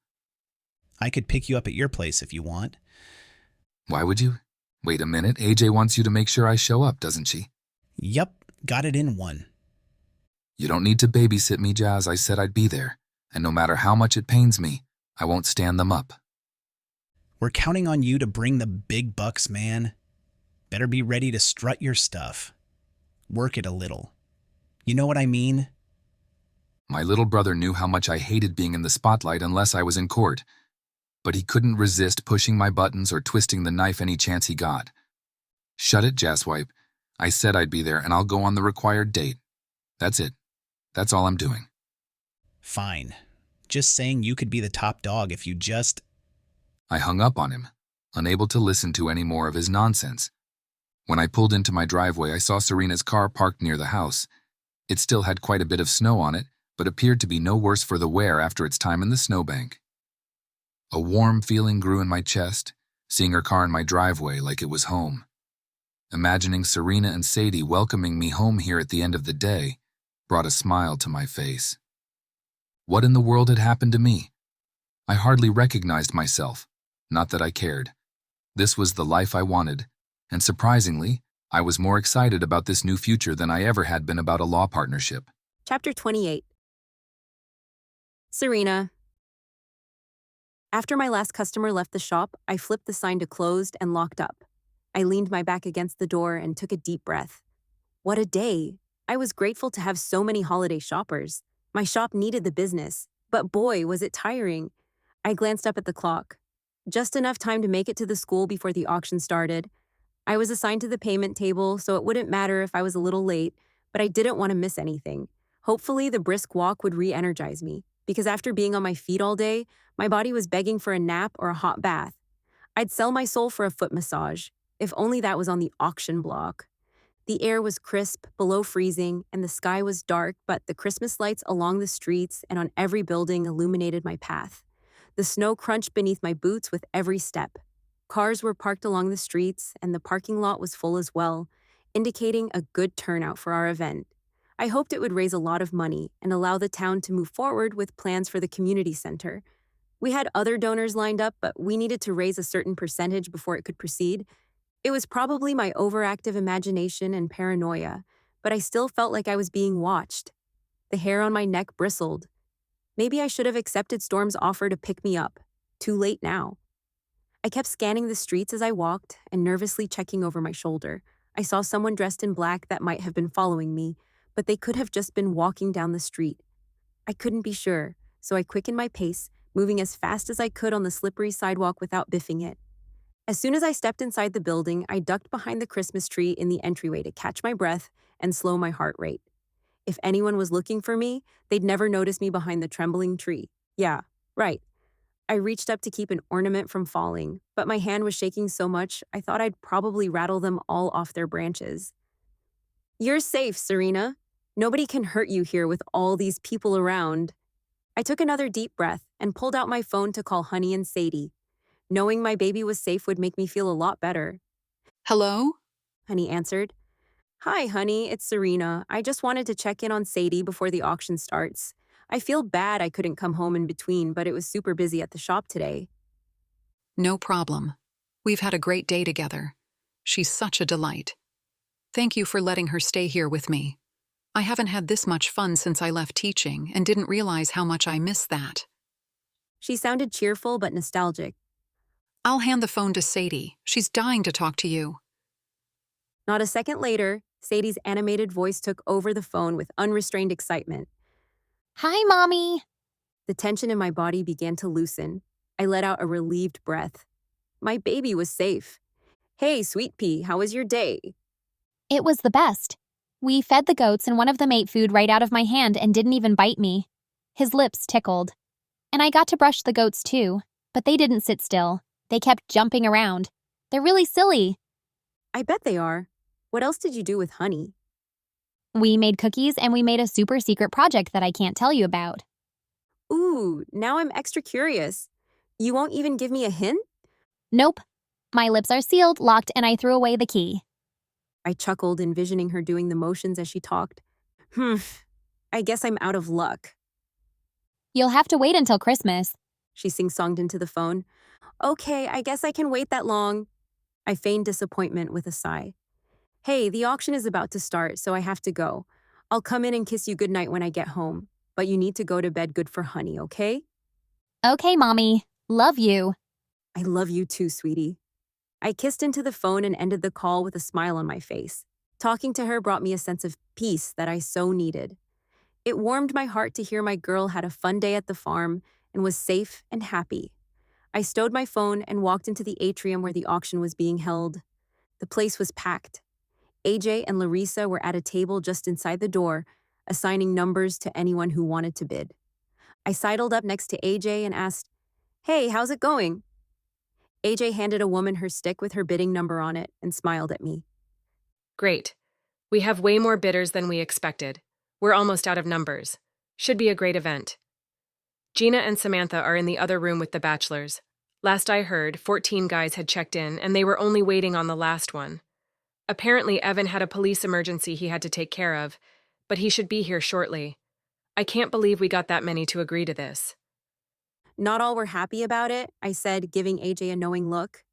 I could pick you up at your place if you want. Why would you? Wait a minute, AJ wants you to make sure I show up, doesn't she? Yep, got it in one. You don't need to babysit me, Jazz. I said I'd be there. And no matter how much it pains me, I won't stand them up. We're counting on you to bring the big bucks, man. Better be ready to strut your stuff. Work it a little. You know what I mean? My little brother knew how much I hated being in the spotlight unless I was in court. But he couldn't resist pushing my buttons or twisting the knife any chance he got. Shut it, Jazzwipe. I said I'd be there and I'll go on the required date. That's it. That's all I'm doing. Fine. Just saying you could be the top dog if you just... I hung up on him, unable to listen to any more of his nonsense. When I pulled into my driveway, I saw Serena's car parked near the house. It still had quite a bit of snow on it, but appeared to be no worse for the wear after its time in the snowbank. A warm feeling grew in my chest, seeing her car in my driveway like it was home. Imagining Serena and Sadie welcoming me home here at the end of the day brought a smile to my face. What in the world had happened to me? I hardly recognized myself, not that I cared. This was the life I wanted, and surprisingly, I was more excited about this new future than I ever had been about a law partnership. Chapter 28. Serena. After my last customer left the shop, I flipped the sign to closed and locked up. I leaned my back against the door and took a deep breath. What a day! I was grateful to have so many holiday shoppers. My shop needed the business, but boy, was it tiring. I glanced up at the clock. Just enough time to make it to the school before the auction started. I was assigned to the payment table, so it wouldn't matter if I was a little late, but I didn't want to miss anything. Hopefully, the brisk walk would re-energize me, because after being on my feet all day, my body was begging for a nap or a hot bath. I'd sell my soul for a foot massage, if only that was on the auction block. The air was crisp, below freezing, and the sky was dark, but the Christmas lights along the streets and on every building illuminated my path. The snow crunched beneath my boots with every step. Cars were parked along the streets, and the parking lot was full as well, indicating a good turnout for our event. I hoped it would raise a lot of money and allow the town to move forward with plans for the community center. We had other donors lined up, but we needed to raise a certain percentage before it could proceed. It was probably my overactive imagination and paranoia, but I still felt like I was being watched. The hair on my neck bristled. Maybe I should have accepted Storm's offer to pick me up. Too late now. I kept scanning the streets as I walked and nervously checking over my shoulder. I saw someone dressed in black that might have been following me, but they could have just been walking down the street. I couldn't be sure, so I quickened my pace, moving as fast as I could on the slippery sidewalk without biffing it. As soon as I stepped inside the building, I ducked behind the Christmas tree in the entryway to catch my breath and slow my heart rate. If anyone was looking for me, they'd never notice me behind the trembling tree. Yeah, right. I reached up to keep an ornament from falling, but my hand was shaking so much I thought I'd probably rattle them all off their branches. You're safe, Serena. Nobody can hurt you here with all these people around. I took another deep breath and pulled out my phone to call Honey and Sadie. Knowing my baby was safe would make me feel a lot better. Hello? Honey answered. Hi, Honey, it's Serena. I just wanted to check in on Sadie before the auction starts. I feel bad I couldn't come home in between, but it was super busy at the shop today. No problem. We've had a great day together. She's such a delight. Thank you for letting her stay here with me. I haven't had this much fun since I left teaching and didn't realize how much I missed that. She sounded cheerful but nostalgic. I'll hand the phone to Sadie. She's dying to talk to you. Not a second later, Sadie's animated voice took over the phone with unrestrained excitement. Hi, Mommy. The tension in my body began to loosen. I let out a relieved breath. My baby was safe. Hey, Sweet Pea, how was your day? It was the best. We fed the goats and one of them ate food right out of my hand and didn't even bite me. His lips tickled. And I got to brush the goats too, but they didn't sit still. They kept jumping around. They're really silly. I bet they are. What else did you do with Honey? We made cookies and we made a super secret project that I can't tell you about. Ooh, now I'm extra curious. You won't even give me a hint? Nope. My lips are sealed, locked, and I threw away the key. I chuckled, envisioning her doing the motions as she talked. I guess I'm out of luck. You'll have to wait until Christmas. She sing-songed into the phone. Okay, I guess I can wait that long. I feigned disappointment with a sigh. Hey, the auction is about to start, so I have to go. I'll come in and kiss you goodnight when I get home, but you need to go to bed good for Honey, okay? Okay, Mommy. Love you. I love you too, sweetie. I kissed into the phone and ended the call with a smile on my face. Talking to her brought me a sense of peace that I so needed. It warmed my heart to hear my girl had a fun day at the farm and was safe and happy. I stowed my phone and walked into the atrium where the auction was being held. The place was packed. AJ and Larissa were at a table just inside the door, assigning numbers to anyone who wanted to bid. I sidled up next to AJ and asked, Hey, how's it going? AJ handed a woman her stick with her bidding number on it and smiled at me. Great. We have way more bidders than we expected. We're almost out of numbers. Should be a great event. Gina and Samantha are in the other room with the bachelors. Last I heard, 14 guys had checked in, and they were only waiting on the last one. Apparently, Evan had a police emergency he had to take care of, but he should be here shortly. I can't believe we got that many to agree to this. Not all were happy about it, I said, giving AJ a knowing look.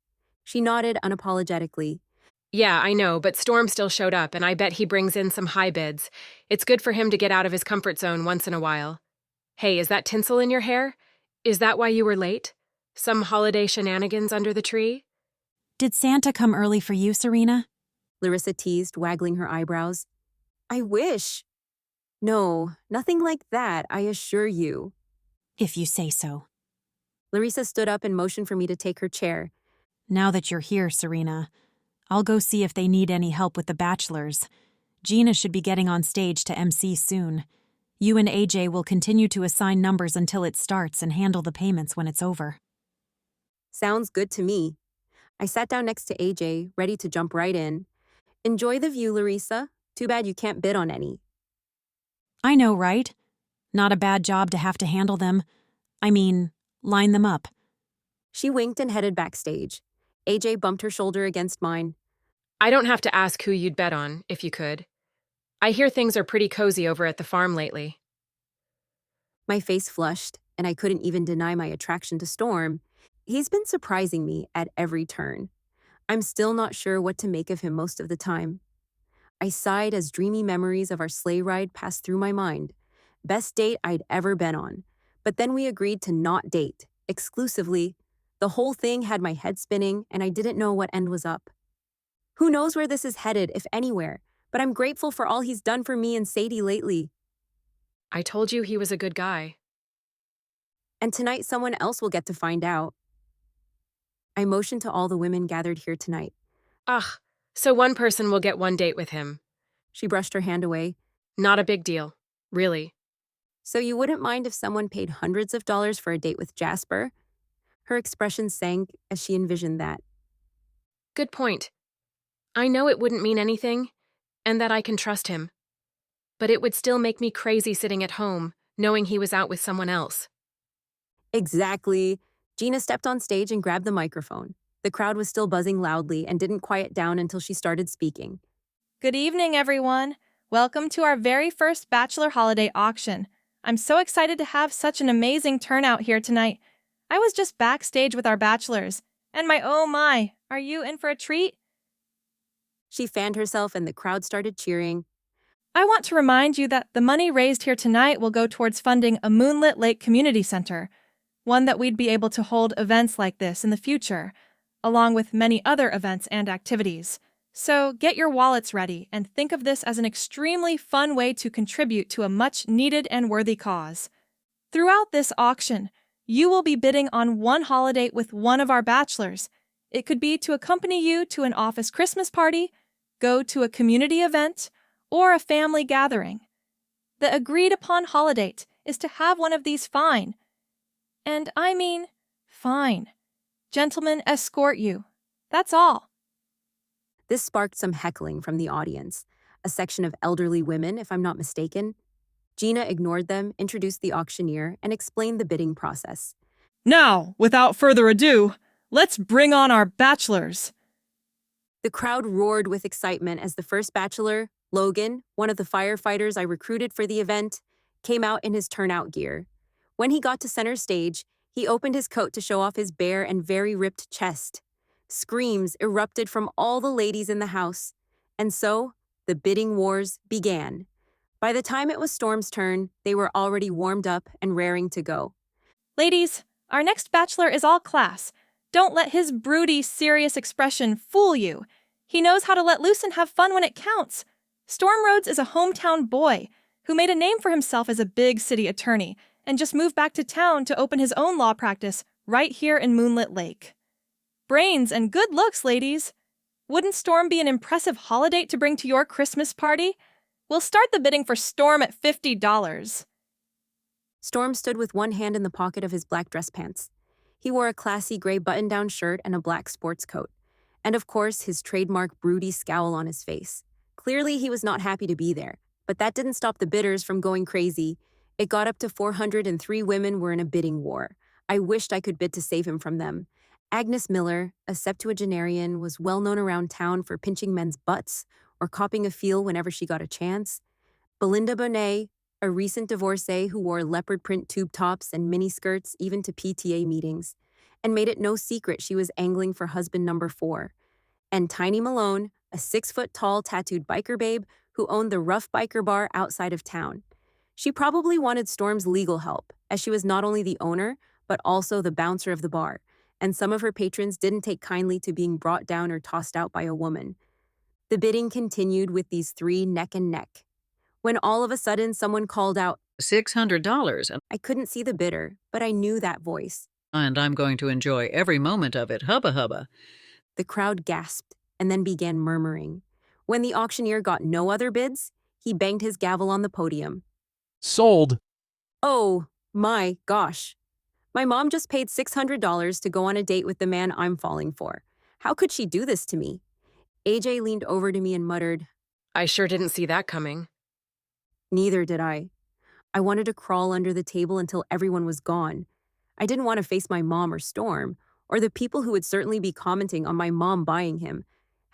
She nodded unapologetically. Yeah, I know, but Storm still showed up, and I bet he brings in some high bids. It's good for him to get out of his comfort zone once in a while. Hey, is that tinsel in your hair? Is that why you were late? Some holiday shenanigans under the tree? Did Santa come early for you, Serena? Larissa teased, waggling her eyebrows. I wish. No, nothing like that, I assure you. If you say so. Larissa stood up and motioned for me to take her chair. Now that you're here, Serena, I'll go see if they need any help with the bachelors. Gina should be getting on stage to MC soon. You and AJ will continue to assign numbers until it starts and handle the payments when it's over. Sounds good to me. I sat down next to AJ, ready to jump right in. Enjoy the view, Larissa. Too bad you can't bid on any. I know, right? Not a bad job to have to handle them. I mean, line them up. She winked and headed backstage. AJ bumped her shoulder against mine. I don't have to ask who you'd bet on, if you could. I hear things are pretty cozy over at the farm lately. My face flushed, and I couldn't even deny my attraction to Storm. He's been surprising me at every turn. I'm still not sure what to make of him most of the time. I sighed as dreamy memories of our sleigh ride passed through my mind. Best date I'd ever been on. But then we agreed to not date, exclusively. The whole thing had my head spinning, and I didn't know what end was up. Who knows where this is headed, if anywhere, but I'm grateful for all he's done for me and Sadie lately. I told you he was a good guy. And tonight someone else will get to find out. I motioned to all the women gathered here tonight. Ugh, so one person will get one date with him. She brushed her hand away. Not a big deal, really. So you wouldn't mind if someone paid hundreds of dollars for a date with Jasper? Her expression sank as she envisioned that. Good point. I know it wouldn't mean anything, and that I can trust him. But it would still make me crazy sitting at home, knowing he was out with someone else. Exactly. Gina stepped on stage and grabbed the microphone. The crowd was still buzzing loudly and didn't quiet down until she started speaking. Good evening, everyone. Welcome to our very first Bachelor Holiday Auction. I'm so excited to have such an amazing turnout here tonight. I was just backstage with our bachelors, and oh my, are you in for a treat? She fanned herself and the crowd started cheering. I want to remind you that the money raised here tonight will go towards funding a Moonlit Lake Community Center, one that we'd be able to hold events like this in the future, along with many other events and activities. So get your wallets ready and think of this as an extremely fun way to contribute to a much-needed and worthy cause. Throughout this auction, you will be bidding on one holiday with one of our bachelors. It could be to accompany you to an office Christmas party, go to a community event, or a family gathering. The agreed-upon holiday is to have one of these fine, and I mean fine, gentlemen escort you. That's all. This sparked some heckling from the audience, a section of elderly women, if I'm not mistaken. Gina ignored them, introduced the auctioneer, and explained the bidding process. Now, without further ado, let's bring on our bachelors. The crowd roared with excitement as the first bachelor, Logan, one of the firefighters I recruited for the event, came out in his turnout gear. When he got to center stage, he opened his coat to show off his bare and very ripped chest. Screams erupted from all the ladies in the house, and so the bidding wars began. By the time it was Storm's turn, they were already warmed up and raring to go. Ladies, our next bachelor is all class. Don't let his broody, serious expression fool you. He knows how to let loose and have fun when it counts. Storm Rhodes is a hometown boy who made a name for himself as a big city attorney and just moved back to town to open his own law practice right here in Moonlit Lake. Brains and good looks, ladies. Wouldn't Storm be an impressive holiday to bring to your Christmas party? We'll start the bidding for Storm at $50. Storm stood with one hand in the pocket of his black dress pants. He wore a classy gray button-down shirt and a black sports coat, and of course his trademark broody scowl on his face. Clearly he was not happy to be there, But that didn't stop the bidders from going crazy. It got up to 403 women were in a bidding war. I wished I could bid to save him from them. Agnes Miller, a septuagenarian, was well known around town for pinching men's butts or copping a feel whenever she got a chance. Belinda Bonet, a recent divorcee who wore leopard print tube tops and miniskirts even to PTA meetings, and made it no secret she was angling for husband number 4. And Tiny Malone, a 6-foot-tall tattooed biker babe who owned the Rough Biker Bar outside of town. She probably wanted Storm's legal help, as she was not only the owner, but also the bouncer of the bar, and some of her patrons didn't take kindly to being brought down or tossed out by a woman. The bidding continued with these 3 neck and neck, when all of a sudden someone called out, $600. I couldn't see the bidder, but I knew that voice. And I'm going to enjoy every moment of it, hubba hubba. The crowd gasped and then began murmuring. When the auctioneer got no other bids, he banged his gavel on the podium. Sold. Oh, my gosh. My mom just paid $600 to go on a date with the man I'm falling for. How could she do this to me? AJ leaned over to me and muttered, I sure didn't see that coming. Neither did I. I wanted to crawl under the table until everyone was gone. I didn't want to face my mom or Storm, or the people who would certainly be commenting on my mom buying him.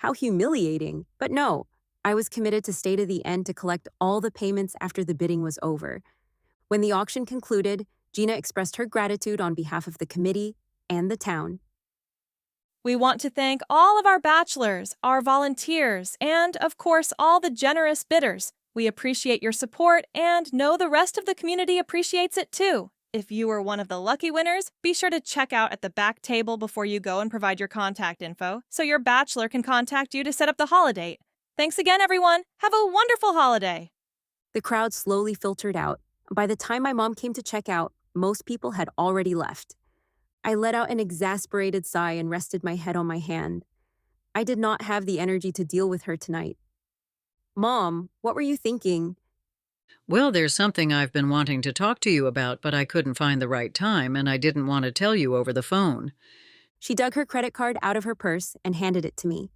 How humiliating. But no, I was committed to stay to the end to collect all the payments after the bidding was over. When the auction concluded, Gina expressed her gratitude on behalf of the committee and the town. We want to thank all of our bachelors, our volunteers, and, of course, all the generous bidders. We appreciate your support and know the rest of the community appreciates it too. If you were one of the lucky winners, be sure to check out at the back table before you go and provide your contact info so your bachelor can contact you to set up the holiday. Thanks again, everyone. Have a wonderful holiday. The crowd slowly filtered out. By the time my mom came to check out, most people had already left. I let out an exasperated sigh and rested my head on my hand. I did not have the energy to deal with her tonight. Mom, what were you thinking? Well, there's something I've been wanting to talk to you about, but I couldn't find the right time, and I didn't want to tell you over the phone. She dug her credit card out of her purse and handed it to me.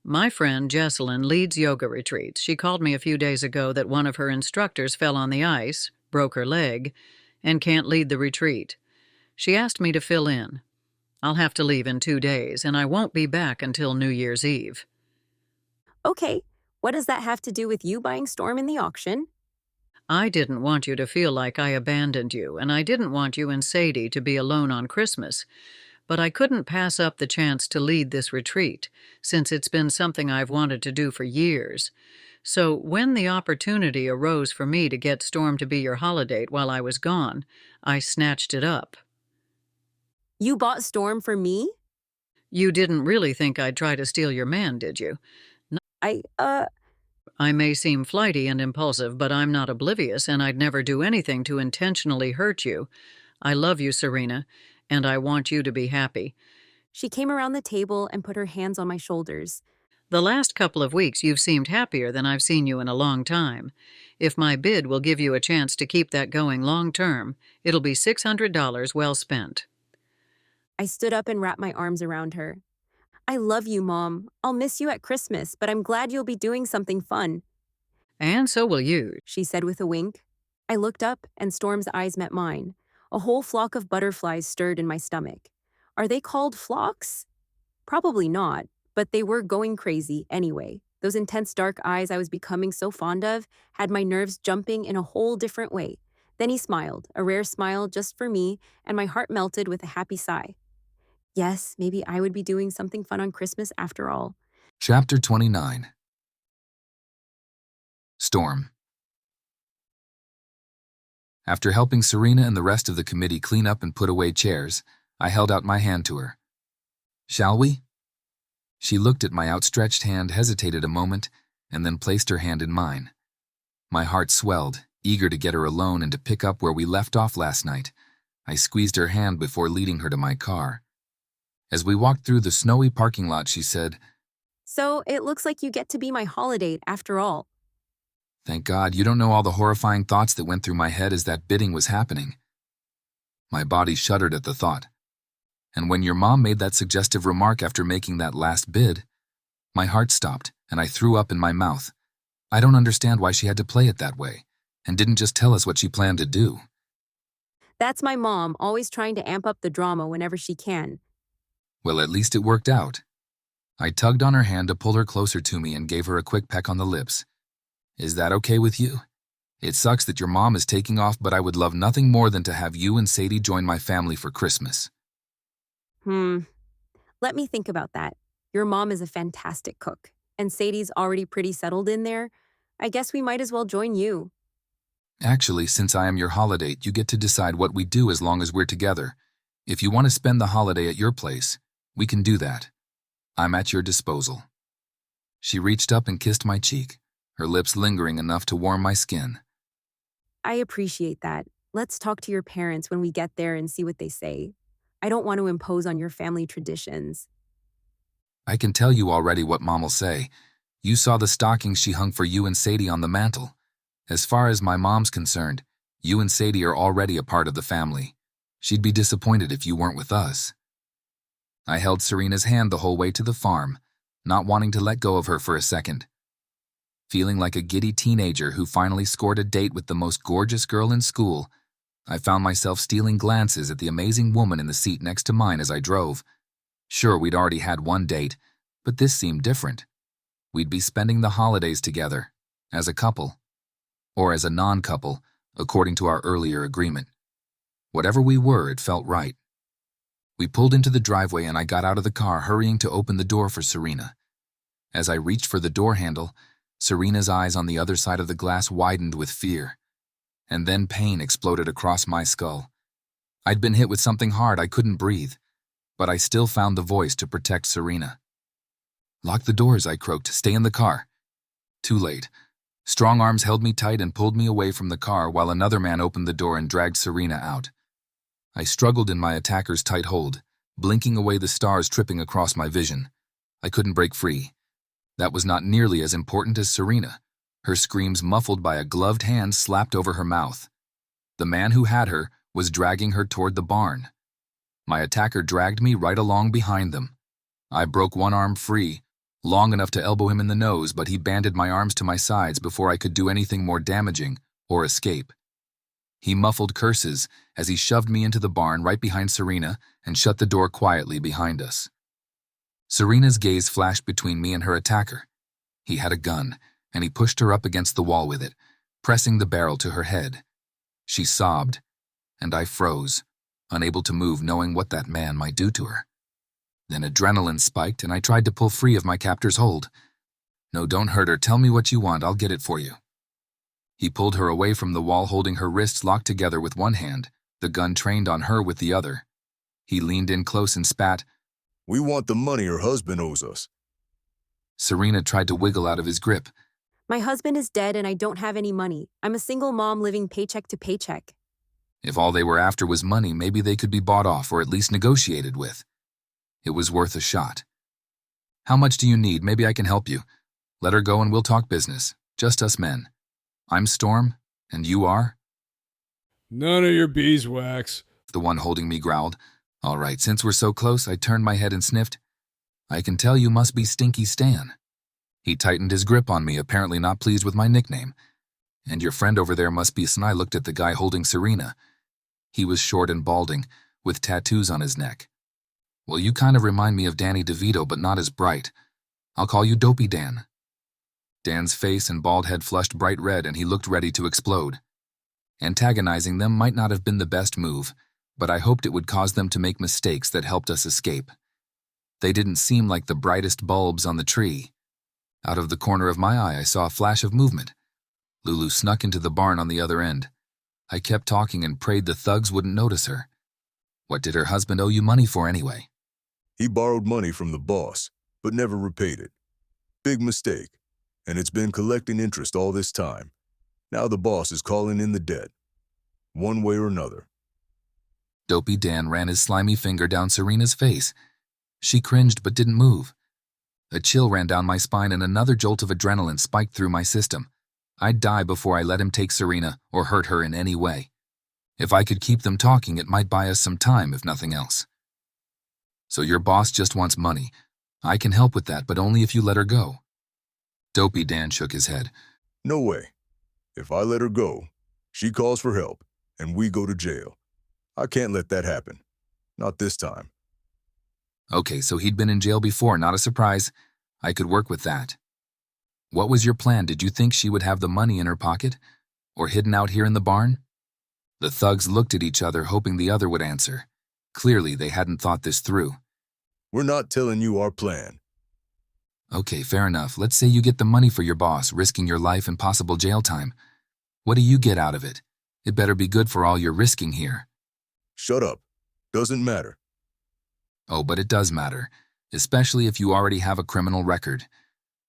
My friend Jesselyn leads yoga retreats. She called me a few days ago that one of her instructors fell on the ice, broke her leg, and can't lead the retreat. She asked me to fill in. I'll have to leave in 2 days, and I won't be back until New Year's Eve. Okay, what does that have to do with you buying Storm in the auction? I didn't want you to feel like I abandoned you, and I didn't want you and Sadie to be alone on Christmas. But I couldn't pass up the chance to lead this retreat, since it's been something I've wanted to do for years. So when the opportunity arose for me to get Storm to be your holiday while I was gone, I snatched it up. You bought Storm for me? You didn't really think I'd try to steal your man, did you? I may seem flighty and impulsive, but I'm not oblivious, and I'd never do anything to intentionally hurt you. I love you, Serena, and I want you to be happy. She came around the table and put her hands on my shoulders. The last couple of weeks you've seemed happier than I've seen you in a long time. If my bid will give you a chance to keep that going long term, it'll be $600 well spent. I stood up and wrapped my arms around her. I love you, Mom. I'll miss you at Christmas, but I'm glad you'll be doing something fun. And so will you, she said with a wink. I looked up and Storm's eyes met mine. A whole flock of butterflies stirred in my stomach. Are they called flocks? Probably not, but they were going crazy anyway. Those intense dark eyes I was becoming so fond of had my nerves jumping in a whole different way. Then he smiled, a rare smile just for me, and my heart melted with a happy sigh. Yes, maybe I would be doing something fun on Christmas after all. Chapter 29. Storm. After helping Serena and the rest of the committee clean up and put away chairs, I held out my hand to her. Shall we? She looked at my outstretched hand, hesitated a moment, and then placed her hand in mine. My heart swelled, eager to get her alone and to pick up where we left off last night. I squeezed her hand before leading her to my car. As we walked through the snowy parking lot, she said, So it looks like you get to be my holiday after all. Thank God you don't know all the horrifying thoughts that went through my head as that bidding was happening. My body shuddered at the thought. And when your mom made that suggestive remark after making that last bid, my heart stopped and I threw up in my mouth. I don't understand why she had to play it that way, and didn't just tell us what she planned to do. That's my mom, always trying to amp up the drama whenever she can. Well, at least it worked out. I tugged on her hand to pull her closer to me and gave her a quick peck on the lips. Is that okay with you? It sucks that your mom is taking off, but I would love nothing more than to have you and Sadie join my family for Christmas. Let me think about that. Your mom is a fantastic cook, and Sadie's already pretty settled in there. I guess we might as well join you. Actually, since I am your holiday, you get to decide what we do as long as we're together. If you want to spend the holiday at your place, we can do that. I'm at your disposal. She reached up and kissed my cheek, her lips lingering enough to warm my skin. I appreciate that. Let's talk to your parents when we get there and see what they say. I don't want to impose on your family traditions. I can tell you already what Mom will say. You saw the stockings she hung for you and Sadie on the mantle. As far as my mom's concerned, you and Sadie are already a part of the family. She'd be disappointed if you weren't with us. I held Serena's hand the whole way to the farm, not wanting to let go of her for a second. Feeling like a giddy teenager who finally scored a date with the most gorgeous girl in school, I found myself stealing glances at the amazing woman in the seat next to mine as I drove. Sure, we'd already had one date, but this seemed different. We'd be spending the holidays together, as a couple. Or as a non-couple, according to our earlier agreement. Whatever we were, it felt right. We pulled into the driveway and I got out of the car, hurrying to open the door for Serena. As I reached for the door handle, Serena's eyes on the other side of the glass widened with fear. And then pain exploded across my skull. I'd been hit with something hard, I couldn't breathe, but I still found the voice to protect Serena. Lock the doors, I croaked. Stay in the car. Too late. Strong arms held me tight and pulled me away from the car while another man opened the door and dragged Serena out. I struggled in my attacker's tight hold, blinking away the stars tripping across my vision. I couldn't break free. That was not nearly as important as Serena, her screams muffled by a gloved hand slapped over her mouth. The man who had her was dragging her toward the barn. My attacker dragged me right along behind them. I broke one arm free, long enough to elbow him in the nose, but he banded my arms to my sides before I could do anything more damaging or escape. He muffled curses as he shoved me into the barn right behind Serena and shut the door quietly behind us. Serena's gaze flashed between me and her attacker. He had a gun, and he pushed her up against the wall with it, pressing the barrel to her head. She sobbed, and I froze, unable to move, knowing what that man might do to her. Then adrenaline spiked, and I tried to pull free of my captor's hold. No, don't hurt her. Tell me what you want. I'll get it for you. He pulled her away from the wall, holding her wrists locked together with one hand, the gun trained on her with the other. He leaned in close and spat, "We want the money her husband owes us." Serena tried to wiggle out of his grip. My husband is dead and I don't have any money. I'm a single mom living paycheck to paycheck. If all they were after was money, maybe they could be bought off or at least negotiated with. It was worth a shot. How much do you need? Maybe I can help you. Let her go and we'll talk business. Just us men. I'm Storm, and you are? None of your beeswax, the one holding me growled. All right, since we're so close, I turned my head and sniffed. I can tell you must be Stinky Stan. He tightened his grip on me, apparently not pleased with my nickname. And your friend over there must be. And I looked at the guy holding Serena. He was short and balding, with tattoos on his neck. Well, you kind of remind me of Danny DeVito, but not as bright. I'll call you Dopey Dan. Dan's face and bald head flushed bright red, and he looked ready to explode. Antagonizing them might not have been the best move, but I hoped it would cause them to make mistakes that helped us escape. They didn't seem like the brightest bulbs on the tree. Out of the corner of my eye, I saw a flash of movement. Lulu snuck into the barn on the other end. I kept talking and prayed the thugs wouldn't notice her. What did her husband owe you money for anyway? He borrowed money from the boss, but never repaid it. Big mistake, and it's been collecting interest all this time. Now the boss is calling in the debt. One way or another. Dopey Dan ran his slimy finger down Serena's face. She cringed but didn't move. A chill ran down my spine and another jolt of adrenaline spiked through my system. I'd die before I let him take Serena or hurt her in any way. If I could keep them talking, it might buy us some time, if nothing else. So your boss just wants money. I can help with that, but only if you let her go. Dopey Dan shook his head. No way. If I let her go, she calls for help, and we go to jail. I can't let that happen. Not this time. Okay, so he'd been in jail before, not a surprise. I could work with that. What was your plan? Did you think she would have the money in her pocket? Or hidden out here in the barn? The thugs looked at each other, hoping the other would answer. Clearly, they hadn't thought this through. We're not telling you our plan. Okay, fair enough. Let's say you get the money for your boss, risking your life and possible jail time. What do you get out of it? It better be good for all you're risking here. Shut up. Doesn't matter. Oh, but it does matter, especially if you already have a criminal record.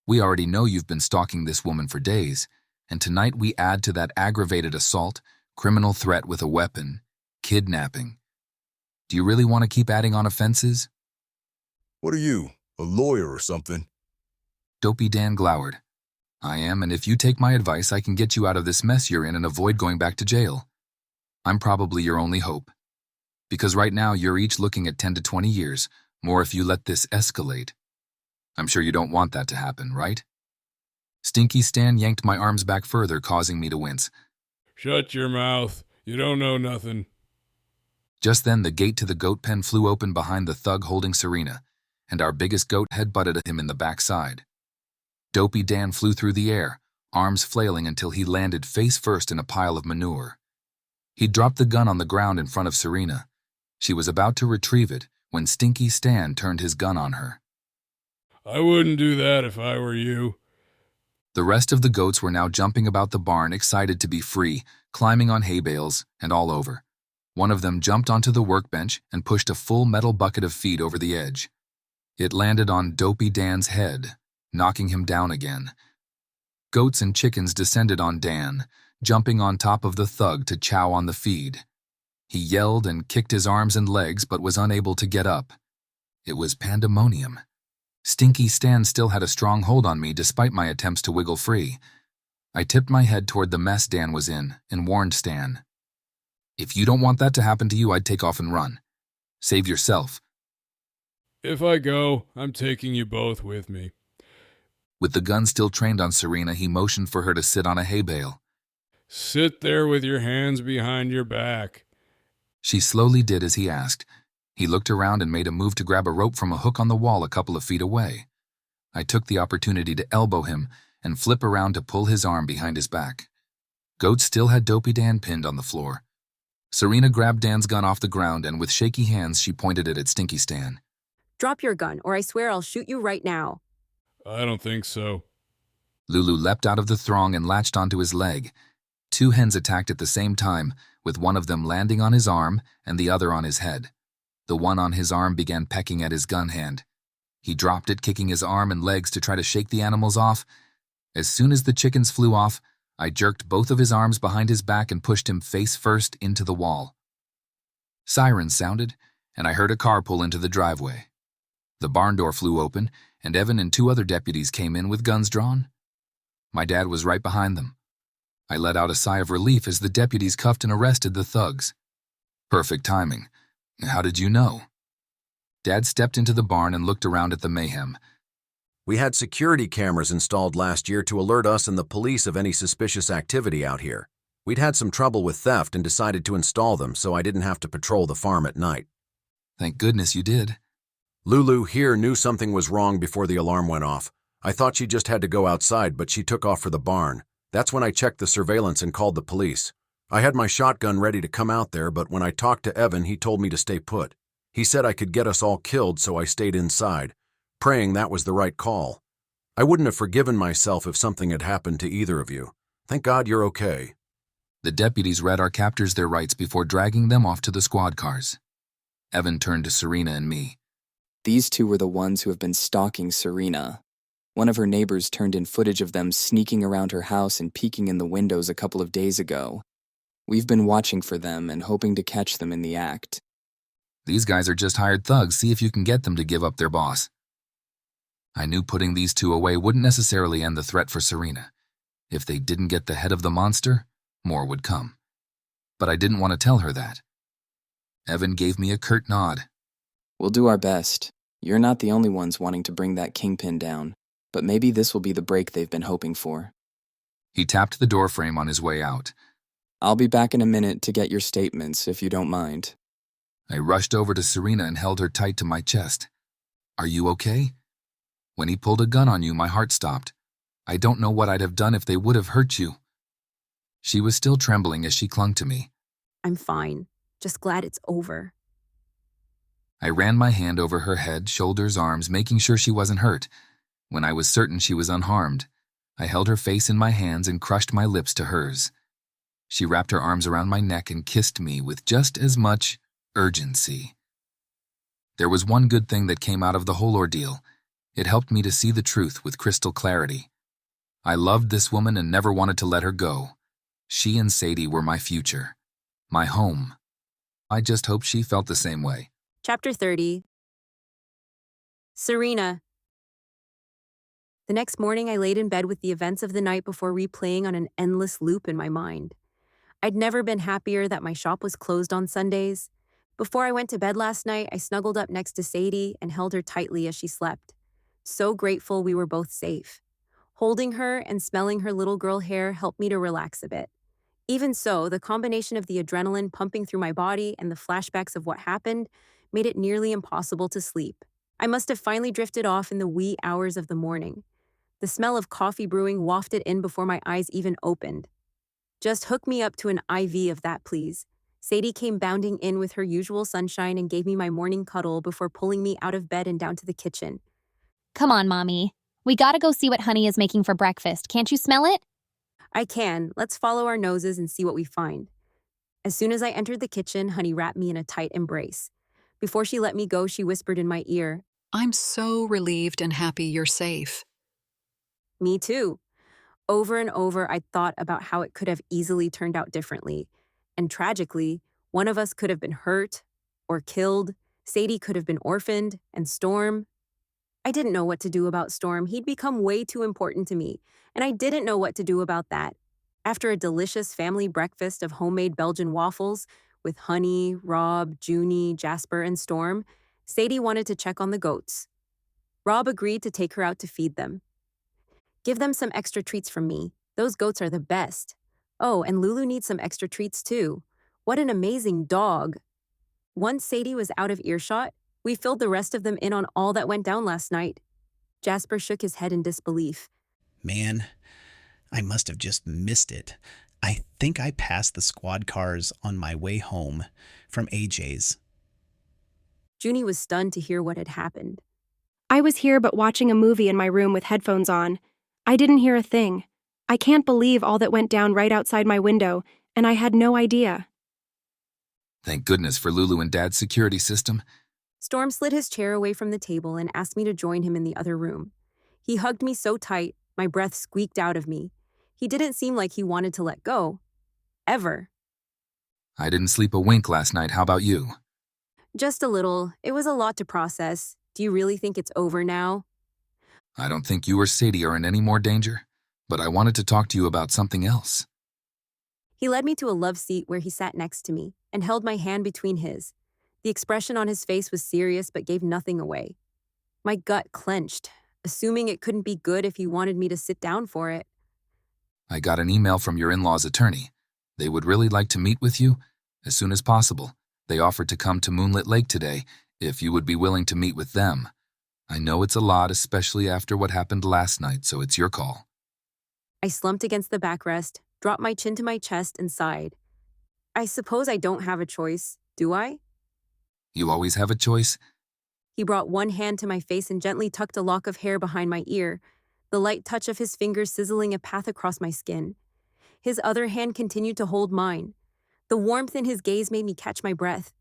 We already know you've been stalking this woman for days, and tonight we add to that aggravated assault, criminal threat with a weapon, kidnapping. Do you really want to keep adding on offenses? What are you, a lawyer or something? Dopey Dan glowered. I am, and if you take my advice, I can get you out of this mess you're in and avoid going back to jail. I'm probably your only hope. Because right now you're each looking at 10 to 20 years, more if you let this escalate. I'm sure you don't want that to happen, right? Stinky Stan yanked my arms back further, causing me to wince. Shut your mouth. You don't know nothing. Just then, the gate to the goat pen flew open behind the thug holding Serena, and our biggest goat head-butted him in the backside. Dopey Dan flew through the air, arms flailing until he landed face first in a pile of manure. He dropped the gun on the ground in front of Serena. She was about to retrieve it when Stinky Stan turned his gun on her. I wouldn't do that if I were you. The rest of the goats were now jumping about the barn, excited to be free, climbing on hay bales and all over. One of them jumped onto the workbench and pushed a full metal bucket of feed over the edge. It landed on Dopey Dan's head, knocking him down again. Goats and chickens descended on Dan, jumping on top of the thug to chow on the feed. He yelled and kicked his arms and legs but was unable to get up. It was pandemonium. Stinky Stan still had a strong hold on me despite my attempts to wiggle free. I tipped my head toward the mess Dan was in and warned Stan. If you don't want that to happen to you, I'd take off and run. Save yourself. If I go, I'm taking you both with me. With the gun still trained on Serena, he motioned for her to sit on a hay bale. Sit there with your hands behind your back. She slowly did as he asked. He looked around and made a move to grab a rope from a hook on the wall a couple of feet away. I took the opportunity to elbow him and flip around to pull his arm behind his back. Goat still had Dopey Dan pinned on the floor. Serena grabbed Dan's gun off the ground and with shaky hands she pointed it at Stinky Stan. Drop your gun, or I swear I'll shoot you right now. I don't think so. Lulu leapt out of the throng and latched onto his leg. Two hens attacked at the same time, with one of them landing on his arm and the other on his head. The one on his arm began pecking at his gun hand. He dropped it, kicking his arm and legs to try to shake the animals off. As soon as the chickens flew off, I jerked both of his arms behind his back and pushed him face first into the wall. Sirens sounded, and I heard a car pull into the driveway. The barn door flew open, and Evan and two other deputies came in with guns drawn. My dad was right behind them. I let out a sigh of relief as the deputies cuffed and arrested the thugs. Perfect timing. How did you know? Dad stepped into the barn and looked around at the mayhem. We had security cameras installed last year to alert us and the police of any suspicious activity out here. We'd had some trouble with theft and decided to install them so I didn't have to patrol the farm at night. Thank goodness you did. Lulu here knew something was wrong before the alarm went off. I thought she just had to go outside, but she took off for the barn. That's when I checked the surveillance and called the police. I had my shotgun ready to come out there, but when I talked to Evan, he told me to stay put. He said I could get us all killed, so I stayed inside, praying that was the right call. I wouldn't have forgiven myself if something had happened to either of you. Thank God you're okay. The deputies read our captors their rights before dragging them off to the squad cars. Evan turned to Serena and me. These two were the ones who have been stalking Serena. One of her neighbors turned in footage of them sneaking around her house and peeking in the windows a couple of days ago. We've been watching for them and hoping to catch them in the act. These guys are just hired thugs. See if you can get them to give up their boss. I knew putting these two away wouldn't necessarily end the threat for Serena. If they didn't get the head of the monster, more would come. But I didn't want to tell her that. Evan gave me a curt nod. We'll do our best. You're not the only ones wanting to bring that kingpin down, but maybe this will be the break they've been hoping for. He tapped the doorframe on his way out. I'll be back in a minute to get your statements, if you don't mind. I rushed over to Serena and held her tight to my chest. Are you okay? When he pulled a gun on you, my heart stopped. I don't know what I'd have done if they would have hurt you. She was still trembling as she clung to me. I'm fine. Just glad it's over. I ran my hand over her head, shoulders, arms, making sure she wasn't hurt. When I was certain she was unharmed, I held her face in my hands and crushed my lips to hers. She wrapped her arms around my neck and kissed me with just as much urgency. There was one good thing that came out of the whole ordeal. It helped me to see the truth with crystal clarity. I loved this woman and never wanted to let her go. She and Sadie were my future, my home. I just hoped she felt the same way. Chapter 30. Serena. The next morning, I laid in bed with the events of the night before replaying on an endless loop in my mind. I'd never been happier that my shop was closed on Sundays. Before I went to bed last night, I snuggled up next to Sadie and held her tightly as she slept. So grateful we were both safe. Holding her and smelling her little girl hair helped me to relax a bit. Even so, the combination of the adrenaline pumping through my body and the flashbacks of what happened made it nearly impossible to sleep. I must have finally drifted off in the wee hours of the morning. The smell of coffee brewing wafted in before my eyes even opened. Just hook me up to an IV of that, please. Sadie came bounding in with her usual sunshine and gave me my morning cuddle before pulling me out of bed and down to the kitchen. Come on, Mommy. We gotta go see what Honey is making for breakfast. Can't you smell it? I can. Let's follow our noses and see what we find. As soon as I entered the kitchen, Honey wrapped me in a tight embrace. Before she let me go, she whispered in my ear, I'm so relieved and happy you're safe. Me too. Over and over, I'd thought about how it could have easily turned out differently. And tragically, one of us could have been hurt or killed. Sadie could have been orphaned, and Storm. I didn't know what to do about Storm. He'd become way too important to me, and I didn't know what to do about that. After a delicious family breakfast of homemade Belgian waffles with Honey, Rob, Junie, Jasper, and Storm, Sadie wanted to check on the goats. Rob agreed to take her out to feed them. Give them some extra treats from me. Those goats are the best. Oh, and Lulu needs some extra treats too. What an amazing dog. Once Sadie was out of earshot, we filled the rest of them in on all that went down last night. Jasper shook his head in disbelief. Man, I must have just missed it. I think I passed the squad cars on my way home from AJ's. Junie was stunned to hear what had happened. I was here but watching a movie in my room with headphones on. I didn't hear a thing. I can't believe all that went down right outside my window, and I had no idea. Thank goodness for Lulu and Dad's security system. Storm slid his chair away from the table and asked me to join him in the other room. He hugged me so tight, my breath squeaked out of me. He didn't seem like he wanted to let go. Ever. I didn't sleep a wink last night. How about you? Just a little. It was a lot to process. Do you really think it's over now? I don't think you or Sadie are in any more danger, but I wanted to talk to you about something else. He led me to a love seat where he sat next to me and held my hand between his. The expression on his face was serious but gave nothing away. My gut clenched, assuming it couldn't be good if he wanted me to sit down for it. I got an email from your in-laws' attorney. They would really like to meet with you as soon as possible. They offered to come to Moonlit Lake today if you would be willing to meet with them. I know it's a lot, especially after what happened last night, so it's your call. I slumped against the backrest, dropped my chin to my chest, and sighed. I suppose I don't have a choice, do I? You always have a choice? He brought one hand to my face and gently tucked a lock of hair behind my ear, the light touch of his fingers sizzling a path across my skin. His other hand continued to hold mine. The warmth in his gaze made me catch my breath.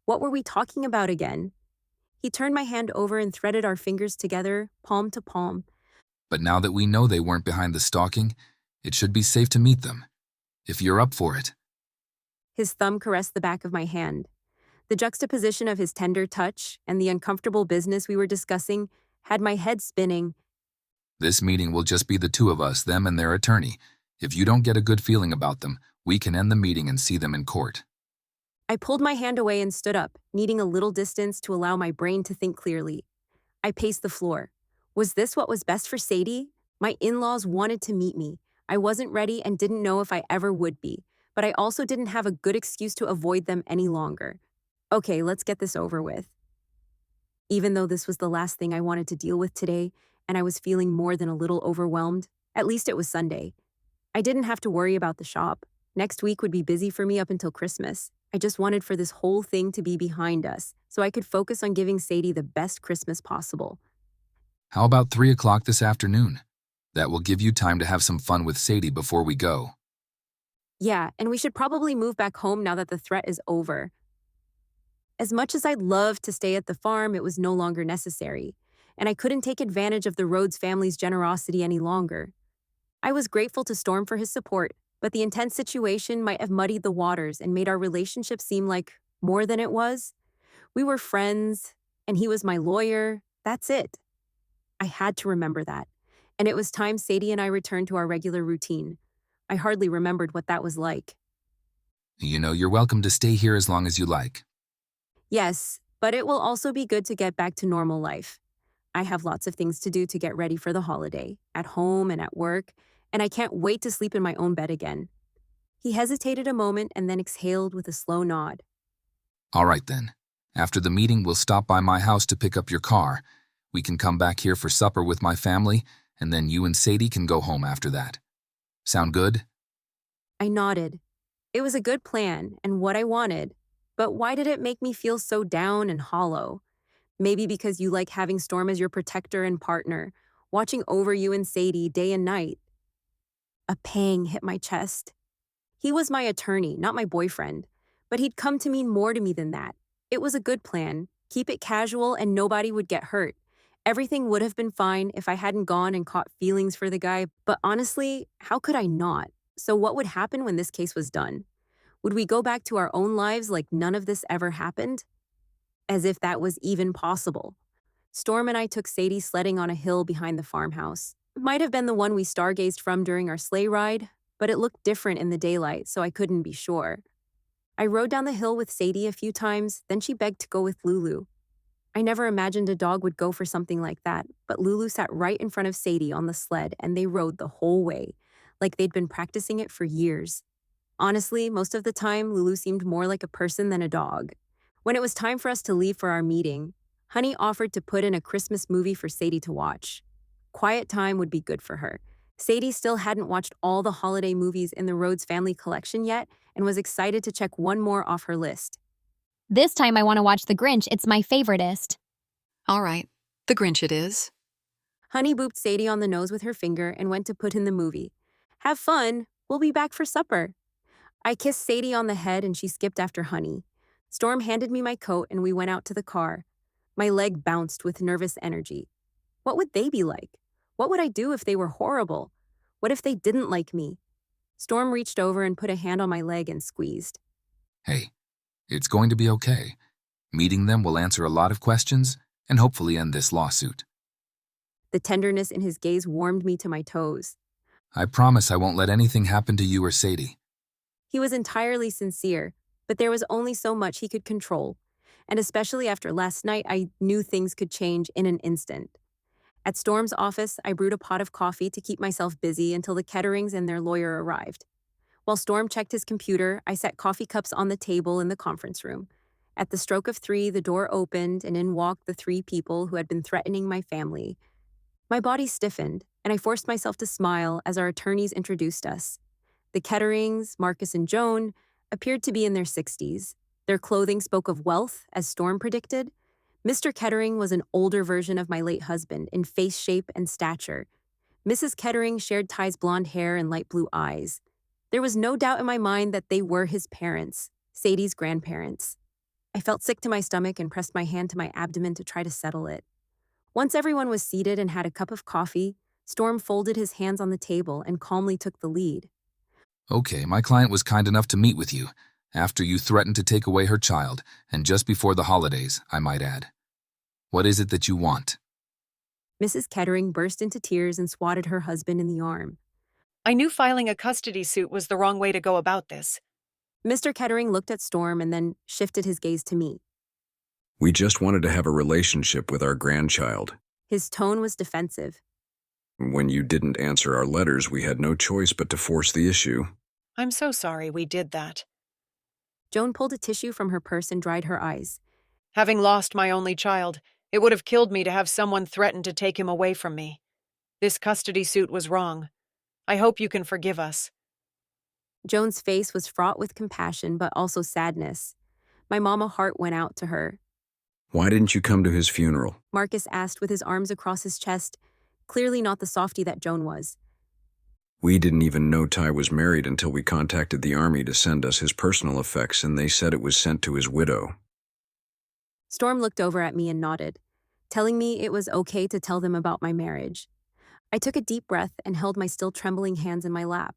What were we talking about again? He turned my hand over and threaded our fingers together, palm to palm. But now that we know they weren't behind the stalking, it should be safe to meet them, if you're up for it. His thumb caressed the back of my hand. The juxtaposition of his tender touch and the uncomfortable business we were discussing had my head spinning. This meeting will just be the two of us, them and their attorney. If you don't get a good feeling about them, we can end the meeting and see them in court. I pulled my hand away and stood up, needing a little distance to allow my brain to think clearly. I paced the floor. Was this what was best for Sadie? My in-laws wanted to meet me. I wasn't ready and didn't know if I ever would be, but I also didn't have a good excuse to avoid them any longer. Okay, let's get this over with. Even though this was the last thing I wanted to deal with today, and I was feeling more than a little overwhelmed, at least it was Sunday. I didn't have to worry about the shop. Next week would be busy for me up until Christmas. I just wanted for this whole thing to be behind us, so I could focus on giving Sadie the best Christmas possible. How about 3 o'clock this afternoon? That will give you time to have some fun with Sadie before we go. Yeah, and we should probably move back home now that the threat is over. As much as I'd love to stay at the farm, it was no longer necessary, and I couldn't take advantage of the Rhodes family's generosity any longer. I was grateful to Storm for his support, but the intense situation might have muddied the waters and made our relationship seem like more than it was. We were friends, and he was my lawyer. That's it. I had to remember that, and it was time Sadie and I returned to our regular routine. I hardly remembered what that was like. You know, you're welcome to stay here as long as you like. Yes, but it will also be good to get back to normal life. I have lots of things to do to get ready for the holiday, at home and at work, and I can't wait to sleep in my own bed again. He hesitated a moment and then exhaled with a slow nod. All right then. After the meeting, we'll stop by my house to pick up your car. We can come back here for supper with my family, and then you and Sadie can go home after that. Sound good? I nodded. It was a good plan and what I wanted, but why did it make me feel so down and hollow? Maybe because you like having Storm as your protector and partner, watching over you and Sadie day and night. A pang hit my chest. He was my attorney, not my boyfriend, but he'd come to mean more to me than that. It was a good plan. Keep it casual and nobody would get hurt. Everything would have been fine if I hadn't gone and caught feelings for the guy, but honestly, how could I not? So what would happen when this case was done? Would we go back to our own lives like none of this ever happened? As if that was even possible. Storm and I took Sadie sledding on a hill behind the farmhouse. It might have been the one we stargazed from during our sleigh ride, but it looked different in the daylight, so I couldn't be sure. I rode down the hill with Sadie a few times, then she begged to go with Lulu. I never imagined a dog would go for something like that, but Lulu sat right in front of Sadie on the sled and they rode the whole way, like they'd been practicing it for years. Honestly, most of the time, Lulu seemed more like a person than a dog. When it was time for us to leave for our meeting, Honey offered to put in a Christmas movie for Sadie to watch. Quiet time would be good for her. Sadie still hadn't watched all the holiday movies in the Rhodes family collection yet and was excited to check one more off her list. This time I want to watch The Grinch. It's my favoritist. All right, The Grinch it is. Honey booped Sadie on the nose with her finger and went to put in the movie. Have fun. We'll be back for supper. I kissed Sadie on the head and she skipped after Honey. Storm handed me my coat and we went out to the car. My leg bounced with nervous energy. What would they be like? What would I do if they were horrible? What if they didn't like me? Storm reached over and put a hand on my leg and squeezed. Hey, it's going to be okay. Meeting them will answer a lot of questions and hopefully end this lawsuit. The tenderness in his gaze warmed me to my toes. I promise I won't let anything happen to you or Sadie. He was entirely sincere, but there was only so much he could control. And especially after last night, I knew things could change in an instant. At Storm's office, I brewed a pot of coffee to keep myself busy until the Ketterings and their lawyer arrived. While Storm checked his computer, I set coffee cups on the table in the conference room. At the stroke of 3, the door opened, and in walked the 3 people who had been threatening my family. My body stiffened, and I forced myself to smile as our attorneys introduced us. The Ketterings, Marcus and Joan, appeared to be in their 60s. Their clothing spoke of wealth, as Storm predicted. Mr. Kettering was an older version of my late husband in face shape and stature. Mrs. Kettering shared Ty's blonde hair and light blue eyes. There was no doubt in my mind that they were his parents, Sadie's grandparents. I felt sick to my stomach and pressed my hand to my abdomen to try to settle it. Once everyone was seated and had a cup of coffee, Storm folded his hands on the table and calmly took the lead. Okay, my client was kind enough to meet with you, after you threatened to take away her child, and just before the holidays, I might add. What is it that you want? Mrs. Kettering burst into tears and swatted her husband in the arm. I knew filing a custody suit was the wrong way to go about this. Mr. Kettering looked at Storm and then shifted his gaze to me. We just wanted to have a relationship with our grandchild. His tone was defensive. When you didn't answer our letters, we had no choice but to force the issue. I'm so sorry we did that. Joan pulled a tissue from her purse and dried her eyes. Having lost my only child, it would have killed me to have someone threaten to take him away from me. This custody suit was wrong. I hope you can forgive us. Joan's face was fraught with compassion but also sadness. My mama heart went out to her. Why didn't you come to his funeral? Marcus asked with his arms across his chest, clearly not the softy that Joan was. We didn't even know Ty was married until we contacted the army to send us his personal effects, and they said it was sent to his widow. Storm looked over at me and nodded, telling me it was okay to tell them about my marriage. I took a deep breath and held my still trembling hands in my lap.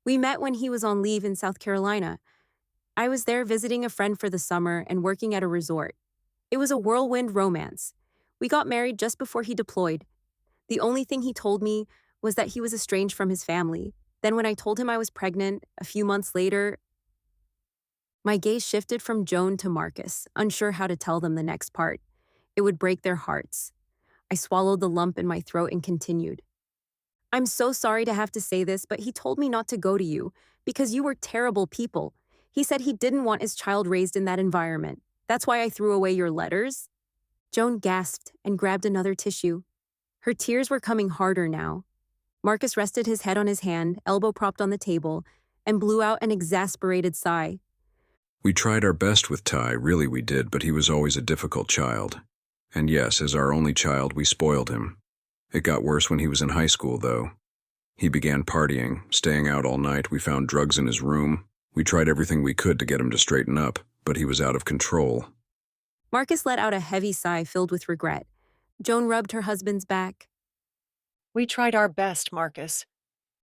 We met when he was on leave in South Carolina. I was there visiting a friend for the summer and working at a resort. It was a whirlwind romance. We got married just before he deployed. The only thing he told me was that he was estranged from his family. Then when I told him I was pregnant, a few months later, my gaze shifted from Joan to Marcus, unsure how to tell them the next part. It would break their hearts. I swallowed the lump in my throat and continued. I'm so sorry to have to say this, but he told me not to go to you because you were terrible people. He said he didn't want his child raised in that environment. That's why I threw away your letters. Joan gasped and grabbed another tissue. Her tears were coming harder now. Marcus rested his head on his hand, elbow propped on the table, and blew out an exasperated sigh. We tried our best with Ty, really we did, but he was always a difficult child. And yes, as our only child, we spoiled him. It got worse when he was in high school, though. He began partying, staying out all night. We found drugs in his room. We tried everything we could to get him to straighten up, but he was out of control. Marcus let out a heavy sigh filled with regret. Joan rubbed her husband's back. We tried our best, Marcus.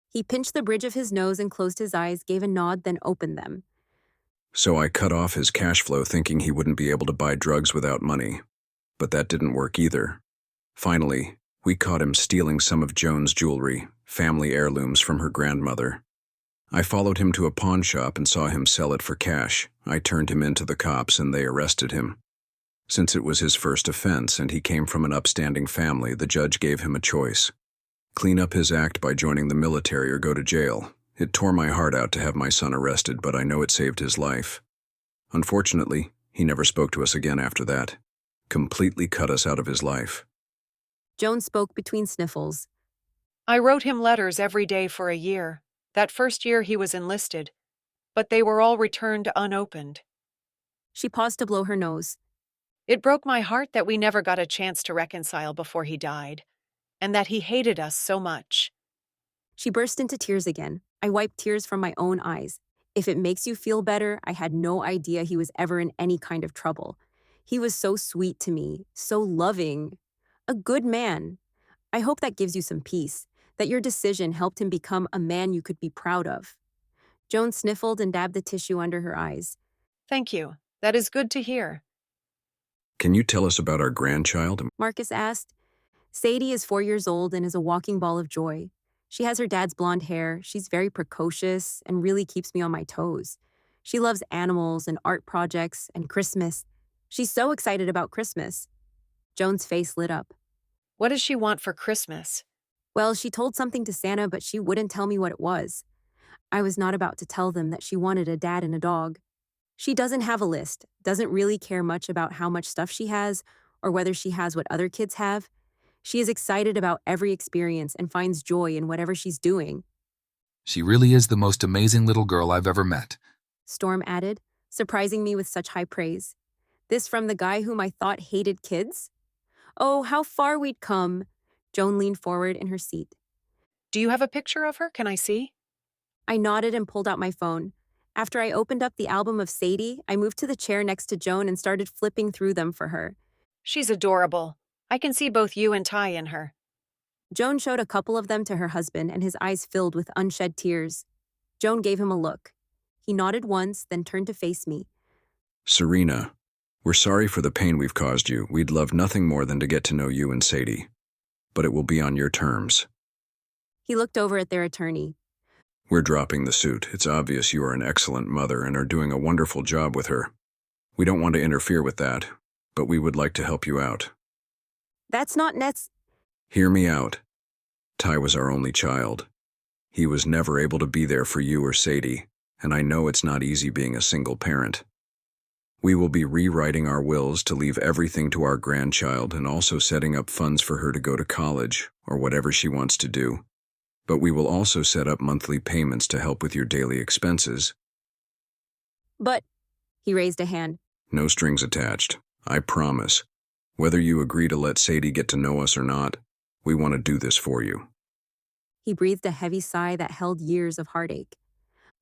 He pinched the bridge of his nose and closed his eyes, gave a nod, then opened them. So I cut off his cash flow thinking he wouldn't be able to buy drugs without money. But that didn't work either. Finally, we caught him stealing some of Joan's jewelry, family heirlooms from her grandmother. I followed him to a pawn shop and saw him sell it for cash. I turned him in to the cops and they arrested him. Since it was his first offense and he came from an upstanding family, the judge gave him a choice. Clean up his act by joining the military or go to jail. It tore my heart out to have my son arrested, but I know it saved his life. Unfortunately, he never spoke to us again after that. Completely cut us out of his life. Joan spoke between sniffles. I wrote him letters every day for a year. That first year he was enlisted, but they were all returned unopened. She paused to blow her nose. It broke my heart that we never got a chance to reconcile before he died, and that he hated us so much. She burst into tears again. I wiped tears from my own eyes. If it makes you feel better, I had no idea he was ever in any kind of trouble. He was so sweet to me, so loving, a good man. I hope that gives you some peace, that your decision helped him become a man you could be proud of. Joan sniffled and dabbed the tissue under her eyes. Thank you. That is good to hear. Can you tell us about our grandchild? Marcus asked. Sadie is 4 years old and is a walking ball of joy. She has her dad's blonde hair, she's very precocious, and really keeps me on my toes. She loves animals and art projects and Christmas. She's so excited about Christmas. Joan's face lit up. What does she want for Christmas? Well, she told something to Santa, but she wouldn't tell me what it was. I was not about to tell them that she wanted a dad and a dog. She doesn't have a list, doesn't really care much about how much stuff she has or whether she has what other kids have. She is excited about every experience and finds joy in whatever she's doing. She really is the most amazing little girl I've ever met, Storm added, surprising me with such high praise. This from the guy whom I thought hated kids? Oh, how far we'd come. Joan leaned forward in her seat. Do you have a picture of her? Can I see? I nodded and pulled out my phone. After I opened up the album of Sadie, I moved to the chair next to Joan and started flipping through them for her. She's adorable. I can see both you and Ty in her. Joan showed a couple of them to her husband, and his eyes filled with unshed tears. Joan gave him a look. He nodded once, then turned to face me. Serena, we're sorry for the pain we've caused you. We'd love nothing more than to get to know you and Sadie. But it will be on your terms. He looked over at their attorney. We're dropping the suit. It's obvious you are an excellent mother and are doing a wonderful job with her. We don't want to interfere with that, but we would like to help you out. That's not Hear me out. Ty was our only child. He was never able to be there for you or Sadie, and I know it's not easy being a single parent. We will be rewriting our wills to leave everything to our grandchild and also setting up funds for her to go to college or whatever she wants to do. But we will also set up monthly payments to help with your daily expenses. But, he raised a hand. No strings attached, I promise. Whether you agree to let Sadie get to know us or not, we want to do this for you. He breathed a heavy sigh that held years of heartache.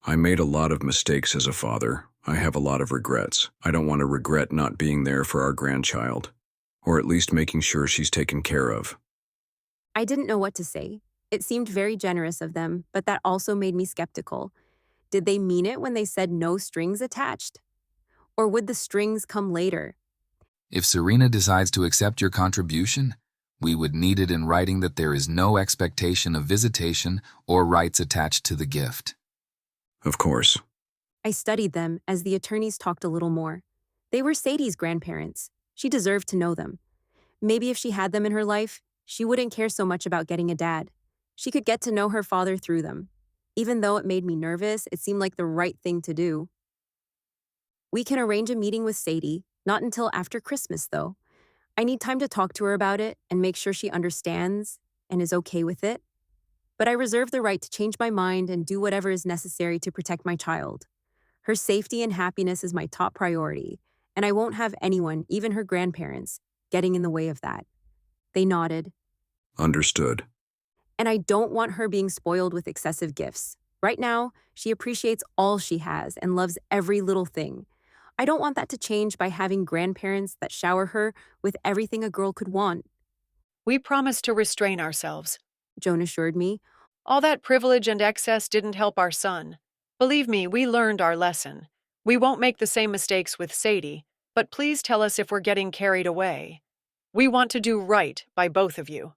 I made a lot of mistakes as a father. I have a lot of regrets. I don't want to regret not being there for our grandchild, or at least making sure she's taken care of. I didn't know what to say. It seemed very generous of them, but that also made me skeptical. Did they mean it when they said no strings attached? Or would the strings come later? If Serena decides to accept your contribution, we would need it in writing that there is no expectation of visitation or rights attached to the gift. Of course. I studied them as the attorneys talked a little more. They were Sadie's grandparents. She deserved to know them. Maybe if she had them in her life, she wouldn't care so much about getting a dad. She could get to know her father through them. Even though it made me nervous, it seemed like the right thing to do. We can arrange a meeting with Sadie, not until after Christmas, though. I need time to talk to her about it and make sure she understands and is okay with it. But I reserve the right to change my mind and do whatever is necessary to protect my child. Her safety and happiness is my top priority, and I won't have anyone, even her grandparents, getting in the way of that. They nodded. Understood. And I don't want her being spoiled with excessive gifts. Right now, she appreciates all she has and loves every little thing. I don't want that to change by having grandparents that shower her with everything a girl could want. We promise to restrain ourselves, Joan assured me. All that privilege and excess didn't help our son. Believe me, we learned our lesson. We won't make the same mistakes with Sadie, but please tell us if we're getting carried away. We want to do right by both of you.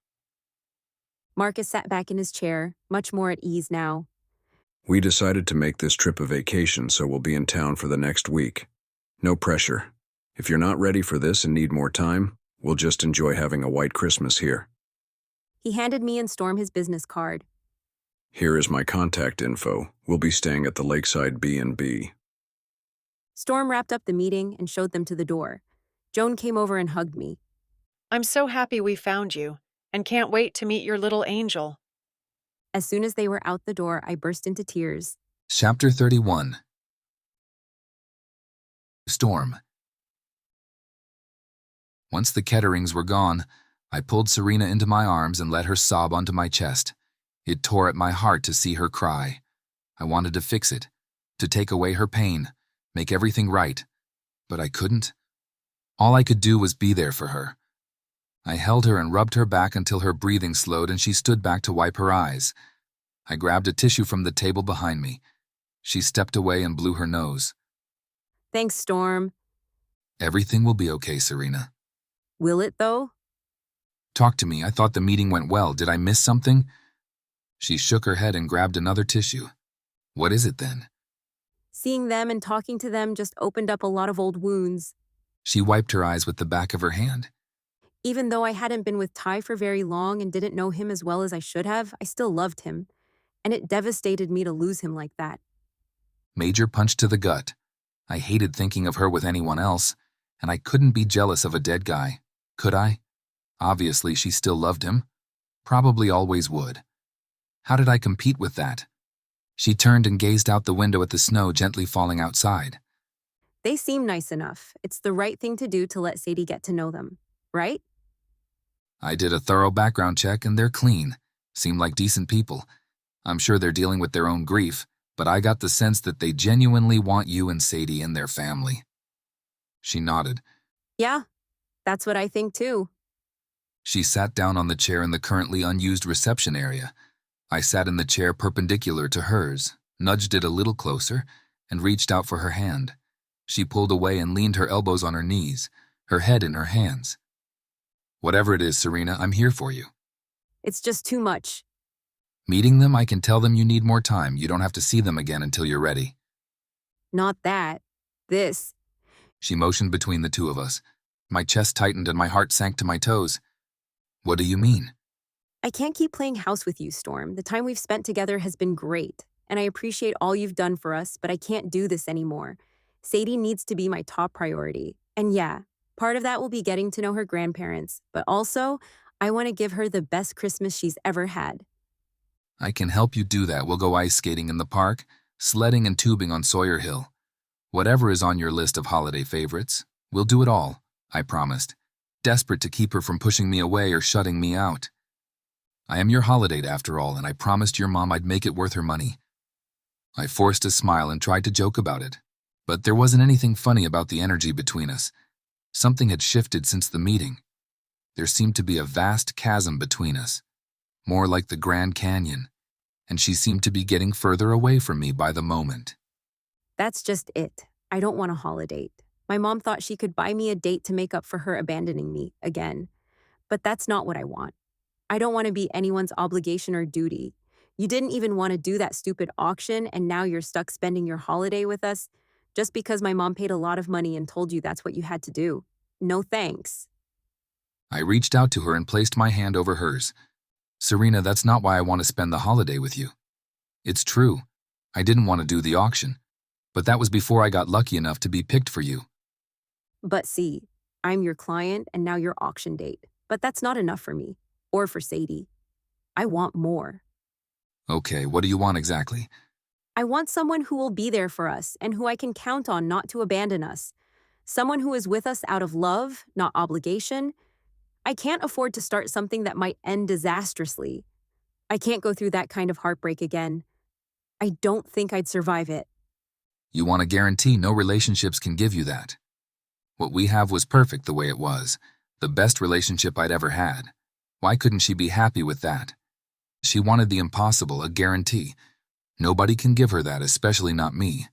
Marcus sat back in his chair, much more at ease now. We decided to make this trip a vacation, so we'll be in town for the next week. No pressure. If you're not ready for this and need more time, we'll just enjoy having a white Christmas here. He handed me and Storm his business card. Here is my contact info. We'll be staying at the Lakeside B&B. Storm wrapped up the meeting and showed them to the door. Joan came over and hugged me. I'm so happy we found you, and can't wait to meet your little angel. As soon as they were out the door, I burst into tears. Chapter 31. Storm. Once the Ketterings were gone, I pulled Serena into my arms and let her sob onto my chest. It tore at my heart to see her cry. I wanted to fix it, to take away her pain, make everything right, but I couldn't. All I could do was be there for her. I held her and rubbed her back until her breathing slowed and she stood back to wipe her eyes. I grabbed a tissue from the table behind me. She stepped away and blew her nose. Thanks, Storm. Everything will be okay, Serena. Will it, though? Talk to me. I thought the meeting went well. Did I miss something? She shook her head and grabbed another tissue. What is it then? Seeing them and talking to them just opened up a lot of old wounds. She wiped her eyes with the back of her hand. Even though I hadn't been with Ty for very long and didn't know him as well as I should have, I still loved him. And it devastated me to lose him like that. Major punch to the gut. I hated thinking of her with anyone else, and I couldn't be jealous of a dead guy. Could I? Obviously, she still loved him. Probably always would. How did I compete with that? She turned and gazed out the window at the snow gently falling outside. They seem nice enough. It's the right thing to do to let Sadie get to know them, right? I did a thorough background check and they're clean. Seem like decent people. I'm sure they're dealing with their own grief, but I got the sense that they genuinely want you and Sadie in their family. She nodded. Yeah, that's what I think too. She sat down on the chair in the currently unused reception area. I sat in the chair perpendicular to hers, nudged it a little closer, and reached out for her hand. She pulled away and leaned her elbows on her knees, her head in her hands. Whatever it is, Serena, I'm here for you. It's just too much. Meeting them, I can tell them you need more time. You don't have to see them again until you're ready. Not that. This. She motioned between the two of us. My chest tightened and my heart sank to my toes. What do you mean? I can't keep playing house with you, Storm. The time we've spent together has been great, and I appreciate all you've done for us, but I can't do this anymore. Sadie needs to be my top priority. And yeah, part of that will be getting to know her grandparents, but also, I want to give her the best Christmas she's ever had. I can help you do that. We'll go ice skating in the park, sledding and tubing on Sawyer Hill. Whatever is on your list of holiday favorites, we'll do it all, I promised, desperate to keep her from pushing me away or shutting me out. I am your holiday after all, and I promised your mom I'd make it worth her money. I forced a smile and tried to joke about it, but there wasn't anything funny about the energy between us. Something had shifted since the meeting. There seemed to be a vast chasm between us, more like the Grand Canyon, and she seemed to be getting further away from me by the moment. That's just it. I don't want a holiday. My mom thought she could buy me a date to make up for her abandoning me again. But that's not what I want. I don't want to be anyone's obligation or duty. You didn't even want to do that stupid auction, and now you're stuck spending your holiday with us just because my mom paid a lot of money and told you that's what you had to do. No thanks. I reached out to her and placed my hand over hers. Serena, that's not why I want to spend the holiday with you. It's true, I didn't want to do the auction, but that was before I got lucky enough to be picked for you. But see, I'm your client and now your auction date. But that's not enough for me, or for Sadie. I want more. Okay, what do you want exactly? I want someone who will be there for us and who I can count on not to abandon us. Someone who is with us out of love, not obligation. I can't afford to start something that might end disastrously. I can't go through that kind of heartbreak again. I don't think I'd survive it. You want a guarantee no relationships can give you that. What we have was perfect the way it was, the best relationship I'd ever had. Why couldn't she be happy with that? She wanted the impossible, a guarantee. Nobody can give her that, especially not me.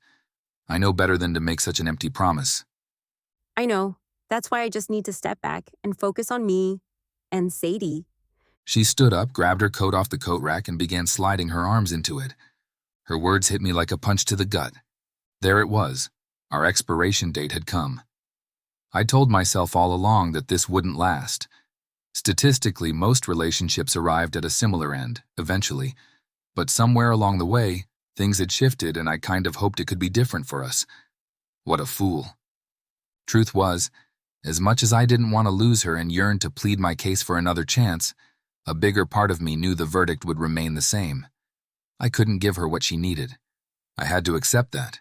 I know better than to make such an empty promise. I know. That's why I just need to step back and focus on me and Sadie. She stood up, grabbed her coat off the coat rack, and began sliding her arms into it. Her words hit me like a punch to the gut. There it was. Our expiration date had come. I told myself all along that this wouldn't last. Statistically, most relationships arrived at a similar end, eventually. But somewhere along the way, things had shifted and I kind of hoped it could be different for us. What a fool. Truth was, as much as I didn't want to lose her and yearned to plead my case for another chance, a bigger part of me knew the verdict would remain the same. I couldn't give her what she needed. I had to accept that.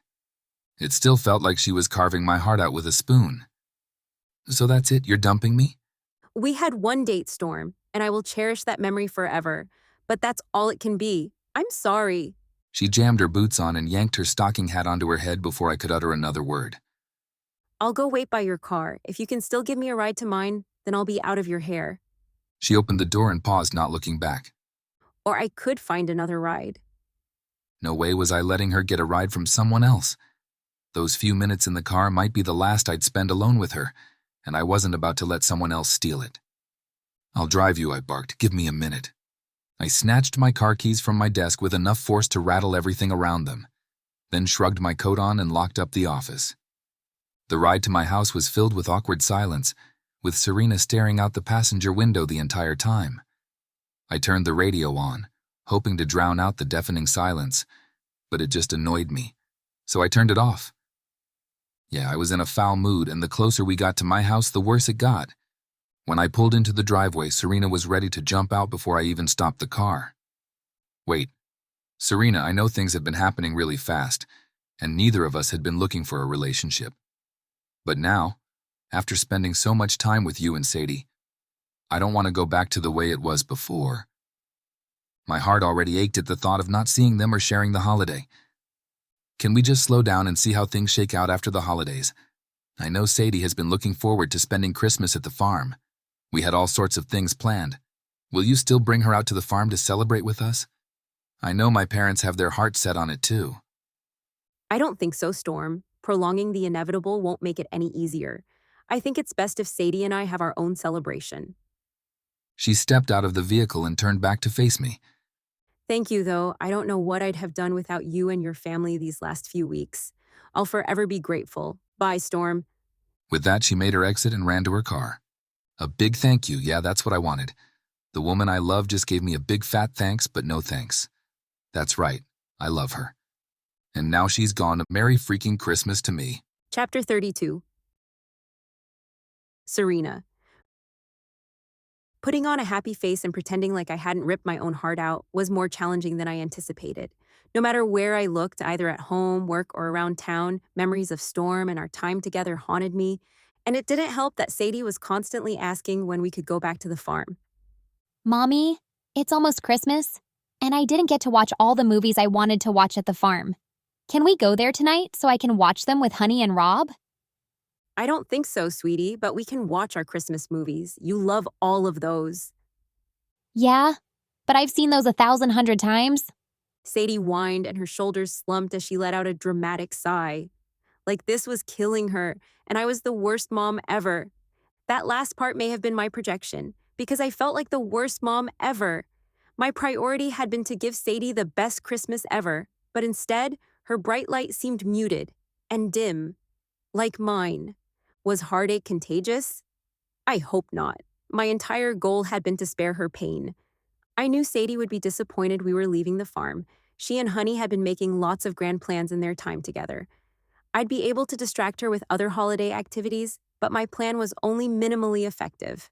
It still felt like she was carving my heart out with a spoon. So that's it, you're dumping me? We had one date, Storm, and I will cherish that memory forever. But that's all it can be. I'm sorry. She jammed her boots on and yanked her stocking hat onto her head before I could utter another word. I'll go wait by your car. If you can still give me a ride to mine, then I'll be out of your hair. She opened the door and paused, not looking back. Or I could find another ride. No way was I letting her get a ride from someone else. Those few minutes in the car might be the last I'd spend alone with her, and I wasn't about to let someone else steal it. I'll drive you, I barked. Give me a minute. I snatched my car keys from my desk with enough force to rattle everything around them, then shrugged my coat on and locked up the office. The ride to my house was filled with awkward silence, with Serena staring out the passenger window the entire time. I turned the radio on, hoping to drown out the deafening silence, but it just annoyed me, so I turned it off. Yeah, I was in a foul mood, and the closer we got to my house, the worse it got. When I pulled into the driveway, Serena was ready to jump out before I even stopped the car. Wait, Serena, I know things have been happening really fast, and neither of us had been looking for a relationship. But now, after spending so much time with you and Sadie, I don't want to go back to the way it was before. My heart already ached at the thought of not seeing them or sharing the holiday. Can we just slow down and see how things shake out after the holidays? I know Sadie has been looking forward to spending Christmas at the farm. We had all sorts of things planned. Will you still bring her out to the farm to celebrate with us? I know my parents have their hearts set on it too. I don't think so, Storm. Prolonging the inevitable won't make it any easier. I think it's best if Sadie and I have our own celebration. She stepped out of the vehicle and turned back to face me. Thank you, though. I don't know what I'd have done without you and your family these last few weeks. I'll forever be grateful. Bye, Storm. With that, she made her exit and ran to her car. A big thank you, yeah, that's what I wanted. The woman I love just gave me a big fat thanks, but no thanks. That's right, I love her. And now she's gone. Merry freaking Christmas to me. Chapter 32. Serena. Putting on a happy face and pretending like I hadn't ripped my own heart out was more challenging than I anticipated. No matter where I looked, either at home, work, or around town, memories of Storm and our time together haunted me, and it didn't help that Sadie was constantly asking when we could go back to the farm. Mommy, it's almost Christmas, and I didn't get to watch all the movies I wanted to watch at the farm. Can we go there tonight so I can watch them with Honey and Rob? I don't think so, sweetie, but we can watch our Christmas movies. You love all of those. Yeah, but I've seen those 1,100 times. Sadie whined and her shoulders slumped as she let out a dramatic sigh. Like this was killing her, and I was the worst mom ever. That last part may have been my projection, because I felt like the worst mom ever. My priority had been to give Sadie the best Christmas ever, but instead, her bright light seemed muted and dim, like mine. Was heartache contagious? I hope not. My entire goal had been to spare her pain. I knew Sadie would be disappointed we were leaving the farm. She and Honey had been making lots of grand plans in their time together. I'd be able to distract her with other holiday activities, but my plan was only minimally effective.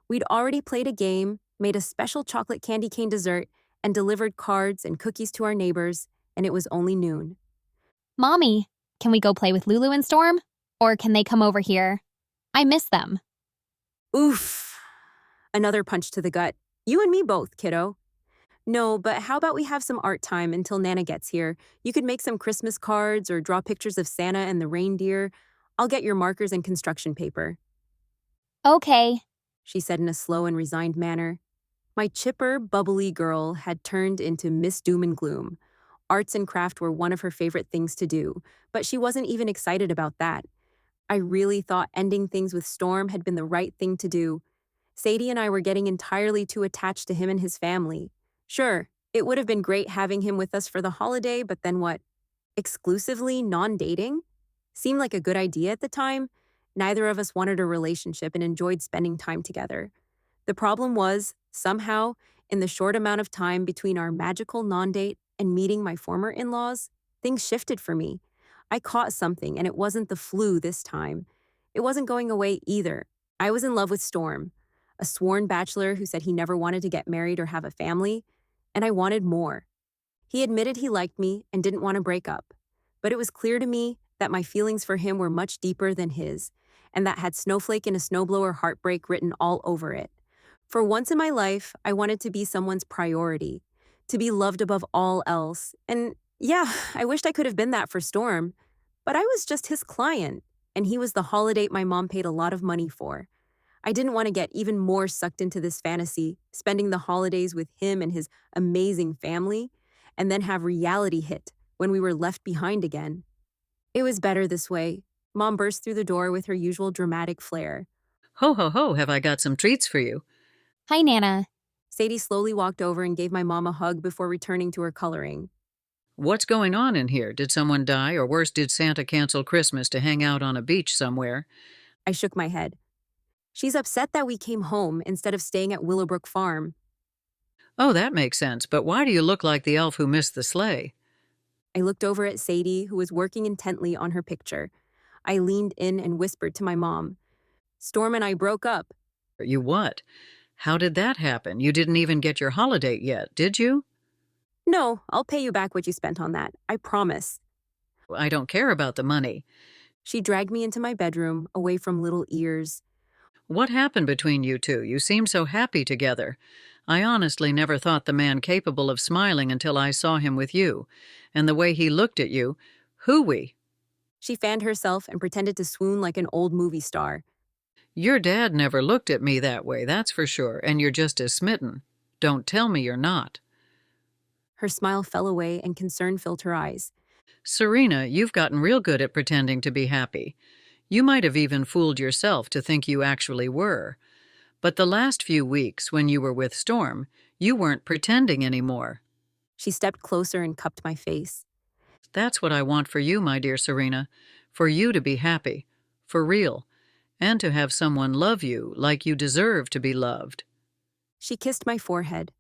We'd already played a game, made a special chocolate candy cane dessert, and delivered cards and cookies to our neighbors, and it was only noon. Mommy, can we go play with Lulu and Storm? Or can they come over here? I miss them. Oof. Another punch to the gut. You and me both, kiddo. No, but how about we have some art time until Nana gets here? You could make some Christmas cards or draw pictures of Santa and the reindeer. I'll get your markers and construction paper. Okay, she said in a slow and resigned manner. My chipper, bubbly girl had turned into Miss Doom and Gloom. Arts and craft were one of her favorite things to do, but she wasn't even excited about that. I really thought ending things with Storm had been the right thing to do. Sadie and I were getting entirely too attached to him and his family. Sure, it would have been great having him with us for the holiday, but then what? Exclusively non-dating? Seemed like a good idea at the time. Neither of us wanted a relationship and enjoyed spending time together. The problem was, somehow, in the short amount of time between our magical non-date and meeting my former in-laws, things shifted for me. I caught something, and it wasn't the flu this time. It wasn't going away either. I was in love with Storm, a sworn bachelor who said he never wanted to get married or have a family, and I wanted more. He admitted he liked me and didn't want to break up, but it was clear to me that my feelings for him were much deeper than his, and that had snowflake and a snowblower heartbreak written all over it. For once in my life, I wanted to be someone's priority, to be loved above all else, and yeah, I wished I could have been that for Storm, but I was just his client, and he was the holiday my mom paid a lot of money for. I didn't want to get even more sucked into this fantasy, spending the holidays with him and his amazing family, and then have reality hit when we were left behind again. It was better this way. Mom burst through the door with her usual dramatic flair. Ho, ho, ho, have I got some treats for you? Hi, Nana. Sadie slowly walked over and gave my mom a hug before returning to her coloring. What's going on in here? Did someone die, or worse, did Santa cancel Christmas to hang out on a beach somewhere? I shook my head. She's upset that we came home instead of staying at Willowbrook Farm. Oh, that makes sense, but why do you look like the elf who missed the sleigh? I looked over at Sadie, who was working intently on her picture. I leaned in and whispered to my mom. Storm and I broke up. You what? How did that happen? You didn't even get your holiday yet, did you? No, I'll pay you back what you spent on that. I promise. I don't care about the money. She dragged me into my bedroom, away from little ears. What happened between you two? You seemed so happy together. I honestly never thought the man capable of smiling until I saw him with you. And the way he looked at you, hooey. She fanned herself and pretended to swoon like an old movie star. Your dad never looked at me that way, that's for sure, and you're just as smitten. Don't tell me you're not. Her smile fell away and concern filled her eyes. Serena, you've gotten real good at pretending to be happy. You might have even fooled yourself to think you actually were. But the last few weeks, when you were with Storm, you weren't pretending anymore. She stepped closer and cupped my face. That's what I want for you, my dear Serena. For you to be happy. For real. And to have someone love you like you deserve to be loved. She kissed my forehead,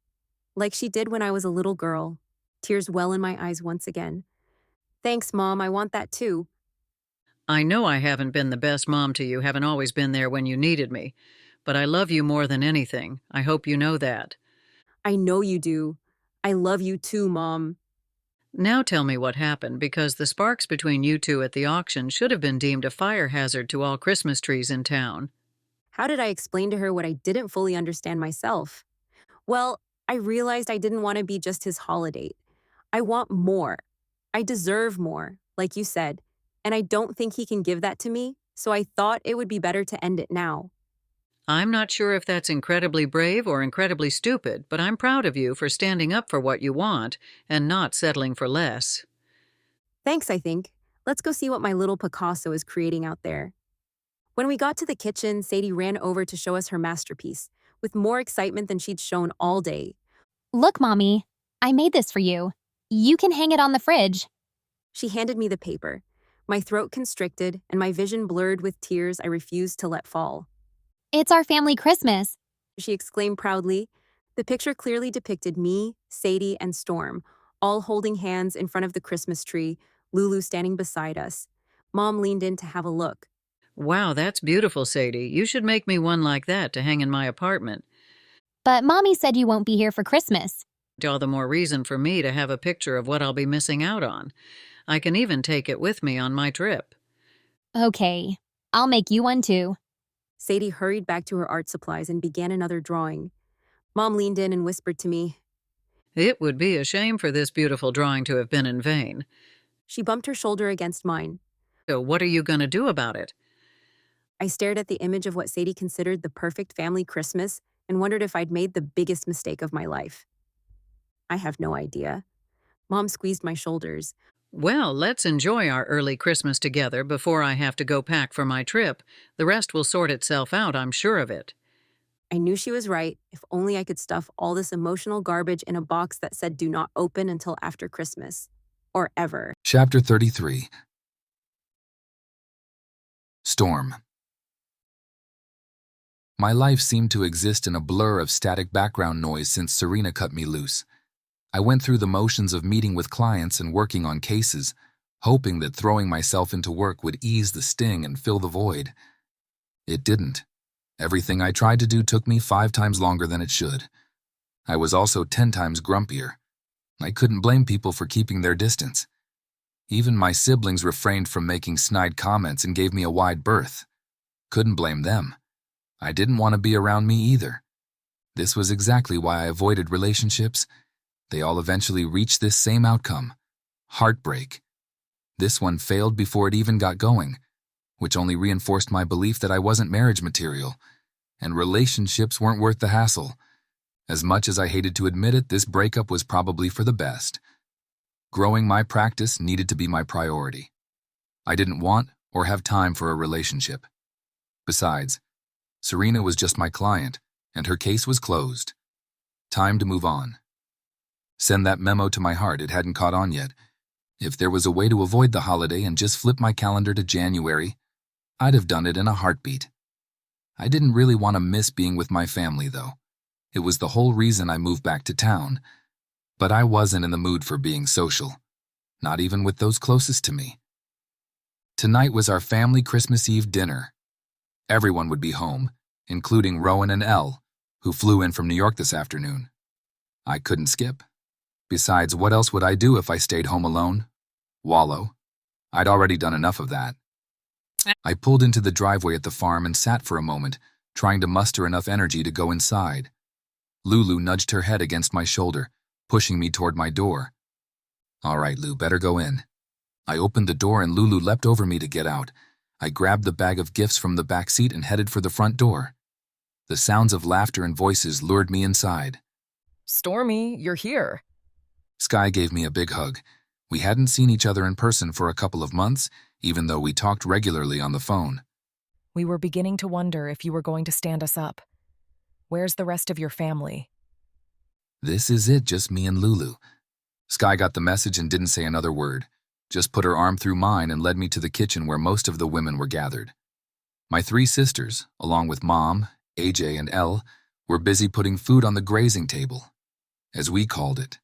like she did when I was a little girl. Tears well in my eyes once again. Thanks, Mom, I want that too. I know I haven't been the best mom to you, haven't always been there when you needed me, but I love you more than anything. I hope you know that. I know you do. I love you too, Mom. Now tell me what happened, because the sparks between you two at the auction should have been deemed a fire hazard to all Christmas trees in town. How did I explain to her what I didn't fully understand myself? Well, I realized I didn't want to be just his holiday. I want more. I deserve more, like you said, and I don't think he can give that to me, so I thought it would be better to end it now. I'm not sure if that's incredibly brave or incredibly stupid, but I'm proud of you for standing up for what you want and not settling for less. Thanks, I think. Let's go see what my little Picasso is creating out there. When we got to the kitchen, Sadie ran over to show us her masterpiece, with more excitement than she'd shown all day. Look, Mommy, I made this for you. You can hang it on the fridge. She handed me the paper. My throat constricted and my vision blurred with tears I refused to let fall. It's our family Christmas, she exclaimed proudly. The picture clearly depicted me, Sadie, and Storm, all holding hands in front of the Christmas tree, Lulu standing beside us. Mom leaned in to have a look. Wow, that's beautiful, Sadie. You should make me one like that to hang in my apartment. But Mommy said you won't be here for Christmas. All the more reason for me to have a picture of what I'll be missing out on. I can even take it with me on my trip. Okay, I'll make you one too. Sadie hurried back to her art supplies and began another drawing. Mom leaned in and whispered to me, It would be a shame for this beautiful drawing to have been in vain. She bumped her shoulder against mine. So what are you going to do about it? I stared at the image of what Sadie considered the perfect family Christmas and wondered if I'd made the biggest mistake of my life. I have no idea. Mom squeezed my shoulders. Well, let's enjoy our early Christmas together before I have to go pack for my trip. The rest will sort itself out, I'm sure of it. I knew she was right. If only I could stuff all this emotional garbage in a box that said do not open until after Christmas. Or ever. Chapter 33. Storm. My life seemed to exist in a blur of static background noise since Serena cut me loose. I went through the motions of meeting with clients and working on cases, hoping that throwing myself into work would ease the sting and fill the void. It didn't. Everything I tried to do took me 5 times longer than it should. I was also 10 times grumpier. I couldn't blame people for keeping their distance. Even my siblings refrained from making snide comments and gave me a wide berth. Couldn't blame them. I didn't want to be around me either. This was exactly why I avoided relationships. They all eventually reached this same outcome: heartbreak. This one failed before it even got going, which only reinforced my belief that I wasn't marriage material, and relationships weren't worth the hassle. As much as I hated to admit it, this breakup was probably for the best. Growing my practice needed to be my priority. I didn't want or have time for a relationship. Besides, Serena was just my client, and her case was closed. Time to move on. Send that memo to my heart, it hadn't caught on yet. If there was a way to avoid the holiday and just flip my calendar to January, I'd have done it in a heartbeat. I didn't really want to miss being with my family, though. It was the whole reason I moved back to town. But I wasn't in the mood for being social, not even with those closest to me. Tonight was our family Christmas Eve dinner. Everyone would be home, including Rowan and Elle, who flew in from New York this afternoon. I couldn't skip. Besides, what else would I do if I stayed home alone? Wallow. I'd already done enough of that. I pulled into the driveway at the farm and sat for a moment, trying to muster enough energy to go inside. Lulu nudged her head against my shoulder, pushing me toward my door. All right, Lou, better go in. I opened the door and Lulu leapt over me to get out. I grabbed the bag of gifts from the back seat and headed for the front door. The sounds of laughter and voices lured me inside. Stormy, you're here. Sky gave me a big hug. We hadn't seen each other in person for a couple of months, even though we talked regularly on the phone. We were beginning to wonder if you were going to stand us up. Where's the rest of your family? This is it, just me and Lulu. Sky got the message and didn't say another word, just put her arm through mine and led me to the kitchen where most of the women were gathered. My 3 sisters, along with Mom, AJ, and Elle, were busy putting food on the grazing table, as we called it.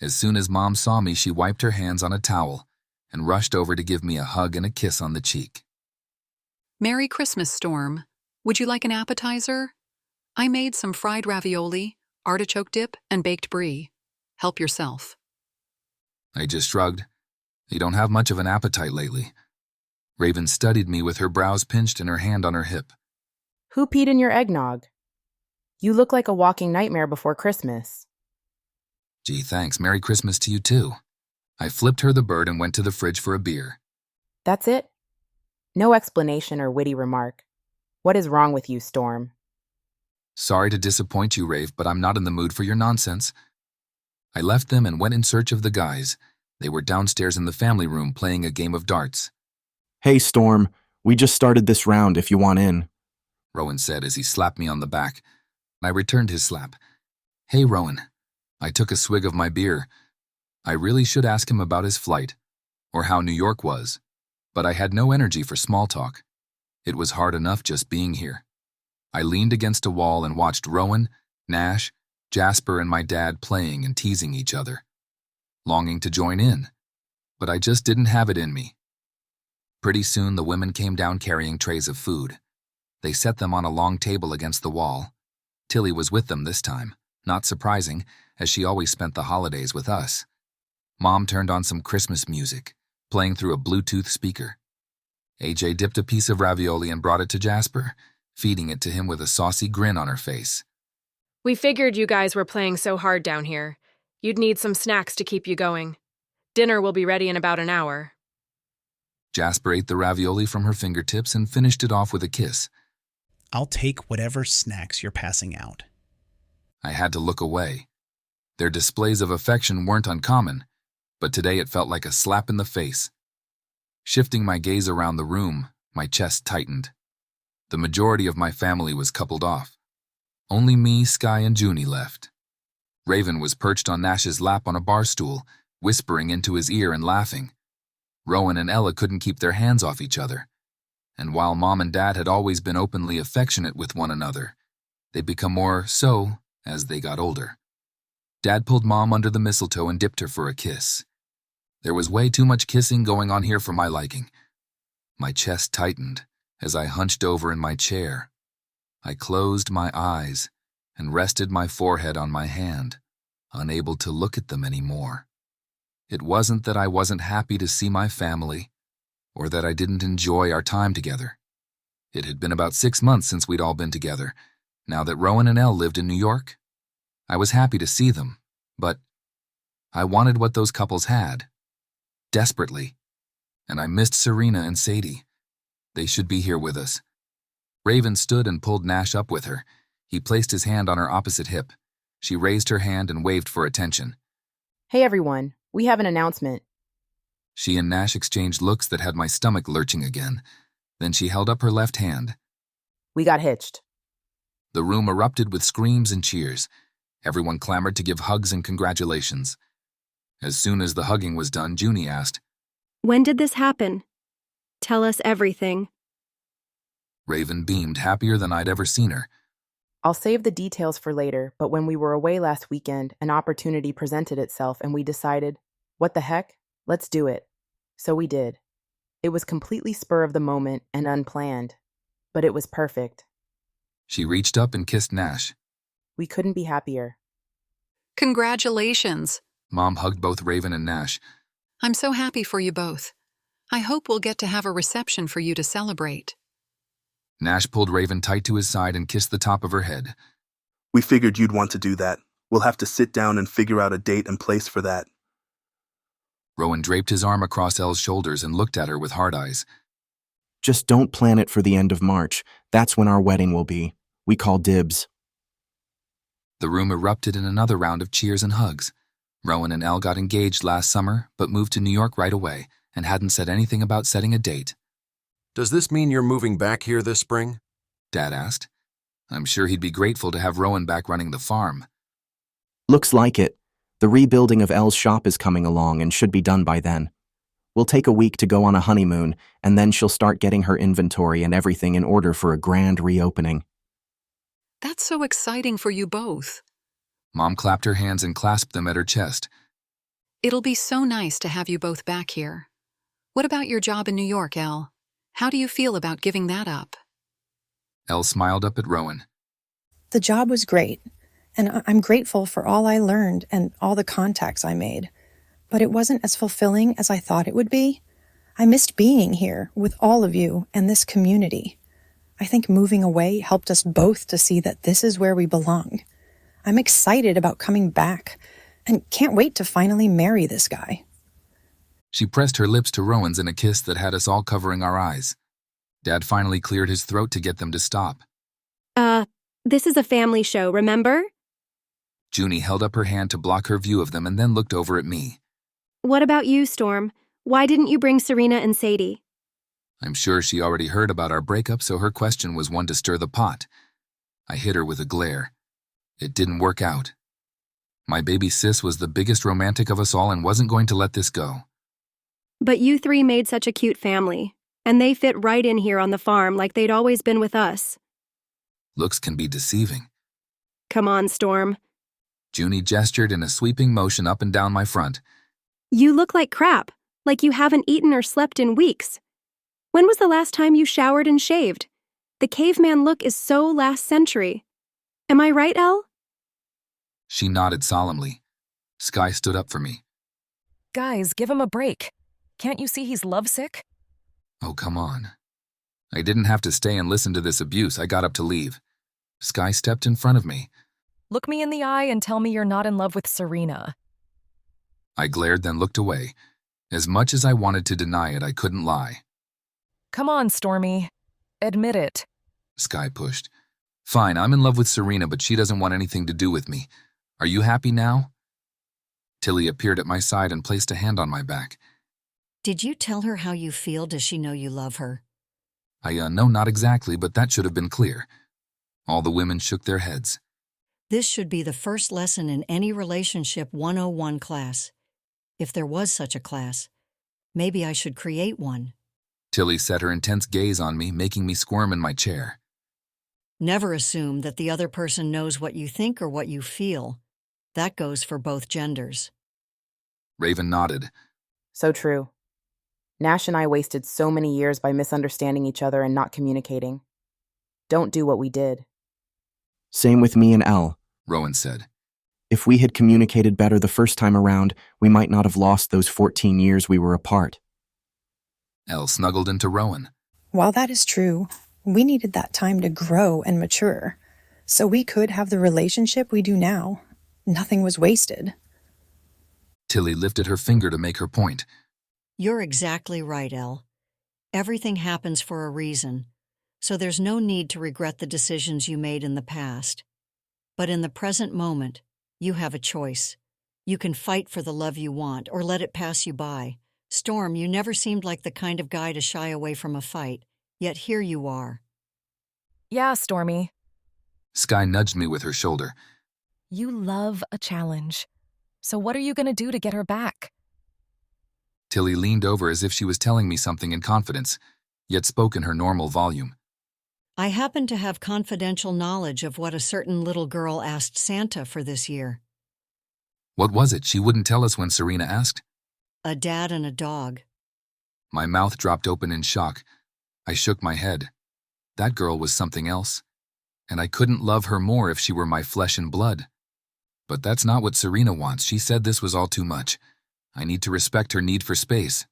As soon as Mom saw me, she wiped her hands on a towel and rushed over to give me a hug and a kiss on the cheek. Merry Christmas, Storm. Would you like an appetizer? I made some fried ravioli, artichoke dip, and baked brie. Help yourself. I just shrugged. You don't have much of an appetite lately. Raven studied me with her brows pinched and her hand on her hip. Who peed in your eggnog? You look like a walking nightmare before Christmas. Gee, thanks. Merry Christmas to you too. I flipped her the bird and went to the fridge for a beer. That's it? No explanation or witty remark. What is wrong with you, Storm? Sorry to disappoint you, Rave, but I'm not in the mood for your nonsense. I left them and went in search of the guys. They were downstairs in the family room playing a game of darts. Hey, Storm. We just started this round if you want in, Rowan said as he slapped me on the back. I returned his slap. Hey, Rowan. I took a swig of my beer. I really should ask him about his flight, or how New York was, but I had no energy for small talk. It was hard enough just being here. I leaned against a wall and watched Rowan, Nash, Jasper, and my dad playing and teasing each other, longing to join in, but I just didn't have it in me. Pretty soon the women came down carrying trays of food. They set them on a long table against the wall. Tilly was with them this time, not surprising, as she always spent the holidays with us. Mom turned on some Christmas music, playing through a Bluetooth speaker. AJ dipped a piece of ravioli and brought it to Jasper, feeding it to him with a saucy grin on her face. We figured you guys were playing so hard down here. You'd need some snacks to keep you going. Dinner will be ready in about an hour. Jasper ate the ravioli from her fingertips and finished it off with a kiss. I'll take whatever snacks you're passing out. I had to look away. Their displays of affection weren't uncommon, but today it felt like a slap in the face. Shifting my gaze around the room, my chest tightened. The majority of my family was coupled off. Only me, Sky, and Junie left. Raven was perched on Nash's lap on a bar stool, whispering into his ear and laughing. Rowan and Ella couldn't keep their hands off each other. And while Mom and Dad had always been openly affectionate with one another, they'd become more so as they got older. Dad pulled Mom under the mistletoe and dipped her for a kiss. There was way too much kissing going on here for my liking. My chest tightened as I hunched over in my chair. I closed my eyes and rested my forehead on my hand, unable to look at them anymore. It wasn't that I wasn't happy to see my family, or that I didn't enjoy our time together. It had been about 6 months since we'd all been together, now that Rowan and Elle lived in New York. I was happy to see them, but I wanted what those couples had, desperately, and I missed Serena and Sadie. They should be here with us. Raven stood and pulled Nash up with her. He placed his hand on her opposite hip. She raised her hand and waved for attention. Hey everyone, we have an announcement. She and Nash exchanged looks that had my stomach lurching again. Then she held up her left hand. We got hitched. The room erupted with screams and cheers. Everyone clamored to give hugs and congratulations. As soon as the hugging was done, Junie asked, When did this happen? Tell us everything. Raven beamed, happier than I'd ever seen her. I'll save the details for later, but when we were away last weekend, an opportunity presented itself and we decided, what the heck, let's do it. So we did. It was completely spur of the moment and unplanned, but it was perfect. She reached up and kissed Nash. We couldn't be happier. Congratulations. Mom hugged both Raven and Nash. I'm so happy for you both. I hope we'll get to have a reception for you to celebrate. Nash pulled Raven tight to his side and kissed the top of her head. We figured you'd want to do that. We'll have to sit down and figure out a date and place for that. Rowan draped his arm across Elle's shoulders and looked at her with hard eyes. Just don't plan it for the end of March. That's when our wedding will be. We call dibs. The room erupted in another round of cheers and hugs. Rowan and Elle got engaged last summer, but moved to New York right away and hadn't said anything about setting a date. Does this mean you're moving back here this spring? Dad asked. I'm sure he'd be grateful to have Rowan back running the farm. Looks like it. The rebuilding of Elle's shop is coming along and should be done by then. We'll take a week to go on a honeymoon, and then she'll start getting her inventory and everything in order for a grand reopening. That's so exciting for you both. Mom clapped her hands and clasped them at her chest. It'll be so nice to have you both back here. What about your job in New York, Elle? How do you feel about giving that up? Elle smiled up at Rowan. The job was great, and I'm grateful for all I learned and all the contacts I made. But it wasn't as fulfilling as I thought it would be. I missed being here with all of you and this community. I think moving away helped us both to see that this is where we belong. I'm excited about coming back and can't wait to finally marry this guy. She pressed her lips to Rowan's in a kiss that had us all covering our eyes. Dad finally cleared his throat to get them to stop. This is a family show, remember? Junie held up her hand to block her view of them and then looked over at me. What about you, Storm? Why didn't you bring Serena and Sadie? I'm sure she already heard about our breakup, so her question was one to stir the pot. I hit her with a glare. It didn't work out. My baby sis was the biggest romantic of us all and wasn't going to let this go. But you three made such a cute family, and they fit right in here on the farm like they'd always been with us. Looks can be deceiving. Come on, Storm. Junie gestured in a sweeping motion up and down my front. You look like crap, like you haven't eaten or slept in weeks. When was the last time you showered and shaved? The caveman look is so last century. Am I right, Elle? She nodded solemnly. Sky stood up for me. Guys, give him a break. Can't you see he's lovesick? Oh, come on. I didn't have to stay and listen to this abuse. I got up to leave. Sky stepped in front of me. Look me in the eye and tell me you're not in love with Serena. I glared, then looked away. As much as I wanted to deny it, I couldn't lie. Come on, Stormy. Admit it. Sky pushed. Fine, I'm in love with Serena, but she doesn't want anything to do with me. Are you happy now? Tilly appeared at my side and placed a hand on my back. Did you tell her how you feel? Does she know you love her? No, not exactly, but that should have been clear. All the women shook their heads. This should be the first lesson in any relationship 101 class. If there was such a class, maybe I should create one. Tilly set her intense gaze on me, making me squirm in my chair. Never assume that the other person knows what you think or what you feel. That goes for both genders. Raven nodded. So true. Nash and I wasted so many years by misunderstanding each other and not communicating. Don't do what we did. Same with me and Elle, Rowan said. If we had communicated better the first time around, we might not have lost those 14 years we were apart. Elle snuggled into Rowan. While that is true, we needed that time to grow and mature, so we could have the relationship we do now. Nothing was wasted. Tilly lifted her finger to make her point. You're exactly right, Elle. Everything happens for a reason, so there's no need to regret the decisions you made in the past. But in the present moment, you have a choice. You can fight for the love you want or let it pass you by. Storm, you never seemed like the kind of guy to shy away from a fight, yet here you are. Yeah, Stormy. Sky nudged me with her shoulder. You love a challenge. So what are you going to do to get her back? Tilly leaned over as if she was telling me something in confidence, yet spoke in her normal volume. I happen to have confidential knowledge of what a certain little girl asked Santa for this year. What was it? She wouldn't tell us when Serena asked. A dad and a dog. My mouth dropped open in shock. I shook my head. That girl was something else, and I couldn't love her more if she were my flesh and blood. But that's not what Serena wants. She said this was all too much. I need to respect her need for space,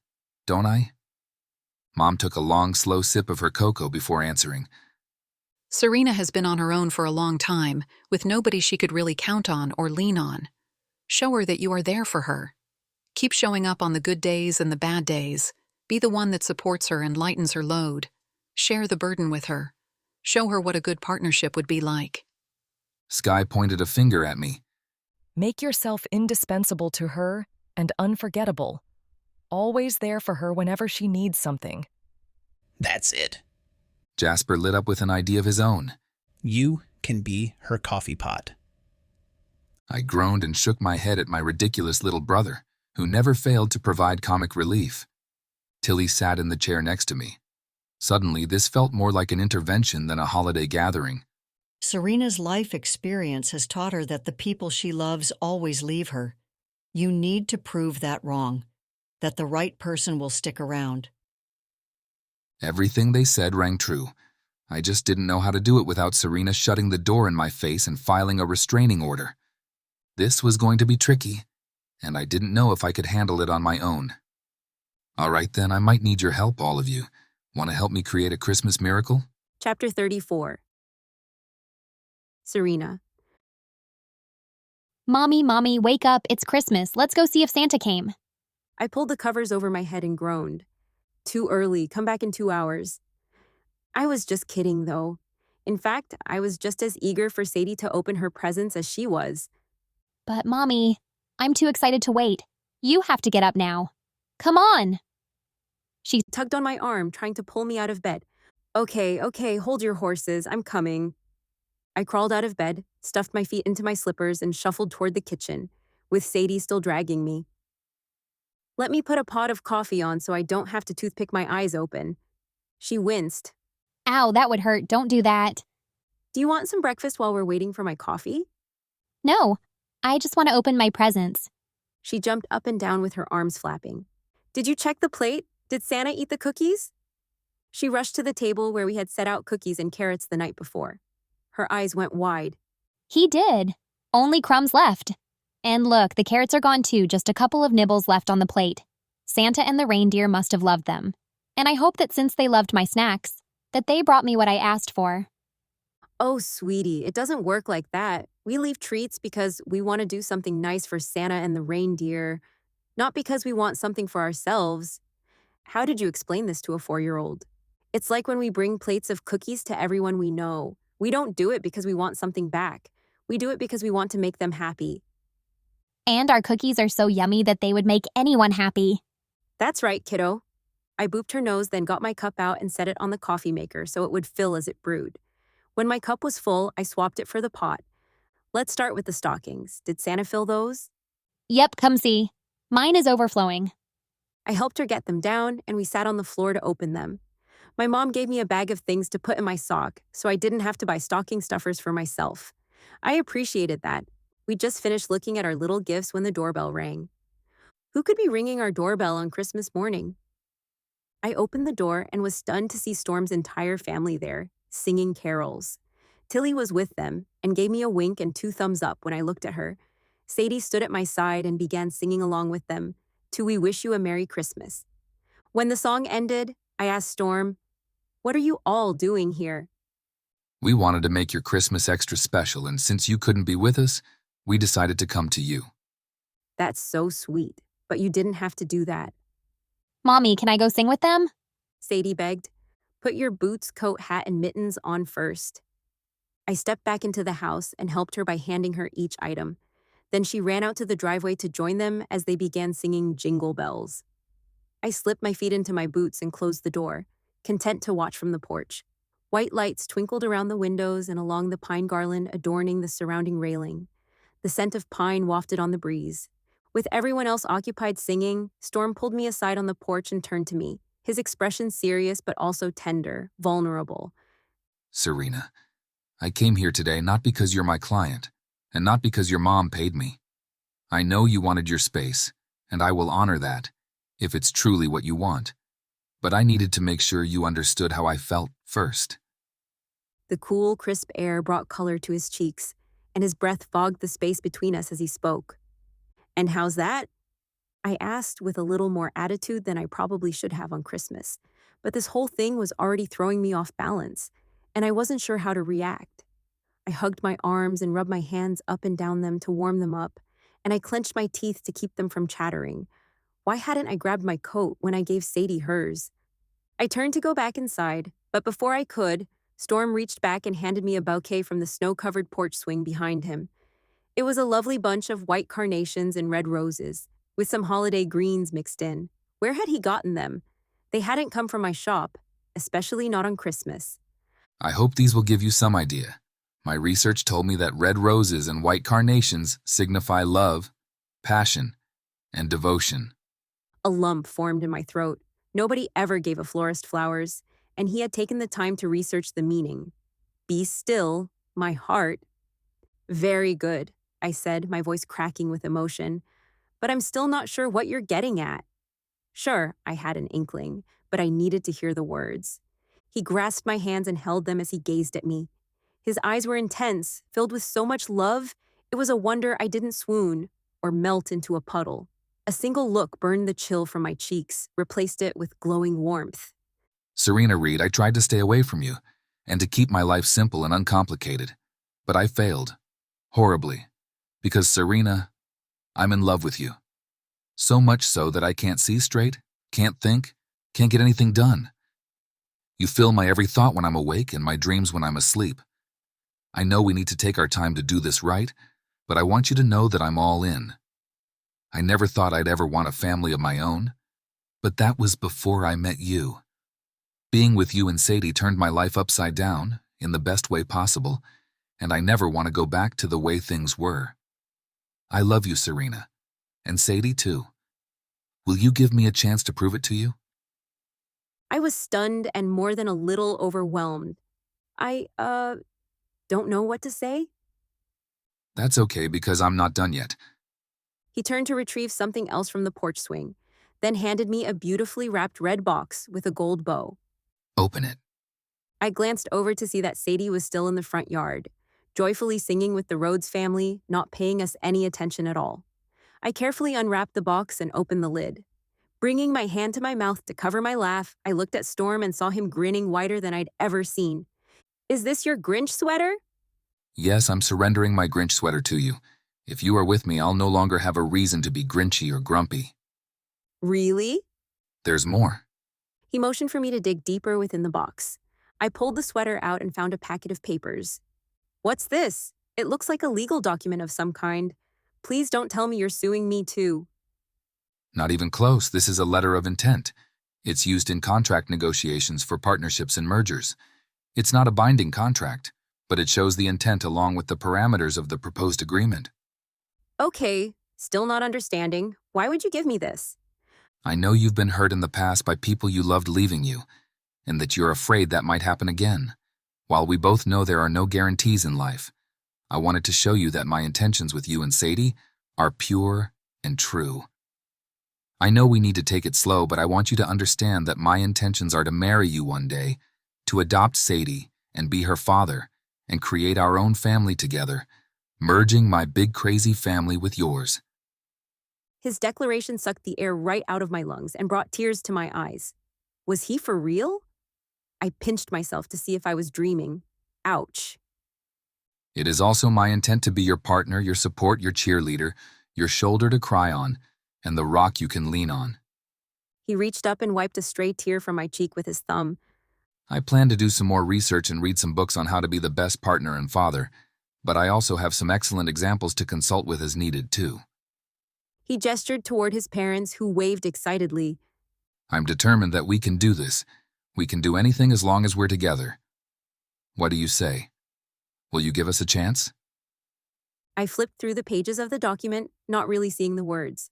don't I? Mom took a long, slow sip of her cocoa before answering. Serena has been on her own for a long time, with nobody she could really count on or lean on. Show her that you are there for her. Keep showing up on the good days and the bad days. Be the one that supports her and lightens her load. Share the burden with her. Show her what a good partnership would be like. Sky pointed a finger at me. Make yourself indispensable to her and unforgettable. Always there for her whenever she needs something. That's it. Jasper lit up with an idea of his own. You can be her coffee pot. I groaned and shook my head at my ridiculous little brother, who never failed to provide comic relief. Tilly sat in the chair next to me. Suddenly, this felt more like an intervention than a holiday gathering. Serena's life experience has taught her that the people she loves always leave her. You need to prove that wrong, that the right person will stick around. Everything they said rang true. I just didn't know how to do it without Serena shutting the door in my face and filing a restraining order. This was going to be tricky, and I didn't know if I could handle it on my own. All right then, I might need your help, all of you. Want to help me create a Christmas miracle? Chapter 34. Serena. Mommy, wake up. It's Christmas. Let's go see if Santa came. I pulled the covers over my head and groaned. Too early. Come back in 2 hours. I was just kidding, though. In fact, I was just as eager for Sadie to open her presents as she was. But Mommy, I'm too excited to wait. You have to get up now. Come on. She tugged on my arm, trying to pull me out of bed. Okay, hold your horses. I'm coming. I crawled out of bed, stuffed my feet into my slippers, and shuffled toward the kitchen, with Sadie still dragging me. Let me put a pot of coffee on so I don't have to toothpick my eyes open. She winced. Ow, that would hurt. Don't do that. Do you want some breakfast while we're waiting for my coffee? No, I just want to open my presents. She jumped up and down with her arms flapping. Did you check the plate? Did Santa eat the cookies? She rushed to the table where we had set out cookies and carrots the night before. Her eyes went wide. He did. Only crumbs left. And look, the carrots are gone too, just a couple of nibbles left on the plate. Santa and the reindeer must have loved them. And I hope that since they loved my snacks, that they brought me what I asked for. Oh, sweetie, it doesn't work like that. We leave treats because we want to do something nice for Santa and the reindeer, not because we want something for ourselves. How did you explain this to a 4-year-old? It's like when we bring plates of cookies to everyone we know. We don't do it because we want something back. We do it because we want to make them happy. And our cookies are so yummy that they would make anyone happy. That's right, kiddo. I booped her nose, then got my cup out and set it on the coffee maker so it would fill as it brewed. When my cup was full, I swapped it for the pot. Let's start with the stockings. Did Santa fill those? Yep, come see. Mine is overflowing. I helped her get them down, and we sat on the floor to open them. My mom gave me a bag of things to put in my sock, so I didn't have to buy stocking stuffers for myself. I appreciated that. We just finished looking at our little gifts when the doorbell rang. Who could be ringing our doorbell on Christmas morning? I opened the door and was stunned to see Storm's entire family there, singing carols. Tilly was with them and gave me a wink and 2 thumbs up when I looked at her. Sadie stood at my side and began singing along with them, to We Wish You a Merry Christmas. When the song ended, I asked Storm, "What are you all doing here?" We wanted to make your Christmas extra special, and since you couldn't be with us, we decided to come to you. That's so sweet, but you didn't have to do that. Mommy, can I go sing with them? Sadie begged. Put your boots, coat, hat, and mittens on first. I stepped back into the house and helped her by handing her each item. Then she ran out to the driveway to join them as they began singing Jingle Bells. I slipped my feet into my boots and closed the door, content to watch from the porch. White lights twinkled around the windows and along the pine garland adorning the surrounding railing. The scent of pine wafted on the breeze. With everyone else occupied singing, Storm pulled me aside on the porch and turned to me, his expression serious but also tender, vulnerable. Serena, I came here today not because you're my client, and not because your mom paid me. I know you wanted your space, and I will honor that, if it's truly what you want. But I needed to make sure you understood how I felt first. The cool, crisp air brought color to his cheeks, and his breath fogged the space between us as he spoke. And how's that? I asked with a little more attitude than I probably should have on Christmas, but this whole thing was already throwing me off balance, and I wasn't sure how to react. I hugged my arms and rubbed my hands up and down them to warm them up, and I clenched my teeth to keep them from chattering. Why hadn't I grabbed my coat when I gave Sadie hers? I turned to go back inside, but before I could, Storm reached back and handed me a bouquet from the snow-covered porch swing behind him. It was a lovely bunch of white carnations and red roses, with some holiday greens mixed in. Where had he gotten them? They hadn't come from my shop, especially not on Christmas. I hope these will give you some idea. My research told me that red roses and white carnations signify love, passion, and devotion. A lump formed in my throat. Nobody ever gave a florist flowers, and he had taken the time to research the meaning. Be still, My heart. Very good, I said, my voice cracking with emotion. But I'm still not sure what you're getting at. Sure, I had an inkling, but I needed to hear the words. He grasped my hands and held them as he gazed at me. His eyes were intense, filled with so much love, it was a wonder I didn't swoon or melt into a puddle. A single look burned the chill from my cheeks, replaced it with glowing warmth. Serena Reed, I tried to stay away from you and to keep my life simple and uncomplicated, but I failed. Horribly. Because, Serena, I'm in love with you. So much so that I can't see straight, can't think, can't get anything done. You fill my every thought when I'm awake and my dreams when I'm asleep. I know we need to take our time to do this right, but I want you to know that I'm all in. I never thought I'd ever want a family of my own, but that was before I met you. Being with you and Sadie turned my life upside down, in the best way possible, and I never want to go back to the way things were. I love you, Serena, and Sadie too. Will you give me a chance to prove it to you? I was stunned and more than a little overwhelmed. I don't know what to say. That's okay because I'm not done yet. He turned to retrieve something else from the porch swing, then handed me a beautifully wrapped red box with a gold bow. Open it. I glanced over to see that Sadie was still in the front yard, joyfully singing with the Rhodes family, not paying us any attention at all. I carefully unwrapped the box and opened the lid. Bringing my hand to my mouth to cover my laugh, I looked at Storm and saw him grinning wider than I'd ever seen. Is this your Grinch sweater? Yes, I'm surrendering my Grinch sweater to you. If you are with me, I'll no longer have a reason to be grinchy or grumpy. Really? There's more. He motioned for me to dig deeper within the box. I pulled the sweater out and found a packet of papers. What's this? It looks like a legal document of some kind. Please don't tell me you're suing me too. Not even close. This is a letter of intent. It's used in contract negotiations for partnerships and mergers. It's not a binding contract, but it shows the intent along with the parameters of the proposed agreement. Okay, still not understanding. Why would you give me this? I know you've been hurt in the past by people you loved leaving you, and that you're afraid that might happen again. While we both know there are no guarantees in life, I wanted to show you that my intentions with you and Sadie are pure and true. I know we need to take it slow, but I want you to understand that my intentions are to marry you one day, to adopt Sadie and be her father, and create our own family together, merging my big crazy family with yours. His declaration sucked the air right out of my lungs and brought tears to my eyes. Was he for real? I pinched myself to see if I was dreaming. Ouch. It is also my intent to be your partner, your support, your cheerleader, your shoulder to cry on, and the rock you can lean on. He reached up and wiped a stray tear from my cheek with his thumb. I plan to do some more research and read some books on how to be the best partner and father, but I also have some excellent examples to consult with as needed, too. He gestured toward his parents, who waved excitedly. I'm determined that we can do this. We can do anything as long as we're together. What do you say? Will you give us a chance? I flipped through the pages of the document, not really seeing the words.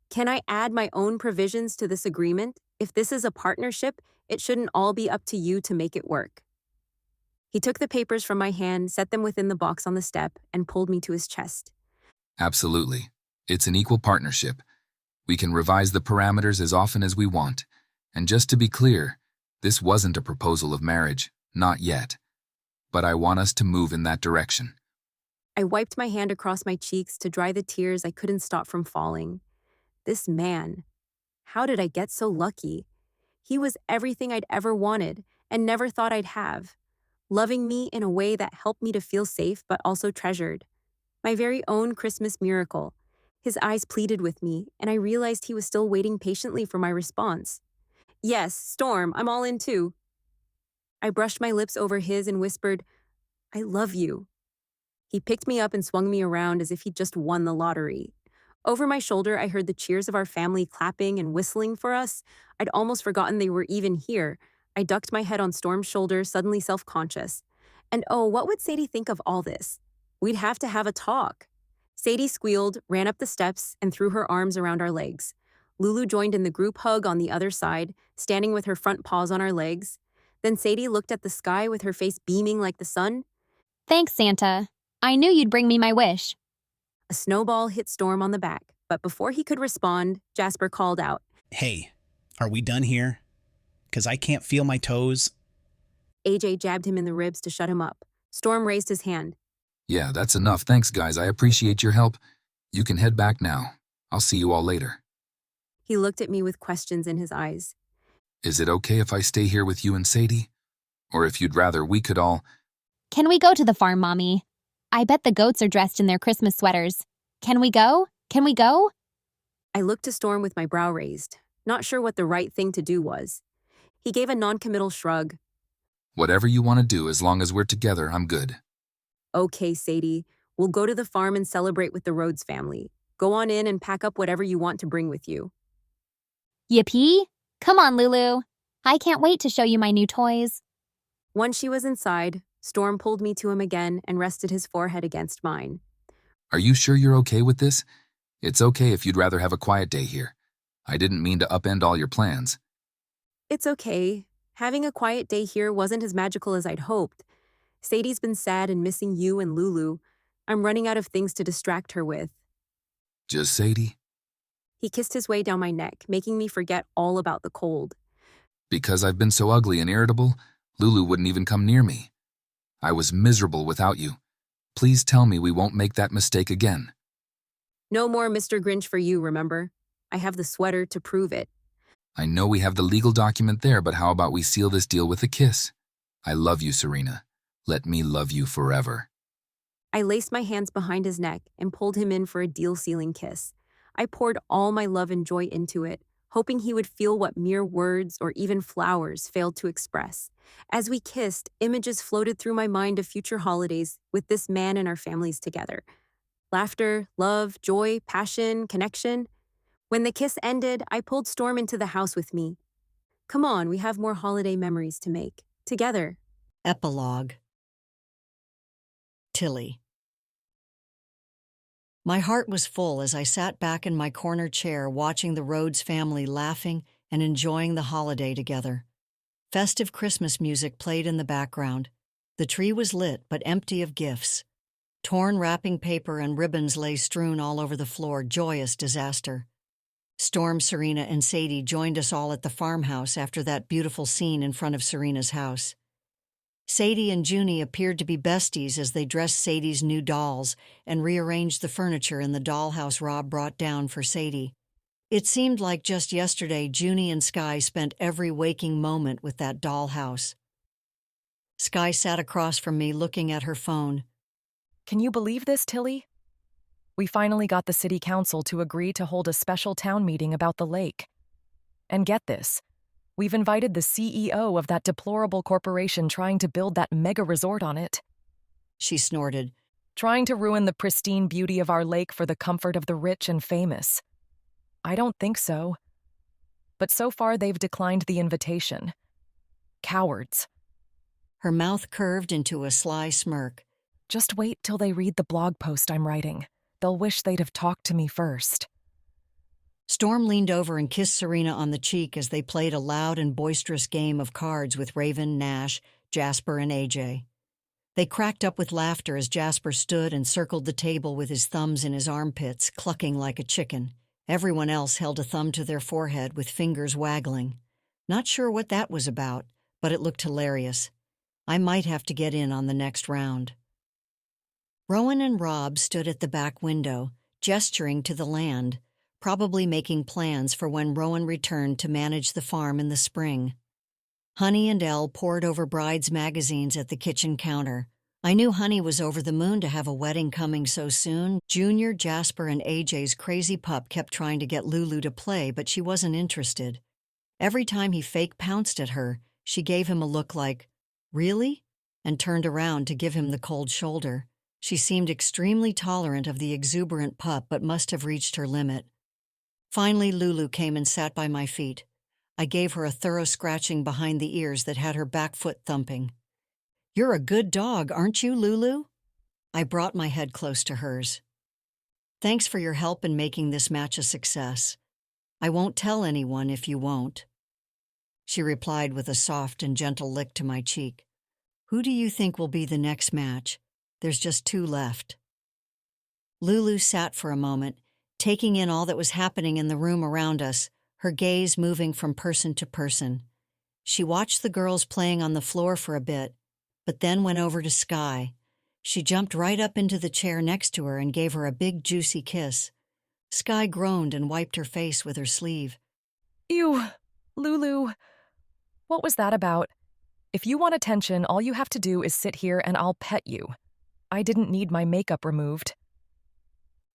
Can I add my own provisions to this agreement? If this is a partnership, it shouldn't all be up to you to make it work. He took the papers from my hand, set them within the box on the step, and pulled me to his chest. Absolutely. It's an equal partnership. We can revise the parameters as often as we want. And just to be clear, this wasn't a proposal of marriage, not yet. But I want us to move in that direction. I wiped my hand across my cheeks to dry the tears I couldn't stop from falling. This man. How did I get so lucky? He was everything I'd ever wanted and never thought I'd have. Loving me in a way that helped me to feel safe but also treasured. My very own Christmas miracle. His eyes pleaded with me, and I realized he was still waiting patiently for my response. Yes, Storm, I'm all in too. I brushed my lips over his and whispered, I love you. He picked me up and swung me around as if he'd just won the lottery. Over my shoulder, I heard the cheers of our family clapping and whistling for us. I'd almost forgotten they were even here. I ducked my head on Storm's shoulder, suddenly self-conscious. And oh, what would Sadie think of all this? We'd have to have a talk. Sadie squealed, ran up the steps, and threw her arms around our legs. Lulu joined in the group hug on the other side, standing with her front paws on our legs. Then Sadie looked at the sky with her face beaming like the sun. Thanks, Santa. I knew you'd bring me my wish. A snowball hit Storm on the back, but before he could respond, Jasper called out, Hey, are we done here? 'Cause I can't feel my toes. AJ jabbed him in the ribs to shut him up. Storm raised his hand. Yeah, that's enough. Thanks, guys. I appreciate your help. You can head back now. I'll see you all later. He looked at me with questions in his eyes. Is it okay if I stay here with you and Sadie? Or if you'd rather, we could all... Can we go to the farm, Mommy? I bet the goats are dressed in their Christmas sweaters. Can we go? Can we go? I looked to Storm with my brow raised, not sure what the right thing to do was. He gave a non-committal shrug. Whatever you want to do, as long as we're together, I'm good. Okay, Sadie. We'll go to the farm and celebrate with the Rhodes family. Go on in and pack up whatever you want to bring with you. Yippee! Come on, Lulu. I can't wait to show you my new toys. Once she was inside, Storm pulled me to him again and rested his forehead against mine. Are you sure you're okay with this? It's okay if you'd rather have a quiet day here. I didn't mean to upend all your plans. It's okay. Having a quiet day here wasn't as magical as I'd hoped. Sadie's been sad and missing you and Lulu. I'm running out of things to distract her with. Just Sadie? He kissed his way down my neck, making me forget all about the cold. Because I've been so ugly and irritable, Lulu wouldn't even come near me. I was miserable without you. Please tell me we won't make that mistake again. No more Mr. Grinch for you, remember? I have the sweater to prove it. I know we have the legal document there, but how about we seal this deal with a kiss? I love you, Serena. Let me love you forever. I laced my hands behind his neck and pulled him in for a deal-sealing kiss. I poured all my love and joy into it, hoping he would feel what mere words or even flowers failed to express. As we kissed, images floated through my mind of future holidays with this man and our families together. Laughter, love, joy, passion, connection. When the kiss ended, I pulled Storm into the house with me. Come on, we have more holiday memories to make. Together. Epilogue. Tilly. My heart was full as I sat back in my corner chair watching the Rhodes family laughing and enjoying the holiday together. Festive Christmas music played in the background. The tree was lit but empty of gifts. Torn wrapping paper and ribbons lay strewn all over the floor, joyous disaster. Storm, Serena, and Sadie joined us all at the farmhouse after that beautiful scene in front of Serena's house. Sadie and Junie appeared to be besties as they dressed Sadie's new dolls and rearranged the furniture in the dollhouse Rob brought down for Sadie. It seemed like just yesterday Junie and Skye spent every waking moment with that dollhouse. Skye sat across from me looking at her phone. Can you believe this, Tilly? We finally got the city council to agree to hold a special town meeting about the lake. And get this. We've invited the CEO of that deplorable corporation trying to build that mega resort on it. She snorted. Trying to ruin the pristine beauty of our lake for the comfort of the rich and famous. I don't think so. But so far they've declined the invitation. Cowards. Her mouth curved into a sly smirk. Just wait till they read the blog post I'm writing. They'll wish they'd have talked to me first. Storm leaned over and kissed Serena on the cheek as they played a loud and boisterous game of cards with Raven, Nash, Jasper, and AJ. They cracked up with laughter as Jasper stood and circled the table with his thumbs in his armpits, clucking like a chicken. Everyone else held a thumb to their forehead with fingers waggling. Not sure what that was about, but it looked hilarious. I might have to get in on the next round. Rowan and Rob stood at the back window, gesturing to the land, probably making plans for when Rowan returned to manage the farm in the spring. Honey and Elle pored over brides' magazines at the kitchen counter. I knew Honey was over the moon to have a wedding coming so soon. Junior, Jasper, and AJ's crazy pup kept trying to get Lulu to play, but she wasn't interested. Every time he fake pounced at her, she gave him a look like, "Really?" and turned around to give him the cold shoulder. She seemed extremely tolerant of the exuberant pup but must have reached her limit. Finally, Lulu came and sat by my feet. I gave her a thorough scratching behind the ears that had her back foot thumping. "You're a good dog, aren't you, Lulu?" I brought my head close to hers. "Thanks for your help in making this match a success. I won't tell anyone if you won't." She replied with a soft and gentle lick to my cheek. "Who do you think will be the next match? There's just 2 left. Lulu sat for a moment, taking in all that was happening in the room around us, her gaze moving from person to person. She watched the girls playing on the floor for a bit, but then went over to Sky. She jumped right up into the chair next to her and gave her a big, juicy kiss. Sky groaned and wiped her face with her sleeve. Ew, Lulu. What was that about? If you want attention, all you have to do is sit here and I'll pet you. I didn't need my makeup removed.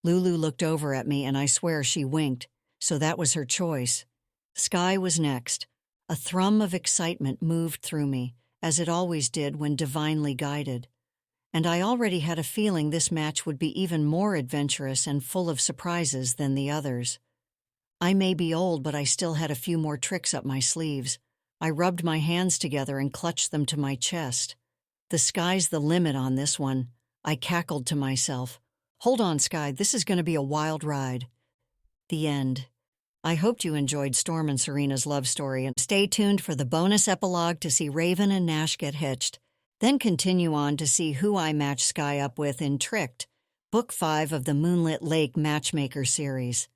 Lulu looked over at me and I swear she winked, so that was her choice. Sky was next. A thrum of excitement moved through me, as it always did when divinely guided. And I already had a feeling this match would be even more adventurous and full of surprises than the others. I may be old, but I still had a few more tricks up my sleeves. I rubbed my hands together and clutched them to my chest. The sky's the limit on this one. I cackled to myself. Hold on, Sky, this is going to be a wild ride. The end. I hoped you enjoyed Storm and Serena's love story, and stay tuned for the bonus epilogue to see Raven and Nash get hitched. Then continue on to see who I match Sky up with in Tricked, Book 5 of the Moonlit Lake Matchmaker series.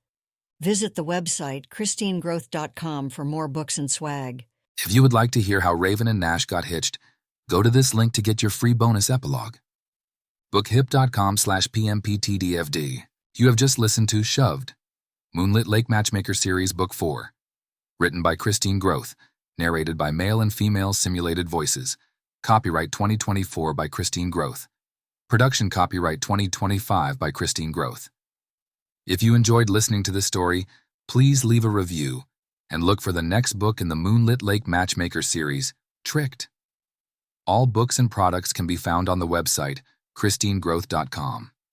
Visit the website KristeenGroth.com for more books and swag. If you would like to hear how Raven and Nash got hitched, go to this link to get your free bonus epilogue. Bookhip.com/PMPTDFD. You have just listened to Shoved, Moonlit Lake Matchmaker Series Book 4. Written by Kristeen Groth. Narrated by male and female simulated voices. Copyright 2024 by Kristeen Groth. Production copyright 2025 by Kristeen Groth. If you enjoyed listening to this story, please leave a review and look for the next book in the Moonlit Lake Matchmaker series, Tricked. All books and products can be found on the website, KristeenGroth.com.